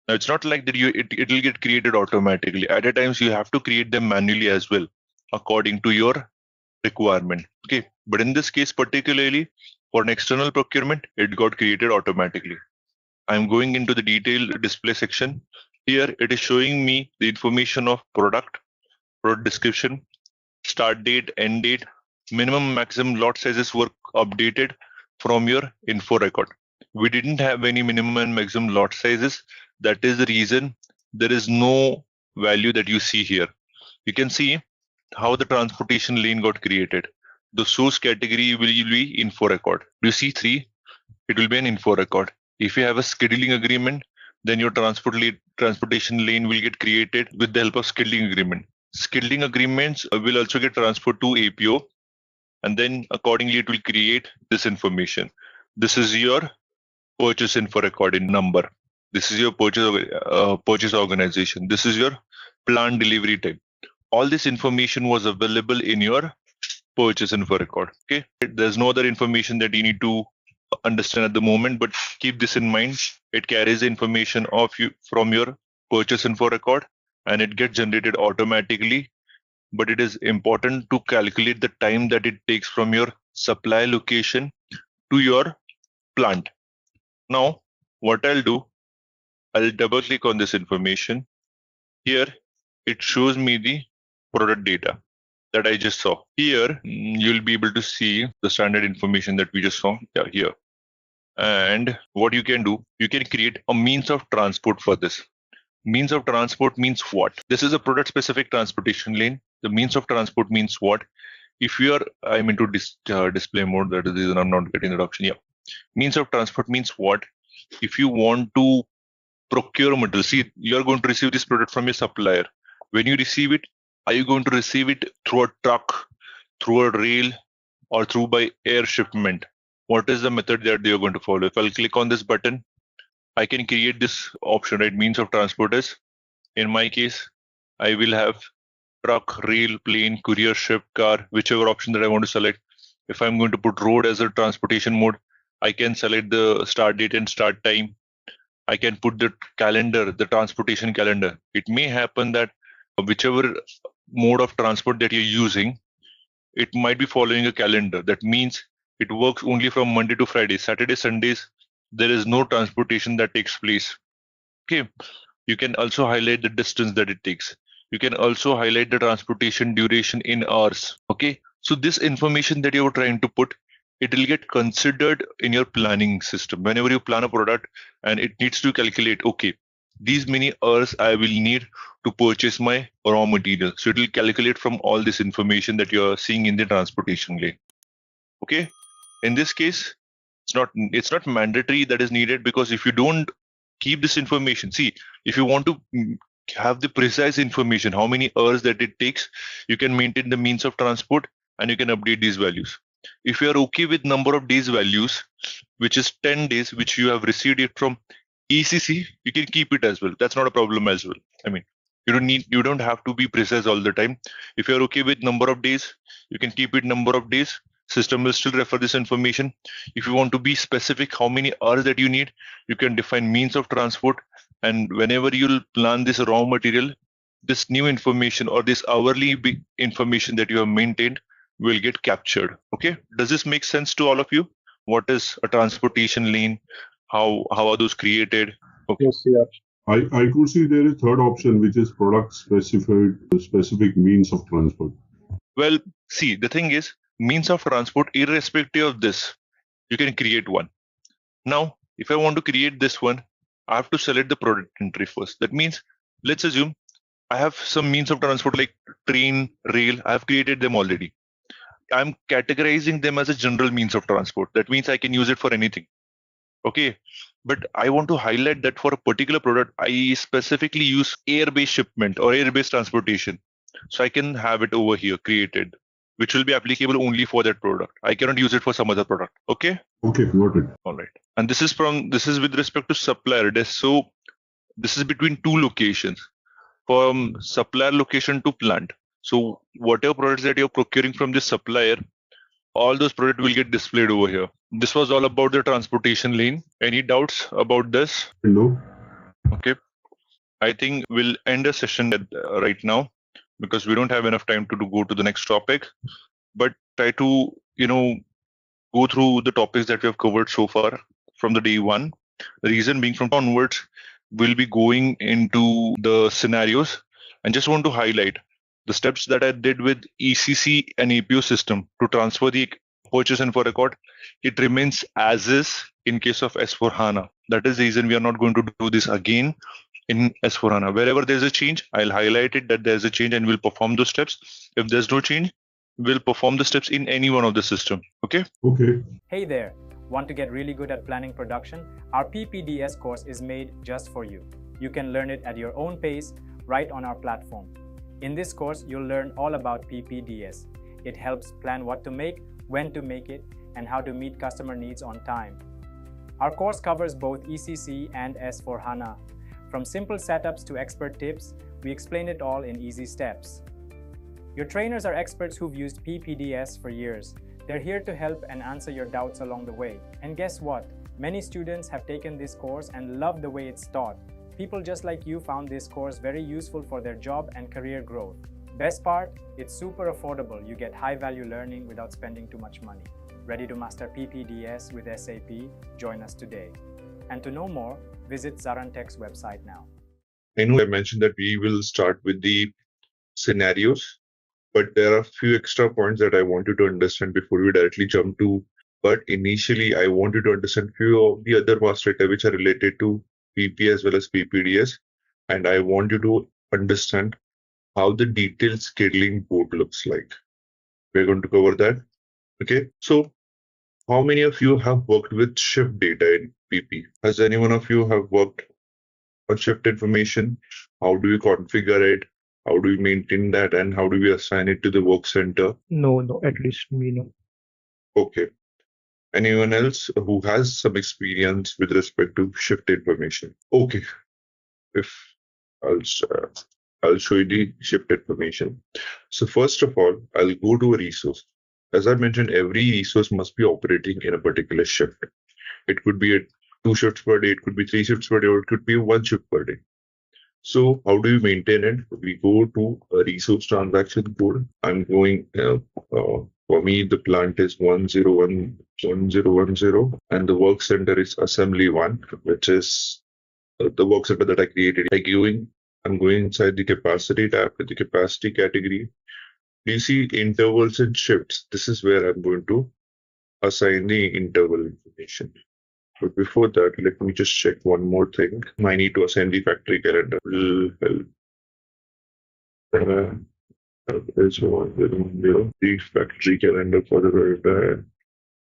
Now, it's not like that it will get created automatically. At times, you have to create them manually as well, according to your requirement. Okay, but in this case particularly for an external procurement, it got created automatically. I'm going into the detailed display section. Here it is showing me the information of product description, start date, end date, minimum maximum lot sizes were updated from your info record. We didn't have any minimum and maximum lot sizes. That is the reason there is no value that you see here. You can see how the transportation lane got created. The source category will be info record. Do you see 3? It will be an info record. If you have a scheduling agreement, then your transportation lane will get created with the help of scheduling agreement. Scheduling agreements will also get transferred to APO, and then accordingly it will create this information. This is your purchase info record in number. This is your purchase organization. This is your plant delivery time. All this information was available in your purchase info record. Okay, there's no other information that you need to understand at the moment, but keep this in mind. It carries the information of you from your purchase info record, and it gets generated automatically. But it is important to calculate the time that it takes from your supply location to your plant. Now, what I'll do, I'll double click on this information. Here, it shows me the product data. that I just saw. Here, you'll be able to see the standard information that we just saw here. And what you can do, you can create a means of transport for this. Means of transport means what? This is a product specific transportation lane. The means of transport means what? If you are, I'm into display mode, that is the reason I'm not getting the option. Yeah. Means of transport means what? If you want to procure material, see, you're going to receive this product from your supplier. When you receive it, are you going to receive it through a truck, through a rail, or through by air shipment? What is the method that you're going to follow? If I'll click on this button, I can create this option, right? Means of transport is, in my case, I will have truck, rail, plane, courier, ship, car, whichever option that I want to select. If I'm going to put road as a transportation mode, I can select the start date and start time. I can put the calendar, the transportation calendar. It may happen that whichever mode of transport that you're using, it might be following a calendar. That means it works only from Monday to Friday. Saturday, Sundays, there is no transportation that takes place. Okay. You can also highlight the distance that it takes. You can also highlight the transportation duration in hours. Okay. So this information that you're trying to put, it will get considered in your planning system. Whenever you plan a product and it needs to calculate, okay, these many hours I will need to purchase my raw material. So it will calculate from all this information that you're seeing in the transportation lane. Okay. In this case, it's not mandatory that is needed, because if you don't keep this information, see, if you want to have the precise information, how many hours that it takes, you can maintain the means of transport and you can update these values. If you are okay with number of days values, which is 10 days, which you have received it from ECC, you can keep it as well. That's not a problem as well. I mean, you don't have to be precise all the time. If you're okay with number of days, you can keep it number of days. System will still refer this information. If you want to be specific how many hours that you need, you can define means of transport. And whenever you'll plan this raw material, this new information or this hourly information that you have maintained will get captured. Okay. Does this make sense to all of you? What is a transportation lane? How are those created? Okay. Yes, yeah. I could see there is third option, which is product specific means of transport. Well, see, the thing is, means of transport, irrespective of this, you can create one. Now, if I want to create this one, I have to select the product entry first. That means, let's assume I have some means of transport like train, rail. I have created them already. I'm categorizing them as a general means of transport. That means I can use it for anything. Okay. But I want to highlight that for a particular product, I specifically use air-based shipment or air-based transportation. So I can have it over here created, which will be applicable only for that product. I cannot use it for some other product. Okay. Okay, noted. All right. And this is with respect to supplier desk. So this is between two locations, from supplier location to plant. So whatever products that you're procuring from this supplier, all those products will get displayed over here. This was all about the transportation lane. Any doubts about this? No. Okay. I think we'll end the session right now, because we don't have enough time to go to the next topic. But try to, go through the topics that we have covered so far from the day one. The reason being, from onwards, we'll be going into the scenarios, and just want to highlight the steps that I did with ECC and APO system to transfer the purchase and for record. It remains as is in case of S4HANA. That is the reason we are not going to do this again in S4HANA. Wherever there's a change, I'll highlight it that there's a change and we'll perform those steps. If there's no change, we'll perform the steps in any one of the system. Okay? Okay. Hey there. Want to get really good at planning production? Our PPDS course is made just for you. You can learn it at your own pace right on our platform. In this course, you'll learn all about PPDS. It helps plan what to make, when to make it, and how to meet customer needs on time. Our course covers both ECC and S4HANA. From simple setups to expert tips, we explain it all in easy steps. Your trainers are experts who've used PPDS for years. They're here to help and answer your doubts along the way. And guess what? Many students have taken this course and love the way it's taught. People just like you found this course very useful for their job and career growth. Best part, it's super affordable. You get high-value learning without spending too much money. Ready to master PPDS with SAP? Join us today. And to know more, visit ZaranTech's website now. I know I mentioned that we will start with the scenarios, but there are a few extra points that I want you to understand before we directly jump to. But initially, I want you to understand few of the other master data which are related to PP as well as PPDS, and I want you to understand how the detailed scheduling board looks like. We're going to cover that. Okay, so how many of you have worked with shift data in PP? Has any one of you have worked on shift information? How do you configure it? How do we maintain that? And how do we assign it to the work center? No, at least me, no. Okay. Anyone else who has some experience with respect to shift information? Okay. If I'll show you the shift information. So first of all, I'll go to a resource. As I mentioned, every resource must be operating in a particular shift. It could be 2 shifts per day, it could be 3 shifts per day, or it could be 1 shift per day. So how do you maintain it? We go to a resource transaction code. I'm going, for me, the plant is 1011010, and the work center is assembly 1, which is the work center that I created. I'm going inside the capacity tab with the capacity category. Do you see intervals and shifts? This is where I'm going to assign the interval information. But before that, let me just check one more thing. I need to assign the factory calendar. Will help. There's the factory calendar for the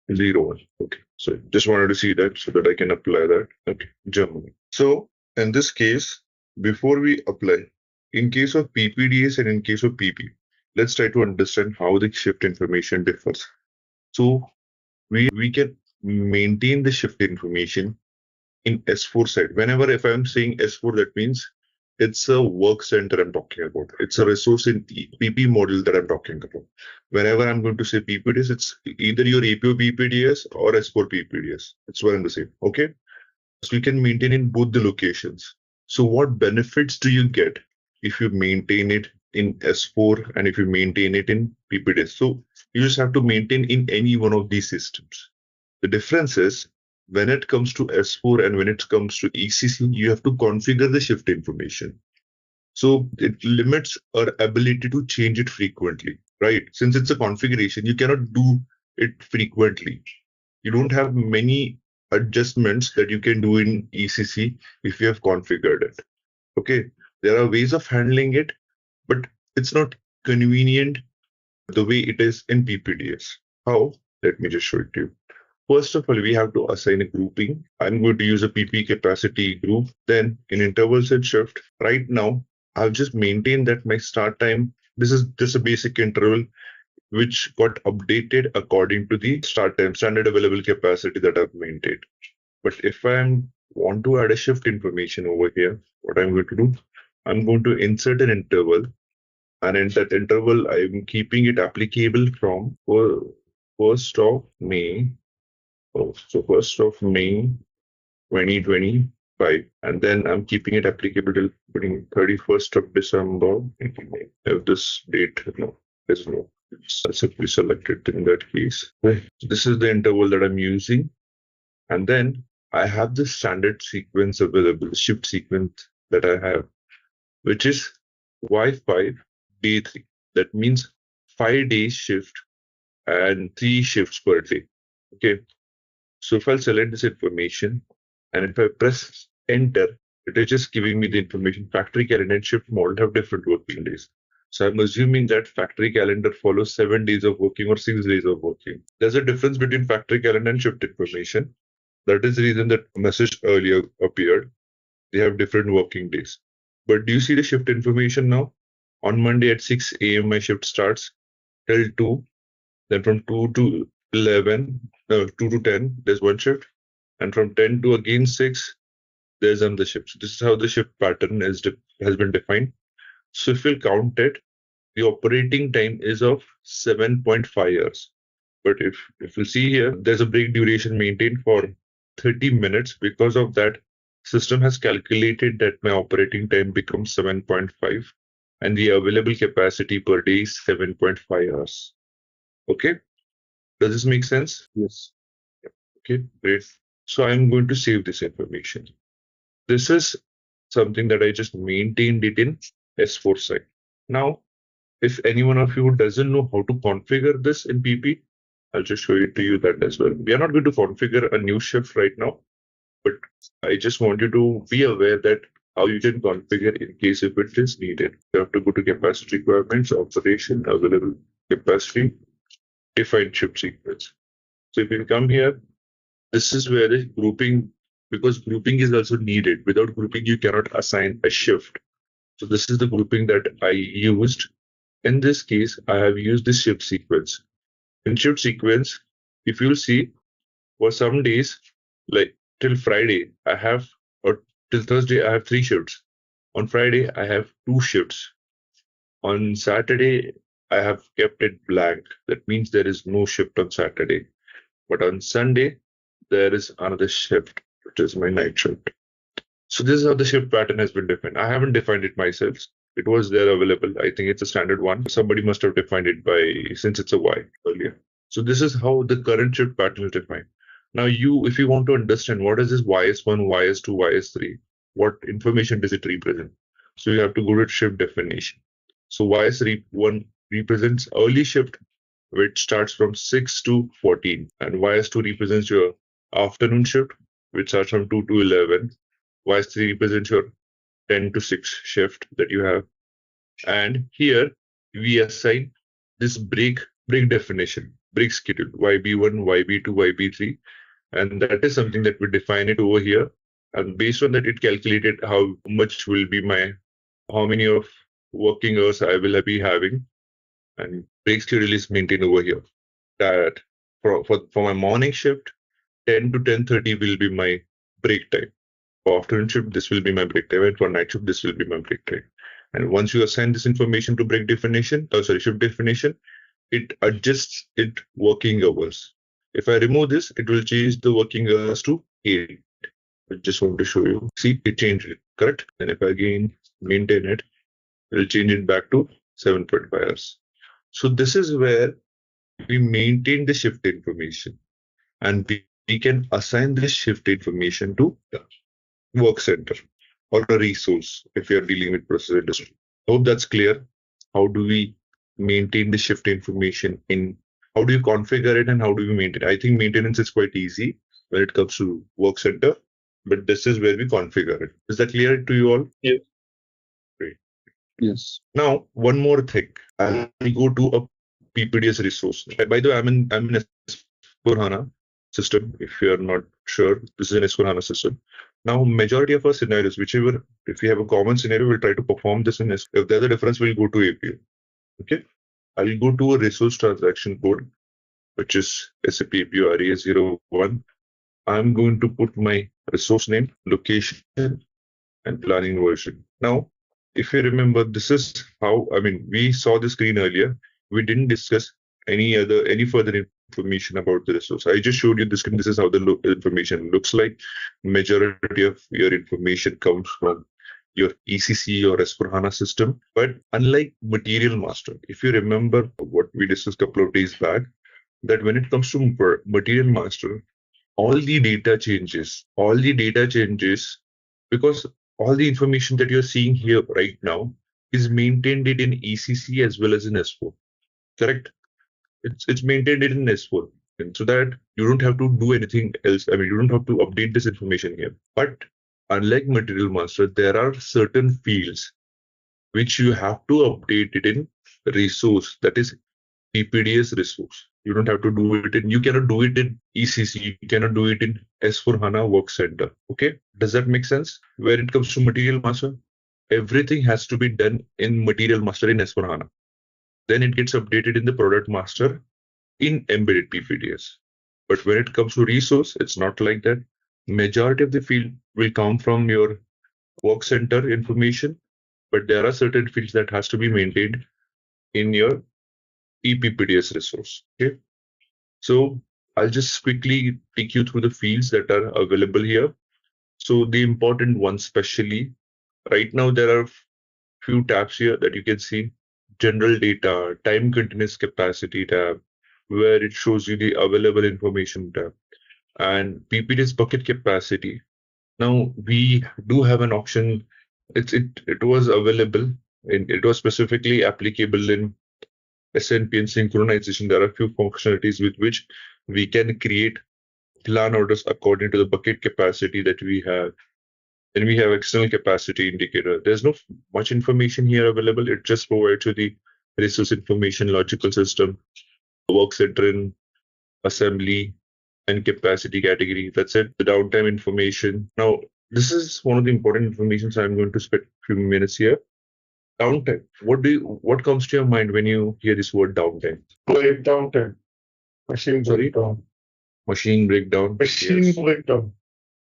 01. Okay, so just wanted to see that so that I can apply that. Okay, Germany. So in this case, before we apply, in case of PPDS and in case of PP, let's try to understand how the shift information differs. So we can maintain the shift information in S4 side. Whenever if I'm saying S4, that means it's a work center I'm talking about. It's a resource in PP model that I'm talking about. Whenever I'm going to say PPDS, it's either your APO PPDS or S4 PPDS. It's one and the same. Okay. So you can maintain in both the locations. So what benefits do you get if you maintain it in S4 and if you maintain it in PPDS? So you just have to maintain in any one of these systems. The difference is when it comes to S4 and when it comes to ECC, you have to configure the shift information. So it limits our ability to change it frequently, right? Since it's a configuration, you cannot do it frequently. You don't have many adjustments that you can do in ECC if you have configured it. Okay, there are ways of handling it, but it's not convenient the way it is in PPDS. How? Let me just show it to you. First of all, we have to assign a grouping. I'm going to use a PP capacity group. Then in intervals and shift, right now, I've just maintained that my start time, this is just a basic interval which got updated according to the start time, standard available capacity that I've maintained. But if I want to add a shift information over here, what I'm going to do, I'm going to insert an interval. And in that interval, I'm keeping it applicable from 1st of May. So 1st of May 2025, and then I'm keeping it applicable till 31st of December. If this date, no, there's no. Simply selected in that case. This is the interval that I'm using, and then I have the standard sequence available, shift sequence that I have, which is Y5 day 3. That means 5 days shift and 3 shifts per day. Okay. So if I'll select this information and if I press enter, it is just giving me the information. Factory calendar and shift model have different working days. So I'm assuming that factory calendar follows 7 days of working or 6 days of working. There's a difference between factory calendar and shift information. That is the reason that message earlier appeared. They have different working days. But do you see the shift information now? On Monday at 6 a.m. my shift starts till 2. Then from 2 to 11, 2 to 10, there's one shift. And from 10 to again 6, there's another shift. So this is how the shift pattern has been defined. So if we'll count it, the operating time is of 7.5 hours. But if you see here, there's a break duration maintained for 30 minutes. Because of that, system has calculated that my operating time becomes 7.5 and the available capacity per day is 7.5 hours. Okay. Does this make sense? Yes. Okay, great. So I'm going to save this information. This is something that I just maintained it in S4 side. Now, if any one of you doesn't know how to configure this in PP, I'll just show it to you that as well. We are not going to configure a new shift right now, but I just want you to be aware that how you can configure in case if it is needed. You have to go to capacity requirements, operation, available capacity, define shift sequence. So if you come here, this is where the grouping, because grouping is also needed. Without grouping, you cannot assign a shift. So this is the grouping that I used. In this case, I have used the shift sequence. In shift sequence, if you'll see, for some days, like till Friday, I have, or till Thursday, I have 3 shifts. On Friday, I have 2 shifts. On Saturday, I have kept it blank. That means there is no shift on Saturday. But on Sunday, there is another shift, which is my night shift. So this is how the shift pattern has been defined. I haven't defined it myself. It was there available. I think it's a standard one. Somebody must have defined it by, since it's a Y earlier. So this is how the current shift pattern is defined. Now if you want to understand what is this YS1, YS2, YS3, what information does it represent? So you have to go to shift definition. So YS1 represents early shift, which starts from 6 to 14. And YS2 represents your afternoon shift, which starts from 2 to 11. YS3 represents your 10 to 6 shift that you have. And here we assign this break definition, break schedule, YB1, YB2, YB3. And that is something that we define it over here. And based on that, it calculated how much will be how many of working hours I will be having. And break schedule is maintained over here. That for my morning shift, 10 to 10:30 will be my break time. For afternoon shift, this will be my break time. And for night shift, this will be my break time. And once you assign this information to shift definition, it adjusts it working hours. If I remove this, it will change the working hours to 8. I just want to show you. See, it changed it, correct? And if I again maintain it, it will change it back to 7.5 hours. So this is where we maintain the shift information, and we can assign this shift information to the work center or a resource if you're dealing with process industry. Hope that's clear. How do we maintain the shift information how do you configure it and how do we maintain it? I think maintenance is quite easy when it comes to work center, but this is where we configure it. Is that clear to you all? Yes. Great. Yes. Now, one more thing. I'll go to a PPDS resource. By the way, I'm in S4HANA system. If you are not sure, this is an S4HANA system. Now, majority of our scenarios, if we have a common scenario, we'll try to perform this in S4. If there's a difference, we'll go to APO. Okay. I'll go to a resource transaction code, which is SAP APO RES01. I'm going to put my resource name, location, and planning version. Now, if you remember, this is how, we saw the screen earlier. We didn't discuss any further information about the resource. I just showed you the screen. This is how the information looks like. Majority of your information comes from your ECC or S4HANA system. But unlike Material Master, if you remember what we discussed a couple of days back, that when it comes to Material Master, all the data changes because all the information that you're seeing here right now is maintained in ECC as well as in S4. Correct? It's maintained in S4. And so that you don't have to do anything else. You don't have to update this information here. But unlike Material Master, there are certain fields which you have to update it in resource, that is PPDS resource. You don't have to do it you cannot do it in ECC, you cannot do it in S4HANA Work Center. Okay, does that make sense? Where it comes to Material Master, everything has to be done in Material Master in S4HANA. Then it gets updated in the Product Master in Embedded PP-DS. But when it comes to resource, it's not like that. Majority of the field will come from your Work Center information, but there are certain fields that has to be maintained in your PPDS resource. Okay, so I'll just quickly take you through the fields that are available here. So the important ones, especially right now, there are few tabs here that you can see. General data, time continuous capacity tab, where it shows you the available information tab, and PPDS bucket capacity. Now we do have an option. It was available It was specifically applicable in SNP and synchronization. There are a few functionalities with which we can create plan orders according to the bucket capacity that we have. Then we have external capacity indicator. There's no much information here available. It just provides you the resource information, logical system, work center, assembly, and capacity category. That's it. The downtime information. Now, this is one of the important information, so I'm going to spend a few minutes here. Downtime. What comes to your mind when you hear this word downtime? Like downtime. Machine breakdown. Machine breakdown. Machine breakdown.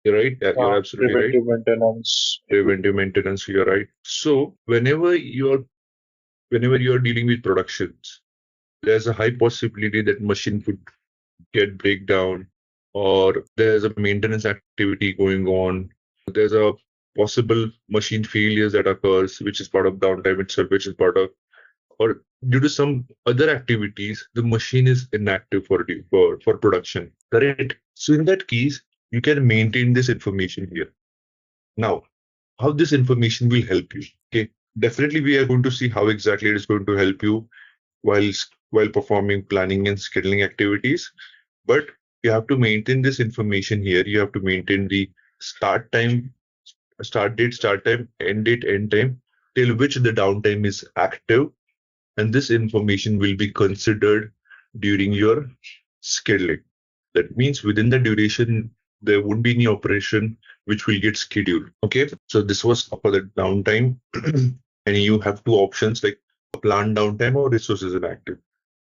You're right. You're absolutely right. Preventive maintenance. Preventive maintenance. You're right. So whenever you're dealing with productions, there's a high possibility that machine could get breakdown, or there's a maintenance activity going on. There's a possible machine failures that occurs, which is part of downtime itself, which is part of, or due to some other activities, the machine is inactive for production. Correct. So in that case, you can maintain this information here. Now, how this information will help you? Okay, definitely we are going to see how exactly it is going to help you while performing planning and scheduling activities. But you have to maintain this information here. You have to maintain the start time, start date, start time, end date, end time, till which the downtime is active. And this information will be considered during your scheduling. That means within the duration, there won't be any operation which will get scheduled. Okay, so this was for the downtime. And you have two options like planned downtime or resources inactive.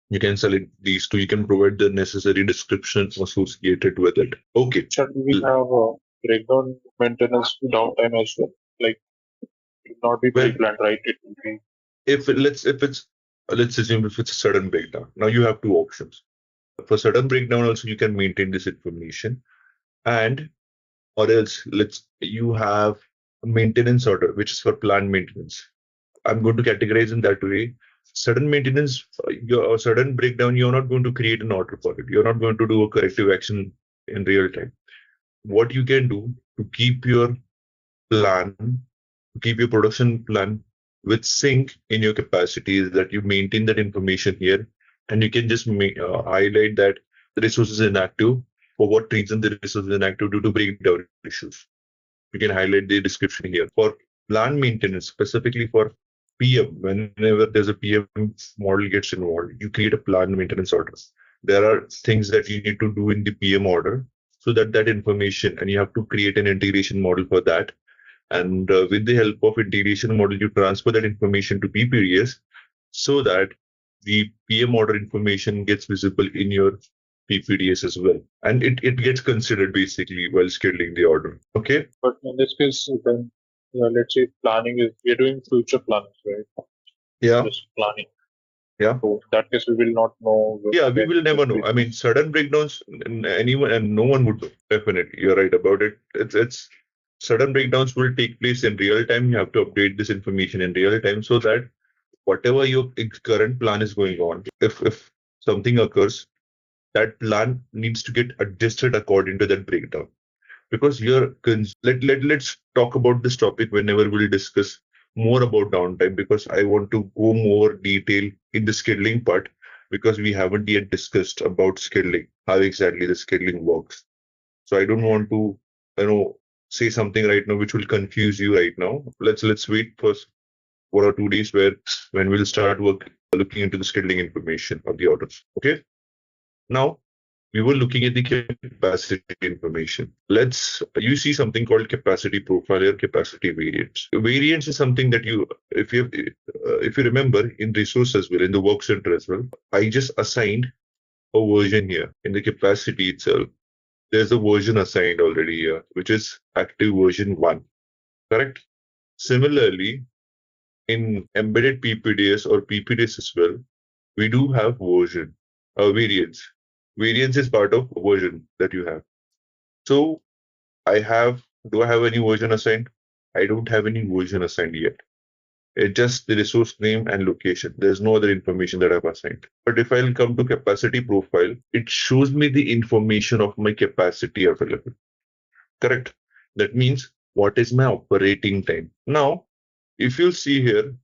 You can select these two. You can provide the necessary descriptions associated with it. Okay. Should we have a breakdown maintenance downtime as well? Like, it will not be pre-planned, right? It will be. Let's assume if it's a sudden breakdown. Now you have two options. For sudden breakdown, also you can maintain this information, or else you have a maintenance order, which is for planned maintenance. I'm going to categorize in that way. Sudden maintenance, your sudden breakdown, you're not going to create an order for it. You're not going to do a corrective action in real time. What you can do to keep your production plan with sync in your capacity is that you maintain that information here, and you can just highlight that the resource is inactive. For what reason the resource is inactive? Due to breakdown issues. You can highlight the description here. For plant maintenance, specifically for PM, whenever there's a PM model gets involved, you create a plant maintenance order. There are things that you need to do in the PM order so that information, and you have to create an integration model for that. And with the help of integration model, you transfer that information to PPDS so that the PM order information gets visible in your PPDS as well. And it gets considered basically while scheduling the order. Okay. But in this case, then let's say planning is, we're doing future planning, right? Yeah. Just planning. Yeah. So in that case, we will not know. Yeah, we will never know. I mean, sudden breakdowns, anyone and no one would know. Definitely, you're right about it. It's sudden breakdowns will take place in real time. You have to update this information in real time so that whatever your current plan is going on, if something occurs, that plan needs to get adjusted according to that breakdown. Because let's talk about this topic whenever we'll discuss more about downtime, because I want to go more detail in the scheduling part, because we haven't yet discussed about scheduling, how exactly the scheduling works. So I don't want to, say something right now which will confuse you right now. Let's wait for 1 or 2 days when we'll start looking into the scheduling information of the orders. Okay. Now we were looking at the capacity information. You see something called capacity profile or capacity variance. Variance is something that if you remember in resource as well, in the work center as well, I just assigned a version here in the capacity itself. There's a version assigned already here, which is active version 1. Correct? Similarly, in embedded PP-DS or PP-DS as well, we do have variance. Variance is part of version that you have. So do I have any version assigned? I don't have any version assigned yet. It's just the resource name and location. There's no other information that I've assigned. But if I'll come to capacity profile, it shows me the information of my capacity available. Correct? That means what is my operating time? Now, if you'll see here,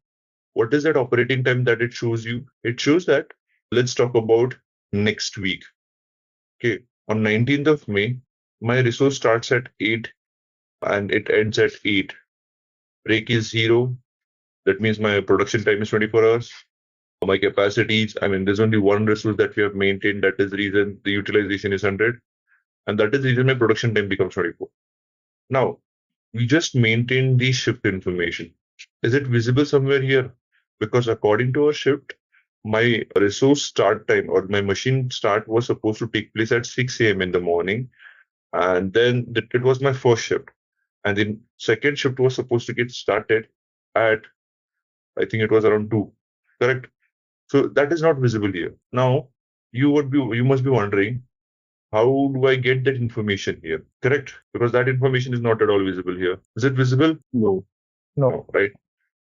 what is that operating time that it shows you? It shows that, let's talk about next week. Okay, on 19th of May, my resource starts at 8 and it ends at 8. Break is 0. That means my production time is 24 hours. My capacities, I mean, there's only one resource that we have maintained. That is the reason the utilization is 100. And that is the reason my production time becomes 24. Now, we just maintain the shift information. Is it visible somewhere here? Because according to our shift, my resource start time or my machine start was supposed to take place at 6 a.m. in the morning. And then it was my first shift. And the second shift was supposed to get started at, I think it was around 2. Correct? So that is not visible here. Now, you must be wondering, how do I get that information here? Correct? Because that information is not at all visible here. Is it visible? No. No, right?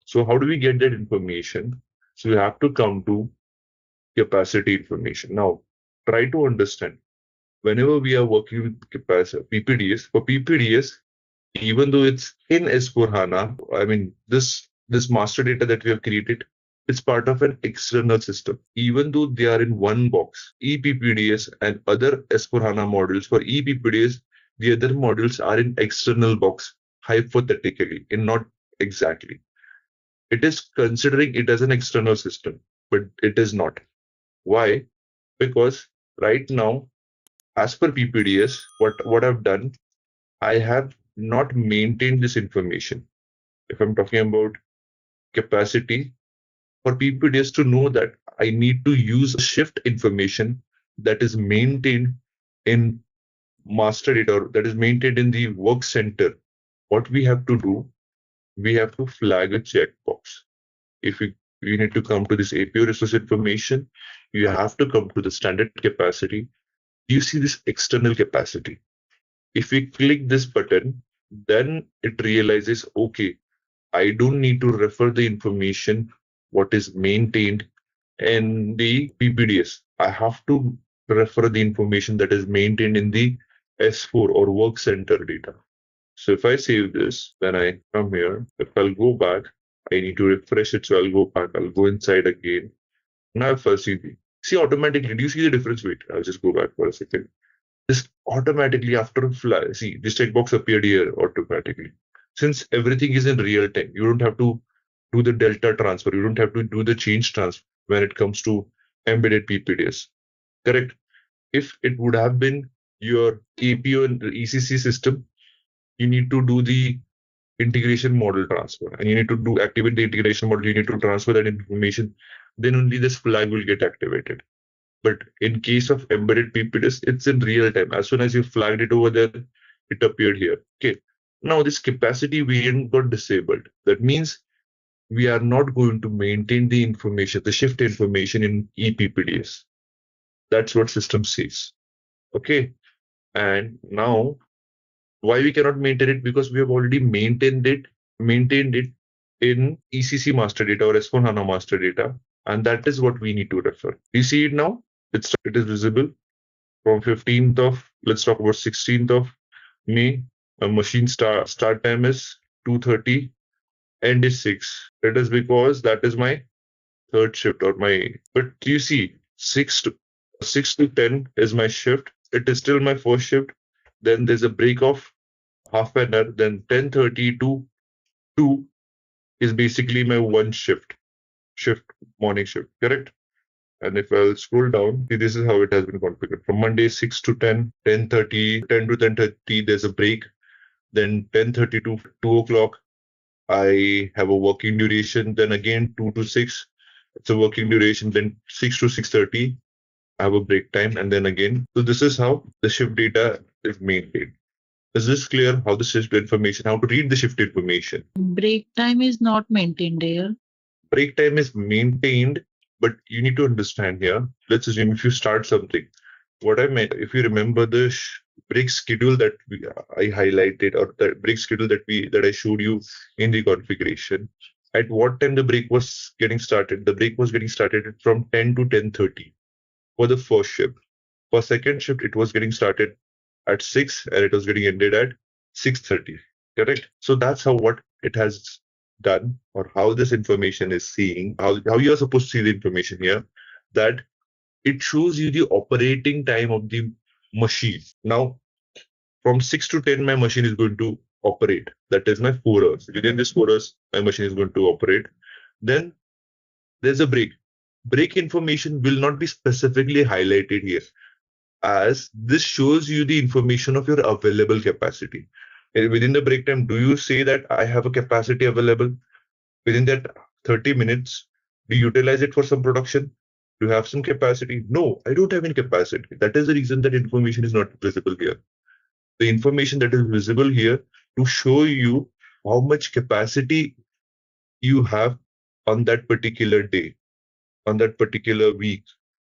So how do we get that information? So we have to come to capacity information. Now, try to understand. Whenever we are working with capacity, PPDS, for PPDS, even though it's in S4HANA, I mean, this master data that we have created, it's part of an external system. Even though they are in one box, ePPDS and other S4HANA modules, for ePPDS, the other modules are in external box, hypothetically, and not exactly. It is considering it as an external system, but it is not. Why? Because right now, as per PPDS, what I've done, I have not maintained this information. If I'm talking about capacity, for PPDS to know that, I need to use shift information that is maintained in master data, or that is maintained in the work center. What we have to do, we have to flag a checkbox. If you need to come to this APO resource information, you have to come to the standard capacity. You see this external capacity. If we click this button, then it realizes, okay, I don't need to refer the information what is maintained in the PPDS. I have to refer the information that is maintained in the S4 or work center data. So if I save this, then I come here. If I'll go back, I need to refresh it. So I'll go back. I'll go inside again. Now if I see automatically, do you see the difference? Wait, I'll just go back for a second. This automatically after see this checkbox appeared here automatically. Since everything is in real time, you don't have to do the delta transfer. You don't have to do the change transfer when it comes to embedded PPDS. Correct? If it would have been your APO and ECC system, you need to do the integration model transfer, and you need to activate the integration model. You need to transfer that information. Then only this flag will get activated. But in case of embedded PPDS, it's in real time. As soon as you flagged it over there, it appeared here. Okay. Now this capacity variant got disabled. That means we are not going to maintain the information, the shift information in ePPDS. That's what system says. Okay. And now why we cannot maintain it? Because we have already maintained it in ECC master data or S4HANA master data. And that is what we need to refer. You see it now? It is visible from 15th of, let's talk about 16th of May. My machine start time is 2:30, end is 6. It is because that is my third shift or but you see 6 to 10 is my shift. It is still my first shift. Then there's a break of half an hour. Then 10:30 to 2 is basically my one shift, morning shift, correct? And if I'll scroll down, see, this is how it has been configured. From Monday 6 to 10, 10:30, 10 to 10:30, there's a break. Then 10:30 to 2 o'clock, I have a working duration. Then again 2 to 6, it's a working duration. Then 6 to 6:30, I have a break time. And then again, so this is how the shift data is maintained. Is this clear? How the shift information, how to read the shift information? Break time is not maintained here. Break time is maintained, but you need to understand here. Let's assume if you start something. What I meant, if you remember the break schedule that I highlighted, or the break schedule that I showed you in the configuration, at what time the break was getting started? The break was getting started from 10 to 10:30 for the first shift. For second shift, it was getting started at 6 and it was getting ended at 6:30. Correct? So that's how what it has done, or how this information is seeing, how you are supposed to see the information here, that it shows you the operating time of the machine. Now, from 6 to 10, my machine is going to operate. That is my 4 hours. Within this 4 hours, my machine is going to operate. Then there's a break. Break information will not be specifically highlighted here, as this shows you the information of your available capacity. Within the break time, do you say that I have a capacity available? Within that 30 minutes, do you utilize it for some production? Do you have some capacity? No, I don't have any capacity. That is the reason that information is not visible here. The information that is visible here to show you how much capacity you have on that particular day, on that particular week.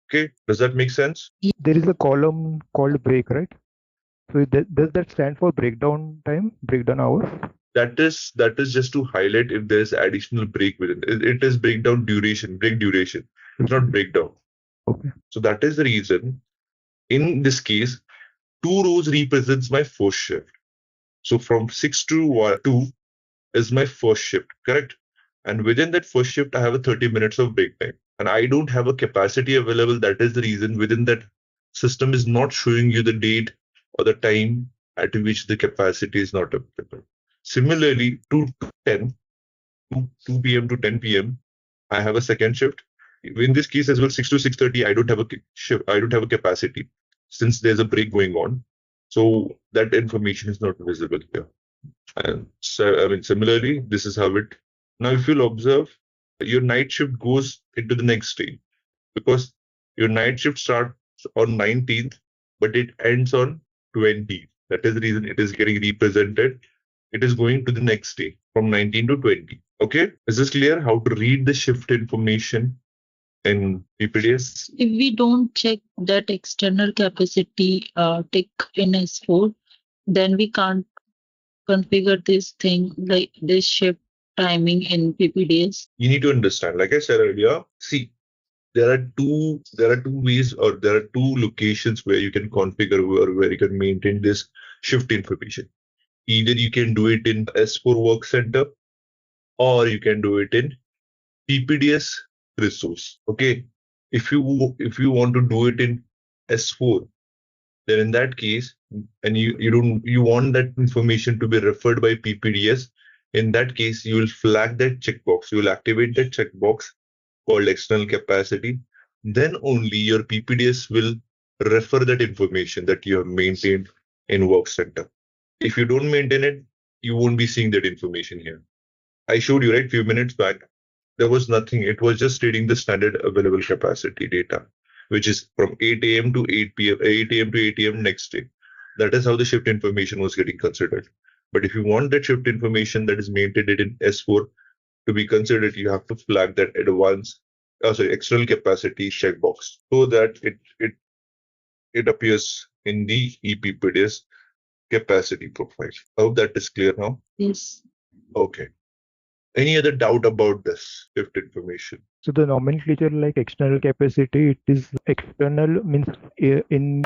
Okay, does that make sense? There is a column called break, right? So does that stand for breakdown time, breakdown hours? That is just to highlight if there is additional break within it. It is breakdown duration, break duration. It's not breakdown. Okay. So that is the reason. In this case, 2 rows represents my first shift. So from 6 to 2 is my first shift, correct? And within that first shift, I have a 30 minutes of break time. And I don't have a capacity available. That is the reason within that system is not showing you the date or the time at which the capacity is not available. Similarly, 2 p.m. to 10 p.m., I have a second shift. In this case as well, 6 to 6:30, I don't have a shift. I don't have a capacity since there's a break going on. So that information is not visible here. And so, I mean, similarly, this is how it. Now, if you'll observe, your night shift goes into the next day because your night shift starts on 19th, but it ends on 20th. That is the reason it is getting represented. It is going to the next day from 19 to 20. Okay, is this clear? How to read the shift information in PPDS? If we don't check that external capacity tick in S4, then we can't configure this thing like this shift timing in PPDS. You need to understand, like I said earlier, see, there are two ways, or there are 2 locations where you can configure or where you can maintain this shift information. Either you can do it in S4 Work Center, or you can do it in PPDS resource. Okay, if you want to do it in S4, then in that case, and you want that information to be referred by PPDS, in that case you will flag that checkbox. You will activate that checkbox called external capacity. Then only your PPDS will refer that information that you have maintained in Work Center. If you don't maintain it, you won't be seeing that information here. I showed you, right, few minutes back. There was nothing. It was just reading the standard available capacity data, which is from 8 a.m. to 8 p.m., 8 a.m. to 8 a.m. next day. That is how the shift information was getting considered. But if you want that shift information that is maintained in S4 to be considered, you have to flag that external capacity checkbox so that it appears in the EPPDS capacity profile. I hope that is clear now. Yes. Okay. Any other doubt about this shift information? So the nomenclature like external capacity, it is external means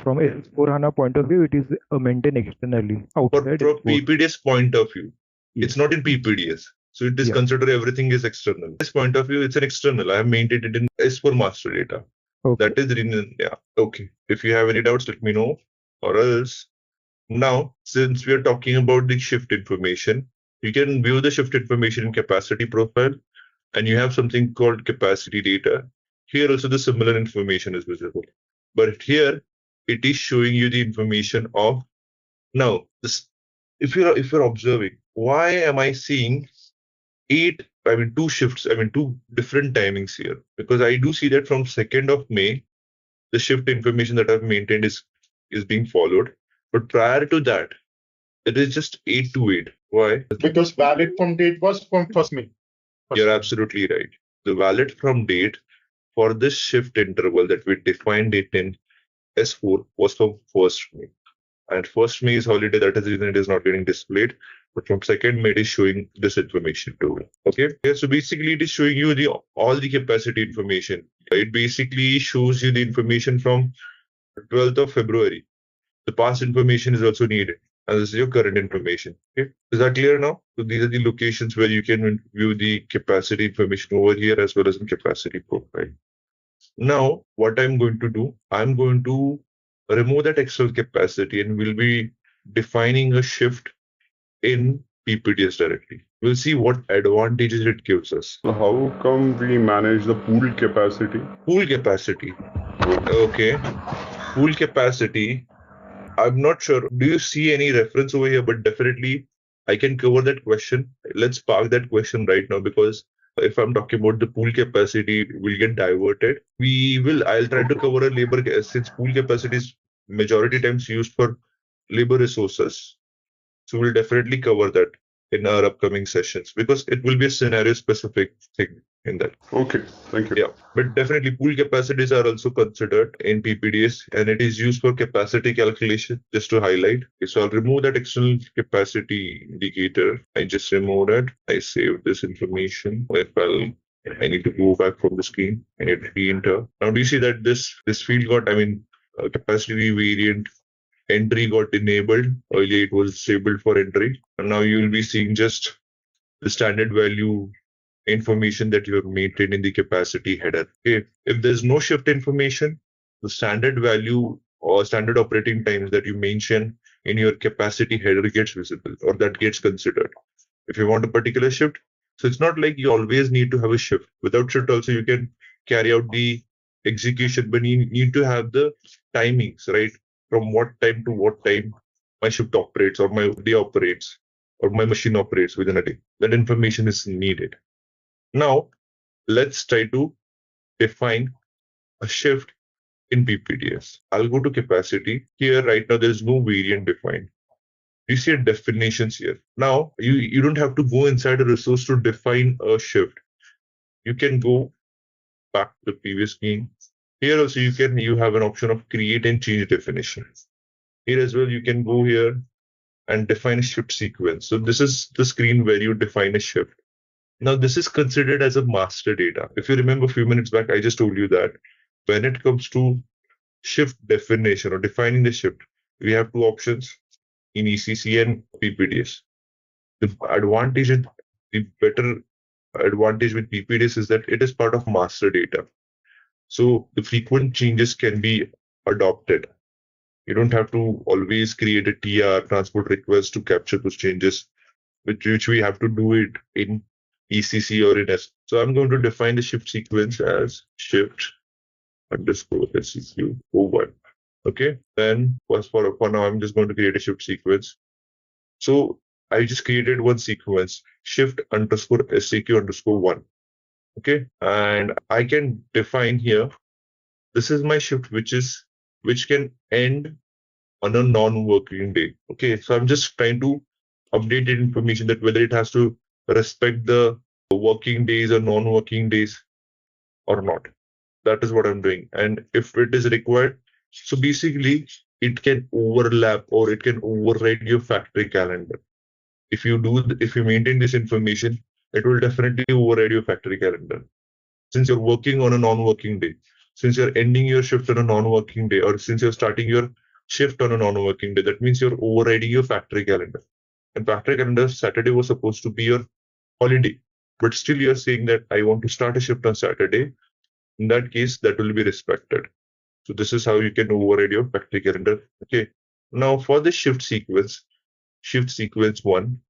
from S4HANA point of view, it is maintained externally outside. From PPDS point of view, it's not in PPDS. So it is considered everything is external. This point of view, it's an external. I have maintained it in S4 master data. Okay. That is the reason. Yeah. Okay. If you have any doubts, let me know. Or else, now, since we are talking about the shift information, you can view the shift information in capacity profile, and you have something called capacity data. Here also the similar information is visible. But here, it is showing you the information of, now, this, if you're observing, why am I seeing 2 shifts, 2 different timings here? Because I do see that from 2nd of May, the shift information that I've maintained is being followed. But prior to that, it is just 8 to 8. Why? Because valid from date was from 1st May. You're absolutely right. The valid from date for this shift interval that we defined it in S4 was from 1st May. And 1st May is holiday, that is the reason it is not getting displayed. But from 2nd May, it is showing this information too. Okay. Yeah, so basically, it is showing you all the capacity information. It basically shows you the information from 12th of February. The past information is also needed. and this is your current information. Okay, is that clear now? So these are the locations where you can view the capacity information over here as well as in capacity profile. Now, what I'm going to do, I'm going to remove that external capacity and we'll be defining a shift in PPDS directly. We'll see what advantages it gives us. So how come we manage the pool capacity? Pool capacity. Okay. Pool capacity. I'm not sure. Do you see any reference over here? But definitely I can cover that question. Let's park that question right now, because if I'm talking about the pool capacity, we'll get diverted. I'll try to cover a labor, since pool capacity is majority times used for labor resources. So we'll definitely cover that in our upcoming sessions, because it will be a scenario specific thing in that. Okay, thank you. Yeah, but definitely pool capacities are also considered in PPDS, and it is used for capacity calculation, just to highlight. Okay, so I'll remove that external capacity indicator. I just removed it. I saved this information. I need to go back from the screen. I need to re-enter. Now do you see that this field got, capacity variant entry got enabled. Earlier it was disabled for entry, and now you will be seeing just the standard value information that you have maintained in the capacity header. Okay. If there's no shift information, the standard value or standard operating times that you mention in your capacity header gets visible, or that gets considered. If you want a particular shift, so it's not like you always need to have a shift. Without shift also you can carry out the execution, but you need to have the timings, right? From what time to what time my shift operates, or my day operates, or my machine operates within a day. That information is needed. Now, let's try to define a shift in PPDS. I'll go to capacity. Here, right now, there's no variant defined. You see definitions here. Now, you don't have to go inside a resource to define a shift. You can go back to the previous screen. Here also, you have an option of create and change definition. Here as well, you can go here and define a shift sequence. So this is the screen where you define a shift. Now, this is considered as a master data. If you remember a few minutes back, I just told you that when it comes to shift definition or defining the shift, we have two options in ECC and PPDS. The better advantage with PPDS is that it is part of master data. So the frequent changes can be adopted. You don't have to always create a TR, transport request, to capture those changes, which we have to do it in ECC or in S. So I'm going to define the shift sequence as shift underscore SEQ O1. Okay, then for now, I'm just going to create a shift sequence. So I just created one sequence, shift underscore SEQ underscore 1. Okay, and I can define here, this is my shift, which can end on a non-working day. Okay, so I'm just trying to update the information that whether it has to respect the working days or non-working days or not. That is what I'm doing. And if it is required, so basically it can overlap or it can override your factory calendar. If you maintain this information, it will definitely override your factory calendar. Since you're working on a non-working day, since you're ending your shift on a non-working day, or since you're starting your shift on a non-working day, that means you're overriding your factory calendar. And factory calendar, Saturday was supposed to be your holiday, but still you're saying that I want to start a shift on Saturday. In that case, that will be respected. So this is how you can override your factory calendar. Okay. Now for the shift sequence 1,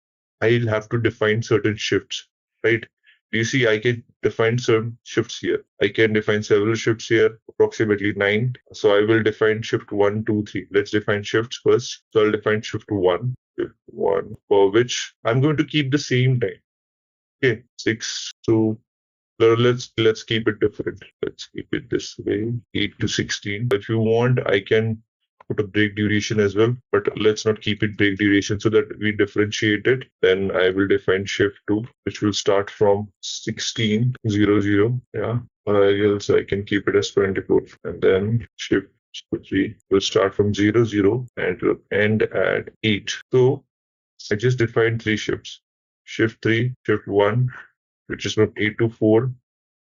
I'll have to define certain shifts, right? You see, I can define some shifts here. I can define several shifts here, approximately 9. So I will define shift 1, 2, 3. Let's define shifts first. So I'll define shift 1, for which I'm going to keep the same time. Okay, 6 to let's keep it different. Let's keep it this way, 8 to 16. If you want, I can put a break duration as well, but let's not keep it break duration so that we differentiate it. Then I will define shift 2, which will start from 16:00. Yeah, or else I can keep it as 24. And then shift 3 will start from 00 and will end at 8. So I just defined 3 shifts. Shift 3, shift 1, which is from 8 to 4,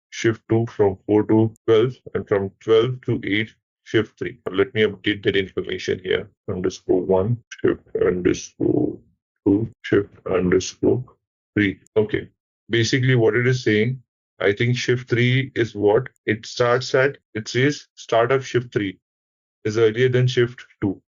shift 2 from 4 to 12, and from 12 to 8, shift 3. Let me update that information here. _1, shift _2, shift _3. Okay. Basically what it is saying, I think shift 3 is what it starts at. It says start of shift 3 is earlier than shift 2.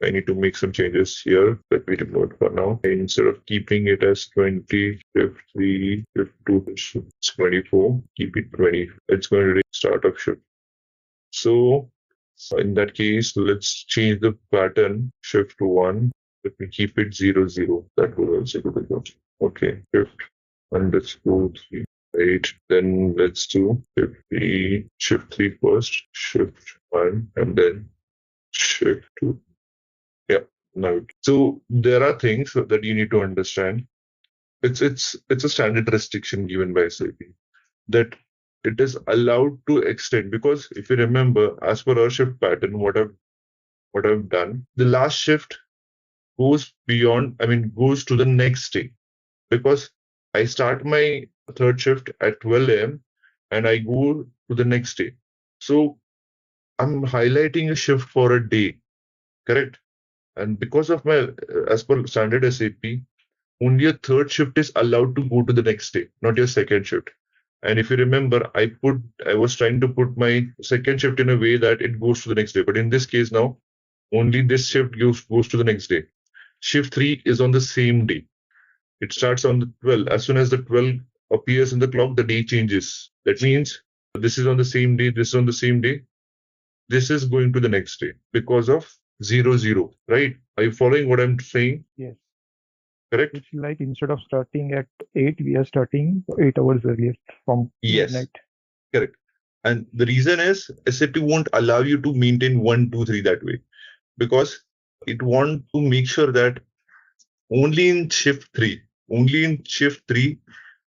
I need to make some changes here that we deployed for now. Instead of keeping it as 20, shift 3, shift 2, it's 24, keep it 20. It's going to be start of shift. So in that case, let's change the pattern, shift 1. Let me keep it 0, 0. That will also be good. Okay, shift _3. Right. Then let's do shift 3 first, shift 1, and then shift 2. Yeah. Now, so there are things that you need to understand. It's a standard restriction given by SAP that it is allowed to extend, because if you remember, as per our shift pattern, what I've done, the last shift goes goes to the next day, because I start my third shift at 12 a.m. and I go to the next day. So I'm highlighting a shift for a day, correct? And because of my, as per standard SAP, only a third shift is allowed to go to the next day, not your second shift. And if you remember, I was trying to put my second shift in a way that it goes to the next day. But in this case now, only this shift goes to the next day. Shift 3 is on the same day. It starts on the 12. As soon as the 12 appears in the clock, the day changes. That means this is on the same day, this is on the same day. This is going to the next day because of 0, 0, right? Are you following what I'm saying? Yes. Correct? It's like instead of starting at 8, we are starting 8 hours earlier from midnight. Correct. And the reason is SAP won't allow you to maintain 1, 2, 3 that way, because it wants to make sure that only in shift 3,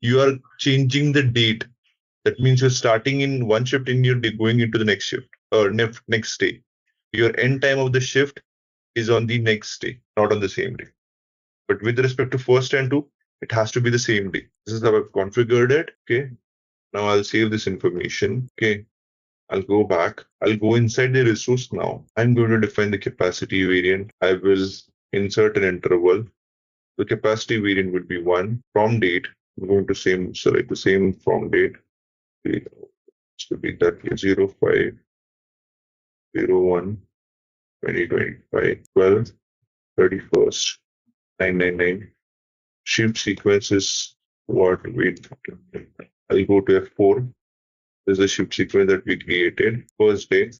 you are changing the date. That means you're starting in one shift and you're going into the next shift or next day. Your end time of the shift is on the next day, not on the same day. But with respect to first and 2, it has to be the same day. This is how I've configured it. Okay. Now I'll save this information. Okay. I'll go back. I'll go inside the resource now. I'm going to define the capacity variant. I will insert an interval. The capacity variant would be 1. From date, I'm going to select the same from date. It should be that 05 01 2025 12 31st 999. Shift sequence is what I'll go to F4. This is the shift sequence that we created. First day.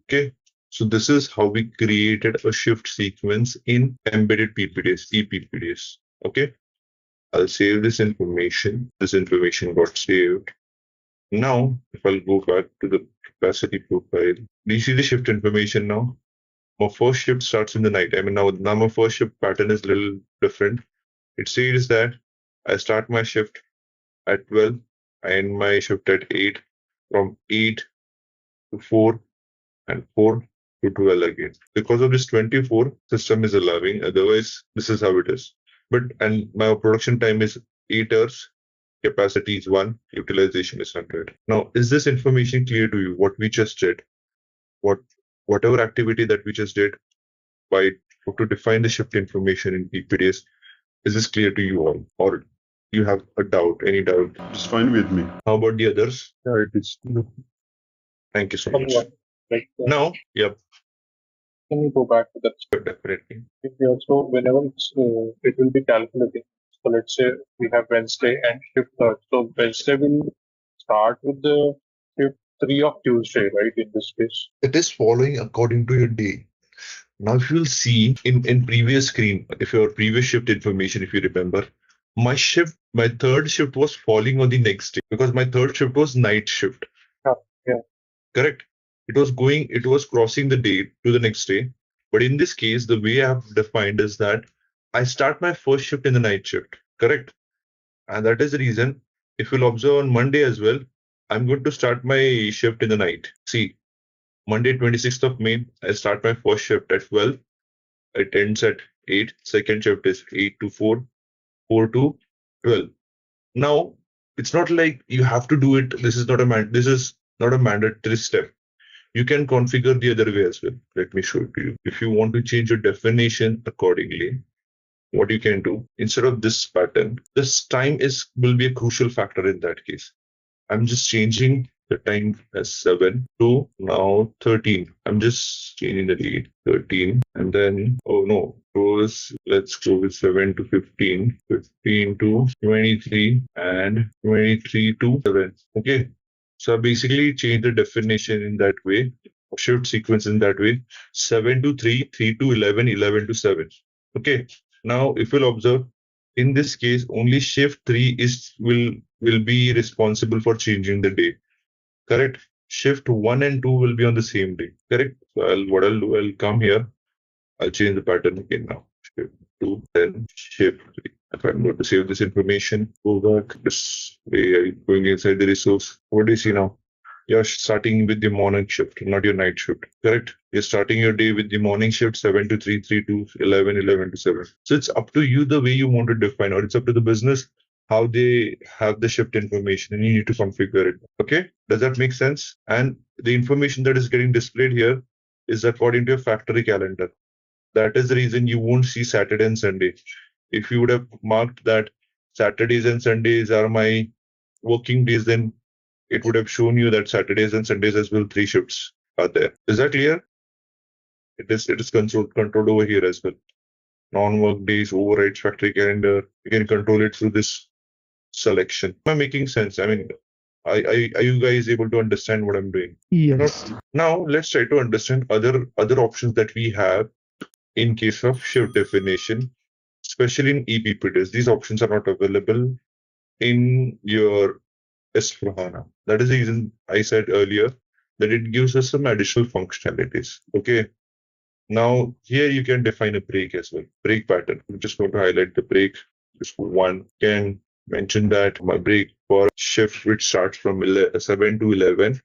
Okay. So this is how we created a shift sequence in embedded PPDS, ePPDS. Okay. I'll save this information. This information got saved. Now, if I'll go back to the capacity profile, do you see the shift information now? My first shift starts in the night. Now my first shift pattern is a little different. It says that I start my shift at 12, I end my shift at 8, from 8 to 4, and 4 to 12 again. Because of this 24, system is allowing. Otherwise, this is how it is. And my production time is 8 hours. Capacity is 1. Utilization is 100. Now, is this information clear to you? What we just did, whatever activity that we just did, to define the shift information in PPDS, is this clear to you all, or you have a doubt? Any doubt? It's fine with me. How about the others? Yeah, it is. Thank you so much. Now, yep. Can you go back to that? Definitely. So whenever it will be calculating. So let's say we have Wednesday and shift third. So Wednesday will start with the shift 3 of Tuesday, right? In this case, it is following according to your day. Now, if you'll see in previous screen, if your previous shift information, if you remember, my third shift was falling on the next day because my third shift was night shift. Yeah. Correct. It was crossing the day to the next day. But in this case, the way I have defined is that I start my first shift in the night shift. Correct. And that is the reason, if you'll observe on Monday as well, I'm going to start my shift in the night. See, Monday, 26th of May, I start my first shift at 12. It ends at 8. Second shift is 8 to 4, 4 to 12. Now, it's not like you have to do it. This is not a mandatory step. You can configure the other way as well. Let me show it to you. If you want to change your definition accordingly, what you can do, instead of this pattern, this time will be a crucial factor in that case. I'm just changing the time as 7 to now 13. I'm just changing the date 13, and then let's go with 7 to 15, 15 to 23, and 23 to 7. Okay, so I basically change the definition in that way, shift sequence in that way, 7 to 3, 3 to 11, 11 to 7. Okay, now if you'll observe, in this case, only shift 3 will be responsible for changing the day. Correct? Shift 1 and 2 will be on the same day. Correct? So I'll come here. I'll change the pattern again now. Shift 2, then shift 3. If I'm going to save this information, go back this way, going inside the resource. What do you see now? You're starting with the morning shift, not your night shift. Correct? You're starting your day with the morning shift, 7 to 3, 3 to 11, 11 to 7. So it's up to you the way you want to define, or it's up to the business how they have the shift information, and you need to configure it. Okay? Does that make sense? And the information that is getting displayed here is according to your factory calendar. That is the reason you won't see Saturday and Sunday. If you would have marked that Saturdays and Sundays are my working days, then it would have shown you that Saturdays and Sundays as well 3 shifts are there. Is that clear? It is controlled over here as well. Non-work days, overrides factory calendar. You can control it through this selection. Am I making sense? I mean, are you guys able to understand what I'm doing? Yes. Now let's try to understand other options that we have in case of shift definition, especially in EPPDS. These options are not available in your S/4HANA. That is the reason I said earlier that it gives us some additional functionalities. Okay. Now here you can define a break as well. Break pattern. I'm just going to highlight the break. Just one can mention that my break for shift which starts from 7 to 11.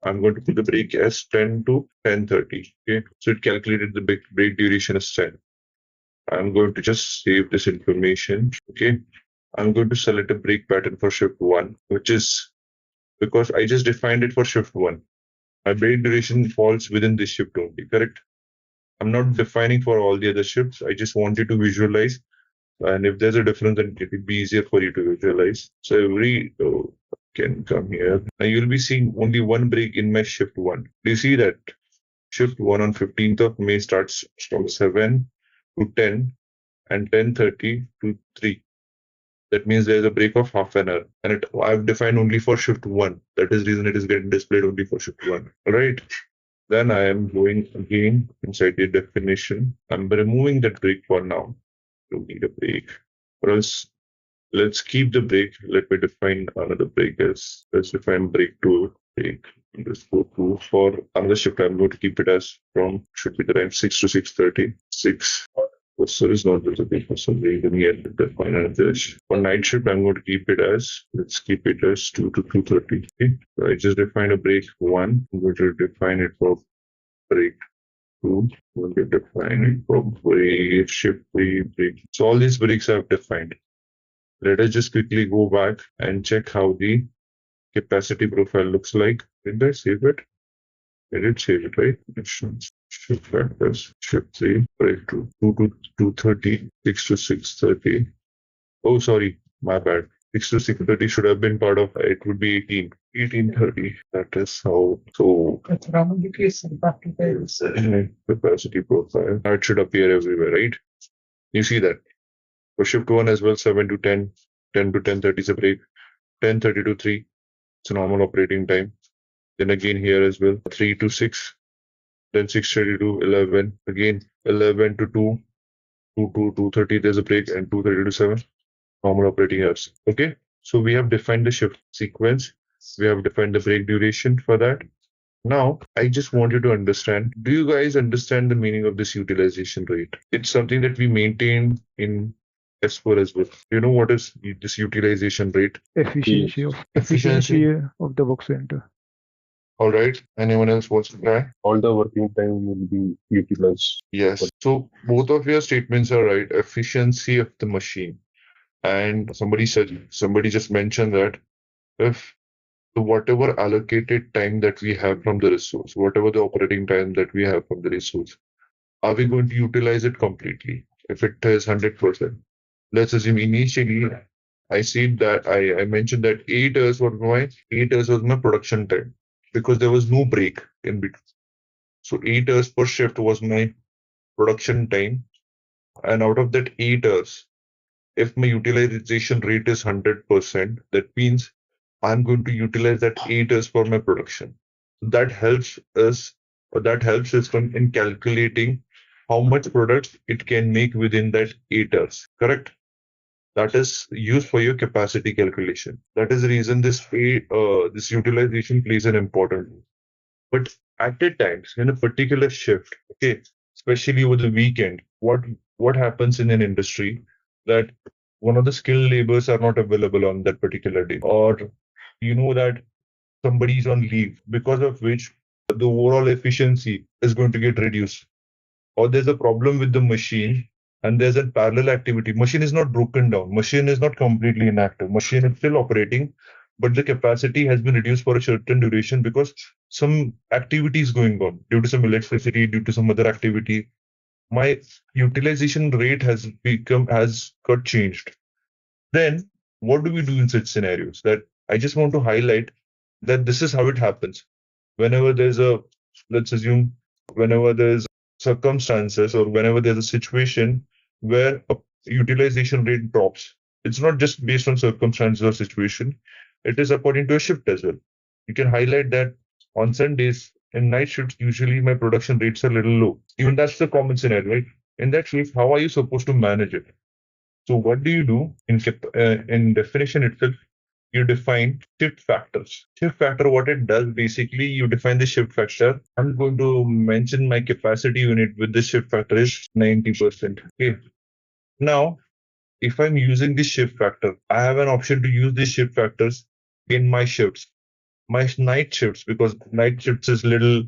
I'm going to put the break as 10 to 10:30. Okay. So it calculated the break duration as 10. I'm going to just save this information. Okay. I'm going to select a break pattern for shift 1, which is because I just defined it for shift 1. My break duration falls within this shift only, correct? I'm not defining for all the other shifts. I just want you to visualize. And if there's a difference, then it will be easier for you to visualize. So every can come here. Now you'll be seeing only one break in my shift 1. Do you see that? Shift 1 on 15th of May starts from 7 to 10 and 10:30 to 3. That means there's a break of half an hour, and I've defined only for shift 1. That is the reason it is getting displayed only for shift 1. All right. Then I am going again inside the definition. I'm removing that break for now. Don't need a break. Or else, let's keep the break. Let me define another break as, let's define break 2. Break. Let's go to for another shift. I'm going to keep it as from, should be the time 6 to 6:30. 6. So it's not visible for some reason yet. Define another. For night shift, I'm going to keep it as, let's keep it as 2 to 2:30. Okay. So I just defined a break 1. I'm going to define it for break 2. I'm going to define it for break shift 3 break. So all these breaks I've defined. Let us just quickly go back and check how the capacity profile looks like. Did I save it? I did save it, right? Shift factors, shift 3, break 2, 2 to 2:30, 6 to 6:30. Oh, sorry, my bad. 6 to 6:30 should have been part of it. Would be 18:30. That is how. So capacity profile. That should appear everywhere, right? You see that. For shift 1 as well, 7 to 10, 10 to 10:30 is a break, 10:30 to 3. It's a normal operating time. Then again here as well, 3 to 6. Then 6:30 to 11. Again, 11 to 2. 2 to 2:30 there's a break, and 2:30 to 7. Normal operating hours. Okay. So we have defined the shift sequence. We have defined the break duration for that. Now, I just want you to understand, do you guys understand the meaning of this utilization rate? It's something that we maintain in S4 as well. Do you know what is this utilization rate? Efficiency of the work center. All right. Anyone else wants to try? All the working time will be utilized. Yes. So both of your statements are right. Efficiency of the machine. And somebody just mentioned that if So whatever allocated time that we have from the resource, whatever the operating time that we have from the resource, are we going to utilize it completely? If it is 100%, let's assume initially I see that I mentioned that 8 hours was my production time because there was no break in between. So 8 hours per shift was my production time, and out of that 8 hours, if my utilization rate is 100%, that means I'm going to utilize that 8 hours for my production. That helps us, or that helps system in calculating how much product it can make within that 8 hours. Correct? That is used for your capacity calculation. That is the reason this utilization plays an important role. But at the times in a particular shift, okay, especially over the weekend, what happens in an industry that one of the skilled labors are not available on that particular day, or you know that somebody is on leave, because of which the overall efficiency is going to get reduced, or there's a problem with the machine and there's a parallel activity. Machine is not broken down, machine is not completely inactive, machine is still operating, but the capacity has been reduced for a certain duration because some activity is going on due to some electricity, due to some other activity. My utilization rate has got changed. Then what do we do in such scenarios? That I just want to highlight that this is how it happens. Whenever there's a, let's assume, whenever there's circumstances or whenever there's a situation where a utilization rate drops, it's not just based on circumstances or situation, it is according to a shift as well. You can highlight that on Sundays and night shifts, usually my production rates are a little low. Even that's the common scenario, right? In that case, how are you supposed to manage it? So what do you do in definition itself? You define shift factors. Shift factor, what it does, basically, you define the shift factor. I'm going to mention my capacity unit with the shift factor is 90%. Okay. Now, if I'm using this shift factor, I have an option to use these shift factors in my shifts. My night shifts, because night shifts is little,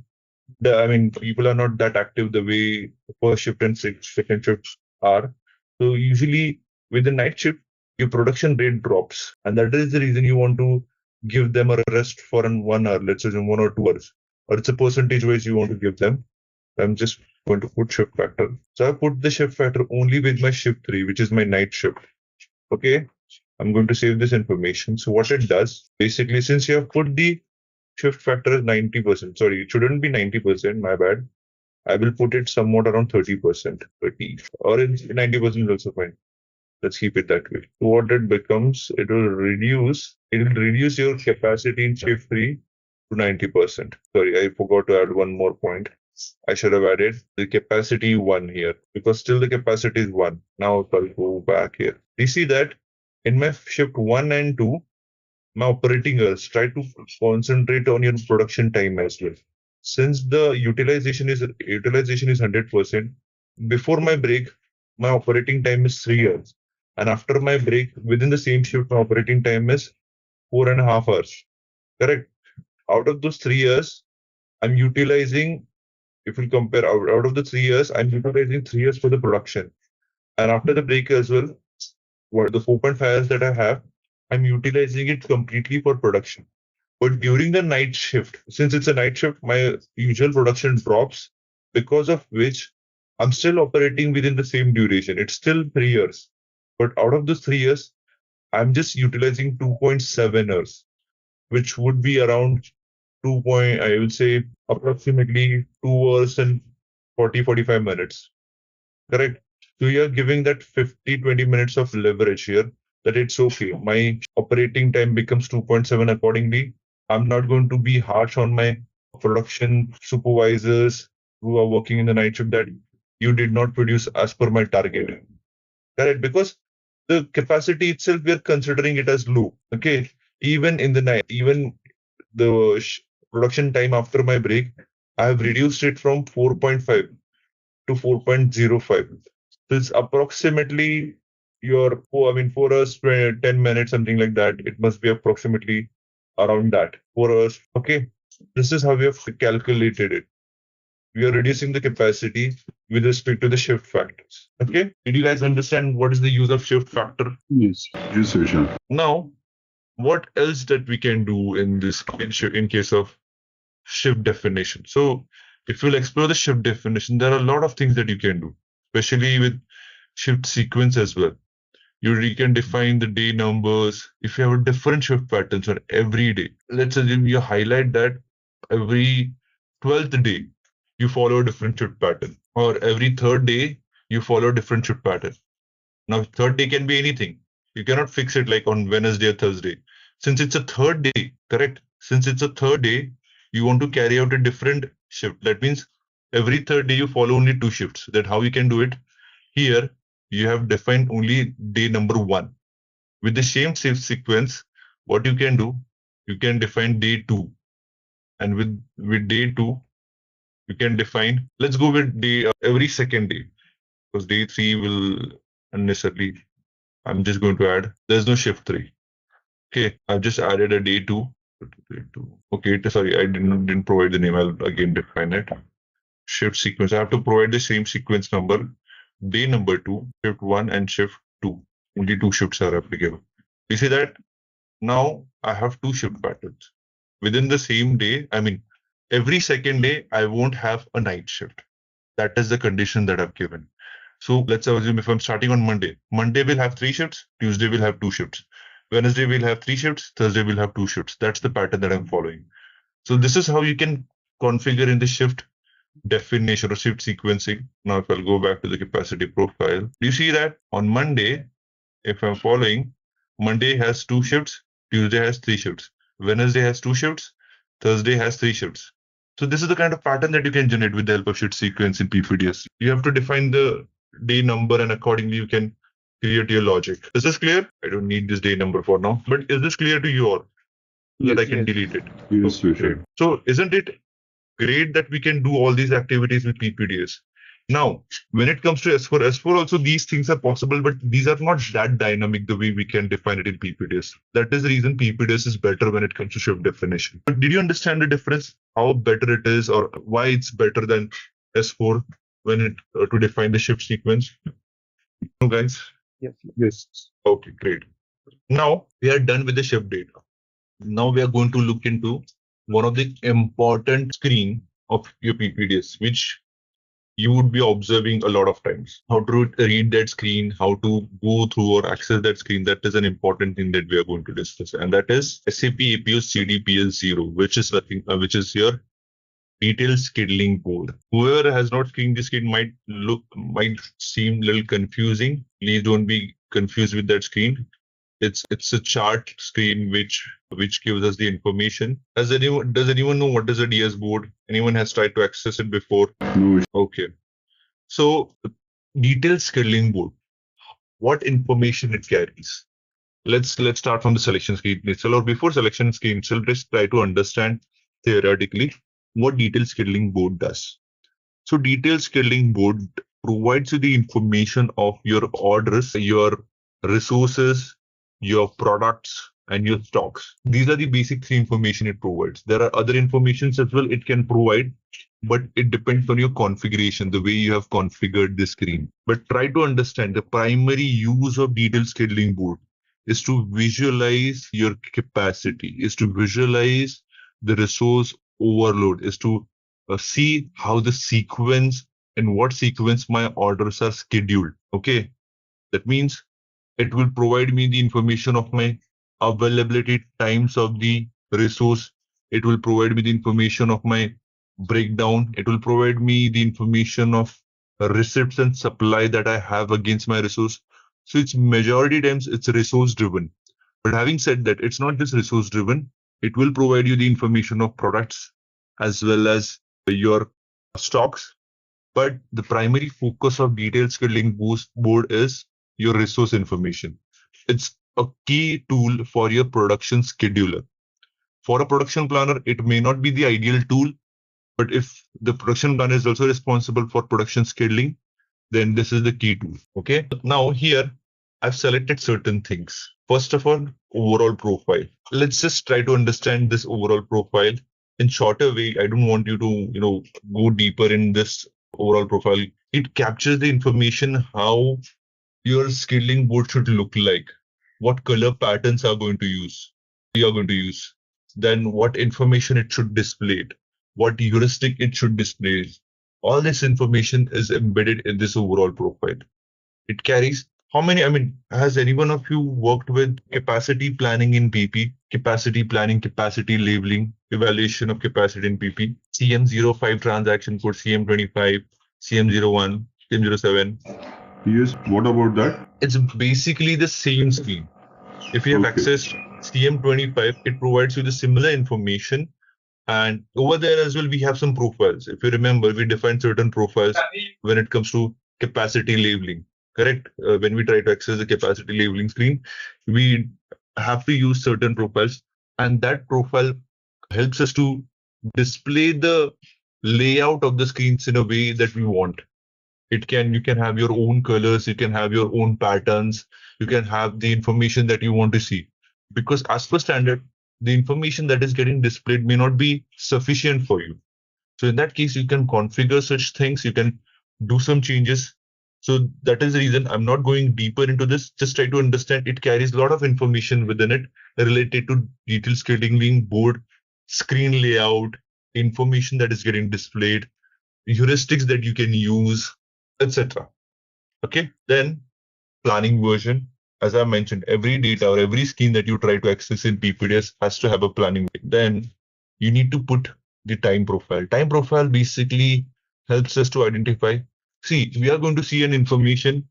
I mean, people are not that active the way first shift and second shifts are. So usually with the night shift, your production rate drops. And that is the reason you want to give them a rest for 1 hour, let's say 1 or 2 hours. Or it's a percentage wise you want to give them. I'm just going to put shift factor. So I put the shift factor only with my shift 3, which is my night shift. Okay. I'm going to save this information. So what it does, basically, since you have put the shift factor as 90%, sorry, it shouldn't be 90%, my bad. I will put it somewhat around 30%, 30, or 90% is also fine. Let's keep it that way. So what it becomes, it will reduce your capacity in shift 3 to 90%. Sorry, I forgot to add one more point. I should have added the capacity 1 here, because still the capacity is 1. Now I'll go back here. You see that in my shift 1 and 2, my operating hours, try to concentrate on your production time as well. Since the utilization is 100%, before my break, my operating time is 3 hours. And after my break, within the same shift, my operating time is 4.5 hours. Correct? Out of those 3 years, I'm utilizing, if we compare out of the 3 years, I'm utilizing 3 years for the production. And after the break as well, what the 4.5 hours that I have, I'm utilizing it completely for production. But during the night shift, since it's a night shift, my usual production drops, because of which I'm still operating within the same duration. It's still 3 years. But out of those 3 years, I'm just utilizing 2.7 hours, which would be around I would say approximately 2 hours and 45 minutes. Correct? So you're giving that 20 minutes of leverage here, that it's okay. My operating time becomes 2.7 accordingly. I'm not going to be harsh on my production supervisors who are working in the night shift that you did not produce as per my target. Correct? Because the capacity itself, we're considering it as low. Okay. Even in the night, even the production time after my break, I have reduced it from 4.5 to 4.05. So it's approximately 4 hours, 10 minutes, something like that. It must be approximately around that. 4 hours. Okay. This is how we have calculated it. We are reducing the capacity with respect to the shift factors. Okay. Did you guys understand what is the use of shift factor? Yes. Yes, Vishal. Now, what else that we can do in this in case of shift definition? So if you'll explore the shift definition, there are a lot of things that you can do, especially with shift sequence as well. You can define the day numbers. If you have a different shift patterns on every day, let's assume you highlight that every 12th day you follow a different shift pattern, or every third day you follow a different shift pattern. Now, third day can be anything. You cannot fix it like on Wednesday or Thursday. Since it's a third day, correct? Since it's a third day, you want to carry out a different shift. That means every third day you follow only 2 shifts. That how you can do it? Here, you have defined only day number 1. With the same shift sequence, what you can do, you can define day 2. And with day 2, you can define, let's go with day every second day, because day 3 will unnecessarily, I'm just going to add, there's no shift 3. Okay, I've just added a day 2. Okay, sorry, I didn't provide the name. I'll again define it. Shift sequence. I have to provide the same sequence number. Day number 2, shift 1 and shift 2. Only 2 shifts are applicable. You see that? Now I have 2 shift patterns. Within the same day, I mean, every second day, I won't have a night shift. That is the condition that I've given. So let's assume if I'm starting on Monday, Monday will have 3 shifts, Tuesday will have 2 shifts. Wednesday will have 3 shifts, Thursday will have 2 shifts. That's the pattern that I'm following. So this is how you can configure in the shift definition or shift sequencing. Now, if I'll go back to the capacity profile, do you see that on Monday, if I'm following, Monday has 2 shifts, Tuesday has 3 shifts, Wednesday has 2 shifts, Thursday has 3 shifts. So this is the kind of pattern that you can generate with the help of shift sequence in PPDS. You have to define the day number and accordingly you can create your logic. Is this clear? I don't need this day number for now, but is this clear to you all? That I can delete it. Yes, Okay. So isn't it great that we can do all these activities with PPDS? Now, when it comes to S4 also these things are possible, but these are not that dynamic the way we can define it in PPDS. That is the reason PPDS is better when it comes to shift definition. But did you understand the difference? How better it is, or why it's better than S4 when it to define the shift sequence? No, guys. Yes. Okay, great. Now we are done with the shift data. Now we are going to look into one of the important screen of your PPDS, which you would be observing a lot of times. How to read that screen, how to go through or access that screen. That is an important thing that we are going to discuss, and that is SAP APO CDPL0, which is your detailed scheduling board. Whoever has not seen this screen might seem a little confusing. Please don't be confused with that screen. It's a chart screen which gives us the information. Does anyone know what is a DS board? Anyone has tried to access it before? No. Okay. So detailed scheduling board, what information it carries? Let's start from the selection screen itself, or before selection screen itself, let's try to understand theoretically what detailed scheduling board does. So detailed scheduling board provides you the information of your orders, your resources, your products, and your stocks. These are the basic 3 information it provides. There are other informations as well it can provide, but it depends on your configuration, the way you have configured the screen. But try to understand the primary use of detailed scheduling board is to visualize your capacity, is to visualize the resource overload, is to see how the sequence and what sequence my orders are scheduled. Okay, that means it will provide me the information of my availability times of the resource. It will provide me the information of my breakdown. It will provide me the information of receipts and supply that I have against my resource. So it's majority times it's resource driven. But having said that, it's not just resource driven. It will provide you the information of products as well as your stocks. But the primary focus of detailed scheduling board is your resource information. It's a key tool for your production scheduler. For a production planner, it may not be the ideal tool, but if the production planner is also responsible for production scheduling, then this is the key tool. Okay. Now here, I've selected certain things. First of all, overall profile. Let's just try to understand this overall profile in shorter way. I don't want you to, go deeper in this overall profile. It captures the information how your scheduling board should look like, what color patterns are going to use, you are going to use, then what information it should display, what heuristic it should display. All this information is embedded in this overall profile. It carries how many, I mean, has any one of you worked with capacity planning in PP, capacity planning, capacity labeling, evaluation of capacity in PP, CM05 transaction code, CM25, CM01, CM07? Yes, what about that? It's basically the same scheme. If you have accessed CM25, it provides you the similar information. And over there as well, we have some profiles. If you remember, we defined certain profiles when it comes to capacity labeling, correct? When we try to access the capacity labeling screen, we have to use certain profiles. And that profile helps us to display the layout of the screens in a way that we want. You can have your own colors, you can have your own patterns, you can have the information that you want to see. Because as per standard, the information that is getting displayed may not be sufficient for you. So in that case, you can configure such things, you can do some changes. So that is the reason I'm not going deeper into this. Just try to understand it carries a lot of information within it related to detail scheduling, board, screen layout, information that is getting displayed, heuristics that you can use, etc. Okay, then planning version. As I mentioned, every data or every scheme that you try to access in PPDS has to have a planning. Then you need to put the time profile. Time profile basically helps us to identify. See, we are going to see an information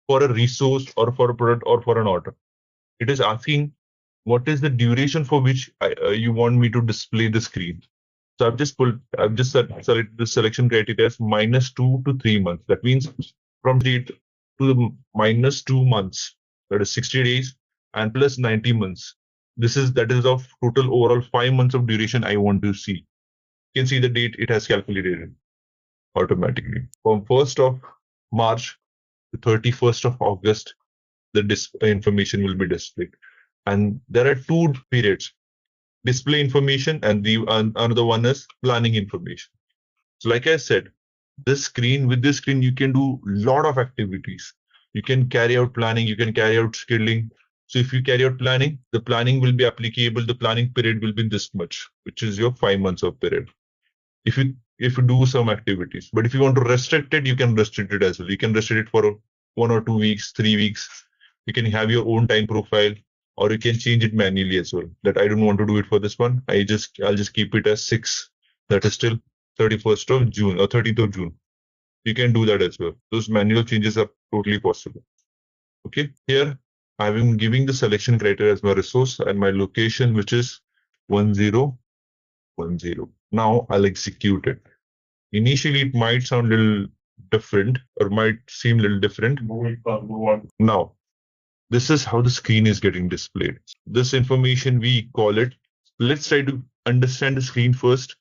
for a resource or for a product or for an order. It is asking what is the duration for which you want me to display the screen. So I've just selected the selection criteria as -2 to 3 months. That means from date to the -2 months, that is 60 days, and plus 90 months. That is of total overall 5 months of duration I want to see. You can see the date it has calculated automatically. From 1st of March to 31st of August, the information will be displayed. And there are 2 periods: display information and another one is planning information. So like I said, with this screen, you can do a lot of activities. You can carry out planning, you can carry out scheduling. So if you carry out planning, the planning will be applicable. The planning period will be this much, which is your 5 months of period. If you do some activities, but if you want to restrict it, you can restrict it as well. You can restrict it for 1 or 2 weeks, 3 weeks. You can have your own time profile, or you can change it manually as well. That I don't want to do it for this one. I'll just keep it as 6. That is still 31st of June or 30th of June. You can do that as well. Those manual changes are totally possible. Okay, here I'm giving the selection criteria as my resource and my location, which is 1010. Now I'll execute it. Initially, it might sound a little different or might seem a little different. Now, this is how the screen is getting displayed. This information, we call it. Let's try to understand the screen first,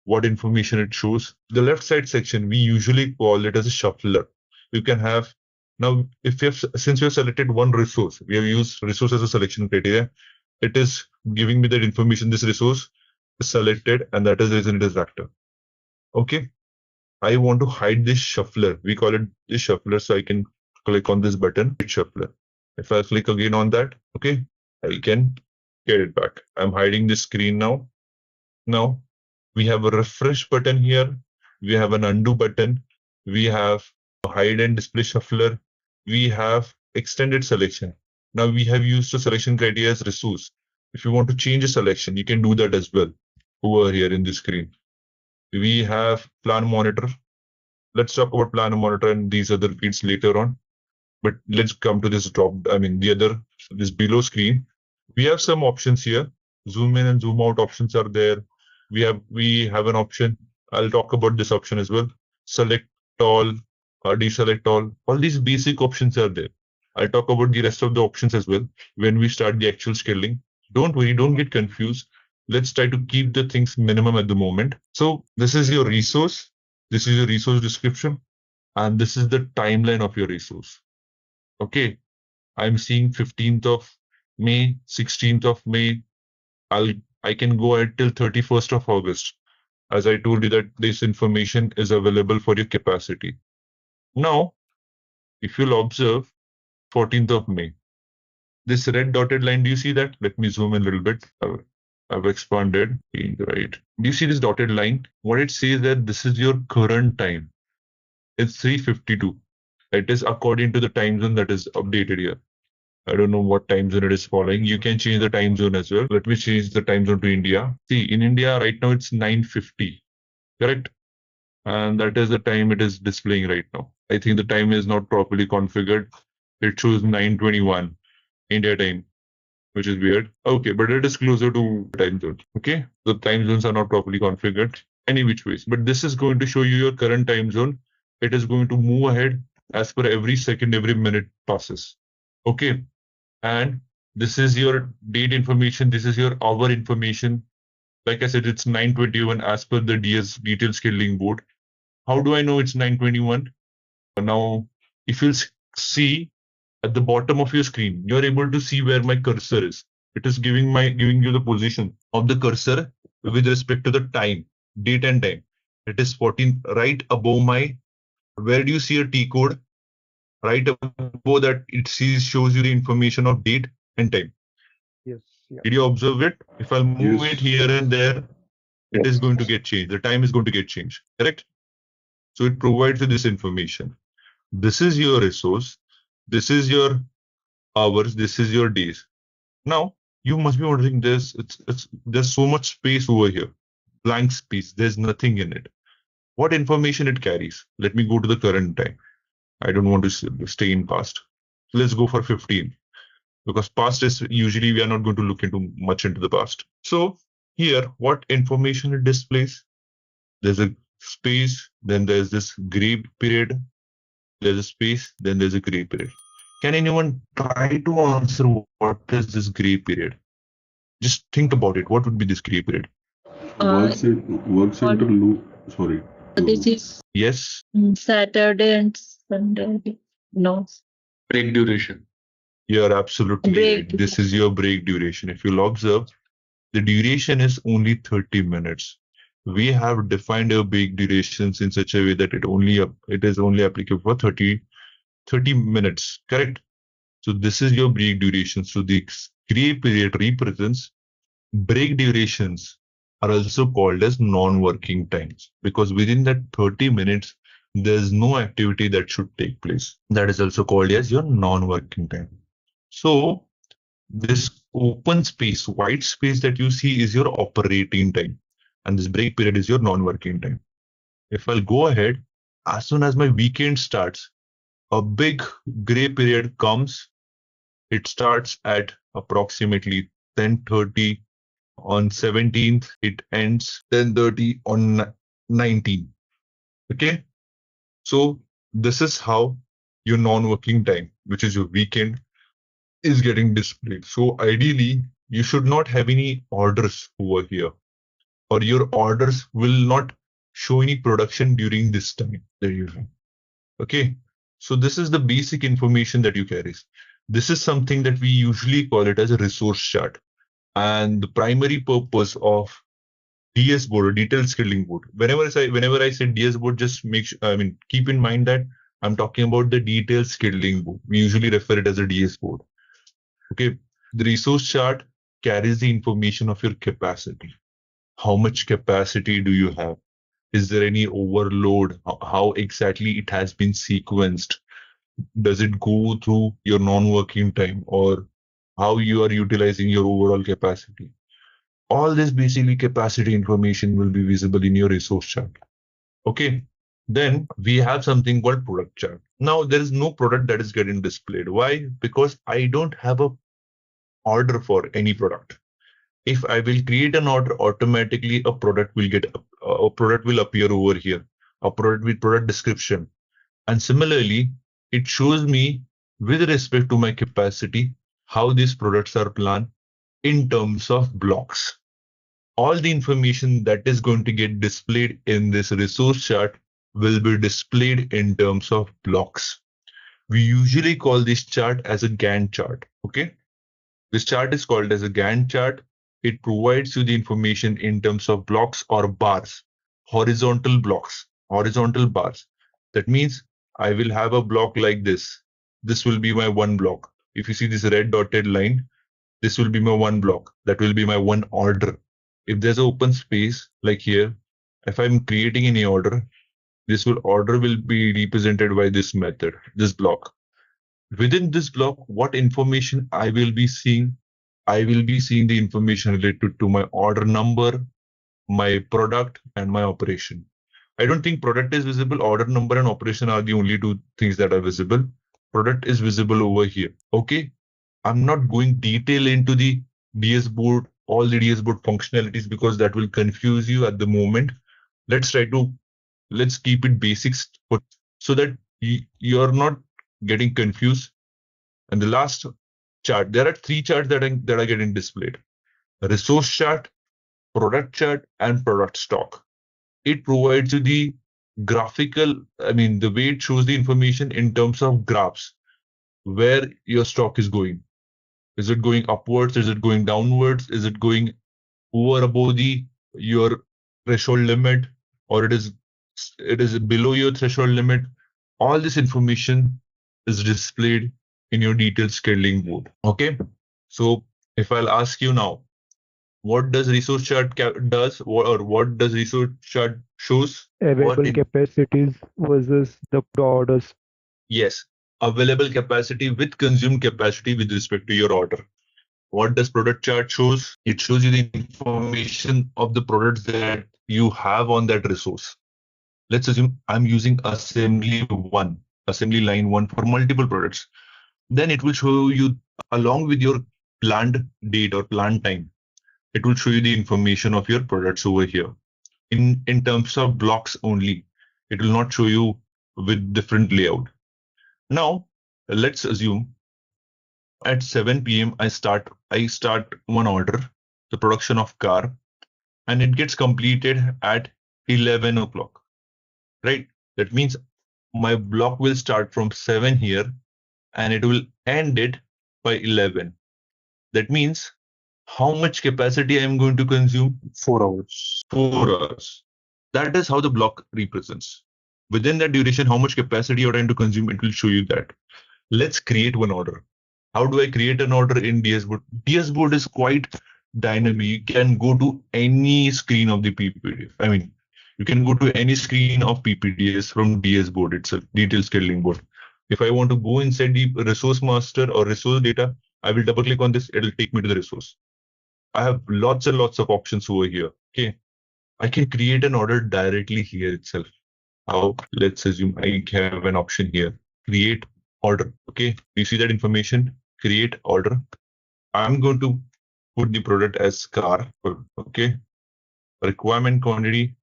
what information it shows. The left side section, we usually call it as a shuffler. You can have, now, since we have selected one resource, we have used resource as a selection criteria. It is giving me that information, this resource is selected, and that is the reason it is active. Okay, I want to hide this shuffler. We call it this shuffler, so I can click on this button, shuffler. If I click again on that, okay, I can get it back. I'm hiding this screen now. Now, we have a refresh button here. We have an undo button. We have a hide and display shuffler. We have extended selection. Now we have used the selection criteria as resource. If you want to change a selection, you can do that as well over here in the screen. We have plan monitor. Let's talk about plan monitor and these other fields later on. But let's come to this this below screen. We have some options here. Zoom in and zoom out options are there. We have an option. I'll talk about this option as well. Select all, deselect all. All these basic options are there. I'll talk about the rest of the options as well when we start the actual scaling. Don't worry, don't get confused. Let's try to keep the things minimum at the moment. So this is your resource. This is your resource description. And this is the timeline of your resource. Okay, I'm seeing 15th of May, 16th of May. I can go ahead till 31st of August. As I told you that this information is available for your capacity. Now, if you'll observe 14th of May, This red dotted line, do you see that? Let me zoom in a little bit. I've expanded, right? Do you see this dotted line? What it says that this is your current time. It's 3:52. It is according to the time zone that is updated here. I don't know what time zone it is following. You can change the time zone as well. Let me change the time zone to India. See, in India right now it's 9:50, correct? And that is the time it is displaying right now. I think the time is not properly configured. It shows 9:21 India time, which is weird. Okay, but it is closer to time zone. Okay, the time zones are not properly configured any which ways. But this is going to show you your current time zone. It is going to move ahead as per every second, every minute passes. Okay, and this is your date information. This is your hour information. Like I said, it's 9:21 as per the DS detailed scheduling board. How do I know it's 9:21? Now, if you'll see at the bottom of your screen, you're able to see where my cursor is. It is giving you the position of the cursor with respect to the time, date and time. It is 14 right above my. Where do you see a T code? Right above that, it shows you the information of date and time. Yes. Yeah. Did you observe it? If I'll move Yes. it here and there, it is going to get changed. The time is going to get changed. Correct? So it provides you this information. This is your resource. This is your hours. This is your days. Now you must be wondering this. There's so much space over here, blank space. There's nothing in it. What information it carries? Let me go to the current time. I don't want to stay in past. So let's go for 15 because past is usually we are not going to look into much into the past. So here, what information it displays? There's a space, then there's this gray period. There's a space, then there's a gray period. Can anyone try to answer what is this gray period? Just think about it. What would be this gray period? Work center loop. Sorry. This is Yes. Saturday and Sunday. No. Break duration. You're absolutely Break. right. This is your break duration. If you'll observe, the duration is only 30 minutes. We have defined our break durations in such a way that it is only applicable for 30 minutes, correct? So this is your break duration. So the gray period represents break durations are also called as non-working times because within that 30 minutes, there's no activity that should take place. That is also called as your non-working time. So this open space, white space that you see is your operating time. And this break period is your non-working time. If I'll go ahead, as soon as my weekend starts, a big gray period comes. It starts at approximately 10:30 on 17th. It ends 10:30 on 19th. Okay. So this is how your non-working time, which is your weekend, is getting displayed. So ideally, you should not have any orders over here, or your orders will not show any production during this time that you have. Okay, so this is the basic information that you carry. This is something that we usually call it as a resource chart. And the primary purpose of DS board or detailed scheduling board, whenever I say DS board, just keep in mind that I'm talking about the detailed scheduling board. We usually refer it as a DS board. Okay, the resource chart carries the information of your capacity. How much capacity do you have? Is there any overload? How exactly it has been sequenced? Does it go through your non-working time, or how you are utilizing your overall capacity? All this basically capacity information will be visible in your resource chart. Okay. Then we have something called product chart. Now there is no product that is getting displayed. Why? Because I don't have a order for any product. If I will create an order, automatically a product will appear over here, a product with product description. And similarly, it shows me with respect to my capacity, how these products are planned in terms of blocks. All the information that is going to get displayed in this resource chart will be displayed in terms of blocks. We usually call this chart as a Gantt chart. Okay. This chart is called as a Gantt chart. It provides you the information in terms of blocks or bars, horizontal blocks, horizontal bars. That means I will have a block like this. This will be my one block. if you see this red dotted line, this will be my one block. That will be my one order. If there's an open space like here, if I'm creating any order, this order will be represented by this method, this block. Within this block, what information I will be seeing? I will be seeing the information related to my order number, my product, and my operation. I don't think product is visible. Order number and operation are the only two things that are visible. Product is visible over here. Okay. I'm not going detail into the DS board, all the DS board functionalities, because that will confuse you at the moment. Let's keep it basics so that you're not getting confused. And the last chart, there are three charts that are getting displayed: resource chart, product chart, and product stock. It provides you the graphical, the way it shows the information in terms of graphs, where your stock is going. Is it going upwards? Is it going downwards? Is it going over above your threshold limit, or it is below your threshold limit? All this information is displayed in your detailed scheduling board. Okay. So if I'll ask you now, what does resource chart does, or what does resource chart shows? Available capacities versus the orders. Yes, available capacity with consumed capacity with respect to your order. What does product chart shows? It shows you the information of the products that you have on that resource. Let's assume I'm using assembly line 1 for multiple products. Then it will show you, along with your planned date or planned time, it will show you the information of your products over here in terms of blocks only. It will not show you with different layout. Now, let's assume at 7 p.m. I start one order, the production of car, and it gets completed at 11 o'clock, right? That means my block will start from 7 here and it will end it by 11. That means how much capacity I am going to consume? 4 hours. 4 hours. That is how the block represents. Within that duration, how much capacity you're trying to consume, it will show you that. Let's create one order. How do I create an order in DS board? DS board is quite dynamic. You can go to any screen of the PPDS. You can go to any screen of PPDS from DS board. It's a detailed scheduling board. If I want to go inside the resource master or resource data, I will double click on this. It'll take me to the resource. I have lots and lots of options over here. Okay. I can create an order directly here itself. How? Let's assume I have an option here. Create order. Okay. You see that information? Create order. I'm going to put the product as car. Okay. Requirement quantity.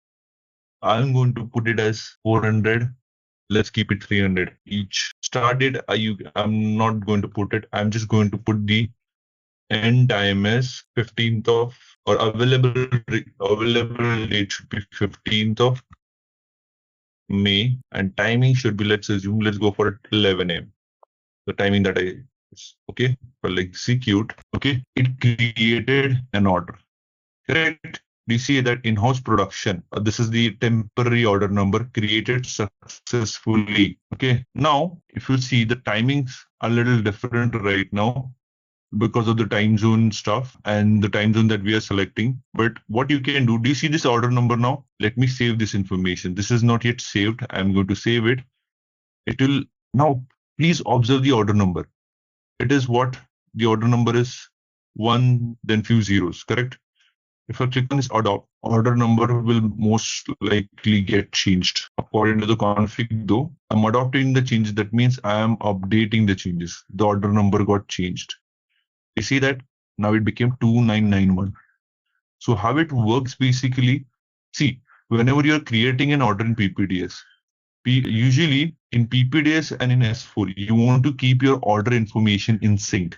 I'm going to put it as 400. Let's keep it 300 each. Start date. I'm not going to put it. I'm just going to put the end time as 15th of, or available date should be 15th of May, and timing should be, let's go for 11 a.m. The timing that okay, for execute. Okay, it created an order. Correct. Do you see that in-house production? This is the temporary order number created successfully. Okay. Now, if you see, the timings are a little different right now because of the time zone stuff and the time zone that we are selecting. But what you can do you see this order number now? Let me save this information. This is not yet saved. I'm going to save it. It will now, please observe the order number. It is what the order number is, 1, then few zeros, correct? If I click on this order number will most likely get changed. According to the config though, I'm adopting the changes. That means I am updating the changes. The order number got changed. You see that? Now it became 2991. So how it works basically, see, whenever you're creating an order in PPDS, usually in PPDS and in S4, you want to keep your order information in sync.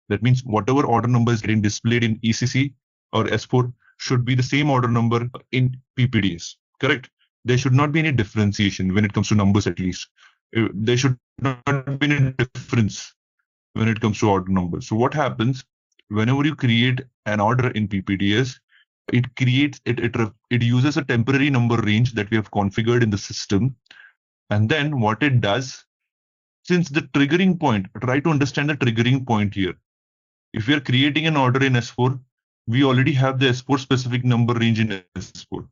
That means whatever order number is getting displayed in ECC or S4 should be the same order number in PPDS, correct? There should not be any differentiation when it comes to numbers, at least. There should not be any difference when it comes to order numbers. So what happens whenever you create an order in PPDS, it uses a temporary number range that we have configured in the system. And then what it does, since the triggering point, try to understand the triggering point here. If we are creating an order in S4, we already have the S4 specific number range in S4,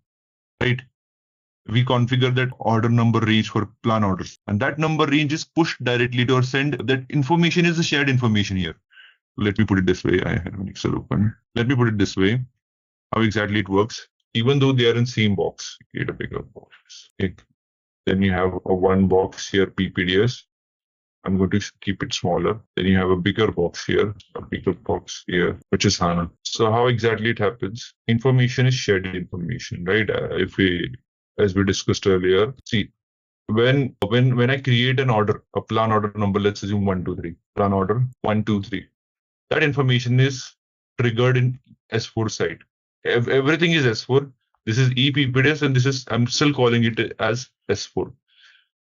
right? We configure that order number range for plan orders, and that number range is pushed directly to or send. That information is a shared information here. Let me put it this way. I have an Excel open. Let me put it this way. How exactly it works? Even though they are in same box, create a bigger box. Okay. Then you have a one box here, PPDS. I'm going to keep it smaller. Then you have a bigger box here, which is HANA. So how exactly it happens? Information is shared information, right? As we discussed earlier, see, when I create an order, a plan order number, let's assume 1, 2, 3, plan order 1, 2, 3. That information is triggered in S4 side. Everything is S4. This is ePPDS, and I'm still calling it as S4.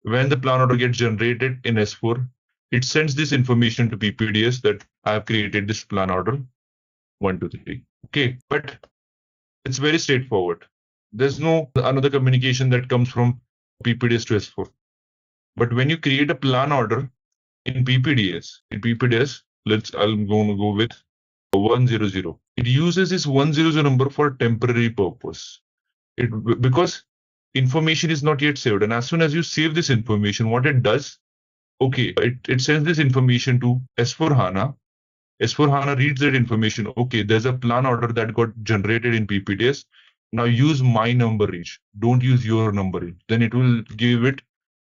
When the plan order gets generated in S4, it sends this information to PPDS that I have created this plan order 1, 2, 3. Okay, but it's very straightforward. There's no another communication that comes from PPDS to S4. But when you create a plan order in PPDS, I'm going to go with 100. It uses this 100 number for a temporary purpose. Because information is not yet saved, and as soon as you save this information, what it does, okay, it sends this information to S4 HANA. S4 HANA reads that information. Okay, there's a plan order that got generated in PPDS. Now use my number range. Don't use your number range. Then it will give it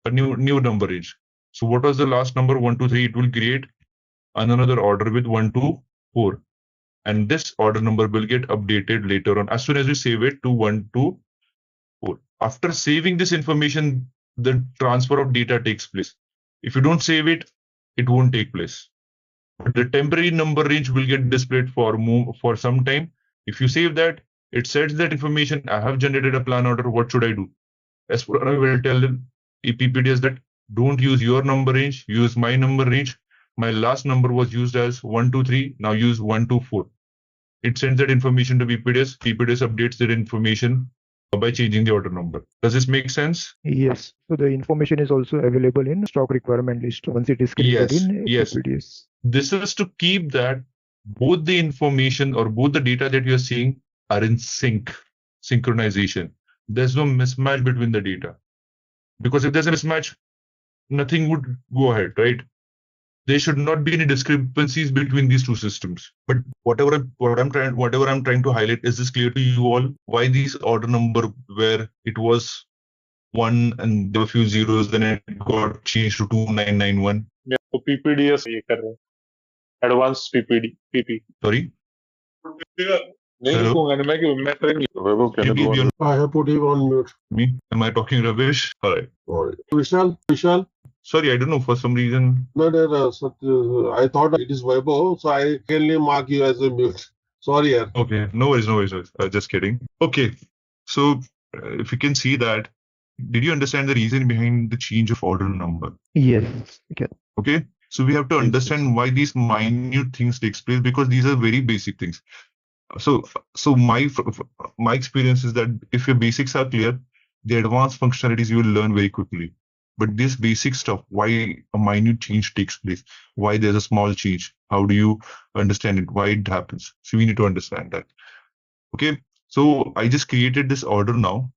a new number range. So what was the last number? 1, 2, 3. It will create another order with 1, 2, 4. And this order number will get updated later on as soon as you save it to 1, 2, 4. After saving this information, the transfer of data takes place. If you don't save it, it won't take place. But the temporary number range will get displayed for some time. If you save that, it sets that information. I have generated a plan order. What should I do? S4 will tell the PPDS that don't use your number range, use my number range. My last number was used as 1, 2, 3. Now use 1, 2, 4. It sends that information to PPDS. PPDS updates that information by changing the order number. Does this make sense? Yes. So the information is also available in stock requirement list once it is created in PPDS. This is to keep that both the information or both the data that you're seeing are in synchronization. There's no mismatch between the data. Because if there's a mismatch, nothing would go ahead, right? There should not be any discrepancies between these two systems. But whatever I'm trying to highlight, is this clear to you all? Why these order number where it was 1 and there were a few zeros, then it got changed to 2991? Yeah, so PPDS ये कर रहे हैं. Advanced PP. Sorry? Hello? I have put him on mute. Me? Am I talking rubbish? All right. Sorry. Vishal? Sorry, I don't know, for some reason. No. So, I thought it is Vaibhav, so I can mark you as a mute. Sorry, yaar. Okay, no worries. Just kidding. Okay, so if you can see that, did you understand the reason behind the change of order number? Yes. Okay, so we have to understand why these minute things takes place, because these are very basic things. So my experience is that if your basics are clear, the advanced functionalities you will learn very quickly. But this basic stuff, why a minute change takes place, why there's a small change, how do you understand it, why it happens? So we need to understand that. Okay, so I just created this order now,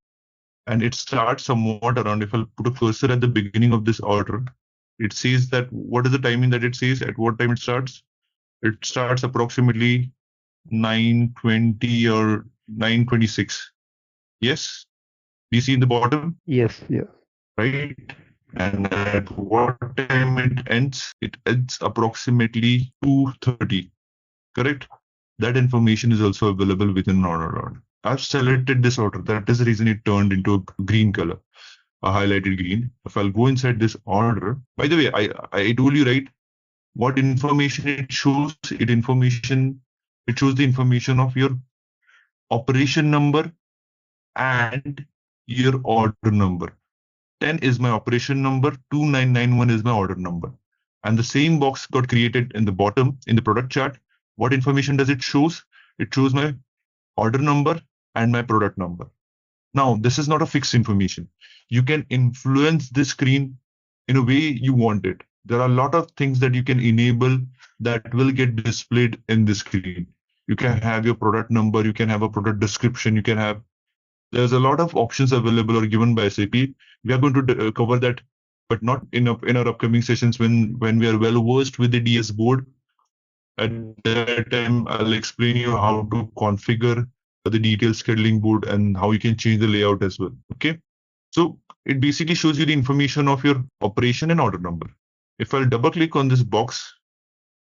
and it starts somewhat around, if I'll put a cursor at the beginning of this order, it says that, what is the timing that it says, at what time it starts? It starts approximately 9:20 or 9:26. Yes? Do you see in the bottom? Yes, yeah. Right? And at what time it ends? It ends approximately 2:30. Correct? That information is also available within an order. I've selected this order. That is the reason it turned into a green color, a highlighted green. If I'll go inside this order, by the way, I told you, right, what information it shows? It shows the information of your operation number and your order number. 10 is my operation number, 2991 is my order number. And the same box got created in the bottom in the product chart. What information does it shows? It shows my order number and my product number. Now, this is not a fixed information. You can influence the screen in a way you want it. there are a lot of things that you can enable that will get displayed in the screen. You can have your product number, you can have a product description, there's a lot of options available or given by SAP. We are going to cover that, but not in our upcoming sessions when we are well versed with the DS board. At that time, I'll explain you how to configure the detailed scheduling board and how you can change the layout as well. Okay. So it basically shows you the information of your operation and order number. If I'll double click on this box,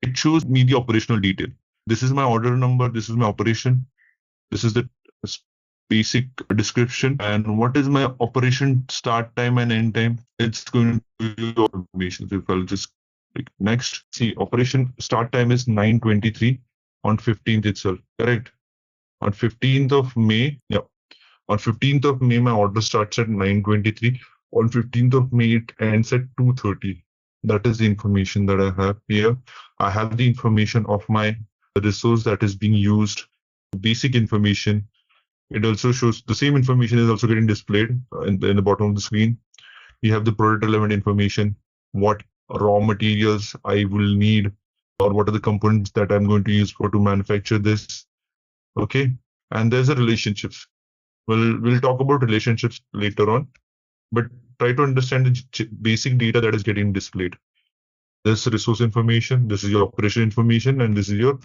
it shows me the operational detail. This is my order number. This is my operation. This is the basic description. And what is my operation start time and end time? It's going to give you information. So if I'll just click next, see operation start time is 9:23 on 15th itself. Correct. On 15th of May, yeah. On 15th of May, my order starts at 9:23. On 15th of May, it ends at 2:30. That is the information that I have here. I have the information of my resource that is being used, basic information. It also shows the same information is also getting displayed in the bottom of the screen. You have the product relevant information, what raw materials I will need, or what are the components that I'm going to use to manufacture this. Okay, and there's a relationships. We'll talk about relationships later on, but try to understand the basic data that is getting displayed. This resource information, this is your operation information, and this is your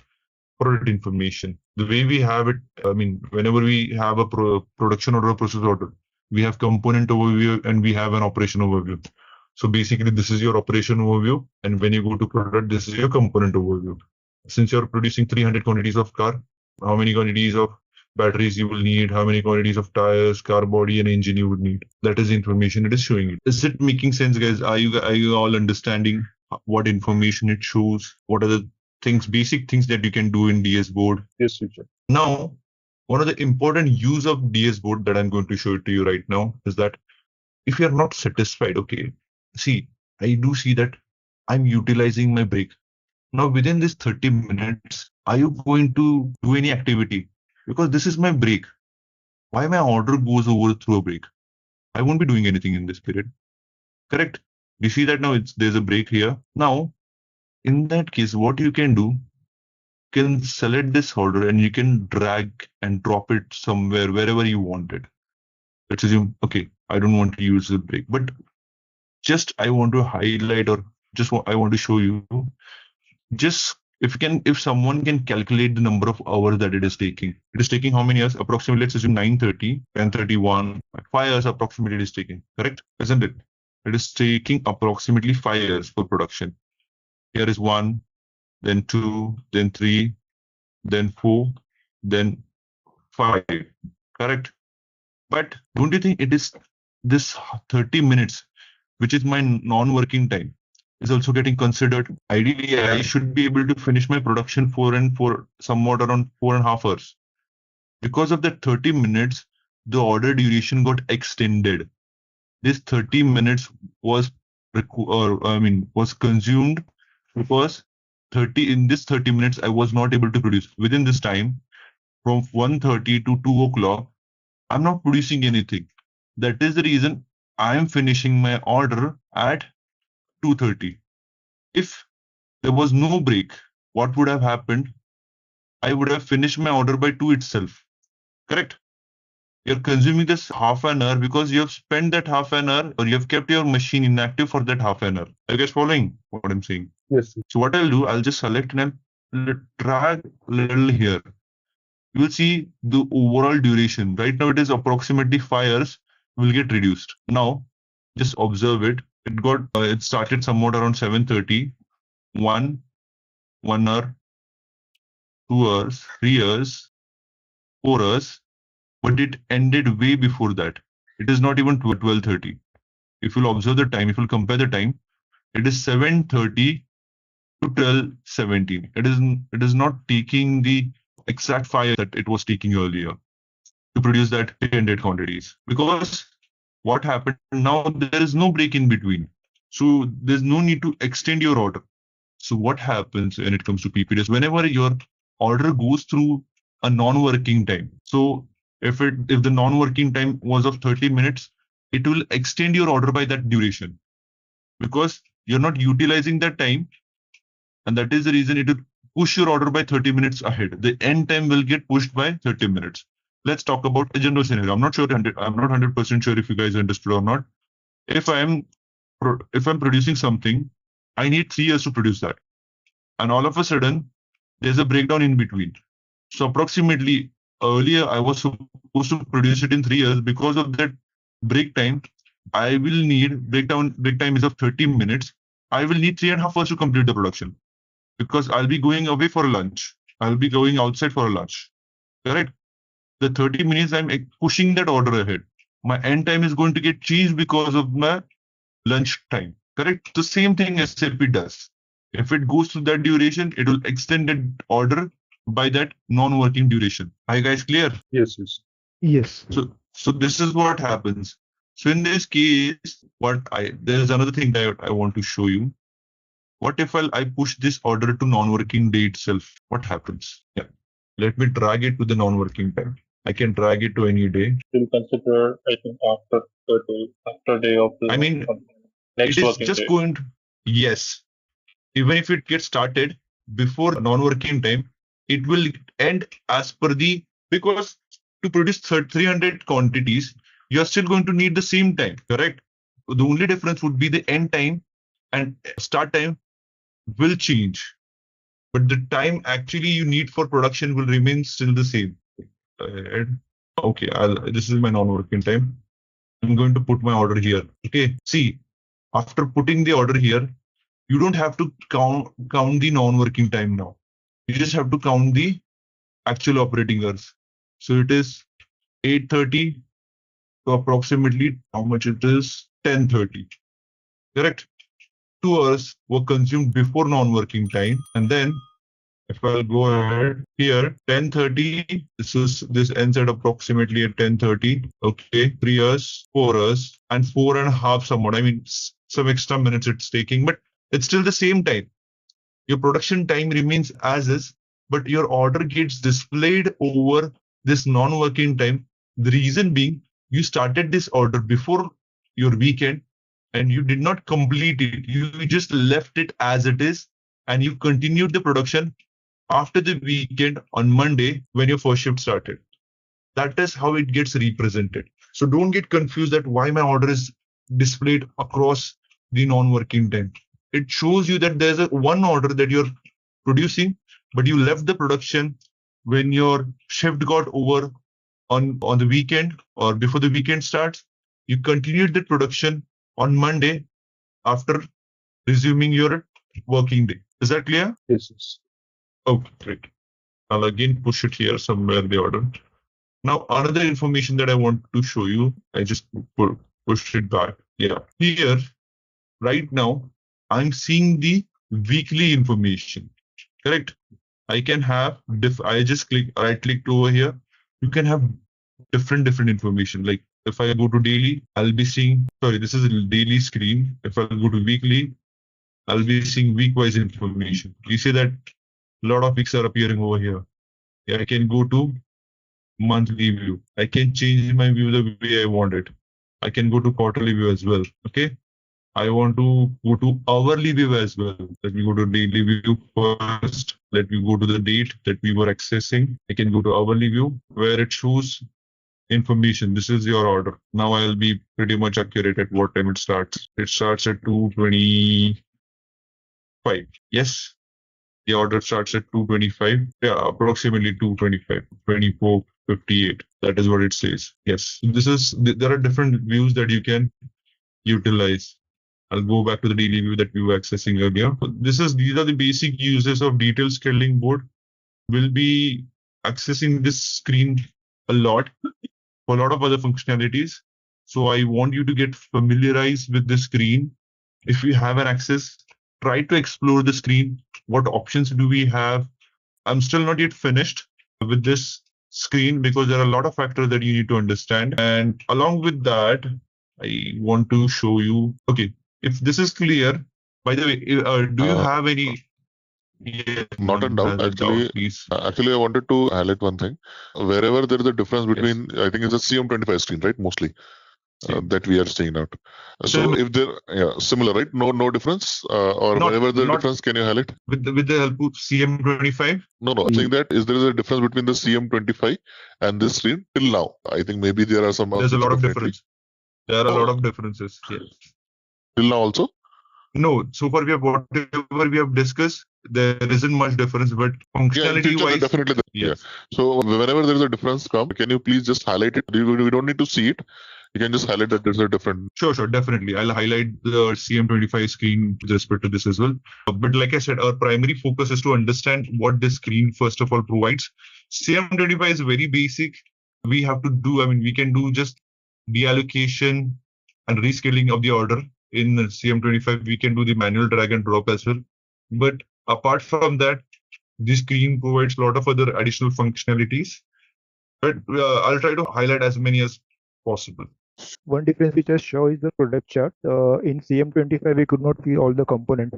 product information. The way we have it, I mean, whenever we have a production order or process order, we have component overview and we have an operation overview. So basically, this is your operation overview, and when you go to product, this is your component overview. Since you're producing 300 quantities of car, how many quantities of batteries you will need, how many quantities of tires, car body, and engine you would need. That is the information it is showing you. Is it making sense, guys? Are you all understanding what information it shows? What are the things, basic things that you can do in DS board? Yes, teacher. Now, one of the important use of DS board that I'm going to show it to you right now is that if you're not satisfied, okay, see, I do see that I'm utilizing my break. Now, within this 30 minutes, are you going to do any activity? Because this is my break. Why my order goes over through a break? I won't be doing anything in this period. Correct? You see that now there's a break here. Now, in that case, what you can do, you can select this order and you can drag and drop it somewhere, wherever you want it. Let's assume, okay, I don't want to use the break, but just I want to highlight or I want to show you, just if someone can calculate the number of hours that it is taking. It is taking how many hours? Approximately, let's assume 9:30, 10:31, 5 hours approximately it is taking, correct? Isn't it? It is taking approximately 5 years for production. Here is 1, then 2, then 3, then 4, then 5, correct? But don't you think it is this 30 minutes, which is my non-working time, is also getting considered? Ideally, I should be able to finish my production for somewhat around 4.5 hours. Because of that 30 minutes, the order duration got extended. This 30 minutes was consumed because in this 30 minutes, I was not able to produce. Within this time, from 1:30 to 2 o'clock, I'm not producing anything. That is the reason I am finishing my order at 2:30. If there was no break, what would have happened? I would have finished my order by 2 itself. Correct? You're consuming this half an hour because you have spent that half an hour or you have kept your machine inactive for that half an hour. Are you guys following what I'm saying? Yes. So what I'll do, I'll just select and I'll drag a little here. You will see the overall duration. Right now it is approximately 5 hours will get reduced. Now, just observe it. It started somewhat around 7:30, 1 hour, 2 hours, 3 hours, 4 hours, but it ended way before that. It is not even 12:30. If you'll observe the time, if you'll compare the time, it is 7:30 to 12:17. It is not taking the exact 5 hours that it was taking earlier to produce that 300 quantities. Because what happened now, there is no break in between. So there's no need to extend your order. So what happens when it comes to PPDS? Whenever your order goes through a non-working time. So if the non-working time was of 30 minutes, it will extend your order by that duration. Because you're not utilizing that time, and that is the reason it will push your order by 30 minutes ahead. The end time will get pushed by 30 minutes. Let's talk about a general scenario. I'm not 100% sure if you guys understood or not. If I'm producing something, I need 3 years to produce that, and all of a sudden there's a breakdown in between. So approximately earlier I was supposed to produce it in 3 years. Because of that break time, I will need break time is of 30 minutes. I will need 3.5 hours to complete the production, because I'll be going away for lunch. I'll be going outside for a lunch. Correct? The 30 minutes I'm pushing that order ahead. My end time is going to get changed because of my lunch time. Correct? The same thing SAP does. If it goes to that duration, it will extend that order by that non-working duration. Are you guys clear? Yes. Yes. So this is what happens. So in this case, there's another thing that I want to show you. What if I push this order to non-working day itself? What happens? Yeah. Let me drag it to the non-working time. I can drag it to any day. We'll consider, I think, after day of the next it is working just day. going to, yes. Even if it gets started before non-working time, it will end as per because to produce 300 quantities, you're still going to need the same time, correct? The only difference would be the end time and start time will change. But the time actually you need for production will remain still the same. Okay, this is my non-working time. I'm going to put my order here. Okay, see, after putting the order here, you don't have to count the non-working time now. You just have to count the actual operating hours. So it is 8:30 to approximately how much it is 10:30. Correct? 2 hours were consumed before non-working time, and then if I'll go ahead here, 10:30. This ends at approximately at 10:30. Okay, 3 hours, 4 hours, and 4.5 somewhat. I mean, some extra minutes it's taking, but it's still the same time. Your production time remains as is, but your order gets displayed over this non-working time. The reason being, you started this order before your weekend and you did not complete it. You just left it as it is and you continued the production after the weekend on Monday when your first shift started. That is how it gets represented. So don't get confused that why my order is displayed across the non-working time. It shows you that there's one order that you're producing, but you left the production when your shift got over on the weekend or before the weekend starts. You continued the production on Monday after resuming your working day. Is that clear? Yes. Okay, great. I'll again push it here somewhere in the order. Now, another information that I want to show you, I just pushed it back. Yeah, here, right now, I'm seeing the weekly information. Correct? I can have I just right click over here. You can have different information. Like if I go to daily, I'll be seeing. Sorry, this is a daily screen. If I go to weekly, I'll be seeing week-wise information. You see that a lot of weeks are appearing over here. Yeah, I can go to monthly view. I can change my view the way I want it. I can go to quarterly view as well. Okay. I want to go to hourly view as well. Let me go to daily view first. Let me go to the date that we were accessing. I can go to hourly view where it shows information. This is your order. Now I'll be pretty much accurate at what time it starts. It starts at 2:25. Yes. The order starts at 2:25. Yeah, approximately 2:25, 24:58. That is what it says. Yes. There are different views that you can utilize. I'll go back to the daily view that we were accessing earlier. These are the basic uses of detailed scheduling board. We'll be accessing this screen a lot for a lot of other functionalities. So I want you to get familiarized with the screen. If you have an access, try to explore the screen. What options do we have? I'm still not yet finished with this screen because there are a lot of factors that you need to understand. And along with that, I want to show you, okay, if this is clear, by the way, do you have any? Yes, not a doubt. Actually, I wanted to highlight one thing. Wherever there is a difference between, I think it's a CM25 screen, right? Mostly. that we are seeing out. So Similar. if there, similar, right? No difference, or Not- whenever the not- difference, can you highlight? With the help of CM25? No, I'm saying that is there is a difference between the CM25 and this screen till now. I think maybe there are some. There's a lot of definitely. difference. There are a lot of differences. Yes. Till now also. No, so far whatever we have discussed, there isn't much difference, but functionality wise, definitely. yes. So whenever there is a difference come, can you please just highlight it? We don't need to see it. You can just highlight that there's a different. Sure, definitely. I'll highlight the CM25 screen with respect to this as well. But like I said, our primary focus is to understand what this screen first of all provides. CM25 is very basic. We have to do, we can do just deallocation and rescaling of the order. In CM25, we can do the manual drag and drop as well. But apart from that, this screen provides a lot of other additional functionalities. But I'll try to highlight as many as possible. One difference which I show is the product chart. In CM25, we could not see all the components,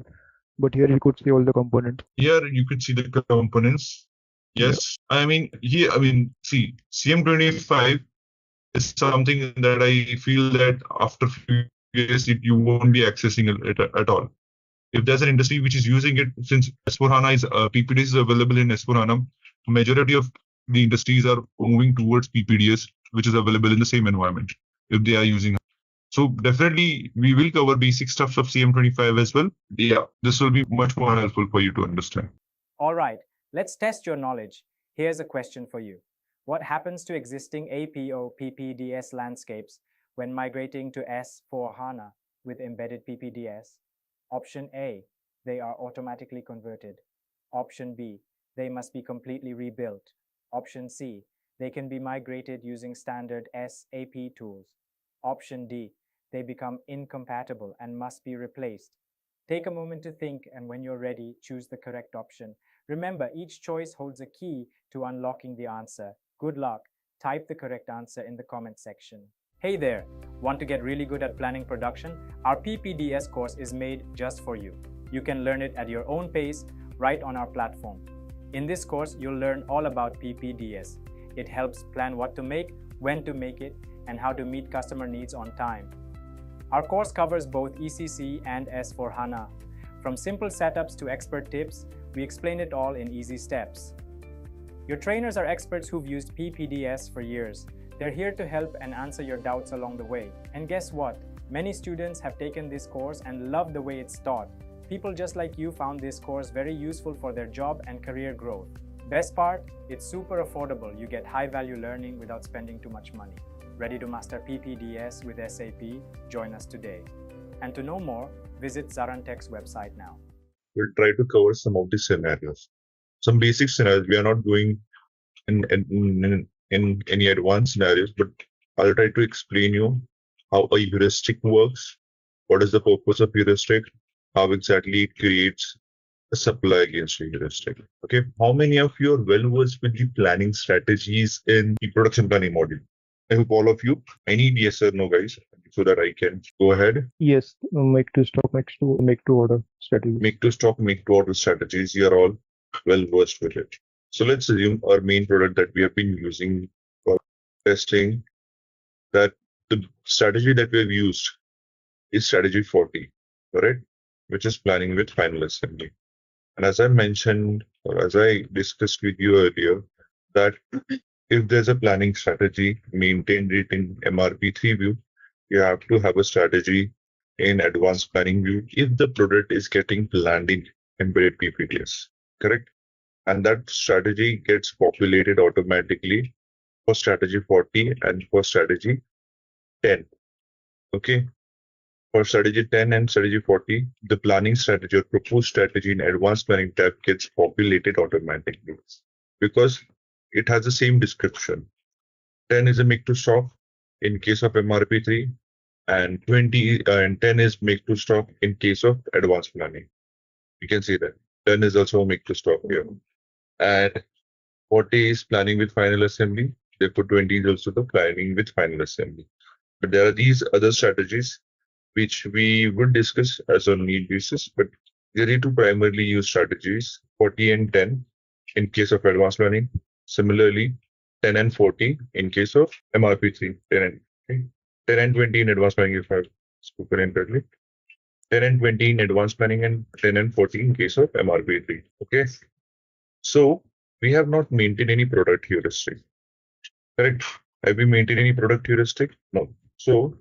but here we could see all the components. Here you could see the components. Yes, yeah. See, CM25 is something that I feel that after few years you won't be accessing it at all. If there's an industry which is using it, since S4HANA is PPDS is available in S4HANA, majority of the industries are moving towards PPDS, which is available in the same environment if they are using. So definitely we will cover basic stuff of CM25 as well. Yeah, this will be much more helpful for you to understand. All right, let's test your knowledge. Here's a question for you. What happens to existing APO PP-DS landscapes when migrating to S4HANA with embedded PP-DS? Option A, they are automatically converted. Option B, they must be completely rebuilt. Option C, they can be migrated using standard SAP tools. Option D, they become incompatible and must be replaced. Take a moment to think, and when you're ready, choose the correct option. Remember, each choice holds a key to unlocking the answer. Good luck. Type the correct answer in the comment section. Hey there! Want to get really good at planning production? Our PPDS course is made just for you. You can learn it at your own pace right on our platform. In this course, you'll learn all about PPDS. It helps plan what to make, when to make it, and how to meet customer needs on time. Our course covers both ECC and S4HANA. From simple setups to expert tips, we explain it all in easy steps. Your trainers are experts who've used PPDS for years. They're here to help and answer your doubts along the way. And guess what? Many students have taken this course and love the way it's taught. People just like you found this course very useful for their job and career growth. Best part, it's super affordable. You get high-value learning without spending too much money. Ready to master PPDS with SAP? Join us today. And to know more, visit ZaranTech's website now. We'll try to cover some of the scenarios. Some basic scenarios. We are not going in any advanced scenarios, but I'll try to explain you how a heuristic works, what is the purpose of heuristic, how exactly it creates a supply against a heuristic. Okay, how many of you are well versed with the planning strategies in the production planning module? I hope all of you. I need yes or no, guys, so that I can go ahead. Yes, make to stock, make to order strategy. Make to stock, make to order strategies. You are all well versed with it. So let's assume our main product that we have been using for testing, that the strategy that we have used is strategy 40, correct? Which is planning with final assembly. And as I mentioned, or as I discussed with you earlier, that if there's a planning strategy maintained it in MRP3 view, you have to have a strategy in advanced planning view if the product is getting planned in embedded PPDS, correct? And that strategy gets populated automatically for strategy 40 and for strategy 10. Okay. For strategy 10 and strategy 40, the planning strategy or proposed strategy in advanced planning tab gets populated automatically because it has the same description. 10 is a make to stock in case of MRP3, and 10 is make to stock in case of advanced planning. You can see that 10 is also a make to stock here, and 40 is planning with final assembly. Therefore, 20 is also the planning with final assembly. But there are these other strategies which we would discuss as on need basis, but we need to primarily use strategies 40 and 10 in case of advanced planning. Similarly, 10 and 40 in case of MRP3. 10 10 and 20 in advanced planning if I've spoken incorrectly. 10 and 20 in advanced planning and 10 and 14 in case of MRP3. Okay. So we have not maintained any product heuristic. Correct? Have we maintained any product heuristic? No. So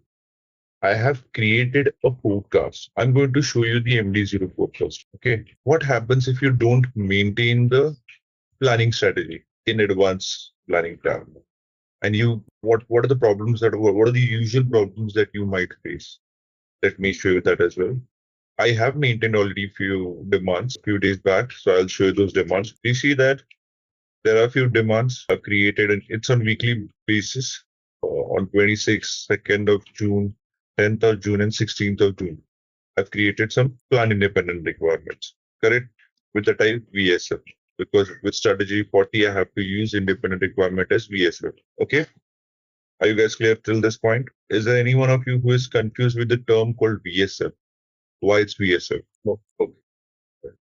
I have created a forecast. I'm going to show you the MD0 forecast. Okay. What happens if you don't maintain the planning strategy in advanced planning plan? And what are the problems what are the usual problems that you might face? Let me show you that as well. I have maintained already few demands few days back, so I'll show you those demands. You see that there are a few demands I've created, and it's on weekly basis. On 26th, 2nd of June, 10th of June, and 16th of June, I've created some plan independent requirements. Correct? With the type VSF, because with strategy 40, I have to use independent requirement as VSF. Okay. Are you guys clear till this point? Is there any one of you who is confused with the term called VSF? Why it's VSF? No. Okay.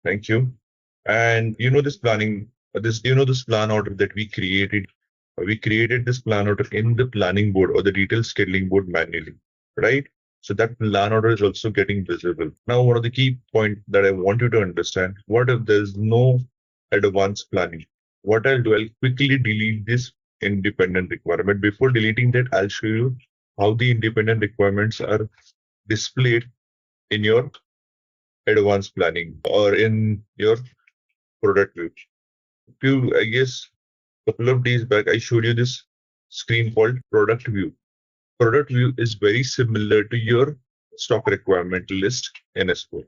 Thank you. And you know this planning, this plan order that we created. We created this plan order in the planning board or the detailed scheduling board manually, right? So that plan order is also getting visible. Now, one of the key points that I want you to understand, what if there's no advanced planning? What I'll do, I'll quickly delete this independent requirement. Before deleting that, I'll show you how the independent requirements are displayed in your advanced planning or in your product view. I guess a couple of days back, I showed you this screen called product view. Product view is very similar to your stock requirement list in S4.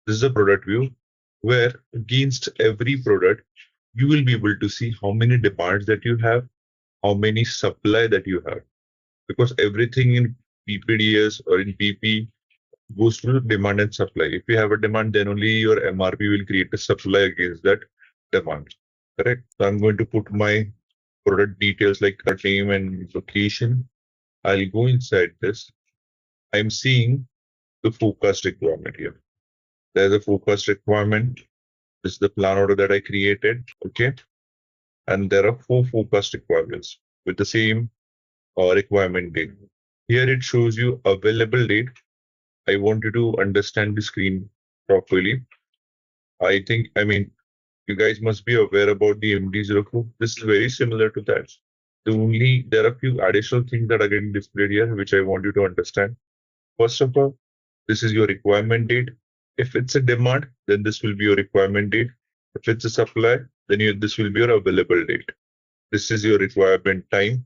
This is a product view where against every product, you will be able to see how many demands that you have, how many supply that you have, because everything in PPDS or in PP goes through demand and supply. If you have a demand, then only your MRP will create a supply against that demand. Correct? So I'm going to put my product details like name and location. I'll go inside this. I'm seeing the forecast requirement here. There's a forecast requirement. This is the plan order that I created. Okay. And there are 4 forecast requirements with the same requirement date. Here it shows you available date. I want you to understand the screen properly. You guys must be aware about the MD04. This is very similar to that. There are a few additional things that are getting displayed here, which I want you to understand. First of all, this is your requirement date. If it's a demand, then this will be your requirement date. If it's a supply, then this will be your available date. This is your requirement time.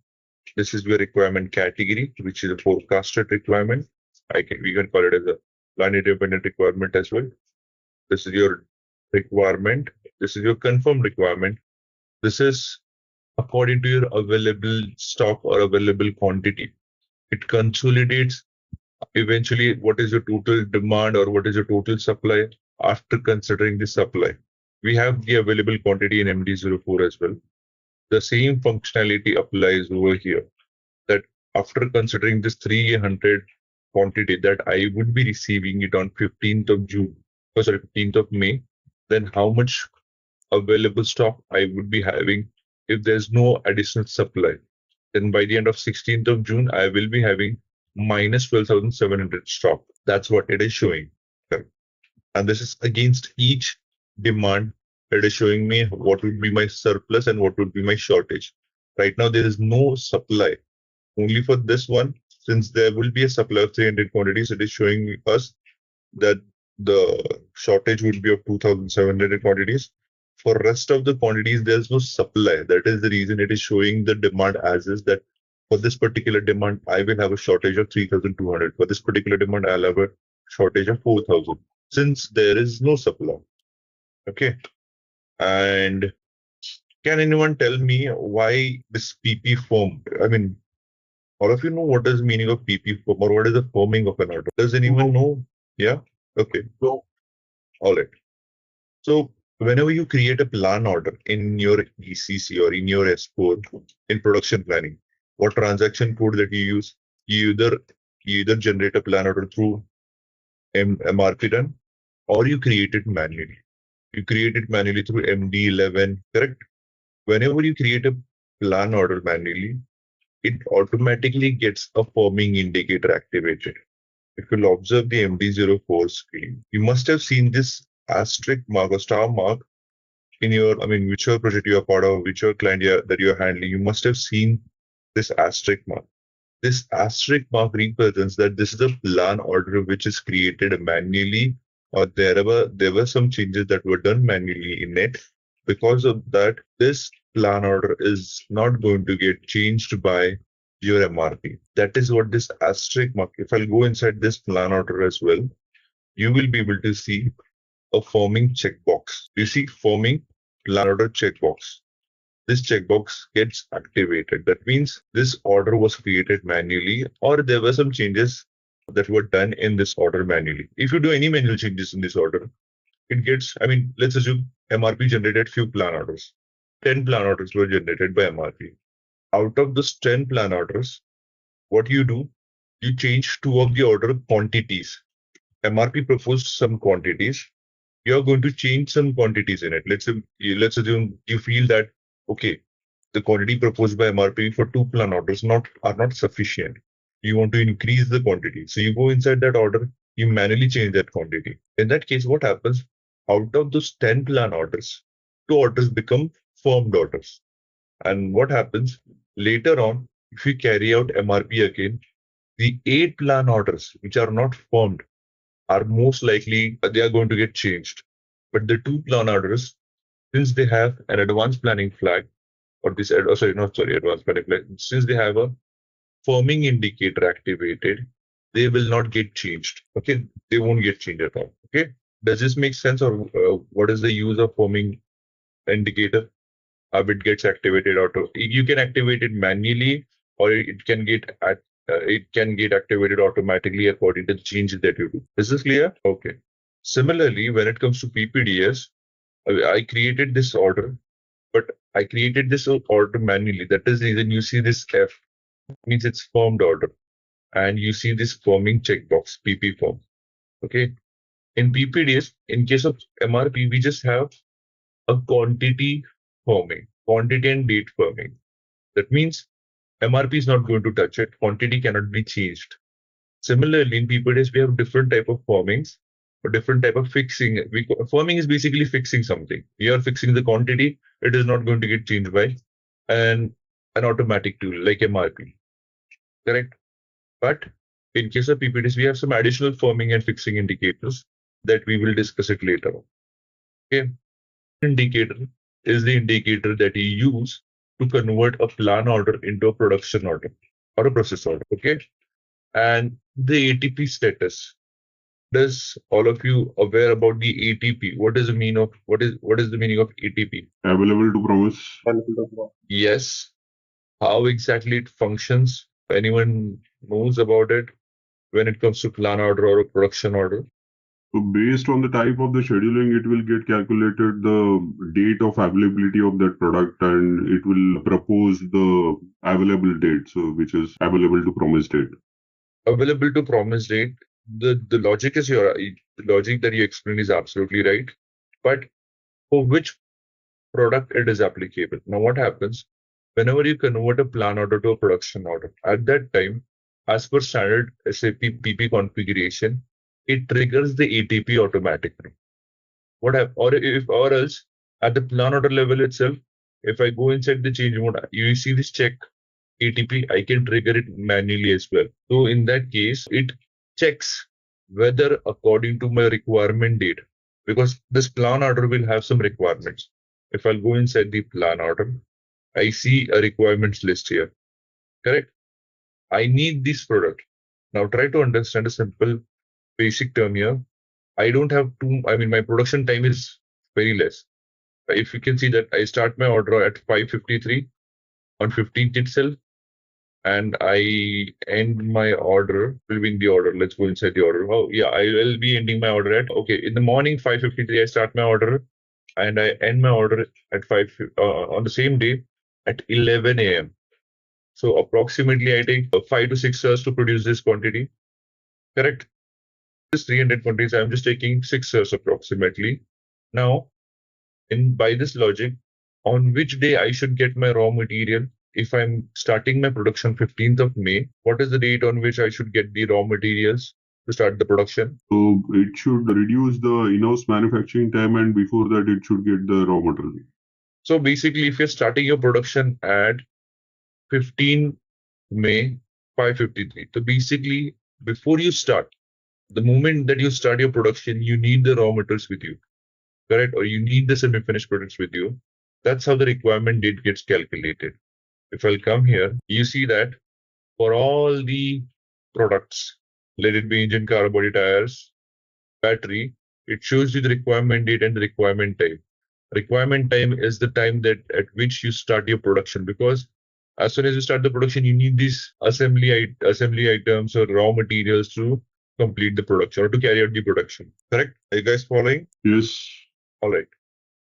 This is your requirement category, which is a forecasted requirement. We can call it as a plan independent requirement as well. This is your requirement. This is your confirmed requirement. This is according to your available stock or available quantity. It consolidates eventually what is your total demand or what is your total supply after considering the supply. We have the available quantity in MD04 as well. The same functionality applies over here, that after considering this 300 quantity that I would be receiving it on 15th of May, then how much available stock I would be having if there's no additional supply. Then by the end of 16th of June, I will be having minus 12,700 stock. That's what it is showing. And this is against each demand. It is showing me what would be my surplus and what would be my shortage. Right now, there is no supply. Only for this one, since there will be a supply of 300 quantities, it is showing us that the shortage would be of 2,700 quantities. For rest of the quantities, there's no supply. That is the reason it is showing the demand as is, that for this particular demand, I will have a shortage of 3,200. For this particular demand, I'll have a shortage of 4,000, since there is no supply. Okay. And can anyone tell me why this PP form? All of you know what is the meaning of PP form, or what is the forming of an order? Does anyone know? Yeah? Okay. So, all right. So whenever you create a plan order in your ECC or in your S4 in production planning, what transaction code that you use? You either generate a plan order through MRP run, or you create it manually. You create it manually through MD11, correct? Whenever you create a plan order manually, it automatically gets a firming indicator activated. If you'll observe the MD04 screen, you must have seen this asterisk mark or star mark in your, whichever project you are part of, whichever client that you're handling, you must have seen this asterisk mark. This asterisk mark represents that this is a plan order which is created manually, or there were some changes that were done manually in it. Because of that, this plan order is not going to get changed by your MRP. That is what this asterisk mark. If I'll go inside this plan order as well, you will be able to see a forming checkbox. You see forming plan order checkbox. This checkbox gets activated. That means this order was created manually, or there were some changes that were done in this order manually. If you do any manual changes in this order, it gets, let's assume MRP generated few plan orders. 10 plan orders were generated by MRP. Out of those 10 plan orders, what you do, you change 2 of the order quantities. MRP proposed some quantities. You're going to change some quantities in it. Let's assume you feel that, okay, the quantity proposed by MRP for 2 plan orders are not sufficient. You want to increase the quantity. So you go inside that order, you manually change that quantity. In that case, what happens? Out of those 10 plan orders, 2 orders become firmed orders. And what happens? Later on, if you carry out MRP again, the 8 plan orders which are not firmed are most likely, they are going to get changed. But the 2 plan orders, since they have an advanced planning flag, or this, advanced planning flag, since they have a firming indicator activated, they will not get changed. Okay, they won't get changed at all. Okay, does this make sense, or what is the use of firming indicator? How it gets activated auto? You can activate it manually, or it can get activated automatically according to the changes that you do. Is this clear? Okay. Similarly, when it comes to PPDS, I created this order, but I created this order manually. That is the reason you see this F, means it's firmed order. And you see this firming checkbox, PP form. Okay. In PPDS, in case of MRP, we just have a quantity firming, quantity and date firming. That means MRP is not going to touch it. Quantity cannot be changed. Similarly, in PPDS, we have different type of firmings or different type of fixing. Firming is basically fixing something. We are fixing the quantity. It is not going to get changed by an automatic tool like MRP. Correct? But in case of PPDS, we have some additional firming and fixing indicators that we will discuss it later on. Okay. Indicator is the indicator that you use to convert a plan order into a production order or a process order. Okay. And the ATP status. Does all of you aware about the ATP? What is the meaning of what is the meaning of ATP? Available to promise. Yes. How exactly it functions? Anyone knows about it when it comes to plan order or a production order? So based on the type of the scheduling, it will get calculated the date of availability of that product, and it will propose the available date, so which is available to promise date. Available to promise date. The logic is the logic that you explained is absolutely right. But for which product it is applicable? Now what happens whenever you convert a plan order to a production order? At that time, as per standard SAP PP configuration, it triggers the ATP automatically. Or else at the plan order level itself, if I go inside the change mode, you see this check ATP, I can trigger it manually as well. So in that case, it checks whether according to my requirement date, because this plan order will have some requirements. If I'll go inside the plan order, I see a requirements list here. Correct? I need this product. Now try to understand a simple basic term here. I don't have my production time is very less. If you can see that I start my order at 5:53 on 15th itself, and I end my order, will be in the order. Let's go inside the order. Oh yeah, I will be ending my order at, okay, in the morning 5:53 I start my order, and I end my order at 5 on the same day at 11 a.m. So approximately I take 5 to 6 hours to produce this quantity. Correct? This 300 quantities, I'm just taking 6 hours approximately. Now, by this logic, on which day I should get my raw material if I'm starting my production 15th of May, what is the date on which I should get the raw materials to start the production? So it should reduce the in-house manufacturing time, and before that it should get the raw material. So basically, if you're starting your production at 15 May 5:53, so basically before you start, the moment that you start your production, you need the raw materials with you, correct? Or you need the semi-finished products with you. That's how the requirement date gets calculated. If I'll come here, you see that for all the products, let it be engine, car body, tires, battery, it shows you the requirement date and the requirement time. Requirement time is the time that at which you start your production, because as soon as you start the production, you need these assembly items or raw materials to complete the production or to carry out the production. Correct? Are you guys following? Yes. All right.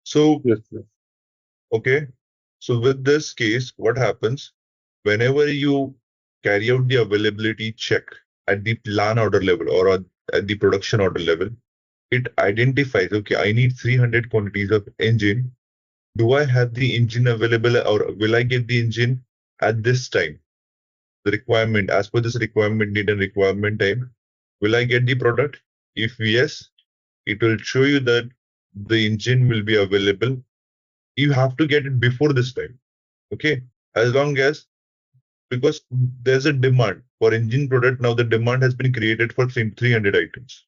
So okay. So with this case, what happens whenever you carry out the availability check at the plan order level or at the production order level, it identifies, okay, I need 300 quantities of engine. Do I have the engine available, or will I get the engine at this time? The requirement, as per this requirement date and requirement time, will I get the product? If yes, it will show you that the engine will be available. You have to get it before this time. Okay. As long as, because there's a demand for engine product. Now the demand has been created for 300 items,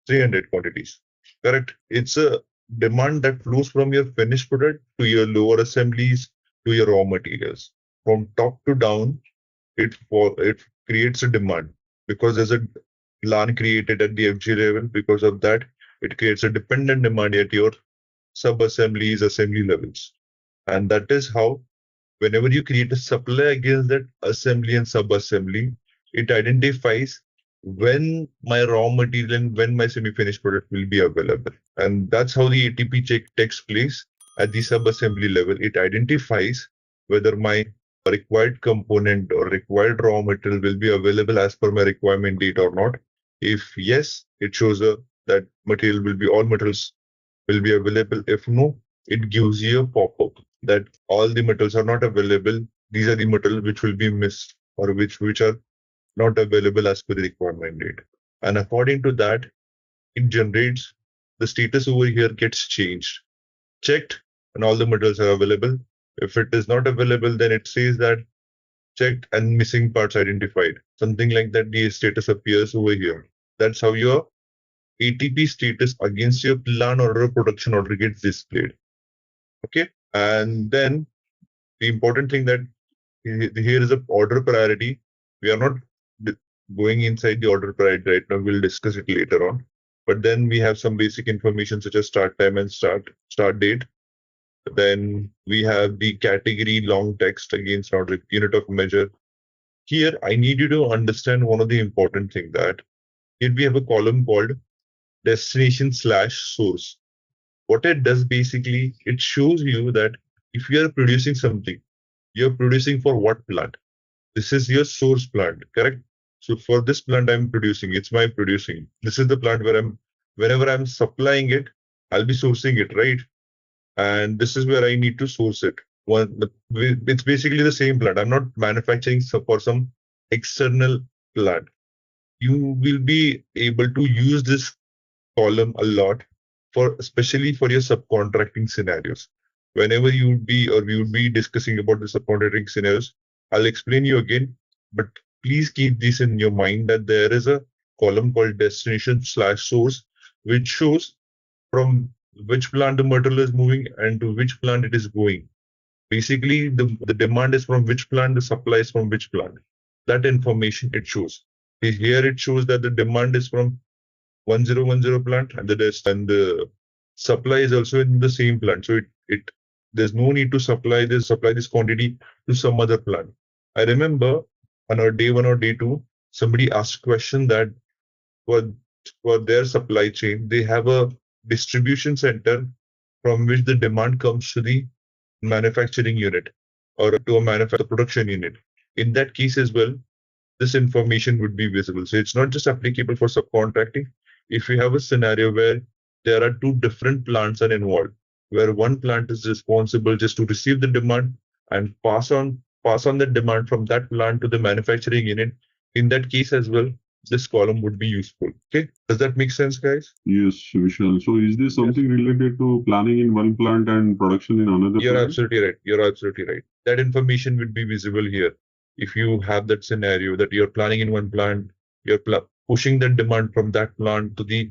300 quantities. Correct. It's a demand that flows from your finished product to your lower assemblies to your raw materials. From top to down, it creates a demand because there's a plan created at the FG level. Because of that, it creates a dependent demand at your sub-assemblies, assembly levels. And that is how, whenever you create a supply against that assembly and sub-assembly, it identifies when my raw material and when my semi-finished product will be available. And that's how the ATP check takes place at the sub-assembly level. It identifies whether my required component or required raw material will be available as per my requirement date or not. If yes, it shows that all materials will be available. If no, it gives you a pop-up that all the materials are not available. These are the materials which will be missed or which are not available as per the requirement date. And according to that, it generates the status over here gets changed, checked, and all the materials are available. If it is not available, then it says that checked and missing parts identified. Something like that, the status appears over here. That's how your ATP status against your plan order or production order gets displayed. Okay. And then the important thing that here is a order priority. We are not going inside the order priority right now. We'll discuss it later on. But then we have some basic information such as start time and start date. Then we have the category long text against order unit of measure. Here, I need you to understand one of the important things that here we have a column called destination/source. What it does basically, it shows you that if you are producing something, you're producing for what plant? This is your source plant, correct? So for this plant I'm producing, it's my producing. This is the plant where whenever I'm supplying it, I'll be sourcing it, right? And this is where I need to source it. It's basically the same plant. I'm not manufacturing for some external plant. You will be able to use this column a lot especially for your subcontracting scenarios. Whenever we would be discussing about the subcontracting scenarios, I'll explain you again, but please keep this in your mind that there is a column called destination/source, which shows from which plant the material is moving and to which plant it is going. Basically, the demand is from which plant, the supply is from which plant. That information it shows. Here it shows that the demand is from 1010 plant and the supply is also in the same plant. So there's no need to supply this quantity to some other plant. I remember on our day 1 or day 2, somebody asked a question that for their supply chain, they have a distribution center from which the demand comes to the manufacturing unit or to a manufacturing production unit. In that case as well, this information would be visible. So it's not just applicable for subcontracting. If you have a scenario where there are 2 different plants are involved, where one plant is responsible just to receive the demand and pass on pass on the demand from that plant to the manufacturing unit, in that case as well, this column would be useful. Okay, does that make sense, guys? Yes, Vishal. So is this something related to planning in one plant and production in another You're plant? absolutely right. You're absolutely right. That information would be visible here. If you have that scenario that you're planning in one plant, you're pushing that demand from that plant to the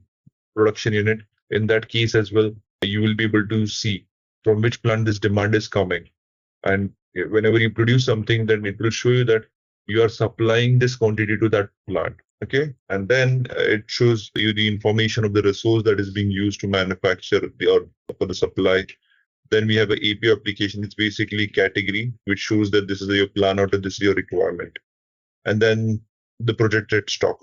production unit, in that case as well, you will be able to see from which plant this demand is coming. And whenever you produce something, then it will show you that you are supplying this quantity to that plant. Okay, and then it shows you the information of the resource that is being used to manufacture or for the supply. Then we have an API application. It's basically category, which shows that this is your plan out and this is your requirement. And then the projected stock.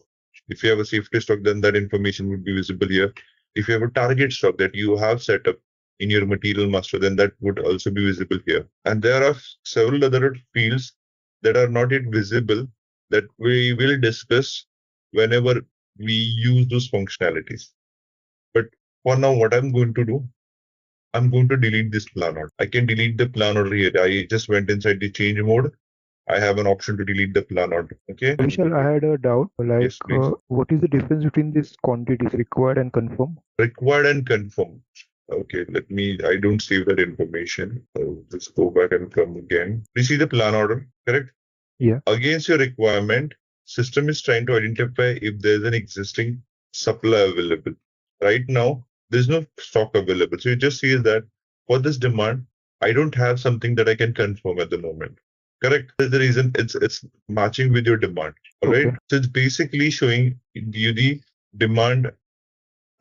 If you have a safety stock, then that information would be visible here. If you have a target stock that you have set up in your material master, then that would also be visible here. And there are several other fields that are not yet visible that we will discuss whenever we use those functionalities. But for now, what I'm going to do, I'm going to delete this plan order. I can delete the plan order here. I just went inside the change mode. I have an option to delete the plan order. Okay. Vishal, I had a doubt. Like, Yes, please. what is the difference between these quantities, required and confirm? Required and confirm. Okay, I don't save that information. So just go back and come again. You see the plan order, correct? Yeah. Against your requirement, system is trying to identify if there's an existing supply available. Right now, there's no stock available. So it just says that for this demand, I don't have something that I can confirm at the moment. Correct? That's the reason it's matching with your demand. All right. Okay. So it's basically showing you the demand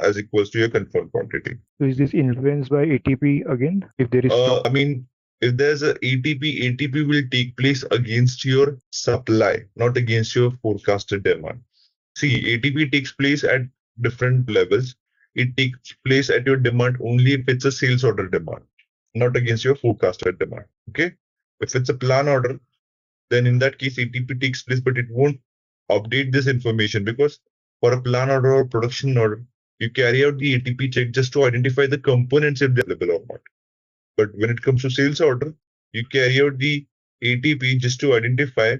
as equals to your confirmed quantity. So is this influenced by ATP again? If there is stock? I mean, if there's a ATP will take place against your supply, not against your forecasted demand. See, ATP takes place at different levels. It takes place at your demand only if it's a sales order demand, not against your forecasted demand. Okay. If it's a plan order, then in that case, ATP takes place, but it won't update this information because for a plan order or production order, you carry out the ATP check just to identify the components if they're available or not. But when it comes to sales order, you carry out the ATP just to identify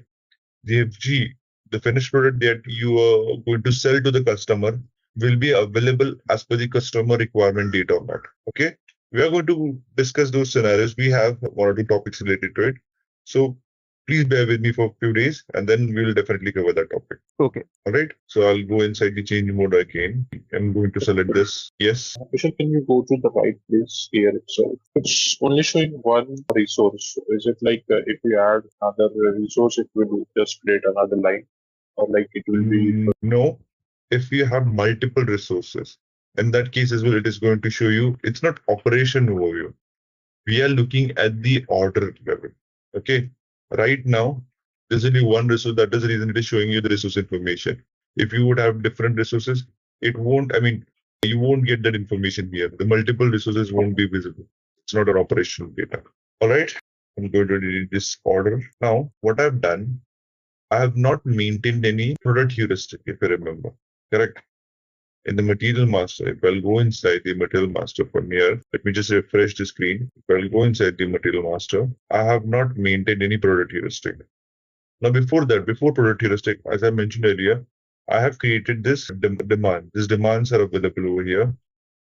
the FG, the finished product that you are going to sell to the customer will be available as per the customer requirement date or not. Okay. We are going to discuss those scenarios. We have one or two topics related to it. So please bear with me for a few days and then we will definitely cover that topic. Okay. All right. So I'll go inside the change mode again. I'm going to select this. Yes. Vishal, can you go to the right place here itself? It's only showing one resource. Is it like if you add another resource, it will just create another line? Or like it will be. No. If you have multiple resources, in that case as well, it is going to show you, it's not operation overview. We are looking at the order level. Okay. Right now, there's only one resource. That is the reason it is showing you the resource information. If you would have different resources, it won't, you won't get that information here. The multiple resources won't be visible. It's not an operational data. All right. I'm going to delete this order. Now, what I've done, I have not maintained any product heuristic, if you remember. Correct. In the material master, if I'll go inside the material master from here, let me just refresh the screen. If I'll go inside the material master, I have not maintained any product heuristic. Now, before that, before product heuristic, as I mentioned earlier, I have created this demand. These demands are available over here.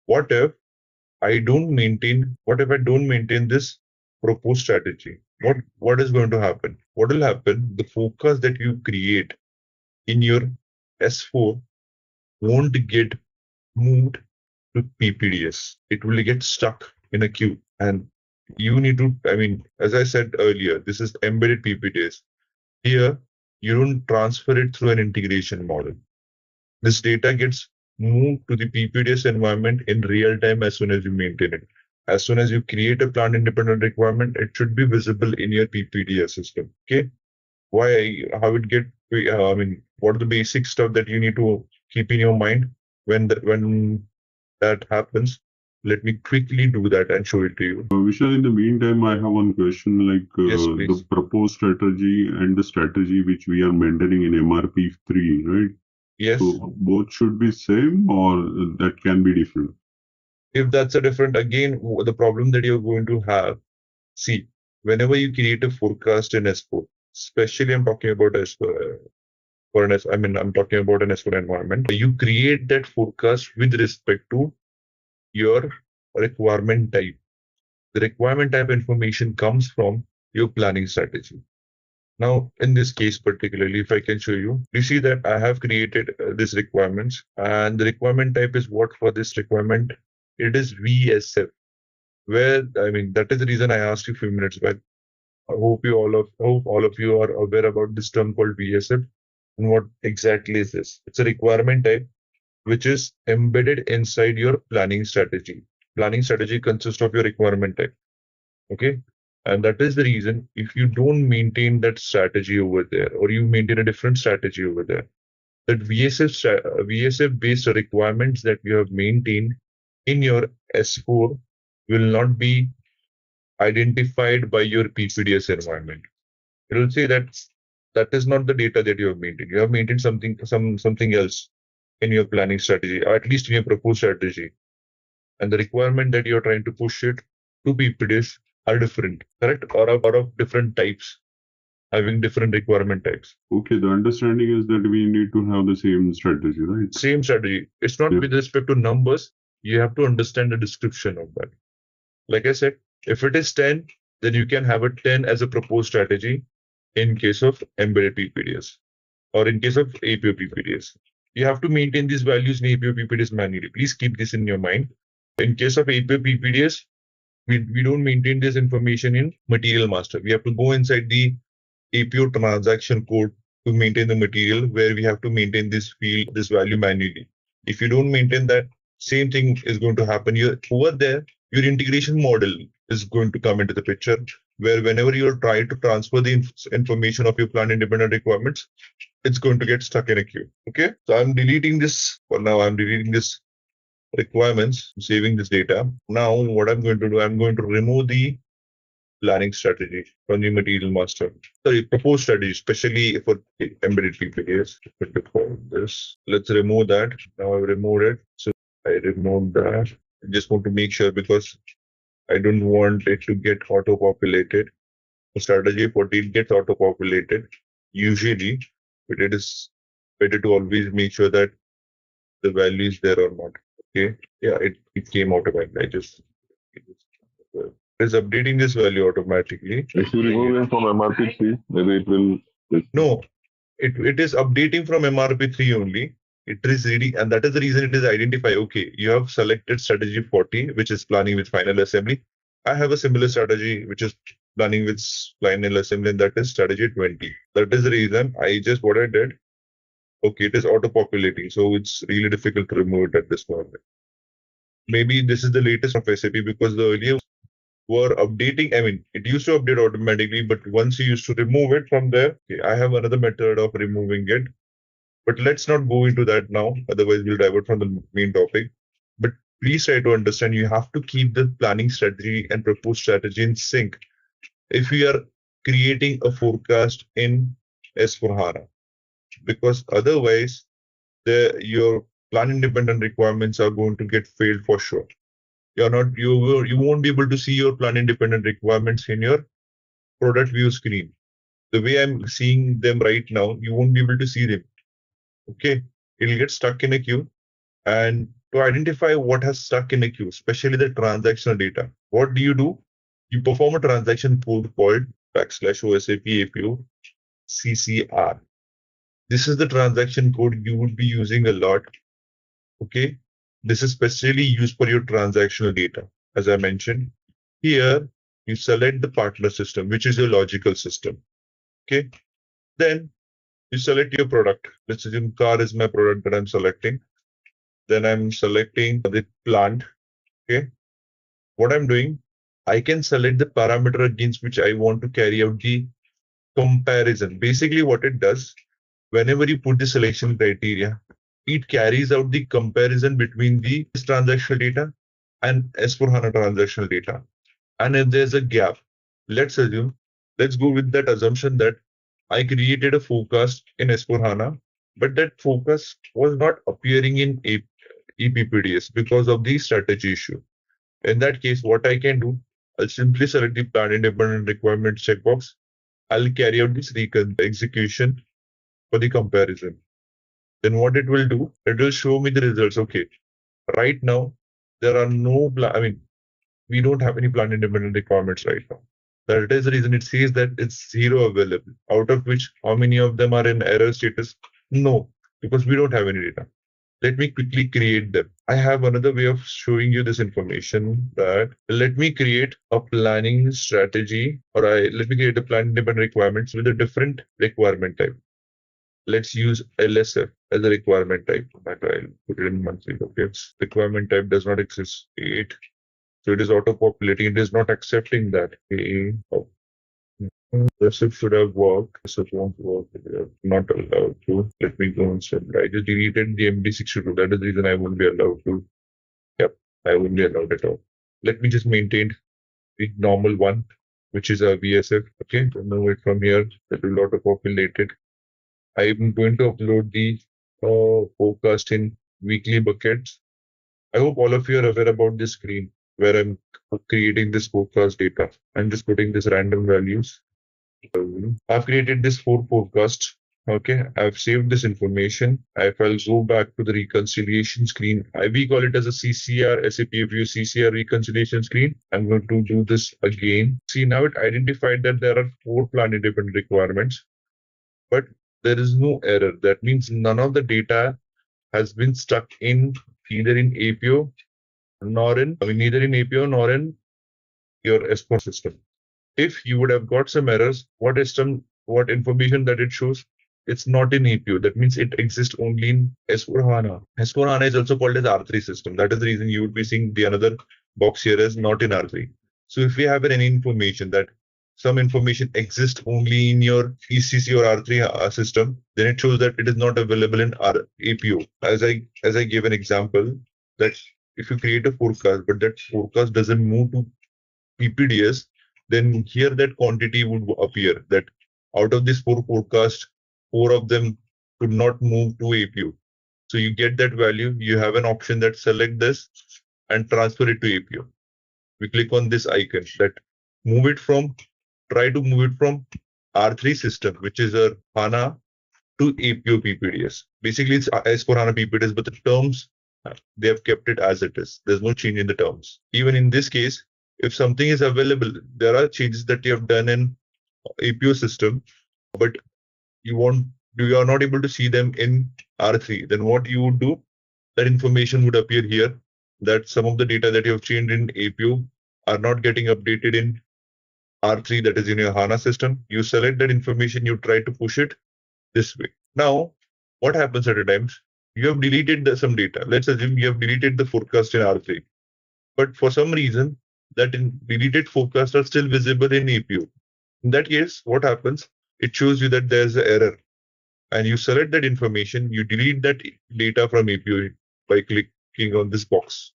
What if I don't maintain this proposed strategy? What is going to happen? What will happen? The focus that you create in your S4 won't get moved to PPDS. It will get stuck in a queue. And you need to, as I said earlier, this is embedded PPDS. Here, you don't transfer it through an integration model. This data gets moved to the PPDS environment in real time as soon as you maintain it. As soon as you create a plant independent requirement, it should be visible in your PPDS system. Okay. What are the basic stuff that you need to keep in your mind when that happens? Let me quickly do that and show it to you. Vishal, in the meantime, I have one question. Yes, the proposed strategy and the strategy which we are maintaining in MRP3, right? Yes. So both should be same or that can be different? If that's a different, again, the problem that you're going to have, see, whenever you create a forecast in S4, especially I'm talking about S4, I'm talking about an S4 environment. You create that forecast with respect to your requirement type. The requirement type information comes from your planning strategy. Now, in this case particularly, if I can show you, you see that I have created these requirements, and the requirement type is what for this requirement? It is VSF. That is the reason I asked you a few minutes back. I hope all of you are aware about this term called VSF and what exactly is this. It's a requirement type which is embedded inside your planning strategy. Planning strategy consists of your requirement type. Okay. And that is the reason if you don't maintain that strategy over there, or you maintain a different strategy over there, that VSF based requirements that you have maintained in your S4 will not be identified by your PPDS environment. It will say that that is not the data that you have maintained. You have maintained something else in your planning strategy, or at least in your proposed strategy. And the requirement that you're trying to push it to PPDS are different, correct? Or of different types, having different requirement types. Okay, the understanding is that we need to have the same strategy, right? Same strategy. It's not with respect to numbers. You have to understand the description of that. Like I said, if it is 10, then you can have a 10 as a proposed strategy in case of embedded PPDS, or in case of APO PPDS. You have to maintain these values in APO PPDS manually. Please keep this in your mind. In case of APO PPDS, we don't maintain this information in material master. We have to go inside the APO transaction code to maintain the material, where we have to maintain this field, this value manually. If you don't maintain that, same thing is going to happen here. Over there, your integration model is going to come into the picture, where whenever you try to transfer the information of your plan independent requirements, it's going to get stuck in a queue. Okay, so I'm deleting this for now. I'm deleting this requirements, saving this data. Now, what I'm going to do, I'm going to remove the planning strategy from the material master. Sorry, proposed strategy, especially for embedded PPDS. This. Let's remove that. Now I've removed it. So I removed that. I just want to make sure, because I don't want it to get auto-populated. The strategy for it gets auto-populated usually, but it is better to always make sure that the value is there or not. Okay. Yeah, it came automatically. It is updating this value automatically. If you remove it from MRP3, maybe it will. No, it is updating from MRP3 only. It is reading, and that is the reason it is identify. Okay, you have selected strategy 40, which is planning with final assembly. I have a similar strategy, which is planning with final assembly, and that is strategy 20. That is the reason what I did. Okay, it is auto-populating, so it's really difficult to remove it at this moment. Maybe this is the latest of SAP, because the earlier were updating. It used to update automatically, but once you used to remove it from there, okay, I have another method of removing it. But let's not go into that now, otherwise we'll divert from the main topic. But please try to understand, you have to keep the planning strategy and proposed strategy in sync if we are creating a forecast in S4HANA, because otherwise your plan independent requirements are going to get failed for sure. You won't be able to see your plan independent requirements in your product view screen. The way I'm seeing them right now, you won't be able to see them. Okay, it'll get stuck in a queue. And to identify what has stuck in a queue, especially the transactional data, what do? You perform a transaction code called /OSAP APO CCR. This is the transaction code you would be using a lot. Okay, this is specially used for your transactional data. As I mentioned, here you select the partner system, which is your logical system. Okay, then you select your product. Let's assume car is my product that I'm selecting. Then I'm selecting the plant. Okay, what I'm doing, I can select the parameter against which I want to carry out the comparison. Basically, what it does, whenever you put the selection criteria, it carries out the comparison between the transactional data and S4HANA transactional data. And if there's a gap, let's go with that assumption that I created a forecast in S4HANA, but that forecast was not appearing in EPPDS because of the strategy issue. In that case, what I can do, I'll simply select the plan independent requirement checkbox. I'll carry out this execution for the comparison. Then what it will do, it will show me the results. Okay, right now, there are no, we don't have any plan independent requirements right now. That is the reason it says that it's 0 available, out of which how many of them are in error status? No, because we don't have any data. Let me quickly create them. I have another way of showing you this information, that let me create a planning strategy, or let me create a plan independent requirements with a different requirement type. Let's use LSF as a requirement type. I'll put it in monthly. Okay. Requirement type does not exist. 8. So it is auto-populating. It is not accepting that. Receipt should have worked. Receipt won't work. Not allowed to. Let me go and send. I just deleted the MD62. That is the reason I won't be allowed to. Yep, I won't be allowed at all. Let me just maintain the normal one, which is a VSF. Okay, remove it from here. That will auto-populate it. I'm going to upload the forecast in weekly buckets. I hope all of you are aware about this screen where I'm creating this forecast data. I'm just putting this random values. I've created this 4 forecast. Okay, I've saved this information. If I'll go back to the reconciliation screen, we call it as a CCR, SAP APO CCR reconciliation screen. I'm going to do this again. See, now it identified that there are 4 plan independent requirements, but there is no error. That means none of the data has been stuck in either in APO nor in, neither in APO nor in your S4 system. If you would have got some errors, what information that it shows, it's not in APO. That means it exists only in S4HANA. S4HANA is also called as R3 system. That is the reason you would be seeing the another box here as not in R3. So if we have any information that some information exists only in your ECC or R3 system, then it shows that it is not available in APO. As I gave an example, that if you create a forecast, but that forecast doesn't move to PPDS, then here that quantity would appear, that out of these 4 forecasts, 4 of them could not move to APO. So you get that value. You have an option that select this and transfer it to APO. We click on this icon that try to move it from R3 system, which is a HANA, to APO PPDS. Basically, it's S4 HANA PPDS, but the terms, they have kept it as it is. There's no change in the terms. Even in this case, if something is available, there are changes that you have done in APO system, but you are not able to see them in R3. Then what you would do, that information would appear here, that some of the data that you have changed in APO are not getting updated in R3, that is in your HANA system. You select that information, you try to push it this way. Now, what happens at a time? You have deleted some data. Let's assume you have deleted the forecast in R3, but for some reason, that deleted forecasts are still visible in APO. In that case, what happens? It shows you that there's an error, and you select that information, you delete that data from APO by clicking on this box.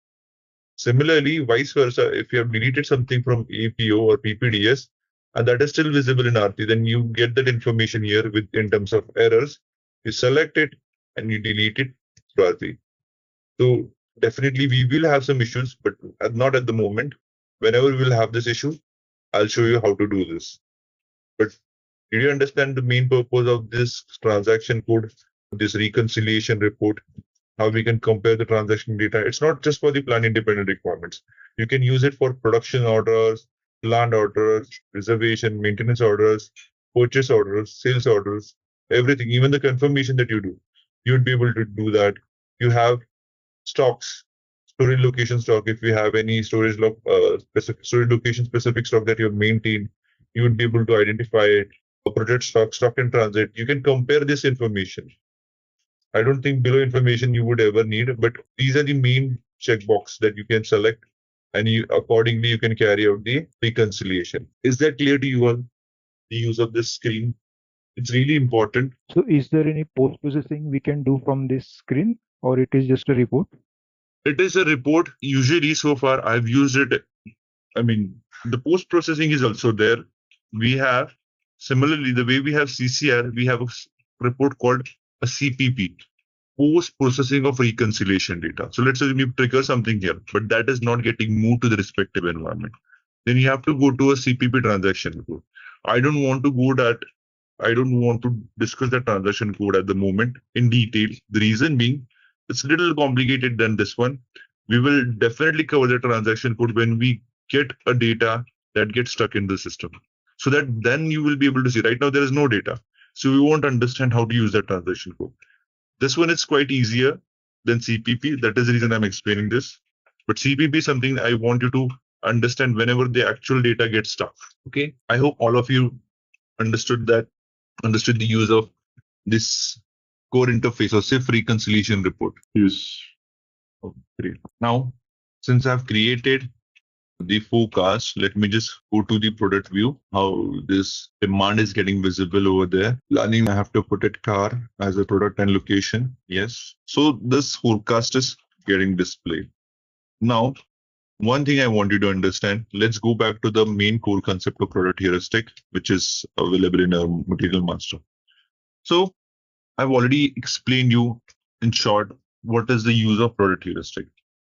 Similarly, vice versa, if you have deleted something from APO or PPDS, and that is still visible in R3, then you get that information here in terms of errors. You select it and you delete it to R3. So definitely we will have some issues, but not at the moment. Whenever we'll have this issue, I'll show you how to do this. But did you understand the main purpose of this transaction code, this reconciliation report, how we can compare the transaction data? It's not just for the plan independent requirements. You can use it for production orders, plant orders, reservation, maintenance orders, purchase orders, sales orders, everything, even the confirmation that you do. You'd be able to do that. You have stocks, storage location stock. If we have any storage location specific stock that you have maintained, you would be able to identify it. Project stock in transit. You can compare this information. I don't think below information you would ever need, but these are the main checkbox that you can select, and accordingly you can carry out the reconciliation. Is that clear to you all? The use of this screen, it's really important. So is there any post-processing we can do from this screen, or it is just a report? It is a report. Usually so far I've used it. The post-processing is also there. We have, similarly, the way we have CCR, we have a report called a CPP, post-processing of reconciliation data. So let's say we trigger something here, but that is not getting moved to the respective environment. then you have to go to a CPP transaction code. I don't want to discuss the transaction code at the moment in detail. The reason being, it's a little complicated than this one. We will definitely cover the transaction code when we get a data that gets stuck in the system. So that then you will be able to see. Right now there is no data, so we won't understand how to use that transaction code. This one is quite easier than CPP. That is the reason I'm explaining this. But CPP is something I want you to understand whenever the actual data gets stuck. Okay. I hope all of you understood the use of this core interface or SIF reconciliation report. Yes. Oh, great. Now, since I've created the forecast, let me just go to the product view, how this demand is getting visible over there. Planning, I have to put it car as a product and location. Yes. So this forecast is getting displayed. Now, one thing I want you to understand, let's go back to the main core concept of product heuristic, which is available in our material master. So I've already explained you in short, what is the use of product heuristic.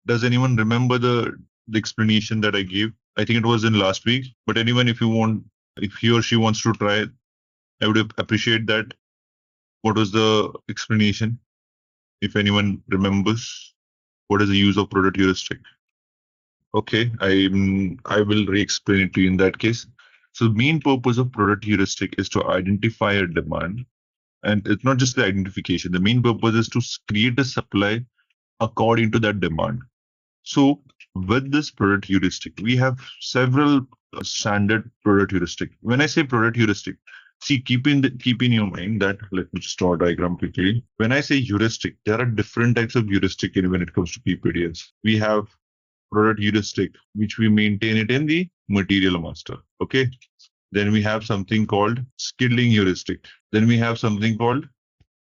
Does anyone remember the explanation that I gave? I think it was in last week, but anyone, if he or she wants to try it, I would appreciate that. What was the explanation? If anyone remembers, what is the use of product heuristic? Okay, I will re-explain it to you in that case. So the main purpose of product heuristic is to identify a demand, and it's not just the identification. The main purpose is to create a supply according to that demand. So with this product heuristic, we have several standard product heuristic. When I say product heuristic, see, keep in your mind that, let me just draw a diagram quickly. When I say heuristic, there are different types of heuristic when it comes to PPDS. We have product heuristic, which we maintain it in the material master. Okay. Then we have something called scheduling heuristic. Then we have something called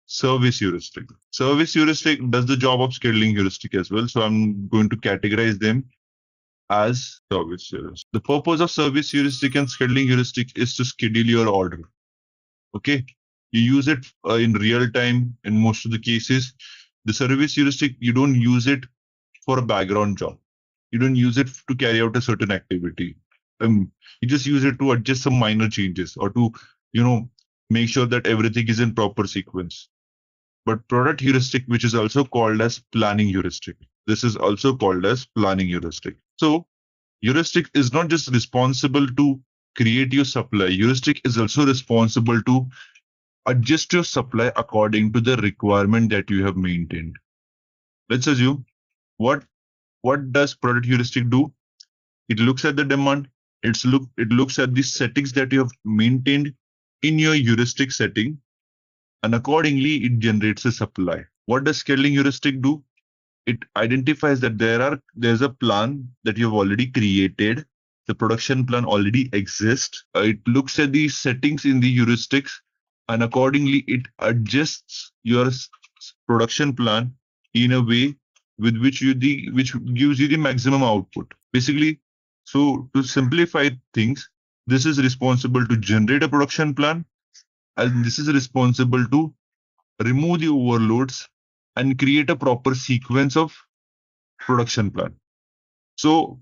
service heuristic. Service heuristic does the job of scheduling heuristic as well. So I'm going to categorize them as service heuristic. The purpose of service heuristic and scheduling heuristic is to schedule your order. Okay. You use it in real time in most of the cases. The service heuristic, you don't use it for a background job. You don't use it to carry out a certain activity. You just use it to adjust some minor changes or to, make sure that everything is in proper sequence. But product heuristic, which is also called as planning heuristic. This is also called as planning heuristic. So heuristic is not just responsible to create your supply. Heuristic is also responsible to adjust your supply according to the requirement that you have maintained. Let's assume what does product heuristic do? It looks at the demand. It looks at the settings that you have maintained in your heuristic setting, and accordingly it generates a supply. What does scheduling heuristic do? It identifies that there's a plan that you've already created. The production plan already exists. It looks at the settings in the heuristics, and accordingly it adjusts your production plan in a way with which gives you the maximum output. Basically, so to simplify things, this is responsible to generate a production plan, and this is responsible to remove the overloads and create a proper sequence of production plan. So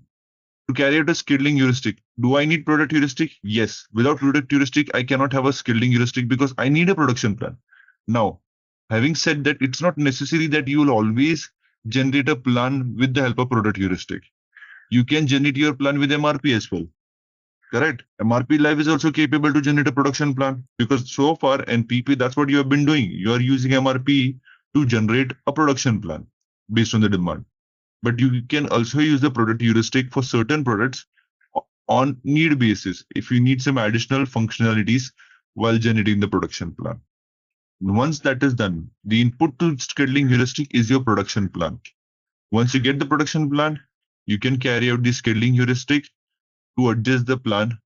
to carry out a scheduling heuristic, do I need product heuristic? Yes. Without product heuristic, I cannot have a scheduling heuristic because I need a production plan. Now, having said that, it's not necessary that you will always generate a plan with the help of product heuristic. You can generate your plan with MRP as well. Correct. MRP Live is also capable to generate a production plan, because so far in PP, that's what you have been doing. You are using MRP to generate a production plan based on the demand. But you can also use the product heuristic for certain products on need basis if you need some additional functionalities while generating the production plan. Once that is done, the input to scheduling heuristic is your production plan. Once you get the production plan, you can carry out the scheduling heuristic to adjust the plan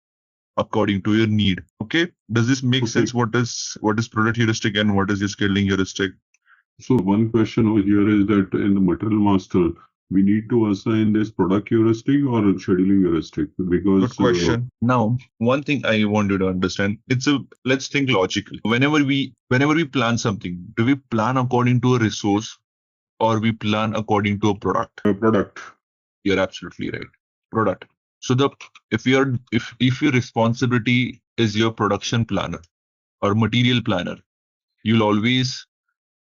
according to your need. Okay, does this make sense? What is product heuristic and what is your scheduling heuristic? So one question over here is that in the material master, we need to assign this product heuristic or scheduling heuristic? Because good question. Now, one thing I want you to understand, let's think logically. Whenever we plan something, do we plan according to a resource or we plan according to a product? A product. You're absolutely right. Product. So if your responsibility is your production planner or material planner, you'll always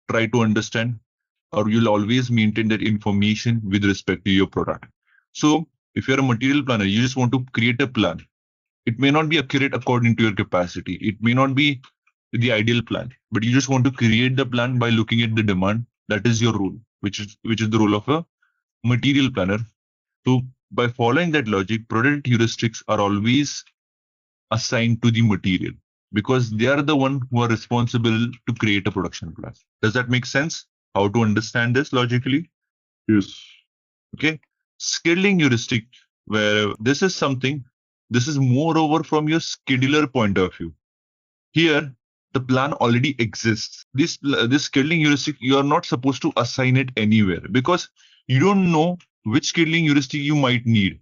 try to understand, or you'll always maintain that information with respect to your product. So if you're a material planner, you just want to create a plan. It may not be accurate according to your capacity. It may not be the ideal plan, but you just want to create the plan by looking at the demand. That is your role, which is the role of a material planner. So by following that logic, product heuristics are always assigned to the material because they are the one who are responsible to create a production plan. Does that make sense? How to understand this logically? Yes. Okay. Scheduling heuristic, where this is moreover from your scheduler point of view. Here, the plan already exists. This scheduling heuristic, you are not supposed to assign it anywhere because you don't know which scheduling heuristic you might need.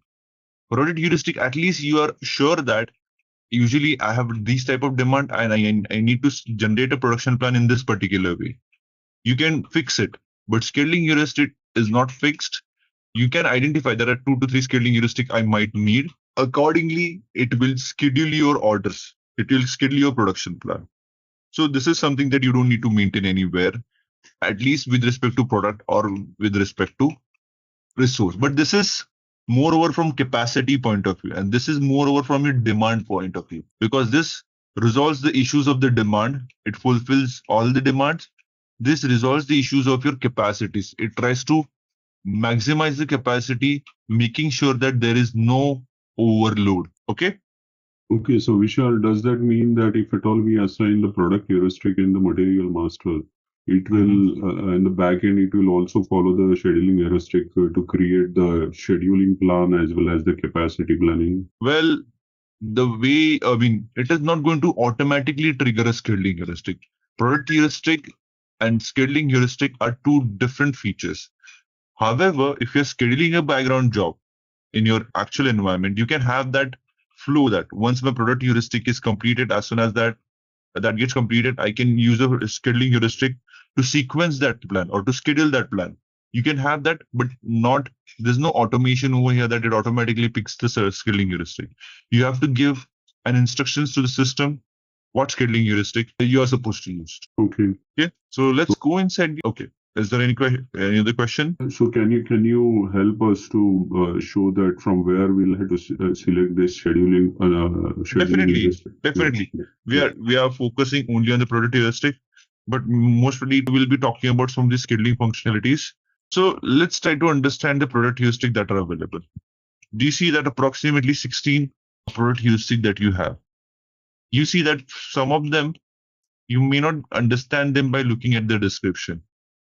Product heuristic, at least you are sure that usually I have these type of demand and I need to generate a production plan in this particular way. You can fix it, but scheduling heuristic is not fixed. You can identify there are 2 to 3 scheduling heuristic I might need. Accordingly, it will schedule your orders. It will schedule your production plan. So this is something that you don't need to maintain anywhere, at least with respect to product or with respect to resource. But this is moreover from capacity point of view, and this is moreover from your demand point of view, because this resolves the issues of the demand. It fulfills all the demands. This resolves the issues of your capacities. It tries to maximize the capacity, making sure that there is no overload. Okay. Okay, so Vishal, does that mean that if at all we assign the product heuristic in the material master, it will, in the back end, it will also follow the scheduling heuristic to create the scheduling plan as well as the capacity planning? Well, it is not going to automatically trigger a scheduling heuristic. Product heuristic and scheduling heuristic are 2 different features. However, if you're scheduling a background job in your actual environment, you can have that flow that once my product heuristic is completed, as soon as that gets completed, I can use a scheduling heuristic to sequence that plan or to schedule that plan. You can have that, but there's no automation over here that it automatically picks the scheduling heuristic. You have to give an instructions to the system what scheduling heuristic you are supposed to use. Okay. Okay. So let's go inside. Okay. Is there any other question? So can you help us to show that from where we'll have to select this scheduling? Definitely. We are focusing only on the product heuristic, but mostly we'll be talking about some of the scheduling functionalities. So let's try to understand the product heuristic that are available. Do you see that approximately 16 product heuristic that you have? You see that some of them you may not understand them by looking at the description,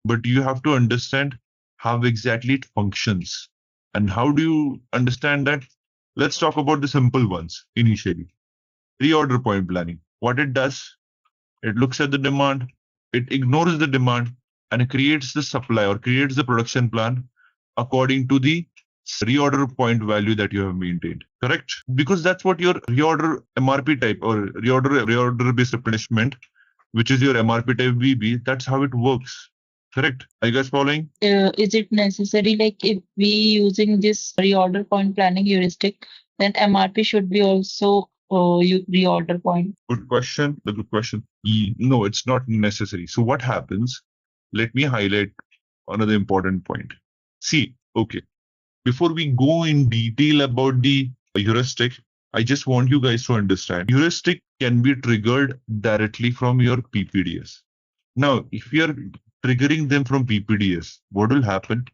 but you have to understand how exactly it functions. And how do you understand that? Let's talk about the simple ones initially. Reorder point planning. What it does, it looks at the demand, it ignores the demand, and it creates the supply or creates the production plan according to the reorder point value that you have maintained. Correct? Because that's what your reorder MRP type or reorder based replenishment, which is your MRP type VB, that's how it works. Correct? Are you guys following? Is it necessary, like if we using this reorder point planning heuristic, then MRP should be also reorder point? Good question. The good question. No, it's not necessary. So what happens? Let me highlight another important point. See, okay. Before we go in detail about the heuristic, I just want you guys to understand heuristic can be triggered directly from your PPDS. Now, if you are triggering them from PPDS, what will happen?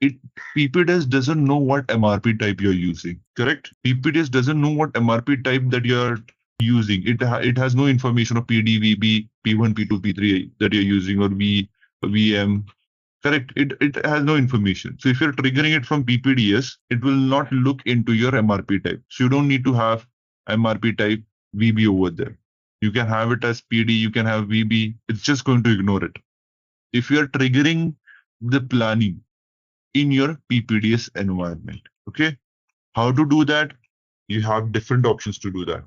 PPDS doesn't know what MRP type you're using, correct? PPDS doesn't know what MRP type that you're using. It has no information of PD, VB, P1, P2, P3 that you're using or VM. Correct. It has no information. So if you're triggering it from PPDS, it will not look into your MRP type. So you don't need to have MRP type VB over there. You can have it as PD, you can have VB. It's just going to ignore it. If you're triggering the planning in your PPDS environment, okay? How to do that? You have different options to do that.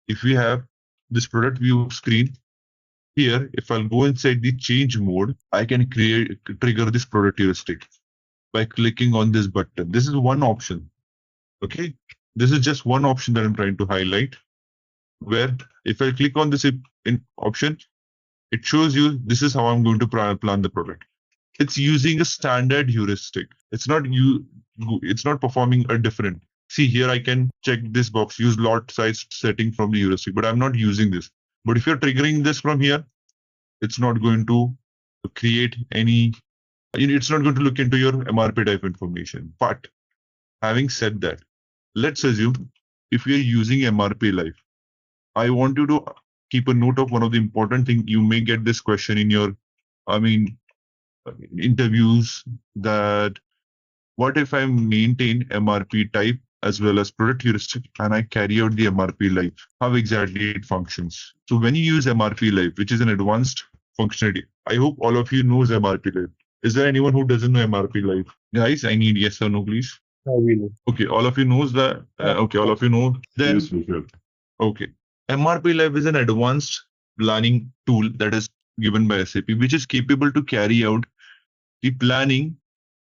If we have this product view screen, here, if I'll go inside the change mode, I can trigger this product heuristic by clicking on this button. This is one option. Okay, this is just one option that I'm trying to highlight, where if I click on this option, it shows you this is how I'm going to plan the product. It's using a standard heuristic. It's not performing a different. See here, I can check this box, use lot size setting from the heuristic, but I'm not using this. But if you're triggering this from here, it's not going to create any, it's not going to look into your MRP type information. But having said that, let's assume if we are using MRP live, I want you to keep a note of one of the important things. You may get this question in your, interviews, that what if I maintain MRP type as well as product heuristic and I carry out the MRP live? How exactly it functions? So when you use MRP live, which is an advanced functionality, I hope all of you knows MRP live. Is there anyone who doesn't know MRP live? Guys, I need yes or no, please. We know. Okay, all of you knows that. Okay, all of you know. Then Yes, Michael. okay, MRP live is an advanced planning tool that is given by SAP, which is capable to carry out the planning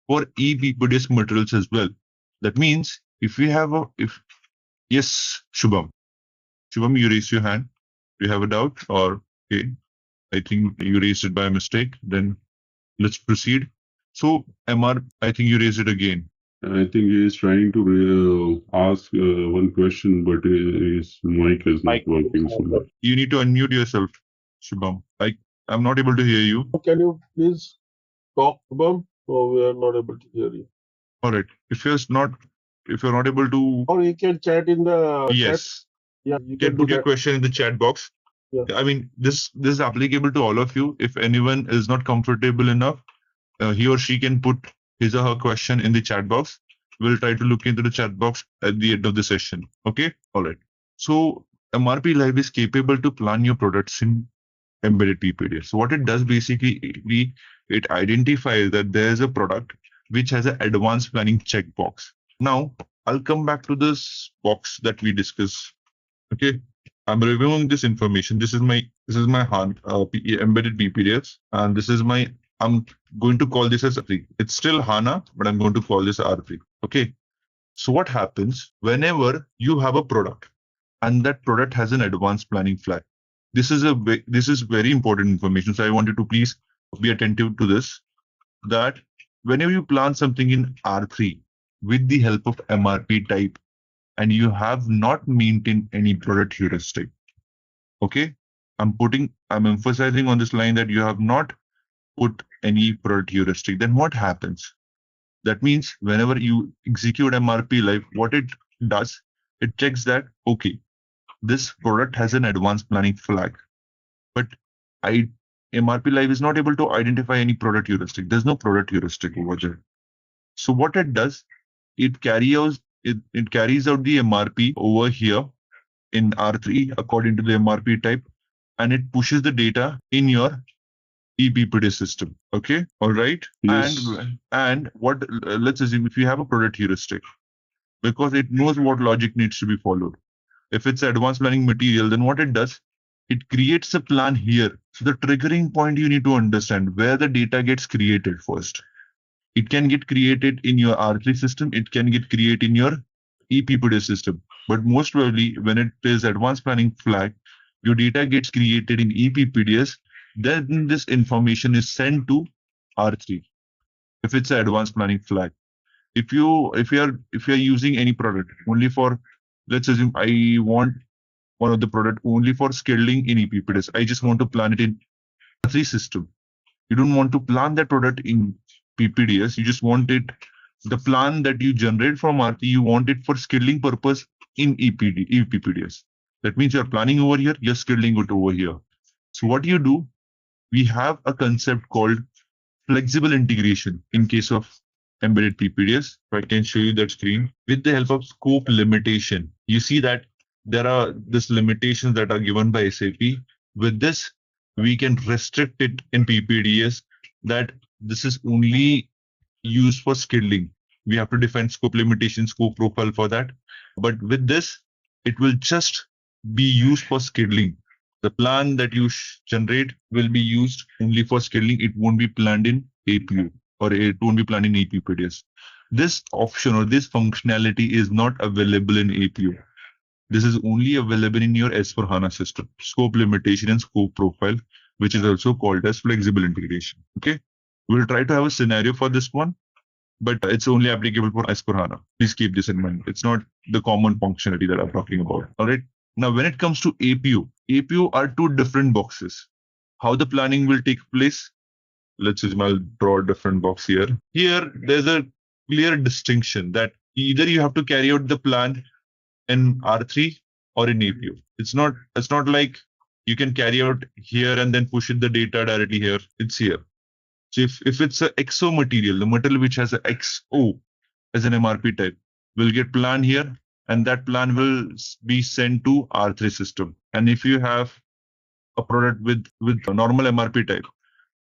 for PPDS materials as well. That means if we have yes, Shubham, you raised your hand. Do you have a doubt? Or okay, I think you raised it by mistake. Then let's proceed. So I think you raised it again. I think he is trying to ask one question, but his mic is not working. So You need to unmute yourself, Shubham. I'm not able to hear you. Can you please talk, Shubham? So we are not able to hear you. All right. If you're not able to, or you can chat in the yes, chat. Yeah, you can put your question in the chat box. Yeah. I mean, this is applicable to all of you. If anyone is not comfortable enough, he or she can put his or her question in the chat box. We'll try to look into the chat box at the end of the session. Okay. All right. So MRP Live is capable to plan your products in embedded PPDS. So what it does basically, it identifies that there's a product which has an advanced planning checkbox. Now I'll come back to this box that we discussed. Okay, I'm reviewing this information. This is my embedded PPDS, and this is my. I'm going to call this as R3. It's still HANA, but I'm going to call this R3. Okay. So what happens whenever you have a product, and that product has an advanced planning flag? This is very important information. So I want you to please be attentive to this. That whenever you plan something in R3 with the help of MRP type, and you have not maintained any product heuristic, okay, I'm emphasizing on this line that you have not put any product heuristic, then what happens? That means whenever you execute MRP live, what it does, it checks that, okay, this product has an advanced planning flag, but MRP live is not able to identify any product heuristic. There's no product heuristic over there. So what it does, it carries out the MRP over here in R3 according to the MRP type, and it pushes the data in your PPDS system. Okay, all right. Yes. And what? Let's assume if you have a product heuristic, because it knows what logic needs to be followed. If it's advanced planning material, then what it does, it creates a plan here. So the triggering point you need to understand where the data gets created first. It can get created in your R3 system. It can get created in your PPDS system. But most probably, when it is advanced planning flag, your data gets created in PPDS. Then this information is sent to R3. If it's an advanced planning flag, if you are using any product only for, let's assume I want one of the product only for scheduling in PPDS. I just want to plan it in R3 system. You don't want to plan that product in PPDS. You just want it, the plan that you generate from R3, you want it for scheduling purpose in PPDS. That means you're planning over here, you're scheduling it over here. So what you do, we have a concept called flexible integration in case of embedded PPDS. If I can show you that screen, with the help of scope limitation, you see that there are these limitations that are given by SAP. With this, we can restrict it in PPDS that this is only used for scheduling. We have to define scope limitation, scope profile for that. But with this, it will just be used for scheduling. The plan that you generate will be used only for scheduling. It won't be planned in APU or it won't be planned in PPDS. This option or this functionality is not available in APO. This is only available in your S/4HANA system. Scope limitation and scope profile, which is also called as flexible integration. Okay. We'll try to have a scenario for this one, but it's only applicable for S/4HANA. Please keep this in mind. It's not the common functionality that I'm talking about. All right. Now, when it comes to APO, APO are two different boxes. How the planning will take place? Let's just I'll draw a different box here. Here, there's a clear distinction that either you have to carry out the plan in R3 or in APO. It's not like you can carry out here and then push it the data directly here. It's here. So if it's a XO material, the material which has a XO as an MRP type will get planned here, and that plan will be sent to R3 system. And if you have a product with a normal MRP type,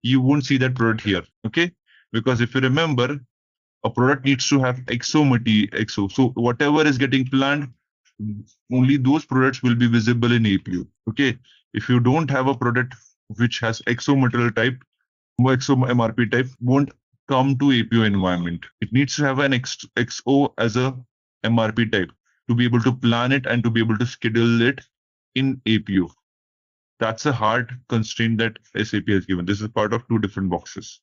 you won't see that product here. Okay, because if you remember, a product needs to have XO material XO. So whatever is getting planned, only those products will be visible in APO. Okay, if you don't have a product which has XO material type, XO MRP type won't come to APO environment. It needs to have an XO as a MRP type to be able to plan it and to be able to schedule it in APO. That's a hard constraint that SAP has given. This is part of two different boxes.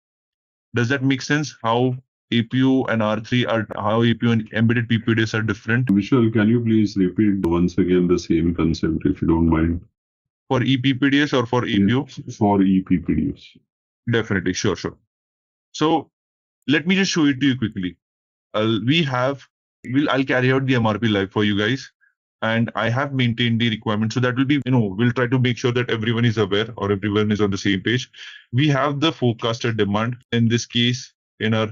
Does that make sense? How APO and R3 are, how APO and embedded PP-DS are different? Vishal, can you please repeat once again the same concept if you don't mind? For ePPDS or for APO? For ePPDS. Definitely, sure. So let me just show it to you quickly. I'll carry out the MRP live for you guys, and I have maintained the requirement. So that will be, we'll try to make sure that everyone is aware or everyone is on the same page. We have the forecasted demand in this case in our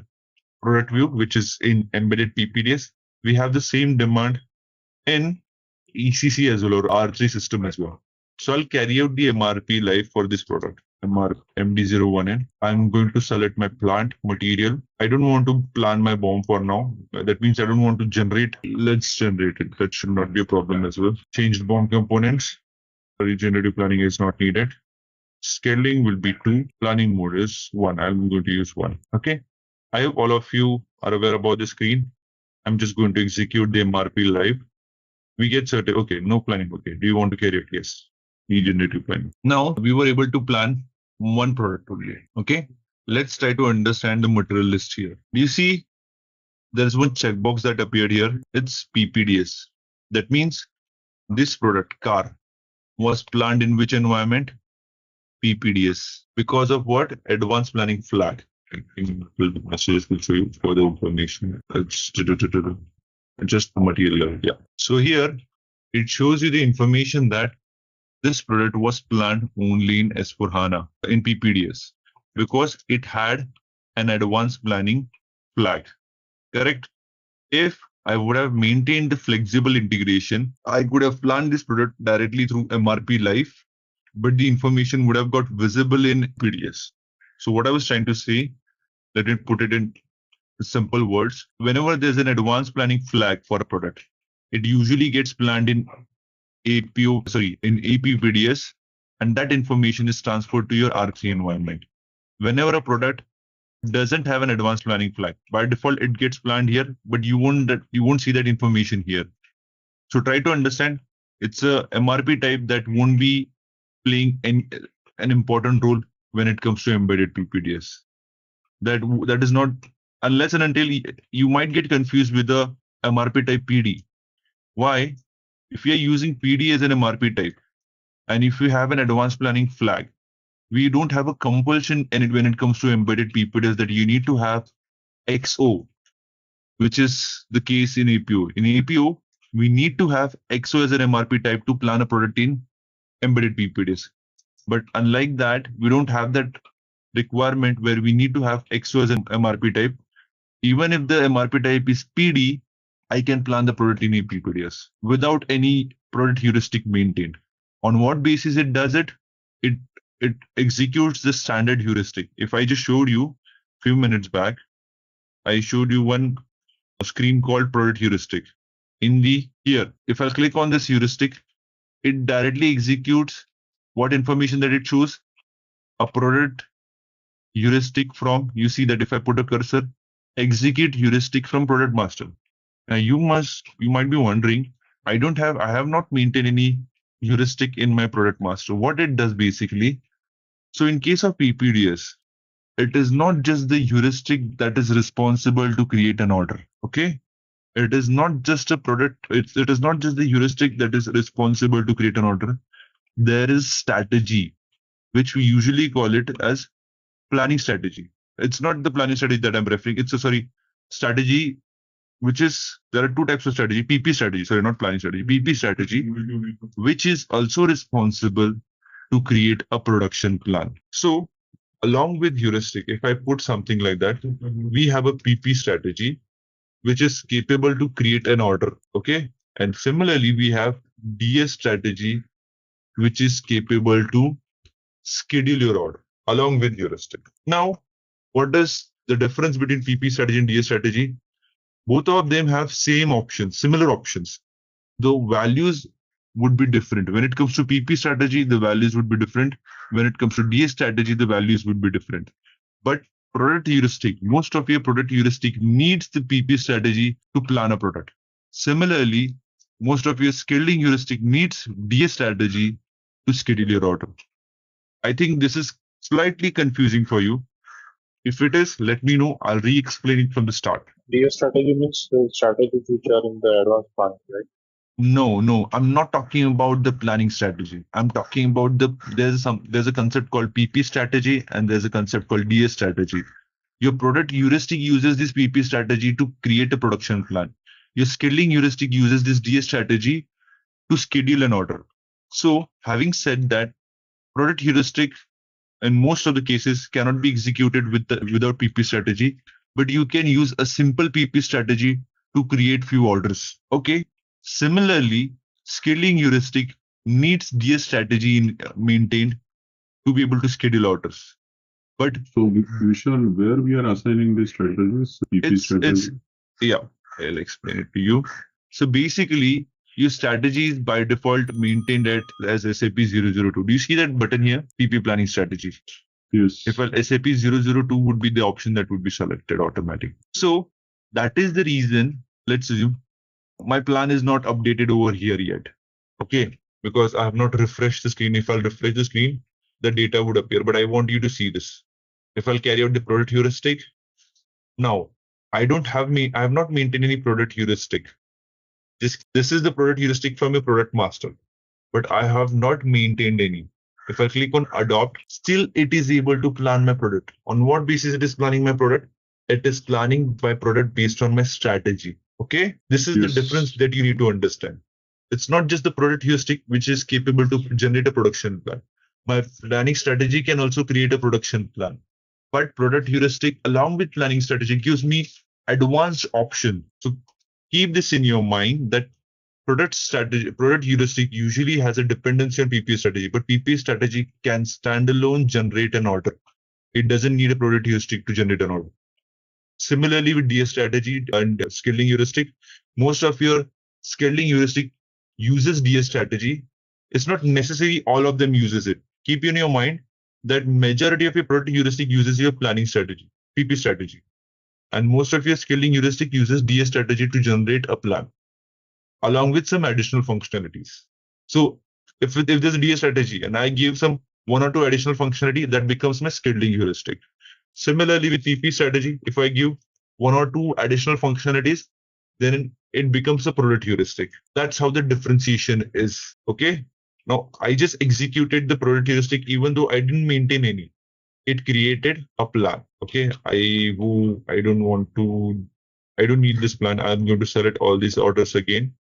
product view, which is in embedded PP-DS. We have the same demand in ECC as well, or R3 system as well. So I'll carry out the MRP live for this product, MD01N. I'm going to select my plant material. I don't want to plan my BOM for now. That means I don't want to generate. Let's generate it. That should not be a problem as well. Change the BOM components. Regenerative planning is not needed. Scaling will be 2. Planning mode is 1. I'm going to use 1. Okay. I hope all of you are aware about the screen. I'm just going to execute the MRP live. We get certain. Okay, no planning. Okay. Do you want to carry it? Yes. Regenerative planning. Now we were able to plan one product only. Okay. Let's try to understand the material list here. Do you see there's one checkbox that appeared here? It's PPDS. That means this product, car, was planned in which environment? PPDS. Because of what? Advanced planning flag. Messages will show you further information. Just the material. Yeah. So here it shows you the information that this product was planned only in S/4HANA in PPDS because it had an advanced planning flag. Correct? If I would have maintained the flexible integration, I could have planned this product directly through MRP Live, but the information would have got visible in PPDS. So what I was trying to say, let me put it in simple words. Whenever there's an advanced planning flag for a product, it usually gets planned in APPDS, and that information is transferred to your R3 environment. Whenever a product doesn't have an advanced planning flag, by default it gets planned here, but you won't see that information here. So try to understand it's a MRP type that won't be playing an important role when it comes to embedded PPDS. That is not, unless and until you might get confused with the MRP type PD. Why? If we are using PD as an MRP type, and if we have an advanced planning flag, we don't have a compulsion in it when it comes to embedded PPDS that you need to have XO, which is the case in APO. In APO, we need to have XO as an MRP type to plan a product in embedded PPDS. But unlike that, we don't have that requirement where we need to have XO as an MRP type. Even if the MRP type is PD, I can plan the product in PPDS without any product heuristic maintained. On what basis it does it? It executes the standard heuristic. If I just showed you a few minutes back, I showed you one screen called product heuristic. Here, if I click on this heuristic, it directly executes what information that it shows? A product heuristic from, you see that if I put a cursor, execute heuristic from product master. Now you might be wondering, I have not maintained any heuristic in my product master. What it does basically, so in case of PPDS, it is not just the heuristic that is responsible to create an order. Okay. It is not just a product, it is not just the heuristic that is responsible to create an order. There is strategy, which we usually call it as planning strategy. It's not the planning strategy that I'm referring. It's a strategy, which is there are two types of strategy: PP strategy, sorry, not planning strategy, PP strategy, which is also responsible to create a production plan. So, along with heuristic, if I put something like that, we have a PP strategy, which is capable to create an order. Okay. And similarly, we have DS strategy, which is capable to schedule your order along with heuristic. Now, what is the difference between PP strategy and DS strategy? Both of them have same options, similar options. The values would be different. When it comes to PP strategy, the values would be different. When it comes to DS strategy, the values would be different. But product heuristic, most of your product heuristic needs the PP strategy to plan a product. Similarly, most of your scheduling heuristic needs DS strategy to schedule your order. I think this is slightly confusing for you. If it is, let me know. I'll re-explain it from the start. DS strategy means the strategies which are in the advanced planning, right? No, I'm not talking about the planning strategy. I'm talking about there's a concept called PP strategy and there's a concept called DS strategy. Your product heuristic uses this PP strategy to create a production plan. Your scheduling heuristic uses this DS strategy to schedule an order. So, having said that, product heuristic in most of the cases cannot be executed without PP strategy, but you can use a simple PP strategy to create few orders. Okay. Similarly, scheduling heuristic needs DS strategy maintained to be able to schedule orders. But so Vishal, where we are assigning these strategies? PP strategy? I'll explain it to you. So basically, your strategy is by default maintained as SAP 002. Do you see that button here? PP planning strategy. Yes. If SAP 002 would be the option that would be selected automatically. So that is the reason, let's assume, my plan is not updated over here yet. Okay, because I have not refreshed the screen. If I'll refresh the screen, the data would appear, but I want you to see this. If I'll carry out the product heuristic, now I have not maintained any product heuristic. This is the product heuristic from a product master, but I have not maintained any. If I click on adopt, still it is able to plan my product. On what basis it is planning my product? It is planning my product based on my strategy. Okay, this is the difference that you need to understand. It's not just the product heuristic which is capable to generate a production plan. My planning strategy can also create a production plan. But product heuristic along with planning strategy gives me advanced option. So keep this in your mind that product heuristic usually has a dependency on PP strategy, but PP strategy can standalone generate an order. It doesn't need a product heuristic to generate an order. Similarly, with DS strategy and scheduling heuristic, most of your scheduling heuristic uses DS strategy. It's not necessary all of them uses it. Keep in your mind that majority of your product heuristic uses your planning strategy, PP strategy. And most of your scheduling heuristic uses DS strategy to generate a plan, along with some additional functionalities. So if there's a DS strategy and I give some one or two additional functionality, that becomes my scheduling heuristic. Similarly, with PP strategy, if I give one or two additional functionalities, then it becomes a product heuristic. That's how the differentiation is. Okay. Now, I just executed the product heuristic even though I didn't maintain any. It created a plan. Okay. I don't need this plan. I'm going to select all these orders again.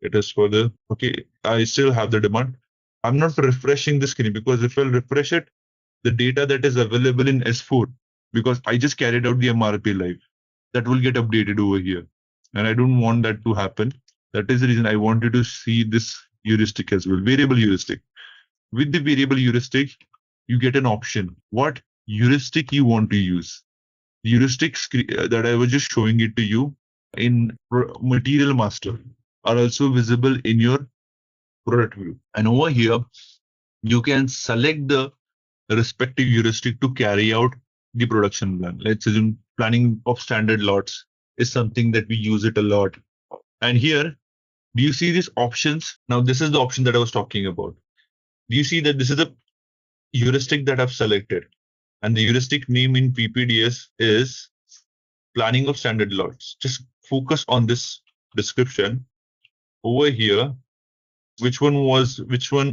It is for I still have the demand. I'm not refreshing the screen because if I'll refresh it, the data that is available in S4, because I just carried out the MRP live, that will get updated over here. And I don't want that to happen. That is the reason I wanted to see this heuristic as well, variable heuristic. With the variable heuristic, you get an option. What heuristic you want to use? The heuristic that I was just showing it to you in material master are also visible in your product view. And over here, you can select the respective heuristic to carry out the production plan. Let's assume planning of standard lots is something that we use it a lot. And here, do you see these options? Now, this is the option that I was talking about. Do you see that this is a heuristic that I've selected? And the heuristic name in PPDS is planning of standard lots. Just focus on this description over here. Which one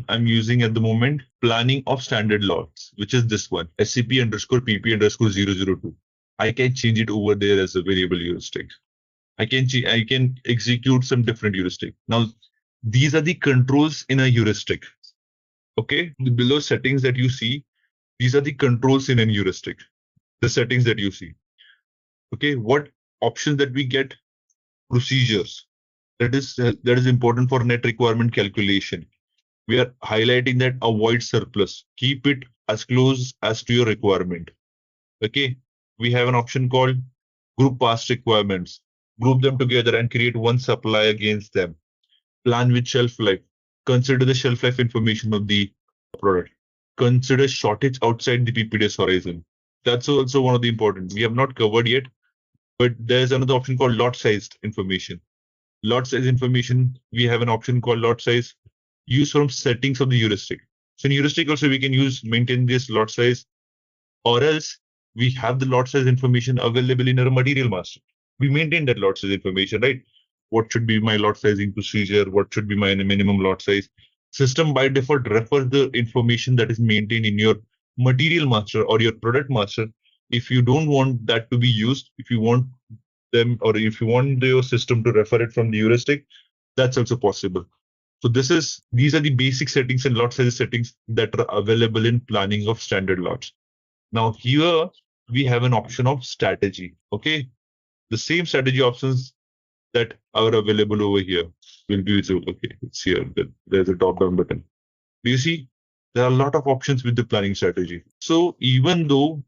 I'm using at the moment? Planning of standard lots, which is this one, SCP_PP_002. I can change it over there as a variable heuristic. I can execute some different heuristic. Now, these are the controls in a heuristic. Okay, the below settings that you see, these are the controls in a heuristic. The settings that you see. Okay, what options that we get? Procedures. That is important for net requirement calculation. We are highlighting that avoid surplus. Keep it as close as to your requirement. Okay, we have an option called group past requirements. Group them together and create one supply against them. Plan with shelf life. Consider the shelf life information of the product. Consider shortage outside the PPDS horizon. That's also one of the important. We have not covered yet, but there's another option called lot sized information. Lot size information, we have an option called lot size, used from settings of the heuristic. So in heuristic also we can maintain this lot size, or else we have the lot size information available in our material master. We maintain that lot size information, right? What should be my lot sizing procedure? What should be my minimum lot size? System by default refers the information that is maintained in your material master or your product master. If you don't want that to be used, if you want them, or if you want your system to refer it from the heuristic, that's also possible. So these are the basic settings and lot size settings that are available in planning of standard lots. Now here we have an option of strategy. Okay, the same strategy options that are available over here will be visible. Okay, it's here. There's a drop down button. Do you see? There are a lot of options with the planning strategy. So even though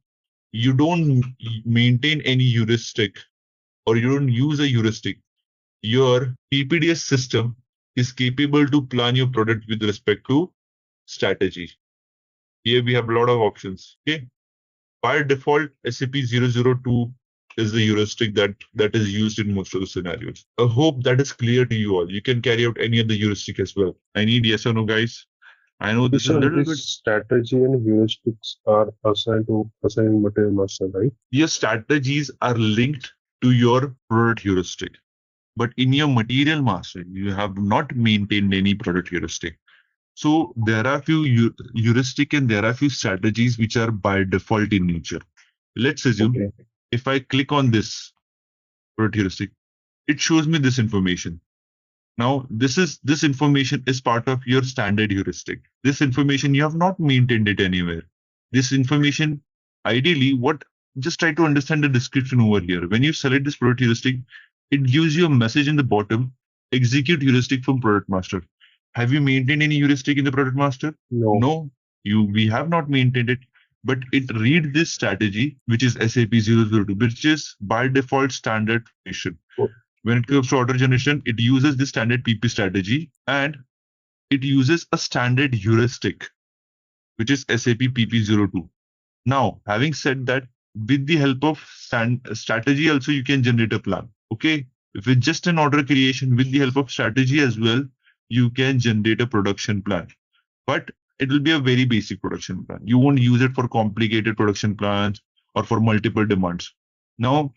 you don't maintain any heuristic or you don't use a heuristic, your PPDS system is capable to plan your product with respect to strategy. Here we have a lot of options. Okay. By default, SCP-002 is the heuristic that is used in most of the scenarios. I hope that is clear to you all. You can carry out any other heuristic as well. I need yes or no, guys. I know this is a little bit. Strategy and heuristics are assigned material master, right? Your strategies are linked to your product heuristic. But in your material master, you have not maintained any product heuristic. So there are few heuristic and there are few strategies which are by default in nature. Let's assume if I click on this product heuristic, it shows me this information. Now, this information is part of your standard heuristic. This information, you have not maintained it anywhere. This information, ideally, just try to understand the description over here. When you select this product heuristic, it gives you a message in the bottom, execute heuristic from product master. Have you maintained any heuristic in the product master? No. We have not maintained it, but it reads this strategy, which is SAP-002, which is by default standard information. When it comes to order generation, it uses the standard PP strategy and it uses a standard heuristic, which is SAP PP-02. Now, having said that, with the help of strategy also, you can generate a plan. Okay, if it's just an order creation, with the help of strategy as well, you can generate a production plan. But it will be a very basic production plan. You won't use it for complicated production plans or for multiple demands. Now,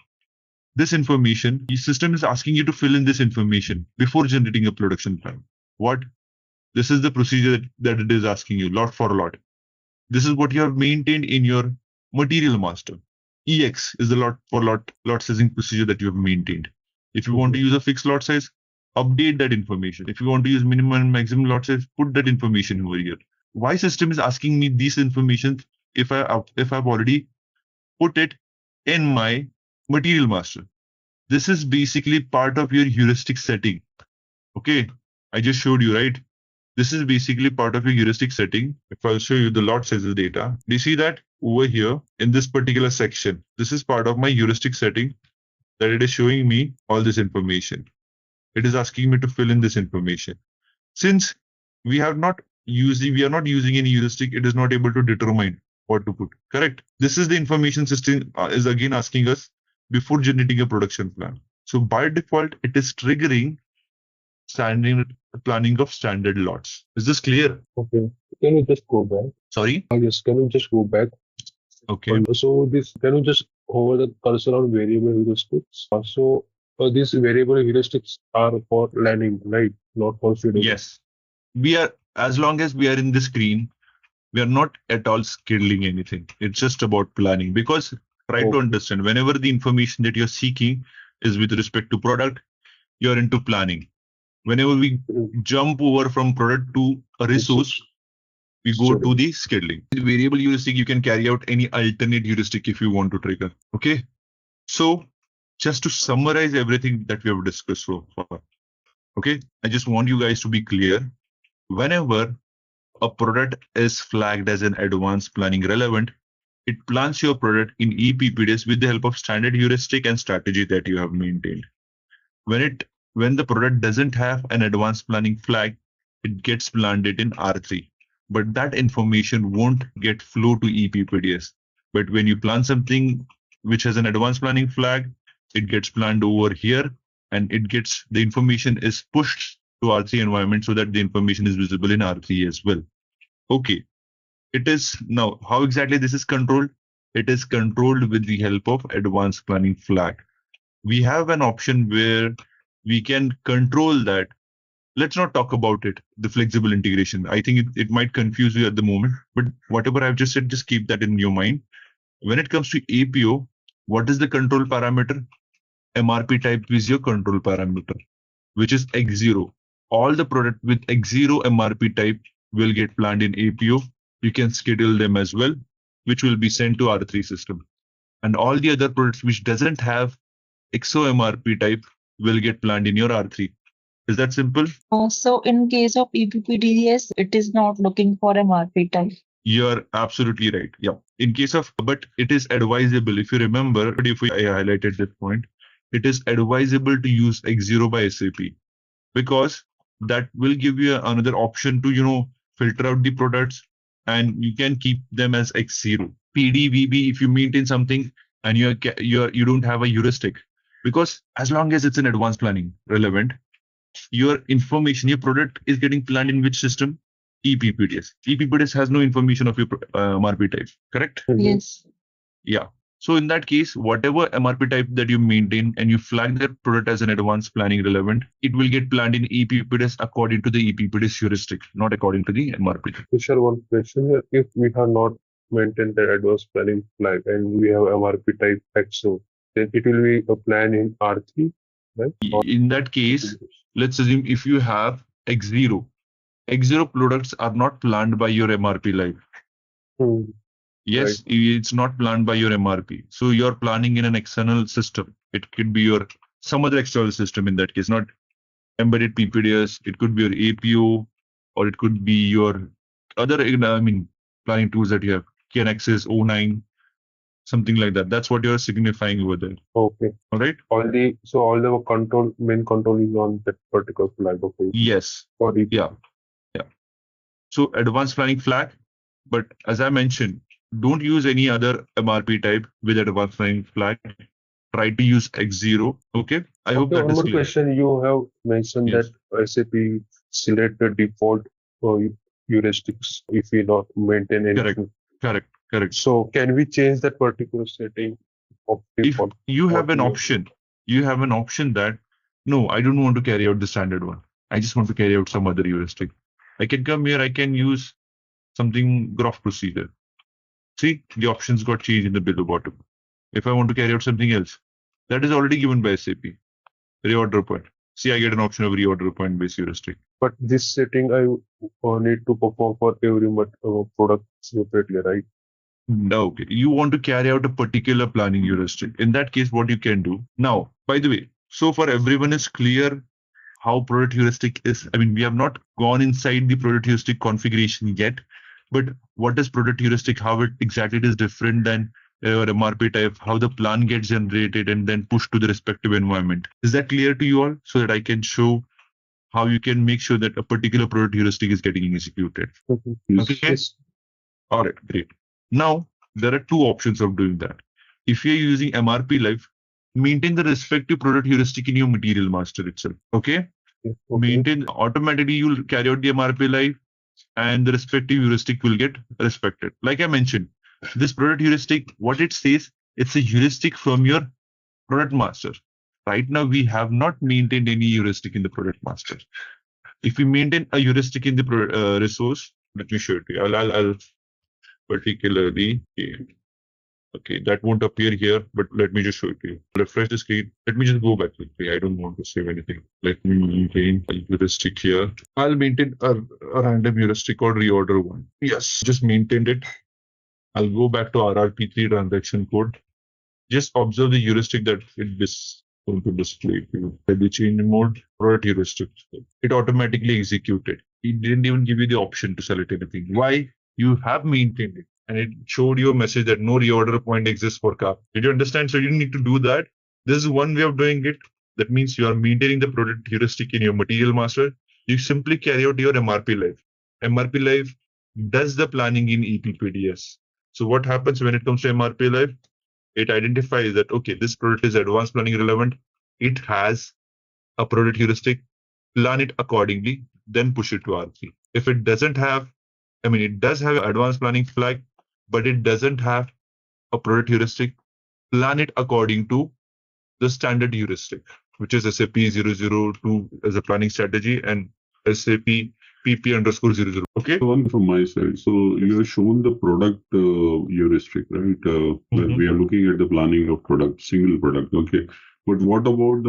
this information, the system is asking you to fill in this information before generating a production plan. What? This is the procedure that it is asking you, lot for lot. This is what you have maintained in your material master. EX is the lot for lot sizing procedure that you have maintained. If you want to use a fixed lot size, update that information. If you want to use minimum and maximum lot size, put that information over here. Why system is asking me this information if I've already put it in my material master? This is basically part of your heuristic setting. Okay, I just showed you, right? This is basically part of your heuristic setting. If I'll show you the lot sizes data, do you see that over here in this particular section? This is part of my heuristic setting that it is showing me all this information. It is asking me to fill in this information. Since we are not using any heuristic, it is not able to determine what to put. Correct? This is the information system is again asking us before generating a production plan. So by default, it is triggering standard planning of standard lots. Is this clear? Okay. Can you just go back? Sorry? Yes, can you just go back? Okay. So can you just hover the cursor on variable heuristics? These variable heuristics are for planning, right? Not for scheduling. Yes. As long as we are in the screen, we are not at all scheduling anything. It's just about planning, because try to understand, whenever the information that you're seeking is with respect to product, you're into planning. Whenever we jump over from product to a resource, we go to the scheduling. The variable heuristic, you can carry out any alternate heuristic if you want to trigger. Okay. So just to summarize everything that we have discussed so far. Okay. I just want you guys to be clear. Whenever a product is flagged as an advanced planning relevant, it plans your product in ePPDS with the help of standard heuristic and strategy that you have maintained. When the product doesn't have an advanced planning flag, it gets planned in R3. But that information won't get flow to ePPDS. But when you plan something which has an advanced planning flag, it gets planned over here, and the information is pushed to R3 environment so that the information is visible in R3 as well. Okay. It is now, how exactly this is controlled? It is controlled with the help of advanced planning flag. We have an option where we can control that. Let's not talk about it, the flexible integration. I think it might confuse you at the moment, but whatever I've just said, just keep that in your mind. When it comes to APO, what is the control parameter? MRP type is your control parameter, which is X0. All the product with X0 MRP type will get planned in APO. You can schedule them as well, which will be sent to R3 system. And all the other products which doesn't have XO MRP type will get planned in your R3. Is that simple? So in case of EPPDS, it is not looking for MRP type. You're absolutely right. Yeah. In case of, but it is advisable. If you remember, if I highlighted that point, it is advisable to use X0 by SAP, because that will give you another option to, filter out the products, and you can keep them as X0. PDVB, if you maintain something and you don't have a heuristic, because as long as it's an advanced planning relevant, your information, your product is getting planned in which system? ePPDS. ePPDS has no information of your MRP type, correct? Yes. Yeah. So in that case, whatever MRP type that you maintain and you flag that product as an advanced planning relevant, it will get planned in ePPDS according to the ePPDS heuristic, not according to the MRP. Tushar, one question here. If we have not maintained the advanced planning flag and we have MRP type XO, then it will be a plan in R3, right? In that case, let's assume if you have X0 products are not planned by your MRP life. Yes, right. It's not planned by your MRP. So you're planning in an external system. It could be some other external system in that case, not embedded PPDS. It could be your APO, or it could be your other, planning tools that you have, KNXS, O9, something like that. That's what you're signifying over there. Okay. All right. All the main control is on that particular flag. Okay. Yes. Yeah. So advanced planning flag, but as I mentioned, don't use any other MRP type with advanced planning flag. Try to use X0. Okay. I hope that one is more clear. question. You have mentioned that SAP select the default heuristics if we not maintain anything. Correct. So can we change that particular setting of default? If you have an option, that no, I don't want to carry out the standard one. I just want to carry out some other heuristic. I can come here, I can use something graph procedure. See, the options got changed in the below bottom. If I want to carry out something else, that is already given by SAP. Reorder point. See, I get an option of reorder point based heuristic. But this setting I need to perform for every product separately, right? No, okay. You want to carry out a particular planning heuristic. In that case, what you can do. Now, by the way, so far everyone is clear how product heuristic is. We have not gone inside the product heuristic configuration yet, but what is product heuristic, how it exactly is different than your MRP type, how the plan gets generated and then pushed to the respective environment. Is that clear to you all, so that I can show how you can make sure that a particular product heuristic is getting executed? Okay. Yes. All right, great. Now, there are two options of doing that. If you're using MRP life, maintain the respective product heuristic in your material master itself. Okay? Maintain automatically, you'll carry out the MRP life and the respective heuristic will get respected. Like I mentioned, this product heuristic, what it says, it's a heuristic from your product master. Right now, we have not maintained any heuristic in the product master. If we maintain a heuristic in the resource, let me show it to you. I'll particularly, okay, that won't appear here, but let me just show it to you. Refresh the screen. Let me just go back quickly. I don't want to save anything. Let me maintain a heuristic here. I'll maintain a random heuristic called reorder one. Yes, just maintained it. I'll go back to RRP3 transaction code. Just observe the heuristic that it is going to display. At the change mode, product heuristic. It automatically executed. It didn't even give you the option to select anything. Why? You have maintained it. And it showed you a message that no reorder point exists for car. Did you understand? So you need to do that. This is one way of doing it. That means you are maintaining the product heuristic in your material master. You simply carry out your MRP life. MRP life does the planning in EPPDS. So what happens when it comes to MRP life? It identifies that, okay, this product is advanced planning relevant. It has a product heuristic. Plan it accordingly, then push it to RP. If it doesn't have, it does have an advanced planning flag, but it doesn't have a product heuristic, plan it according to the standard heuristic, which is SAP 002 as a planning strategy and SAP PP_00. Okay. One from my side. So you have shown the product heuristic, right? Where we are looking at the planning of product, single product. Okay. But what about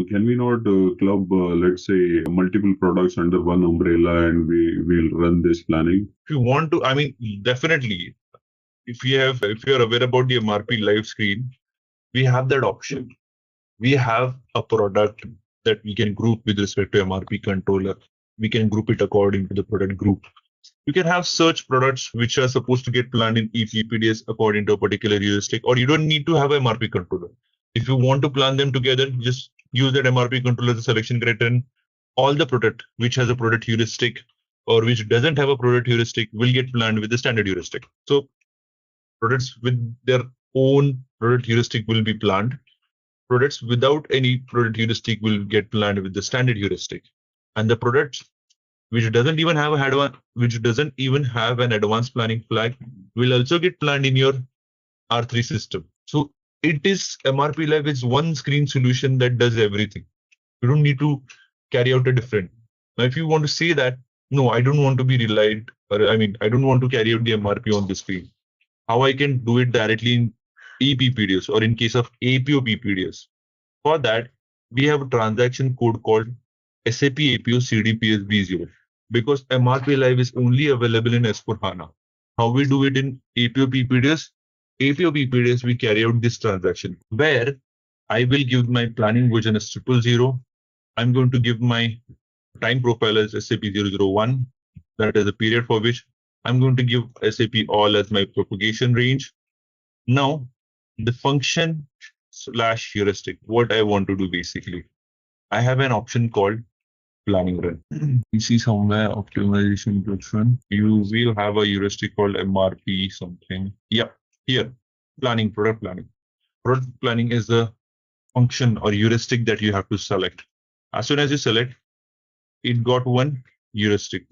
can we not club, let's say, multiple products under one umbrella and we will run this planning? If you want to, definitely. If you are aware about the MRP live screen, we have that option. We have a product that we can group with respect to MRP controller. We can group it according to the product group. You can have search products which are supposed to get planned in EPPDS according to a particular heuristic, or you don't need to have a MRP controller. If you want to plan them together, just use that MRP controller as a selection criterion. All the product which has a product heuristic or which doesn't have a product heuristic will get planned with the standard heuristic. So products with their own product heuristic will be planned. Products without any product heuristic will get planned with the standard heuristic. And the products which doesn't even have an advanced planning flag will also get planned in your R3 system. So it is MRP Live is one screen solution that does everything. You don't need to carry out a different. Now, if you want to say that, no, I don't want to be relied, or I don't want to carry out the MRP on the screen. How I can do it directly in EPPDS or in case of APO PP-DS. For that, we have a transaction code called SAP APO CDPSB0 because MRP Live is only available in S/4HANA. How we do it in APO PP-DS? APO PP-DS, we carry out this transaction where I will give my planning version as 000. I'm going to give my time profile as SAP 001. That is the period for which I'm going to give SAP all as my propagation range. Now, the function / heuristic, what I want to do basically, I have an option called planning run. You see somewhere optimization function. You will have a heuristic called MRP something. Yeah, here, planning, product planning. Product planning is the function or heuristic that you have to select. As soon as you select, it got one heuristic.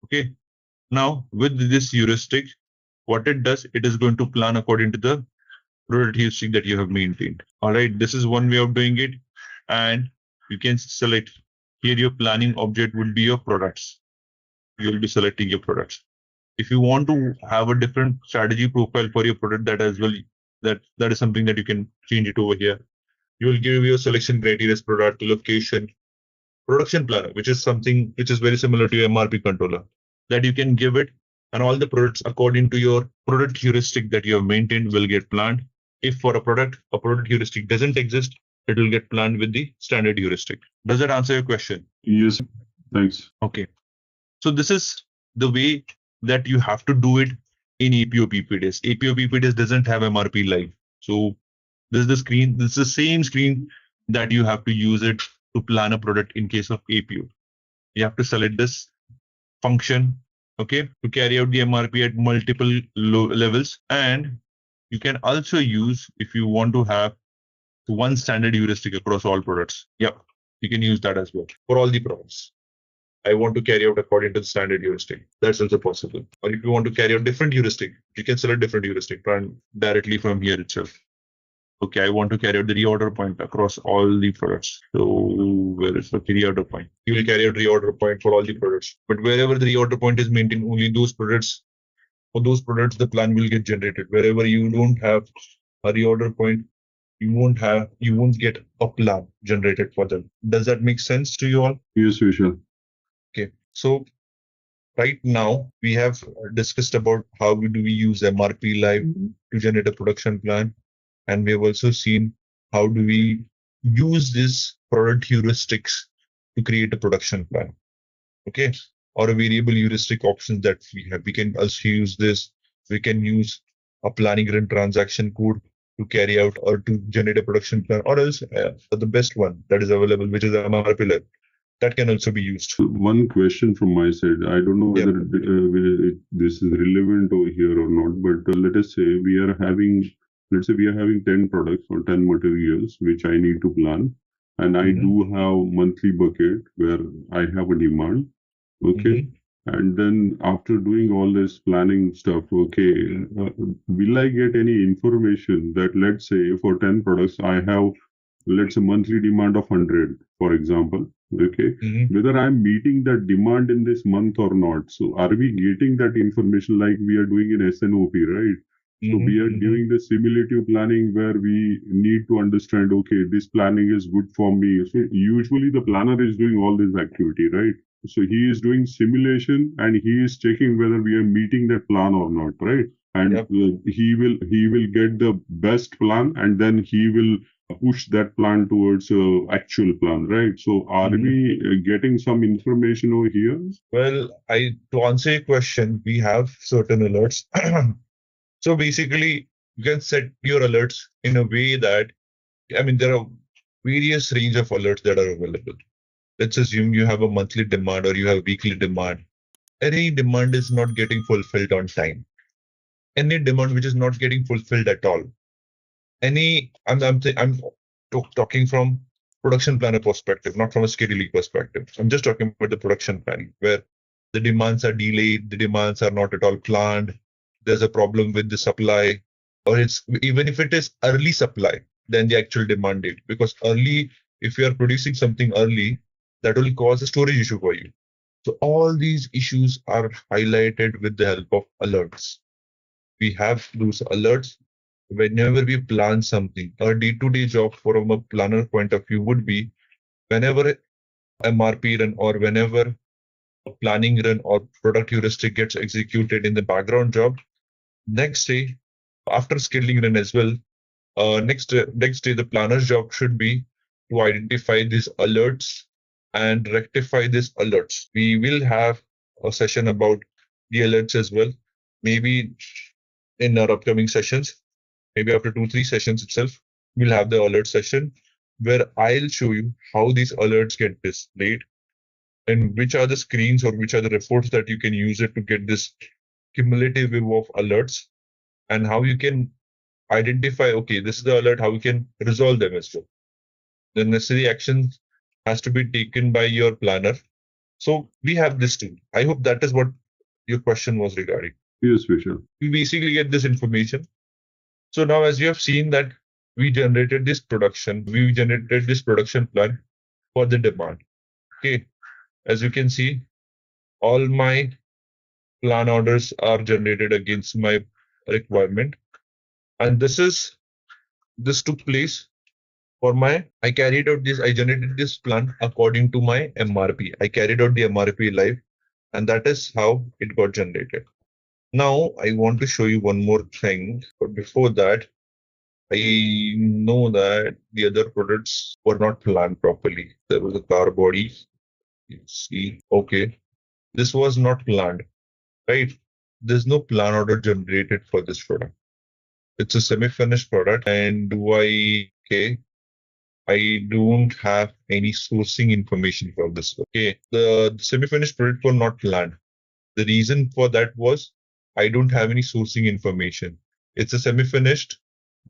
Okay. Now, with this heuristic, what it does, it is going to plan according to the product heuristic that you have maintained. All right, this is one way of doing it. And you can select here your planning object would be your products. You will be selecting your products. If you want to have a different strategy profile for your product, that as well, that is something that you can change it over here. You will give your selection criteria as product location, production planner, which is something which is very similar to your MRP controller, that you can give it, and all the products according to your product heuristic that you have maintained will get planned. If for a product heuristic doesn't exist, it will get planned with the standard heuristic. Does that answer your question? Yes, thanks. Okay. So this is the way that you have to do it in APO PP-DS. APO PP-DS doesn't have MRP Live. So this is the screen. This is the same screen that you have to use it to plan a product in case of APO. You have to select this function, okay, to carry out the MRP at multiple levels. And you can also use, if you want to have one standard heuristic across all products. Yeah, you can use that as well for all the products. I want to carry out according to the standard heuristic. That's also possible. Or if you want to carry out different heuristic, you can select different heuristic directly from here itself. Okay, I want to carry out the reorder point across all the products. So where is the reorder point? You will carry out reorder point for all the products. But wherever the reorder point is maintained, only those products, for those products, the plan will get generated. Wherever you don't have a reorder point, you won't get a plan generated for them. Does that make sense to you all? Yes, Vishal. Okay, so right now we have discussed about how do we use MRP Live to generate a production plan, and we have also seen how do we use this product heuristics to create a production plan. Okay, or a variable heuristic options that we have. We can also use this. We can use a planning run transaction code to carry out or to generate a production plan, or else the best one that is available, which is MRP Live. That can also be used. One question from my side. I don't know whether this is relevant over here or not, but let us say we are having, let's say we are having 10 products or 10 materials which I need to plan, and I do have monthly bucket where I have a demand. Okay. And then after doing all this planning stuff, okay, will I get any information that, let's say for 10 products, I have, let's say, monthly demand of 100, for example, okay, whether I'm meeting that demand in this month or not. So are we getting that information like we are doing in SNOP, right? So we are doing the simulative planning where we need to understand, okay, this planning is good for me. So usually the planner is doing all this activity, right? So he is doing simulation and he is checking whether we are meeting that plan or not, right? And he will get the best plan, and then he will push that plan towards actual plan, right? So are we getting some information over here? Well, to answer your question, we have certain alerts. So basically, you can set your alerts in a way that, I mean, there are various range of alerts that are available. Let's assume you have a monthly demand or you have weekly demand. Any demand is not getting fulfilled on time. Any demand which is not getting fulfilled at all. I'm talking from production planner perspective, not from a scheduling perspective. I'm just talking about the production planning, where the demands are delayed, the demands are not at all planned. There's a problem with the supply, or it's even if it is early supply than the actual demand date. Because early, if you are producing something early, that will cause a storage issue for you. So all these issues are highlighted with the help of alerts. We have those alerts whenever we plan something. Our day-to-day job from a planner point of view would be whenever MRP run or whenever a planning run or product heuristic gets executed in the background job, next day, after scheduling run as well, next day the planner's job should be to identify these alerts and rectify these alerts. We will have a session about the alerts as well, maybe in our upcoming sessions. Maybe after 2-3 sessions itself, we'll have the alert session where I'll show you how these alerts get displayed and which are the screens or which are the reports that you can use it to get this cumulative view of alerts, and how you can identify, okay, this is the alert, how you can resolve them as well. The necessary action has to be taken by your planner. So we have this tool. I hope that is what your question was regarding. Yes, Vishal. We basically get this information. So now, as you have seen that we generated this production plan for the demand. Okay, as you can see, all my plan orders are generated against my requirement, and this took place for I generated this plan according to my MRP. I carried out the MRP live, and that is how it got generated. Now I want to show you one more thing, but before that, I know that the other products were not planned properly. There was a car body. You see, okay, this was not planned, right? There's no plan order generated for this product. It's a semi-finished product, and I don't have any sourcing information for this. Okay, the semi-finished product were not planned. The reason for that was I don't have any sourcing information. It's a semi-finished,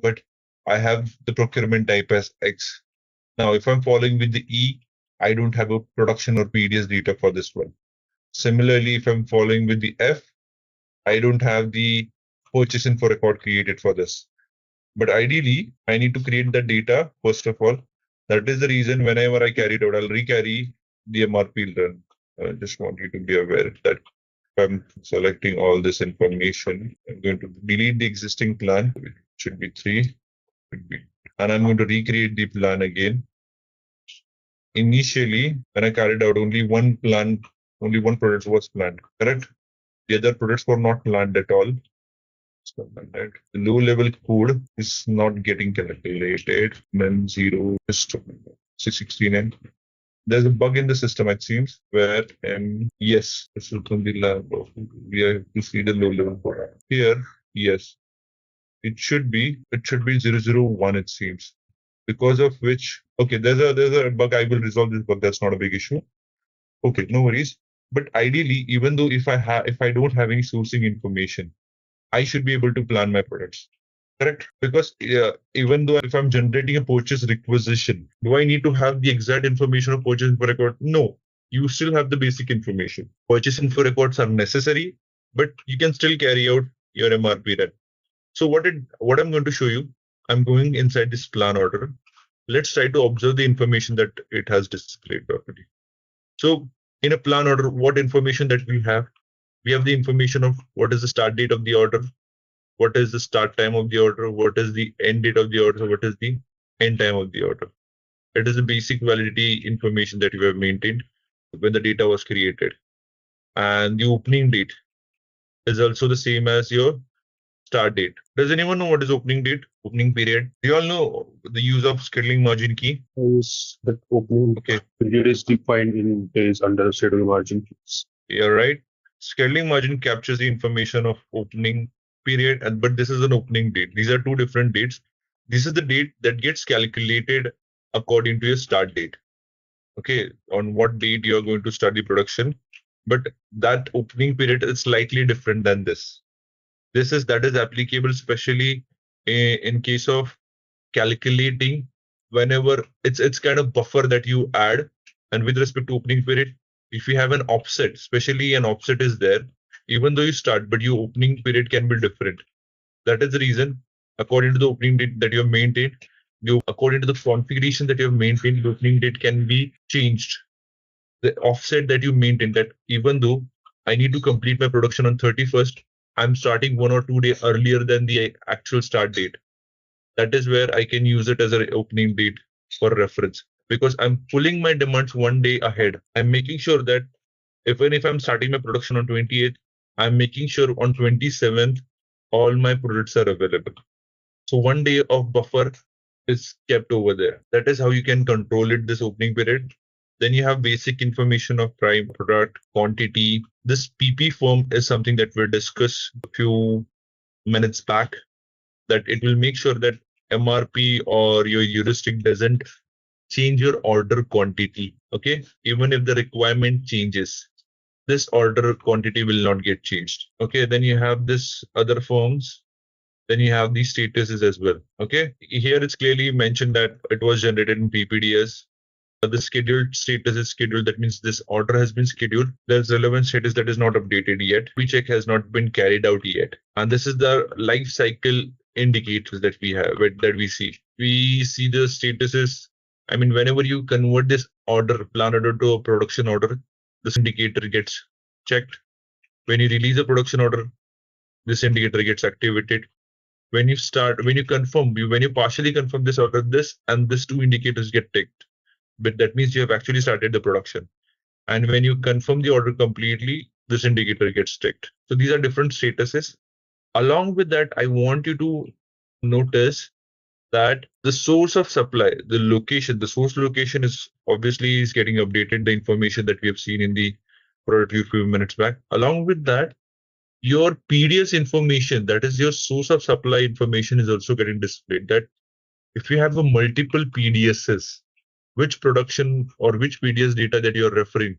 but I have the procurement type as X. Now, if I'm following with the E, I don't have a production or PDS data for this one. Similarly, if I'm following with the F, I don't have the purchase info record created for this. But ideally, I need to create the data first of all. That is the reason whenever I carry it out, I'll recarry the MRP run. I just want you to be aware that if I'm selecting all this information, I'm going to delete the existing plan. It should be 3. And I'm going to recreate the plan again. Initially, when I carried out only one product was planned, correct? The other products were not planned at all. The low level code is not getting calculated. Mem 0 just 616. There's a bug in the system, it seems, where yes, this is from the lab. We have to see the low level code. Here, yes, it should be 001, it seems. Because of which, okay, there's a bug. I will resolve this bug. That's not a big issue. Okay, no worries. But ideally, even though if I don't have any sourcing information, I should be able to plan my products. Correct? Because even though if I'm generating a purchase requisition, do I need to have the exact information of purchase info record? No. You still have the basic information. Purchase info records are necessary, but you can still carry out your MRP run. So what I'm going to show you, I'm going inside this plan order. Let's try to observe the information that it has displayed properly. So in a plan order, what information that we have? We have the information of what is the start date of the order, what is the start time of the order, what is the end date of the order, what is the end time of the order. It is the basic validity information that you have maintained when the data was created. And the opening date is also the same as your start date. Does anyone know what is opening date, opening period? Do you all know the use of scheduling margin key? Is that opening period is defined is under schedule margin keys. You're right. Scheduling margin captures the information of opening period, but this is an opening date. These are two different dates. This is the date that gets calculated according to your start date. Okay, on what date you are going to start the production, but that opening period is slightly different than this. That is applicable especially in case of calculating whenever it's kind of buffer that you add. And with respect to opening period, if you have an offset, especially an offset is there, even though you start, but your opening period can be different. That is the reason, according to the opening date that you have maintained, according to the configuration that you have maintained, the opening date can be changed. The offset that you maintain, that even though I need to complete my production on 31st, I'm starting 1 or 2 days earlier than the actual start date. That is where I can use it as an opening date for reference, because I'm pulling my demands 1 day ahead. I'm making sure that even if I'm starting my production on 28th, I'm making sure on 27th, all my products are available. So 1 day of buffer is kept over there. That is how you can control it, this opening period. Then you have basic information of prime product, quantity. This PP form is something that we discussed a few minutes back, that it will make sure that MRP or your heuristic doesn't change your order quantity. Okay, even if the requirement changes, this order quantity will not get changed. Okay, then you have this other forms. Then you have these statuses as well. Okay, here it's clearly mentioned that it was generated in PPDS. The scheduled status is scheduled. That means this order has been scheduled. There's relevant status that is not updated yet. Pre-check has not been carried out yet. And this is the life cycle indicators that we have, that we see. We see the statuses. I mean, whenever you convert this order, plan order to a production order, this indicator gets checked. When you release a production order, this indicator gets activated. When you partially confirm this order, this and this two indicators get ticked. But that means you have actually started the production. And when you confirm the order completely, this indicator gets ticked. So these are different statuses. Along with that, I want you to notice that the source of supply, the source location is obviously getting updated, the information that we have seen in the product a few minutes back. Along with that, your PDS information, that is your source of supply information, is also getting displayed. That if you have a multiple PDSs, which production or which PDS data that you're referring,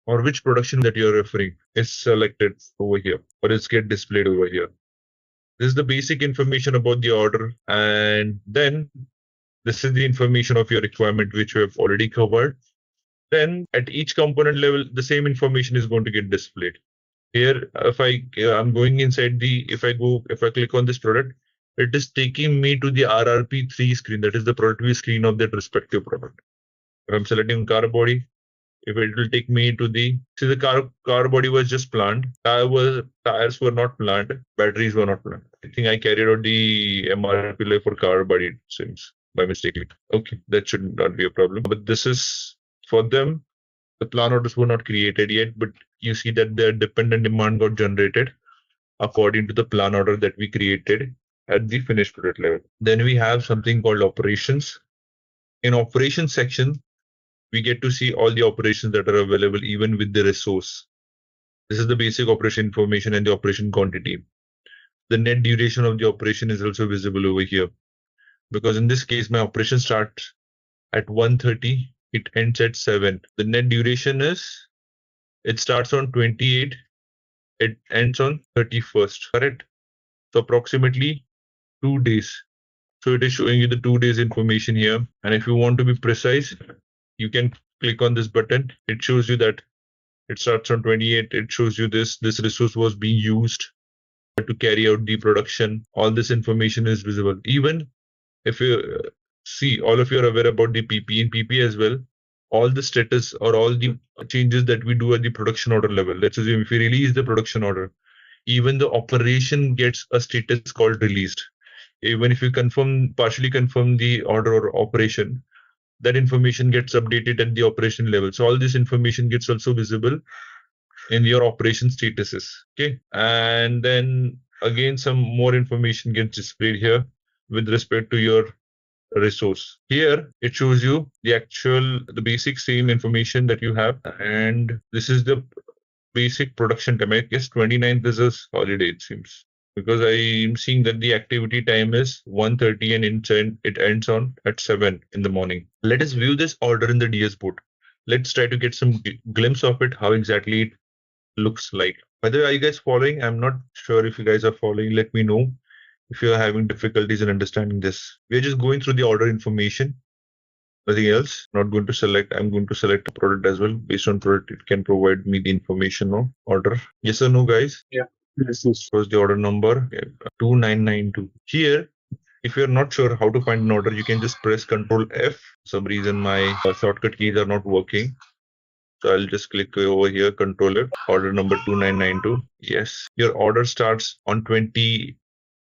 or which production that you're referring is selected over here, or is get displayed over here. This is the basic information about the order. And then this is the information of your requirement, which we have already covered. Then at each component level, the same information is going to get displayed. Here, if I'm going inside if I click on this product, it is taking me to the RRP3 screen. That is the product view screen of that respective product. If I'm selecting car body, if it will take me to the car body was just planned. Tires were not planned. Batteries were not planned. I think I carried out the MRP life for car body, it seems, by mistake. Okay, that should not be a problem. But this is for them. The plan orders were not created yet, but you see that their dependent demand got generated according to the plan order that we created at the finished product level. Then we have something called operations. In operations section, we get to see all the operations that are available even with the resource. This is the basic operation information and the operation quantity. The net duration of the operation is also visible over here. Because in this case, my operation starts at 1:30, it ends at 7. The net duration is, it starts on 28, it ends on 31st, correct? So approximately 2 days. So it is showing you the 2 days information here. And if you want to be precise, you can click on this button. It shows you that it starts on 28. It shows you this resource was being used to carry out the production. All this information is visible. Even if you see, all of you are aware about the PP and PP as well. All the status or all the changes that we do at the production order level. Let's assume if we release the production order, even the operation gets a status called released. Even if you partially confirm the order or operation, that information gets updated at the operation level. So all this information gets also visible in your operation statuses. Okay. And then again, some more information gets displayed here with respect to your resource. Here, it shows you the basic same information that you have. And this is the basic production time. I guess 29th is a holiday, it seems. Because I'm seeing that the activity time is 1:30 and it ends on at 7 in the morning. Let us view this order in the DS board. Let's try to get some glimpse of it, how exactly it looks like. By the way, are you guys following? I'm not sure if you guys are following. Let me know if you're having difficulties in understanding this. We're just going through the order information. Nothing else. Not going to select. I'm going to select a product as well. Based on product, it can provide me the information of order. Yes or no, guys? Yeah. This is the order number 2992. Here, if you're not sure how to find an order, you can just press Control F. For some reason, my shortcut keys are not working. So I'll just click over here, Control F, order number 2992. Yes, your order starts on 20.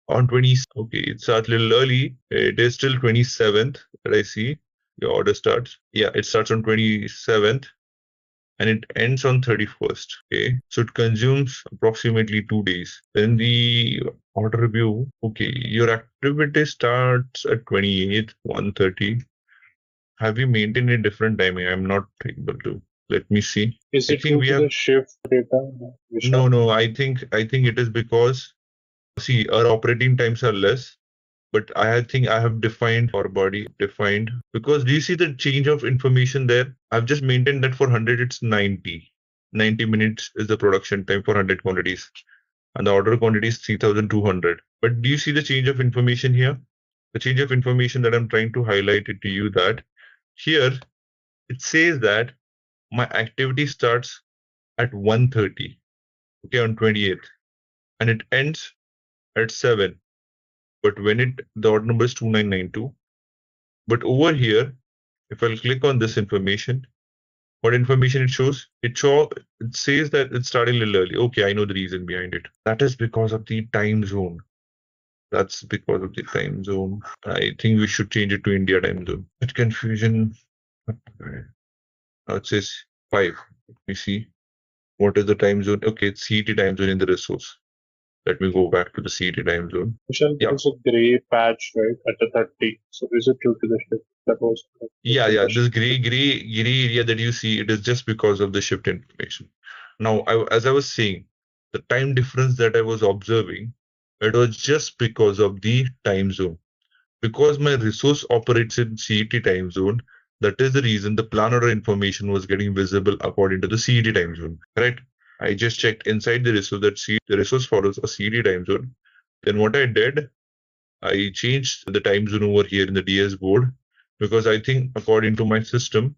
Okay, it starts a little early. It is still 27th that I see. Your order starts. Yeah, it starts on 27th. And it ends on 31st. Okay, so it consumes approximately 2 days. Then the order view. Okay, your activity starts at 28th, 1:30. Have you maintained a different timing? I'm not able to. Let me see. Is it due to the shift data? No. I think it is because see, our operating times are less. But I think I have defined our body defined because do you see the change of information there? I've just maintained that for 100, it's 90. 90 minutes is the production time for 100 quantities. And the order quantity is 3,200. But do you see the change of information here? The change of information that I'm trying to highlight it to you that here it says that my activity starts at 1:30, okay, on 28th, and it ends at 7. But when the order number is 2992. But over here, if I'll click on this information, what information it shows? It says that it's starting a little early. Okay, I know the reason behind it. That is because of the time zone. That's because of the time zone. I think we should change it to India time zone. It's confusion. Now it says 5. Let me see. What is the time zone? Okay, it's CET time zone in the resource. Let me go back to the CET time zone. Vishal, there's a gray patch, right, at the 30. So is it due to the shift? That was yeah. This gray area that you see, it is just because of the shift information. Now, as I was saying, the time difference that I was observing, it was just because of the time zone. Because my resource operates in CET time zone, that is the reason the plan order information was getting visible according to the CET time zone. Correct? I just checked inside the resource that the resource follows a CET time zone. Then what I did, I changed the time zone over here in the DS board, because I think according to my system,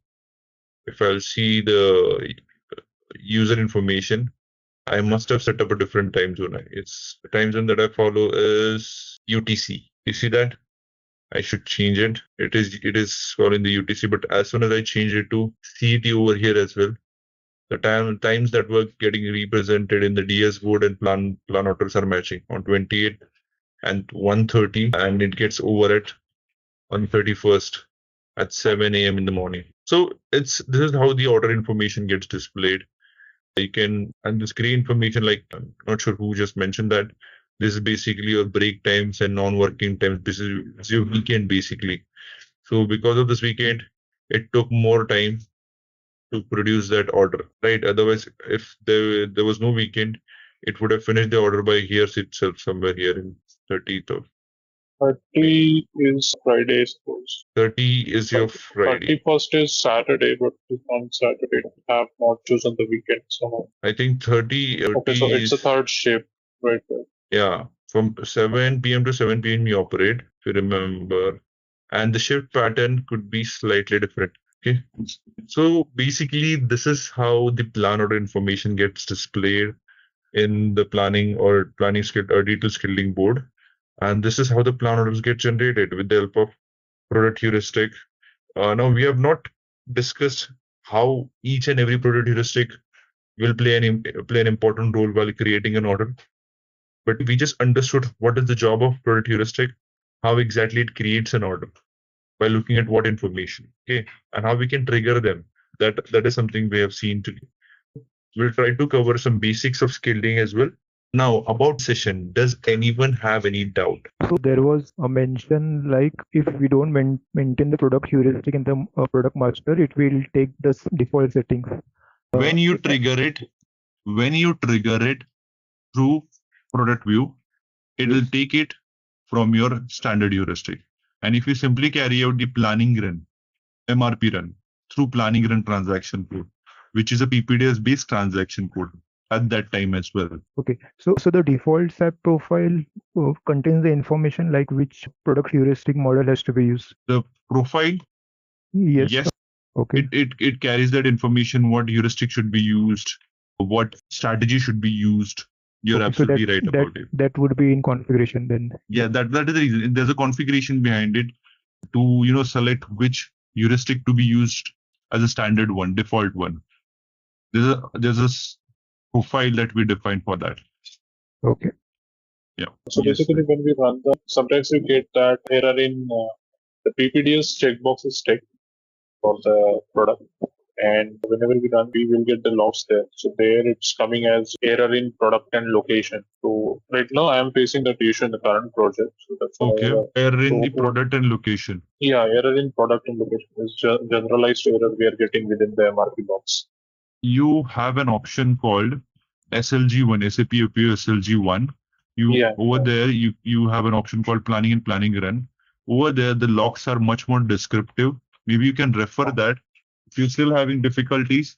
if I'll see the user information, I must have set up a different time zone. It's the time zone that I follow is UTC. You see that? I should change it. It is following the UTC, but as soon as I change it to CET over here as well, the times that were getting represented in the DS board and plan orders are matching on 28 and 1:30, and it gets over at on 31st at 7 a.m. in the morning. So this is how the order information gets displayed. You can, and this screen information, like I'm not sure who just mentioned that. This is basically your break times and non-working times. This is your weekend basically. So because of this weekend, it took more time to produce that order, right? Otherwise, if there was no weekend, it would have finished the order by here itself, somewhere here in 30th of 30 is Friday, I suppose. 30 is your Friday. 31st is Saturday, but on Saturday I have not chosen the weekend somehow. I think 30. Okay, so it's the third shift, right? Yeah, from 7 p.m. to 7 p.m. you operate, if you remember, and the shift pattern could be slightly different. Okay, so basically this is how the plan order information gets displayed in the planning skill or detailed scheduling board, and this is how the plan orders get generated with the help of product heuristic. Now we have not discussed how each and every product heuristic will play an important role while creating an order, but we just understood what is the job of product heuristic, how exactly it creates an order by looking at what information, okay, and how we can trigger them. That is something we have seen today. We'll try to cover some basics of scheduling as well. Now, about session, does anyone have any doubt? So there was a mention like if we don't maintain the product heuristic in the product master, it will take the default settings. When you trigger it through product view, it will take it from your standard heuristic. And if you simply carry out the planning run, MRP run, through planning run transaction code, which is a PPDS based transaction code at that time as well. Okay, so the default SAP profile contains the information like which product heuristic model has to be used. The profile, yes. Okay. It carries that information, what heuristic should be used, what strategy should be used. You're absolutely right about it. That would be in configuration then. Yeah, that is the reason. There's a configuration behind it to select which heuristic to be used as a standard one, default one. There's a profile that we define for that. Okay. Yeah. So basically, when we run them, sometimes we get that error in the PPDS checkbox is checked for the product. And whenever we run, we will get the logs there. So there it's coming as error in product and location. So right now I am facing that issue in the current project. So that's error in the product and location. Yeah, error in product and location is generalized error we are getting within the MRP box. You have an option called SLG1, SAP APO SLG1. There you have an option called planning and planning run. Over there, the logs are much more descriptive. Maybe you can refer that. If you're still having difficulties,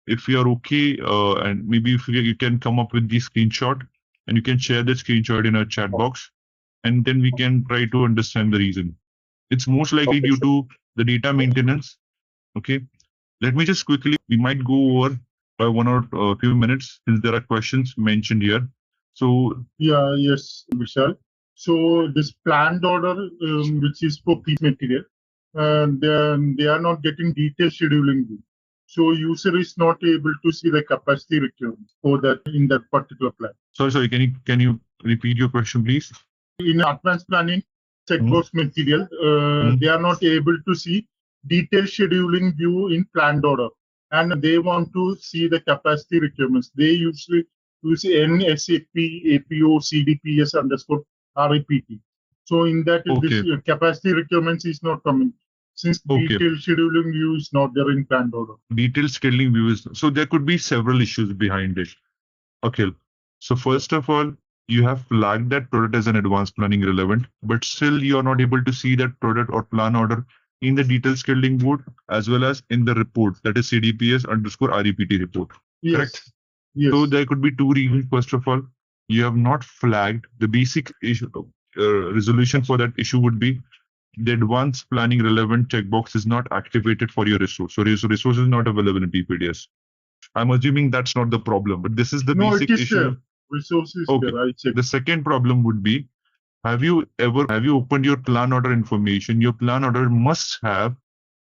if you're okay, and maybe if you can come up with the screenshot and you can share the screenshot in our chat box, and then we can try to understand the reason. It's most likely due to the data maintenance. Okay. Let me just quickly, we might go over by one or a few minutes since there are questions mentioned here. So yes, Vishal. So this planned order, which is for piece material, they are not getting detailed scheduling view. So user is not able to see the capacity requirement for that in that particular plan. Sorry. Can you repeat your question, please? In advanced planning checkbox material, they are not able to see detailed scheduling view in planned order, and they want to see the capacity requirements. They usually use SAP APO CDPS _ REPT. So in that, this capacity requirements is not coming. Since detailed scheduling view is not there in planned order. Detailed scheduling view is, so there could be several issues behind it. Okay. So first of all, you have flagged that product as an advanced planning relevant, but still you are not able to see that product or plan order in the detailed scheduling board as well as in the report, that is CDPS _ REPT report. Yes. Correct? Yes. So there could be two reasons. First of all, you have not flagged the basic issue. Resolution for that issue would be the advanced planning relevant checkbox is not activated for your resource. So resource is not available in PPDS. I'm assuming that's not the problem, but this is the basic issue. There. Resources Okay. there. I checked. The second problem would be, have you opened your plan order information? Your plan order must have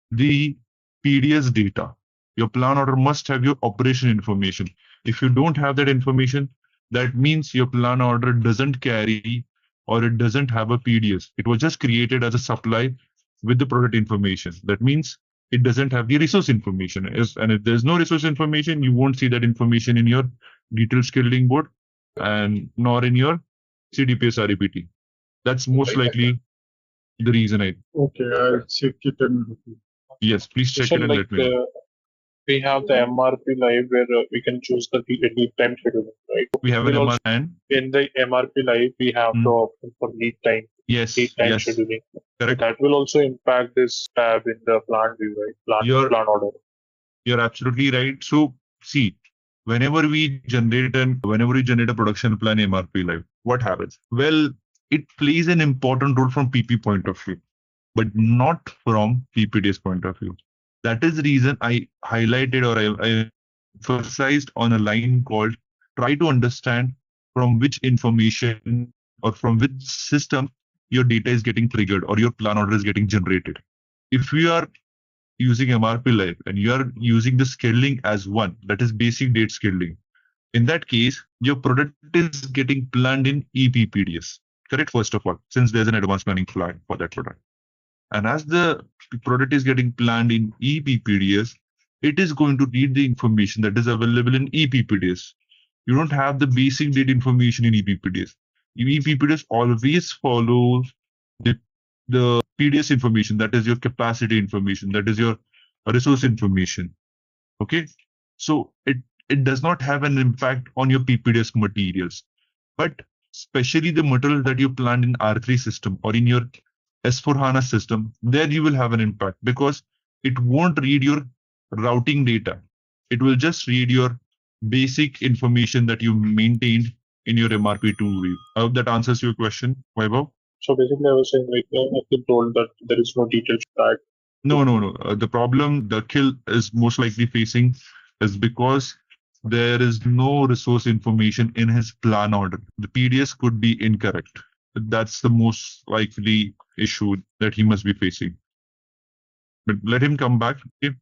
the PDS data. Your plan order must have your operation information. If you don't have that information, that means your plan order doesn't carry or it doesn't have a PDS. It was just created as a supply with the product information. That means it doesn't have the resource information. And if there's no resource information, you won't see that information in your detailed scheduling board and nor in your CDPS REPT. That's most likely the reason. Okay, I'll check it and Yes, please check So it and let me know. we have the MRP live where we can choose the lead time scheduling, right? We have an We'll MR and in the MRP live, we have the option for lead time yes, scheduling. correct. That will also impact this tab in the plan view, right? Plan order. You're absolutely right. So see, whenever we generate a production plan MRP live, what happens? Well, it plays an important role from PP point of view, but not from PPDS point of view. That is the reason I highlighted or I emphasized on a line called try to understand from which information or from which system your data is getting triggered or your plan order is getting generated. If you are using MRP Live and you are using the scheduling as one, that is basic date scheduling. In that case, your product is getting planned in EPPDS. Correct, first of all, since there's an advanced planning flag for that product. And as the product is getting planned in EPPDS, it is going to read the information that is available in EPPDS. You don't have the basic date information in EPPDS. EPPDS always follows the PDS information, that is your capacity information, that is your resource information. Okay, so it does not have an impact on your PPDS materials, but especially the material that you planned in R3 system or in your S4HANA system, there you will have an impact because it won't read your routing data. It will just read your basic information that you maintained in your MRP2 view. I hope that answers your question, Vaibhav. So basically, I was saying I've been told that there is no detailed track. No. The problem the kill is most likely facing is because there is no resource information in his plan order. The PDS could be incorrect. That's the most likely issue that he must be facing. But let him come back. Okay.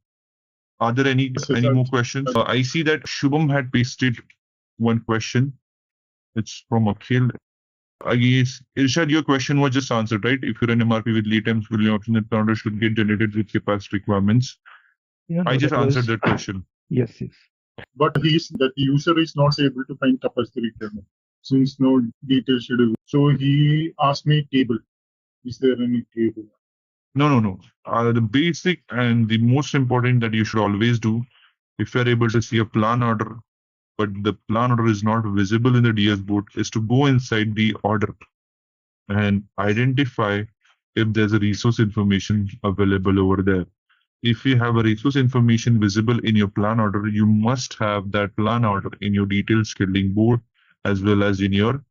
Are there any more questions? I see that Shubham had pasted one question. It's from Akhil. I guess, Irshad, your question was just answered, right? If you're an MRP with lead times, will your option that plan order should get generated with capacity requirements? Yeah, I just answered that question. Yes. But that user is not able to find capacity requirement since no detailed schedule. So he asked me table. Is there any table? No. The basic and the most important that you should always do, if you're able to see a plan order, but the plan order is not visible in the DS board, is to go inside the order and identify if there's a resource information available over there. If you have a resource information visible in your plan order, you must have that plan order in your detailed scheduling board as well as in your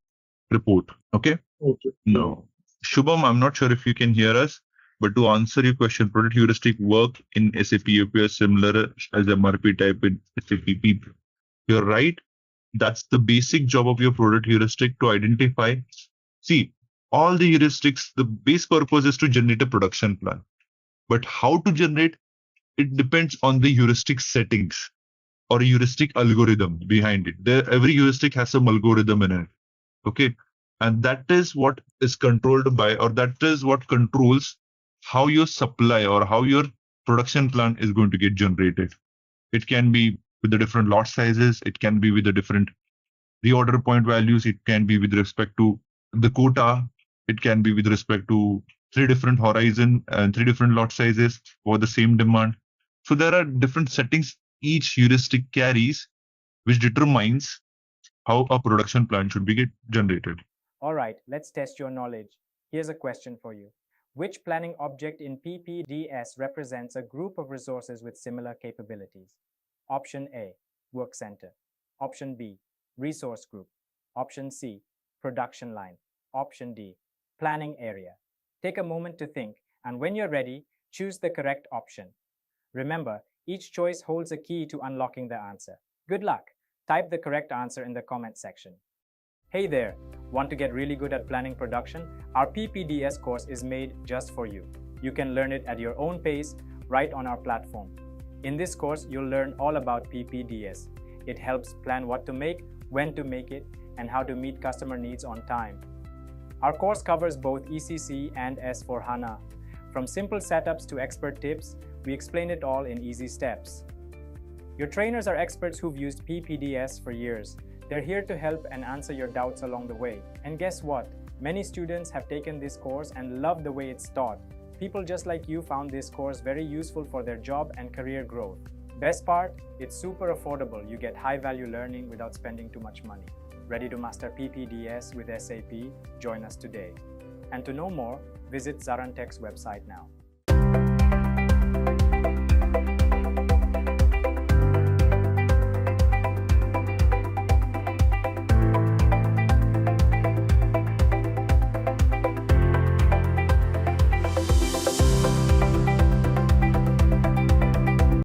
report. Okay? Okay. No. Shubham, I'm not sure if you can hear us, but to answer your question, product heuristic work in SAP APO is similar as MRP type in SAP PP. You're right. That's the basic job of your product heuristic to identify. See, all the heuristics, the base purpose is to generate a production plan. But how to generate, it depends on the heuristic settings or a heuristic algorithm behind it. Every heuristic has some algorithm in it. Okay. And that is what is controlled by, or that is what controls how your supply or how your production plan is going to get generated. It can be with the different lot sizes. It can be with the different reorder point values. It can be with respect to the quota. It can be with respect to 3 different horizon and 3 different lot sizes for the same demand. So there are different settings each heuristic carries, which determines how a production plan should be generated. All right, let's test your knowledge. Here's a question for you. Which planning object in PP-DS represents a group of resources with similar capabilities? Option A, Work Center. Option B, Resource Group. Option C, production line. Option D, planning area. Take a moment to think, and when you're ready, choose the correct option. Remember, each choice holds a key to unlocking the answer. Good luck! Type the correct answer in the comment section. Hey there! Want to get really good at planning production? Our PPDS course is made just for you. You can learn it at your own pace right on our platform. In this course, you'll learn all about PPDS. It helps plan what to make, when to make it, and how to meet customer needs on time. Our course covers both ECC and S/4HANA. From simple setups to expert tips, we explain it all in easy steps. Your trainers are experts who've used PPDS for years. They're here to help and answer your doubts along the way. And guess what? Many students have taken this course and love the way it's taught. People just like you found this course very useful for their job and career growth. Best part, it's super affordable. You get high-value learning without spending too much money. Ready to master PPDS with SAP? Join us today. And to know more, visit ZaranTech's website now.